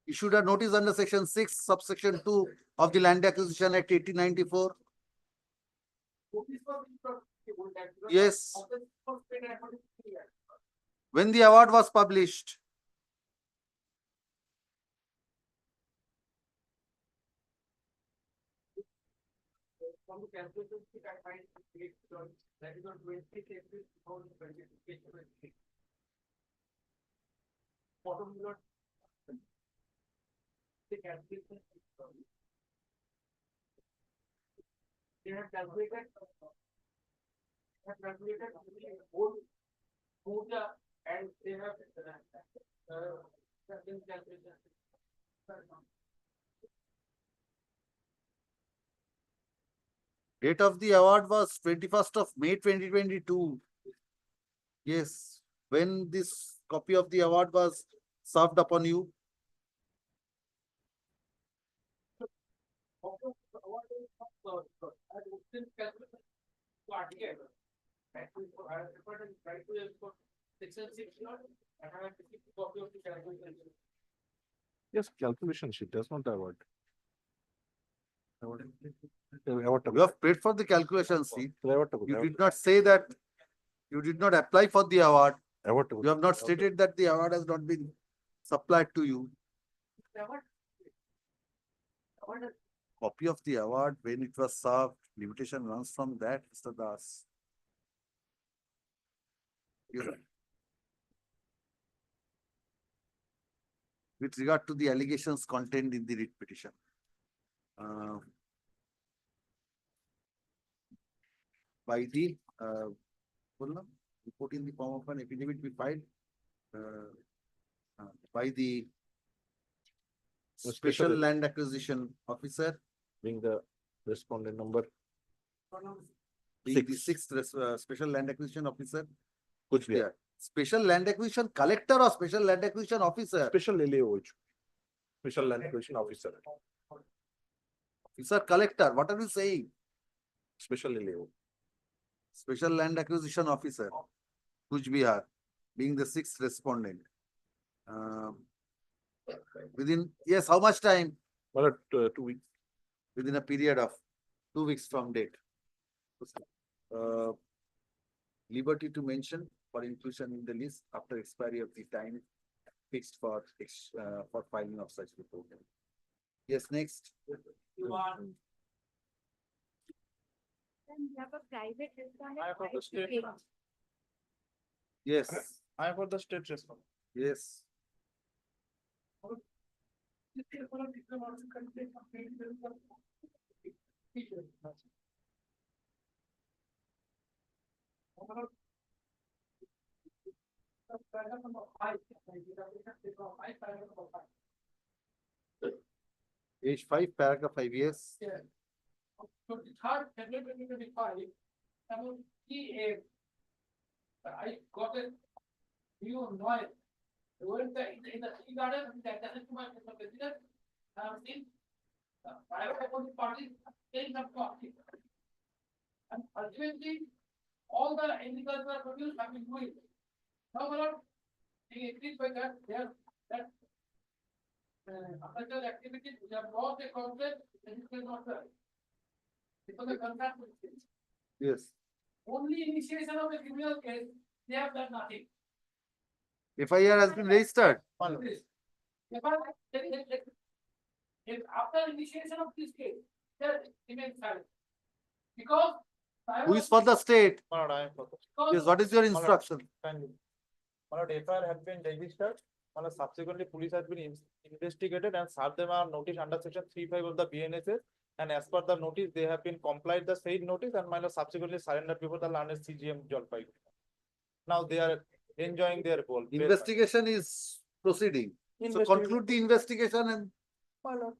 Issued a notice under section 6, subsection 2 of the Land Acquisition Act 1894. old tax. because Yes. office was paid according to the act. When the award was published, From the calculation sheet, I find that is on 20th April 2020. Bottom below. The calculation. They have calculated. Have calculated the whole Muja and they have certain calculation. date of the award was 21st of May 2022. Yes, when this copy of the award was served upon you, Yes, calculation sheet, does not award. you have paid for the calculation sheet. You did not say that you did not apply for the award. You have not stated that the award has not been supplied to you. Copy of the award, when it was served, limitation runs from that, Mr. Das. You're right. With regard to the allegations contained in the writ petition. By the report in the form of an affidavit be filed by the special land acquisition officer, Being the respondent number. being the sixth special land acquisition officer. Kuch bhi hai. Yeah. Special land acquisition collector or special land acquisition officer? Special LAO. Special Land Acquisition Officer. Officer collector, what are you saying? Special LAO. Special land acquisition officer, Kuch Bihar, being the sixth respondent. Within, yes, how much time? Well, 2 weeks. Within a period of 2 weeks from date. Liberty to mention for inclusion in the list after expiry of the time fixed for filing of such report. Yes, next. Then we have a private respondent. I have right the to state. pay. Yes, I have got the state response. yes. Page 5, paragraph 5, yes. Yeah. 23rd February 2025, about I got a new noise. I went in the tea garden, that doesn't come out from the president. Seen private opposite parties paying some coffee. And ultimately, all the agricultural produce have been doing. Now, being increased by that, they have that agricultural activities, we have lost a contract, and it will not serve. Because the contract will change. Yes. Only initiation of a criminal case, they have done nothing. FIR has been registered. If after initiation of this case, they remain silent. Because. Who is for the state? Malad, I am for the. Yes, what is your instruction? Kindly. Malad, FIR has been registered. Malad, subsequently, police has been investigated and served them a notice under section 3(5) of the BNSS. And as per the notice, they have been complied the said notice and Malad subsequently surrendered before the land CGM Jalpaiguri. Now they are enjoying their goal. Investigation is proceeding. So conclude the investigation and Malad,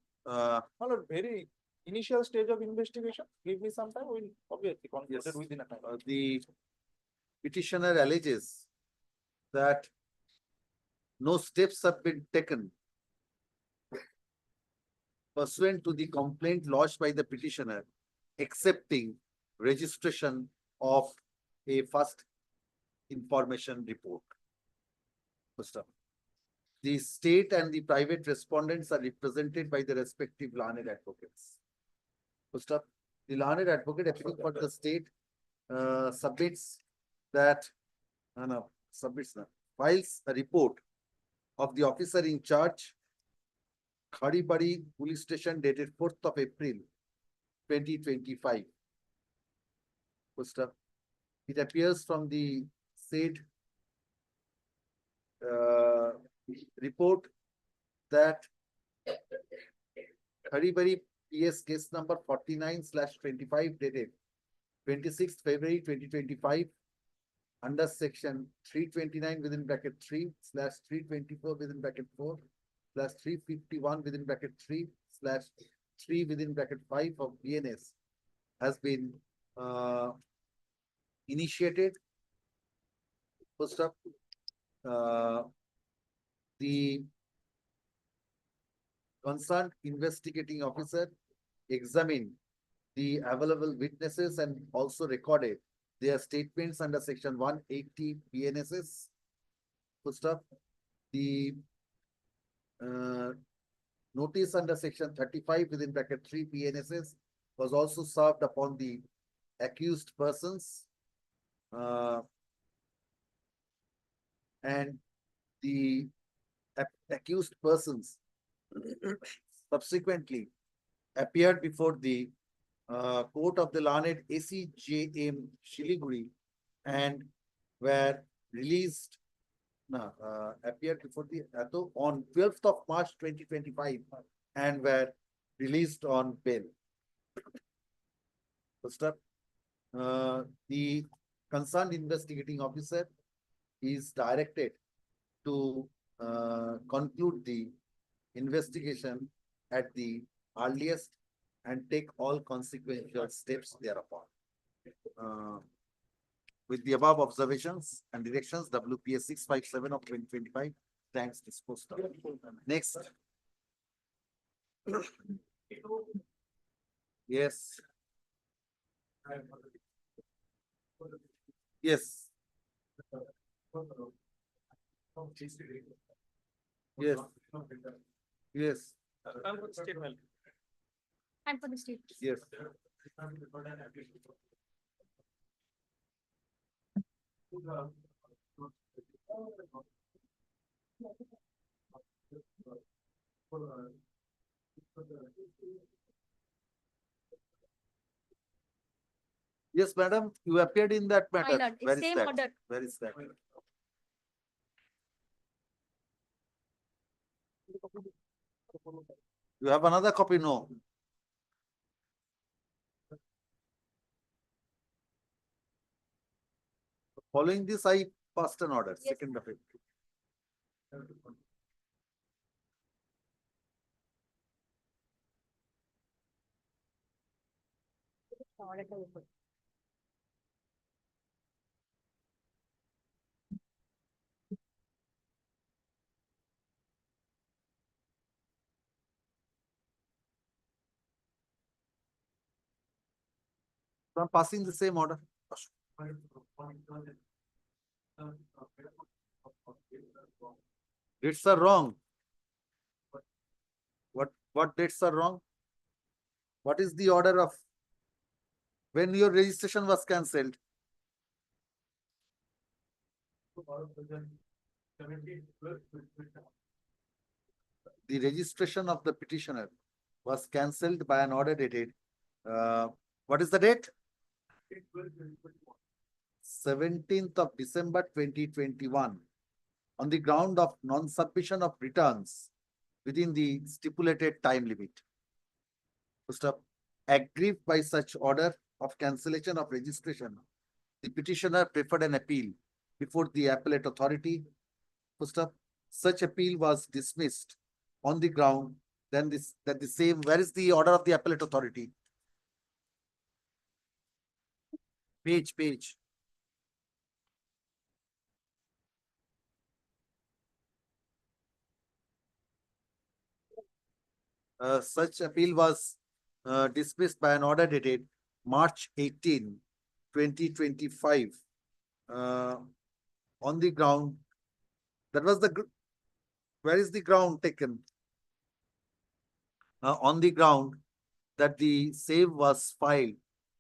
very initial stage of investigation. Give me some time. We'll obviously conclude it within a time. the petitioner alleges that no steps have been taken pursuant to the complaint lodged by the petitioner, accepting registration of a first information report. First up, the state and the private respondents are represented by the respective learned advocates. First up, the learned advocate appealing for the state submits that, no, submits, files a report of the officer in charge, Kharibari Police Station dated 4th of April, 2025. First up, it appears from the said report that Kharibari PS case number 49/25 dated 26th February 2025 under section 329 within bracket 3/324 within bracket 4/351 within bracket 3/3 within bracket 5 of BNS has been initiated. First up, the concerned investigating officer examined the available witnesses and also recorded their statements under section 180 BNSS. First up, the notice under section 35 within bracket 3 BNSS was also served upon the accused persons. And the accused persons subsequently appeared before the court of the learned ACJM Shiliguri and were released, appeared before the on 12th of March 2025 and were released on bail. First up, the concerned investigating officer is directed to conclude the investigation at the earliest and take all consequential steps thereupon. With the above observations and directions, WPS 657 of 2025 thanks disposed of. Next. Yes. Yes. Yes. Yes. And for the state. Yes. Yes, madam, you appeared in that matter. Lord, Where is same that? order. Where is that? You have another copy? No. Following this, I passed an order, Yes. second of it. So I'm passing the same order. Dates are wrong. What dates are wrong? What is the order of when your registration was cancelled? The registration of the petitioner was cancelled by an order dated. What is the date? 17th of December 2021 on the ground of non-submission of returns within the stipulated time limit. First up, aggrieved by such order of cancellation of registration, the petitioner preferred an appeal before the appellate authority. First up, such appeal was dismissed on the ground then that the same, where is the order of the appellate authority? Page. Such appeal was dismissed by an order dated March 18, 2025 on the ground. That was the, where is the ground taken? On the ground that the same was filed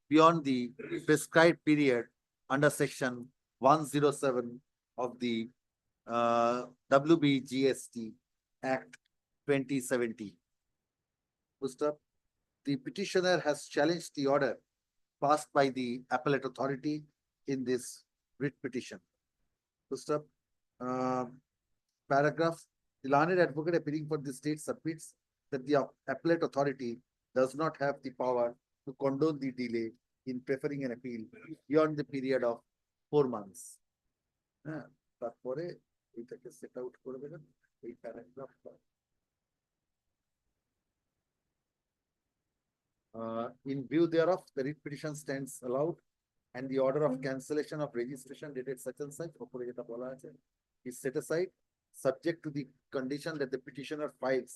beyond the prescribed period under section 107 of the WBGST Act 2017. Mr. The petitioner has challenged the order passed by the appellate authority in this writ petition. Mr. Paragraph, the learned advocate appearing for the state submits that the appellate authority does not have the power to condone the delay in preferring an appeal beyond the period of 4 months. তারপরে এটাকে set out করে দেবেন এই প্যারাগ্রাফটা। In view thereof, the writ petition stands allowed and the order of cancellation of registration dated such and such উপরে যেটা বলা আছে is set aside subject to the condition that the petitioner files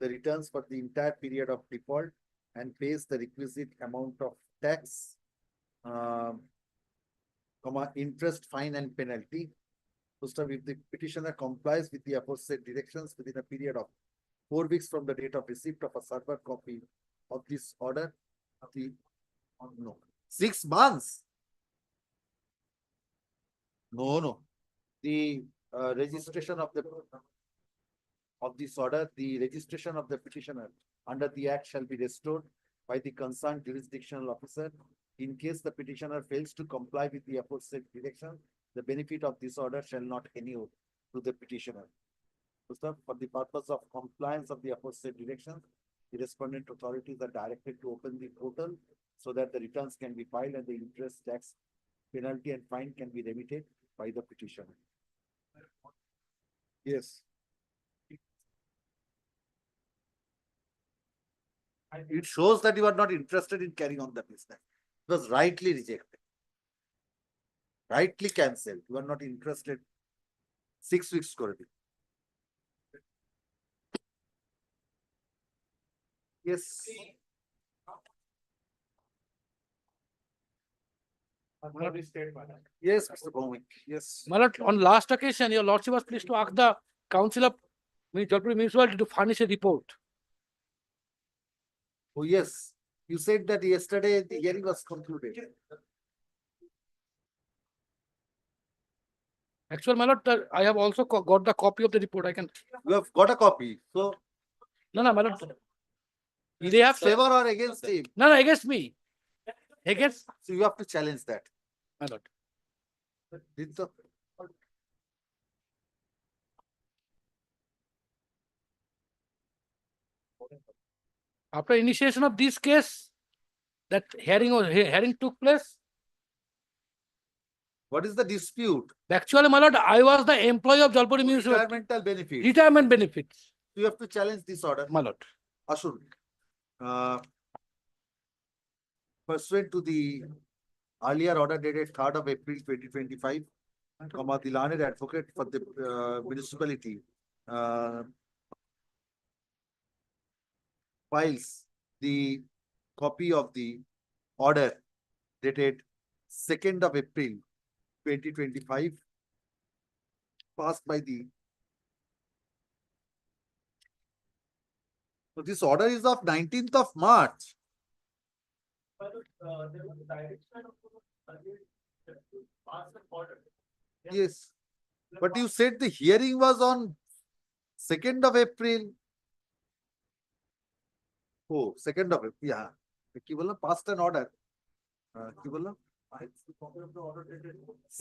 the returns for the entire period of default and pays the requisite amount of tax, interest, fine and penalty. First, if the petitioner complies with the aforesaid directions within a period of 4 weeks from the date of receipt of a server copy of this order, no, 6 months. No. The registration of this order, the registration of the petitioner under the act shall be restored by the concerned jurisdictional officer. In case the petitioner fails to comply with the aforesaid direction, the benefit of this order shall not inure to the petitioner. For the purpose of compliance of the aforesaid directions, the respondent authorities are directed to open the portal so that the returns can be filed and the interest, tax, penalty and fine can be remitted by the petitioner. Yes. It shows that you are not interested in carrying on the business. It was rightly rejected. Rightly cancelled. You are not interested. 6 weeks করে দিন। Yes. Yes, Mr. Bhowmick. Yes. My lord, on last occasion, your lordship was pleased to ask the council of Jalpaiguri Municipality to furnish a report. Oh, yes. You said that yesterday the hearing was concluded. Actually, my lord, I have also got the copy of the report. I can. You have got a copy. So, No, my lord. They have favor or against him? No, against me. Against. So you have to challenge that. My lord. Did the After initiation of this case, that hearing took place. What is the dispute? Actually, my lord, I was the employee of Jalpaiguri Municipality. Retirement benefit. Retirement benefits. You have to challenge this order. My lord. Ashur. Pursuant to the earlier order dated 3rd of April 2025, the learned advocate for the municipality files the copy of the order dated 2nd of April 2025 passed by the. So this order is of 19th of March. Yes, but you said the hearing was on 2nd of April. Oh, 2nd of April, yeah. কি বললাম? Passed an order. কি বললাম?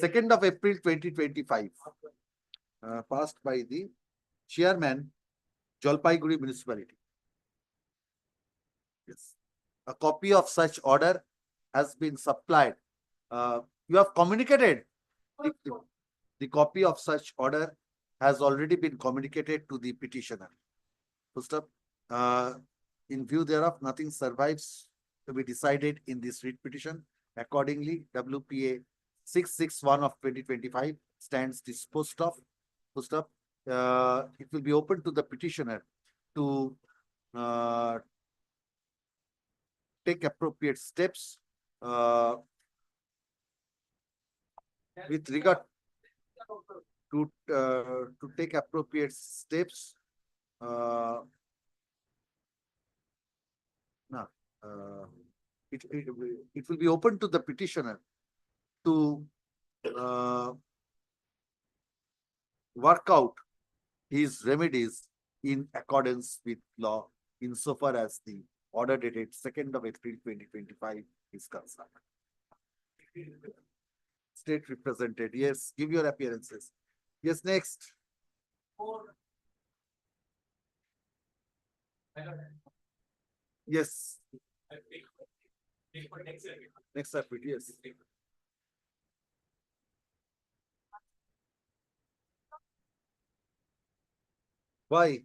2nd of April 2025. Passed by the chairman, Jalpaiguri Municipality. Yes. A copy of such order has been supplied. You have communicated. The copy of such order has already been communicated to the petitioner. First up, in view thereof, nothing survives to be decided in this writ petition. Accordingly, WPA 661 of 2025 stands disposed of. First up, it will be open to the petitioner to take appropriate steps with regard to take appropriate steps it will be open to the petitioner to work out his remedies in accordance with law insofar as the order dated 2nd of April 2025 is concerned. State represented, yes, give your appearances. Yes, next. Yes. Next update, yes. Why?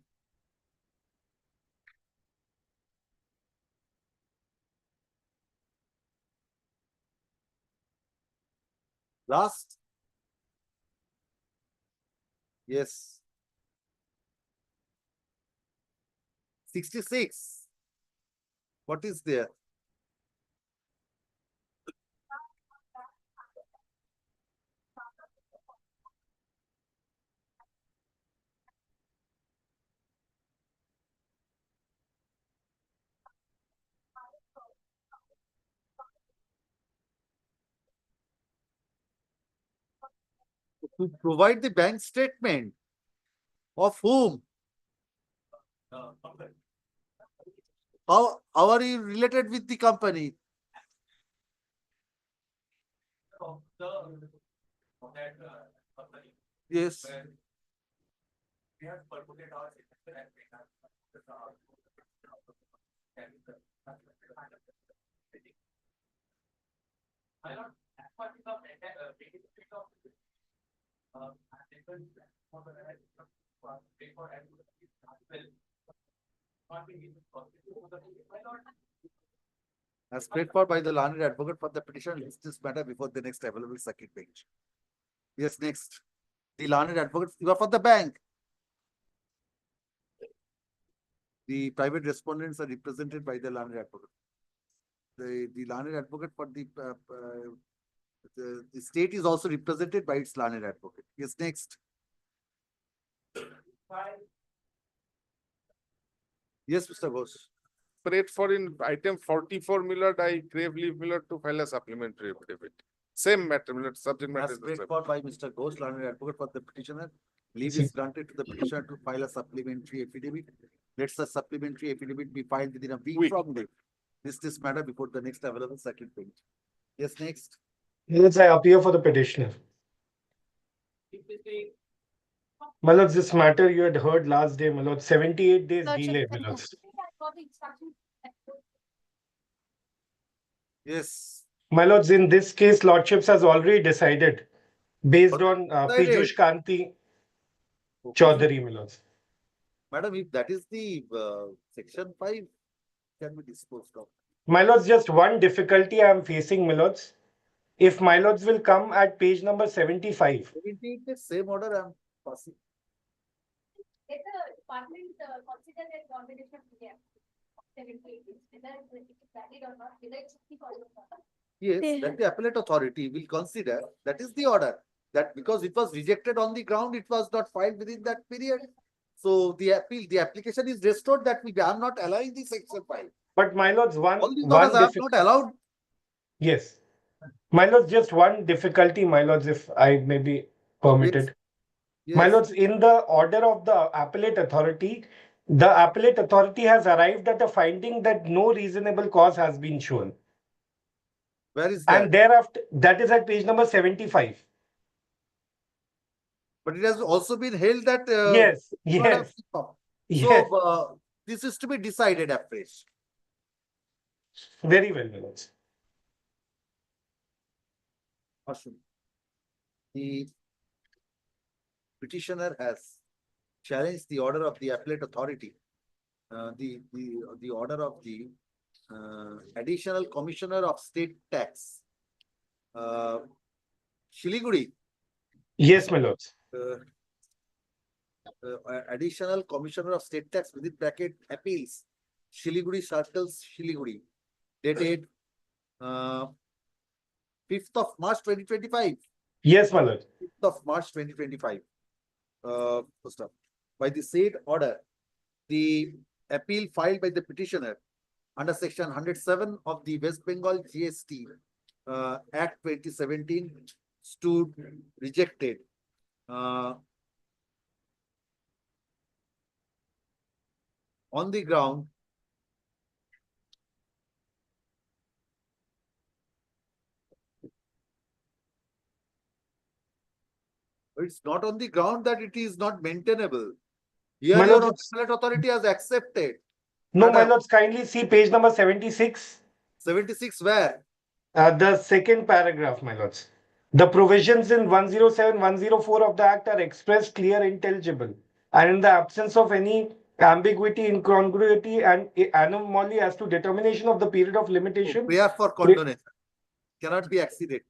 Last? Yes. 66. What is there? To provide the bank statement of whom? How are you related with the company? Yes. As prayed for by the learned advocate for the petition, list this matter before the next available circuit bench. Yes, next. The learned advocate, you are for the bank. The private respondents are represented by the learned advocate. The learned advocate for the state is also represented by its learned advocate. Yes, next. Yes, Mr. Ghosh. Prayed for in item 44, Millard, I crave leave Millard to file a supplementary affidavit. Same matter, Millard, subject matter. As is the prayed same. for by Mr. Ghosh, learned advocate for the petitioner. Leave is granted to the petitioner to file a supplementary affidavit. Let the supplementary affidavit be filed within a week from date. This matter before the next available circuit bench. Yes, next. Yes, I appear for the petitioner. My lords, this matter you had heard last day, my lord, 78 days delay, my lords. Yes. My lords, in this case, lordships has already decided based on Decided. Piyush Kanti Chaudhary, my lords. Madam, if that is the section 5, can be disposed of. My lords, just one difficulty I am facing, my lords. If my lords will come at page number 75. 78 days, same order I am passing. Let the department consider their combination of the 78 days, whether it is valid or not, whether it's followed or not. Yes, that the appellate authority will consider, that is the order, that because it was rejected on the ground, it was not filed within that period. So the application is restored that I am not allowing the section 5. But my lords, All these orders I am not allowed. Yes. My lords, just one difficulty, my lords, if I may be permitted. Yes. My lords, in the order of the appellate authority has arrived at a finding that no reasonable cause has been shown. Where is that? And thereafter, that is at page number 75. But it has also been held that Yes, yes. So Yes. this is to be decided afresh. Very well, my lords. Ashwin. The petitioner has challenged the order of the appellate authority, the order of the additional commissioner of state tax, Siliguri. Yes, my lords. Additional commissioner of state tax within bracket appeals, Siliguri Circles, Siliguri, dated 5th of March 2025. Yes, my lord. 5th of March 2025. By the said order, the appeal filed by the petitioner under section 107 of the West Bengal GST Act 2017 stood rejected. On the ground it's not on the ground that it is not maintainable. Here My your lords, appellate authority has accepted. no, my Madam, lords, kindly see page number 76. 76 where? The second paragraph, my lords. The provisions in 107, 104 of the Act are expressed, clear, intelligible, and in the absence of any ambiguity, incongruity, and anomaly as to determination of the period of limitation, Prayer for condonation cannot be exceeded.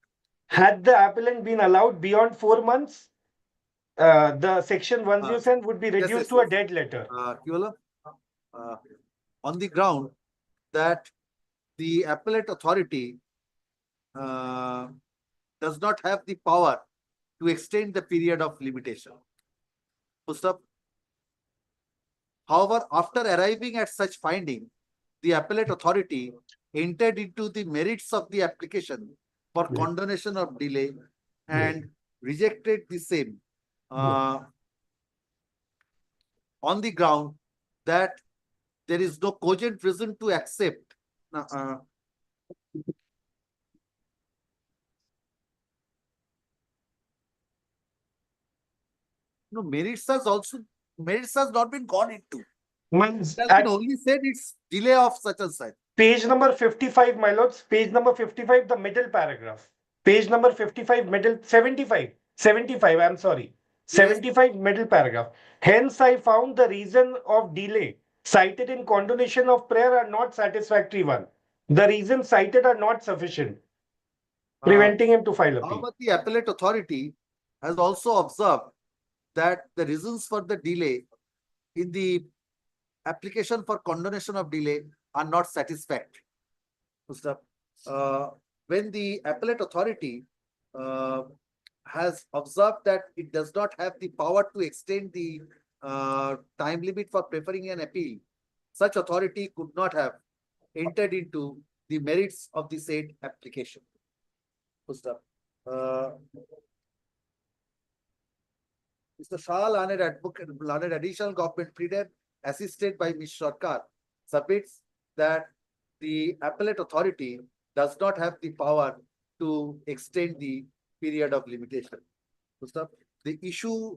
had the appellant been allowed beyond 4 months, the section 107 would be reduced to a dead letter. On the ground that the appellate authority does not have the power to extend the period of limitation. Full stop. However, after arriving at such finding, the appellate authority entered into the merits of the application for condonation of delay and rejected the same on the ground that there is no cogent reason to accept no, merits has not been gone into. It has been only said it's delay of such and such. Page number 55, my lords. Page number 55, the middle paragraph. Page number 55, middle 75. 75, I'm sorry. 75, middle paragraph. Hence, I found the reason of delay cited in condonation of prayer are not satisfactory one. The reasons cited are not sufficient, preventing him to file appeal. However, the appellate authority has also observed that the reasons for the delay in the application for condonation of delay are not satisfactory. When the appellate authority has observed that it does not have the power to extend the time limit for preferring an appeal, such authority could not have entered into the merits of the said application. Mr. Shah, learned advocate, learned additional government pleader, assisted by Ms. Sarkar, submits that the appellate authority does not have the power to extend the period of limitation. The issue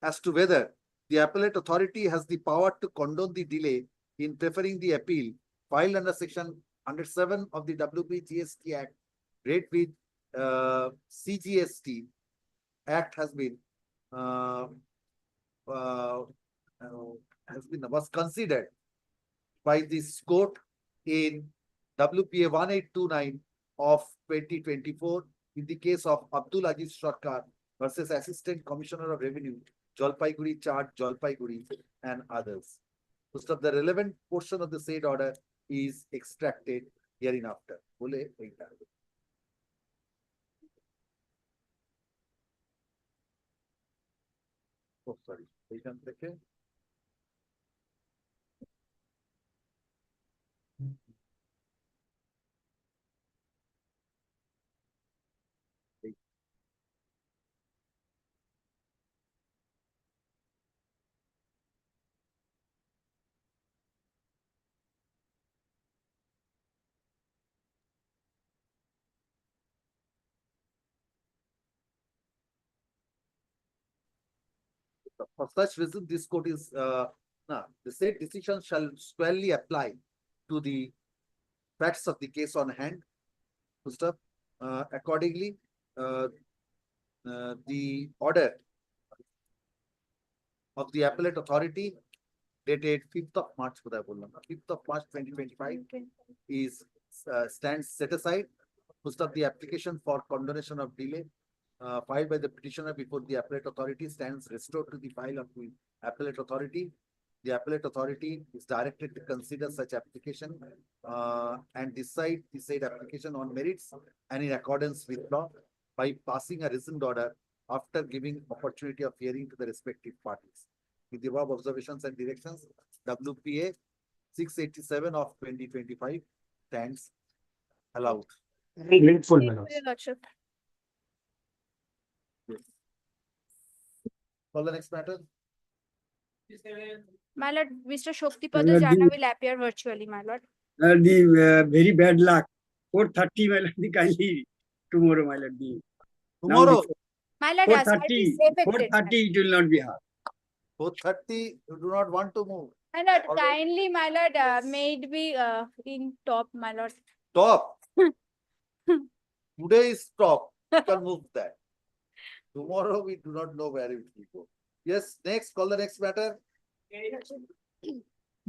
as to whether the appellate authority has the power to condone the delay in preferring the appeal filed under section 107 of the WB-GST Act, read with CGST Act has been was considered by this court in WPA 1829 of 2024 in the case of Abdul Aziz Sarkar versus Assistant Commissioner of Revenue, Jalpaiguri Charge, Jalpaiguri, and others. Most of the relevant portion of the said order is extracted hereinafter. Oh, sorry. For such reason, this court is the said decision shall squarely apply to the facts of the case on hand. Accordingly, the order of the appellate authority dated 5th of March, 5th of March 2025 is stands set aside. Most of the application for condonation of delay filed by the petitioner before the appellate authority stands restored to the file of the appellate authority. The appellate authority is directed to consider such application and decide the said application on merits and in accordance with law by passing a reasoned order after giving opportunity of hearing to the respective parties. With the above observations and directions, WPA 687 of 2025 stands allowed. Very grateful, my lords. Your lordship. Call the next matter. My lord, Mr. Shokti My Pada lord, Jana the- will appear virtually, my lord. Very bad luck. 4:30, my lord, the kindly tomorrow, my lord. Tomorrow, My lord, as it is 4:30, affected. 4:30, it will not be hard. 4:30, you do not want to move. My lord, Alright. kindly, my lord, may it be in top, my lord. Top. Today is top. You can move that. Tomorrow, we do not know where it will go. Yes, next, call the next matter.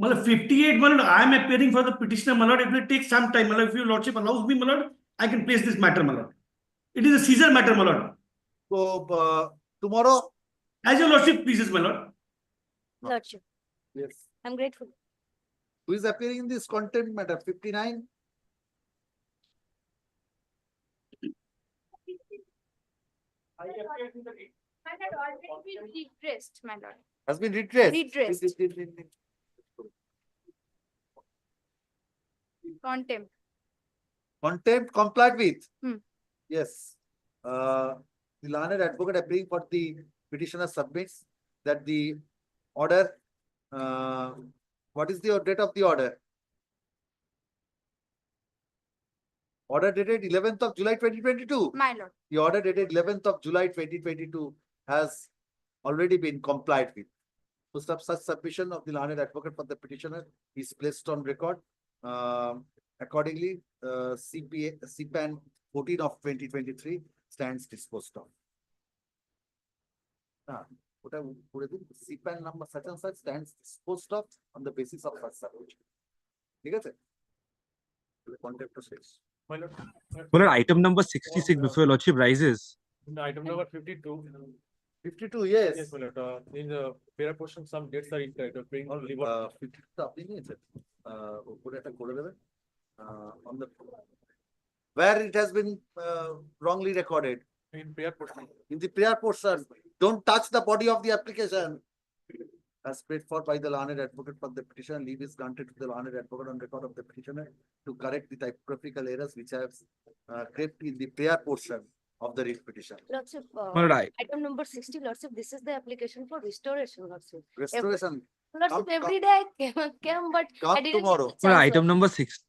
Malad 58, Malad, I am appearing for the petitioner, Malad. It will take some time, Malad. If your lordship allows me, Malad, I can place this matter, Malad. It is a Caesar matter, Malad. So, tomorrow? As your lordship pleases, Malad. Lordship, Yes. I'm grateful. Who is appearing in this contempt matter? 59? My lord, already been redressed, my lord. Has been redressed. Redressed. Contempt. Contempt complied with. Hmm. Yes. The learned advocate appearing for the petitioner submits that the order, what is the date of the order? Order dated 11th of July 2022. My lord. The order dated 11th of July 2022 has already been complied with. So such submission of the learned advocate for the petitioner is placed on record. Accordingly, CPAN 14 of 2023 stands disposed of. CPAN number such and such stands disposed of on the basis of such submission. ठीक है? Contempt process. Well, item number 66 before your lordship rises. Item number 52. 52, yes. Yes, my lord. In the pair portion, some dates are incorrect. Bring only 52 টা আপনি নিয়েছেন উপরে একটা করে দেবেন on the where it has been wrongly recorded in prayer portion. In the prayer portion, don't touch the body of the application. As paid for by the learned advocate for the petitioner, leave is granted to the learned advocate on record of the petitioner to correct the typographical errors which have crept in the prayer portion of the writ petition. Lordship, Alright. item number 60, Lordship, this is the application for restoration, Lordship. Restoration. Lordship, every day I came, but Come I didn't tomorrow. get the Well, chance, item Lordship. number 6.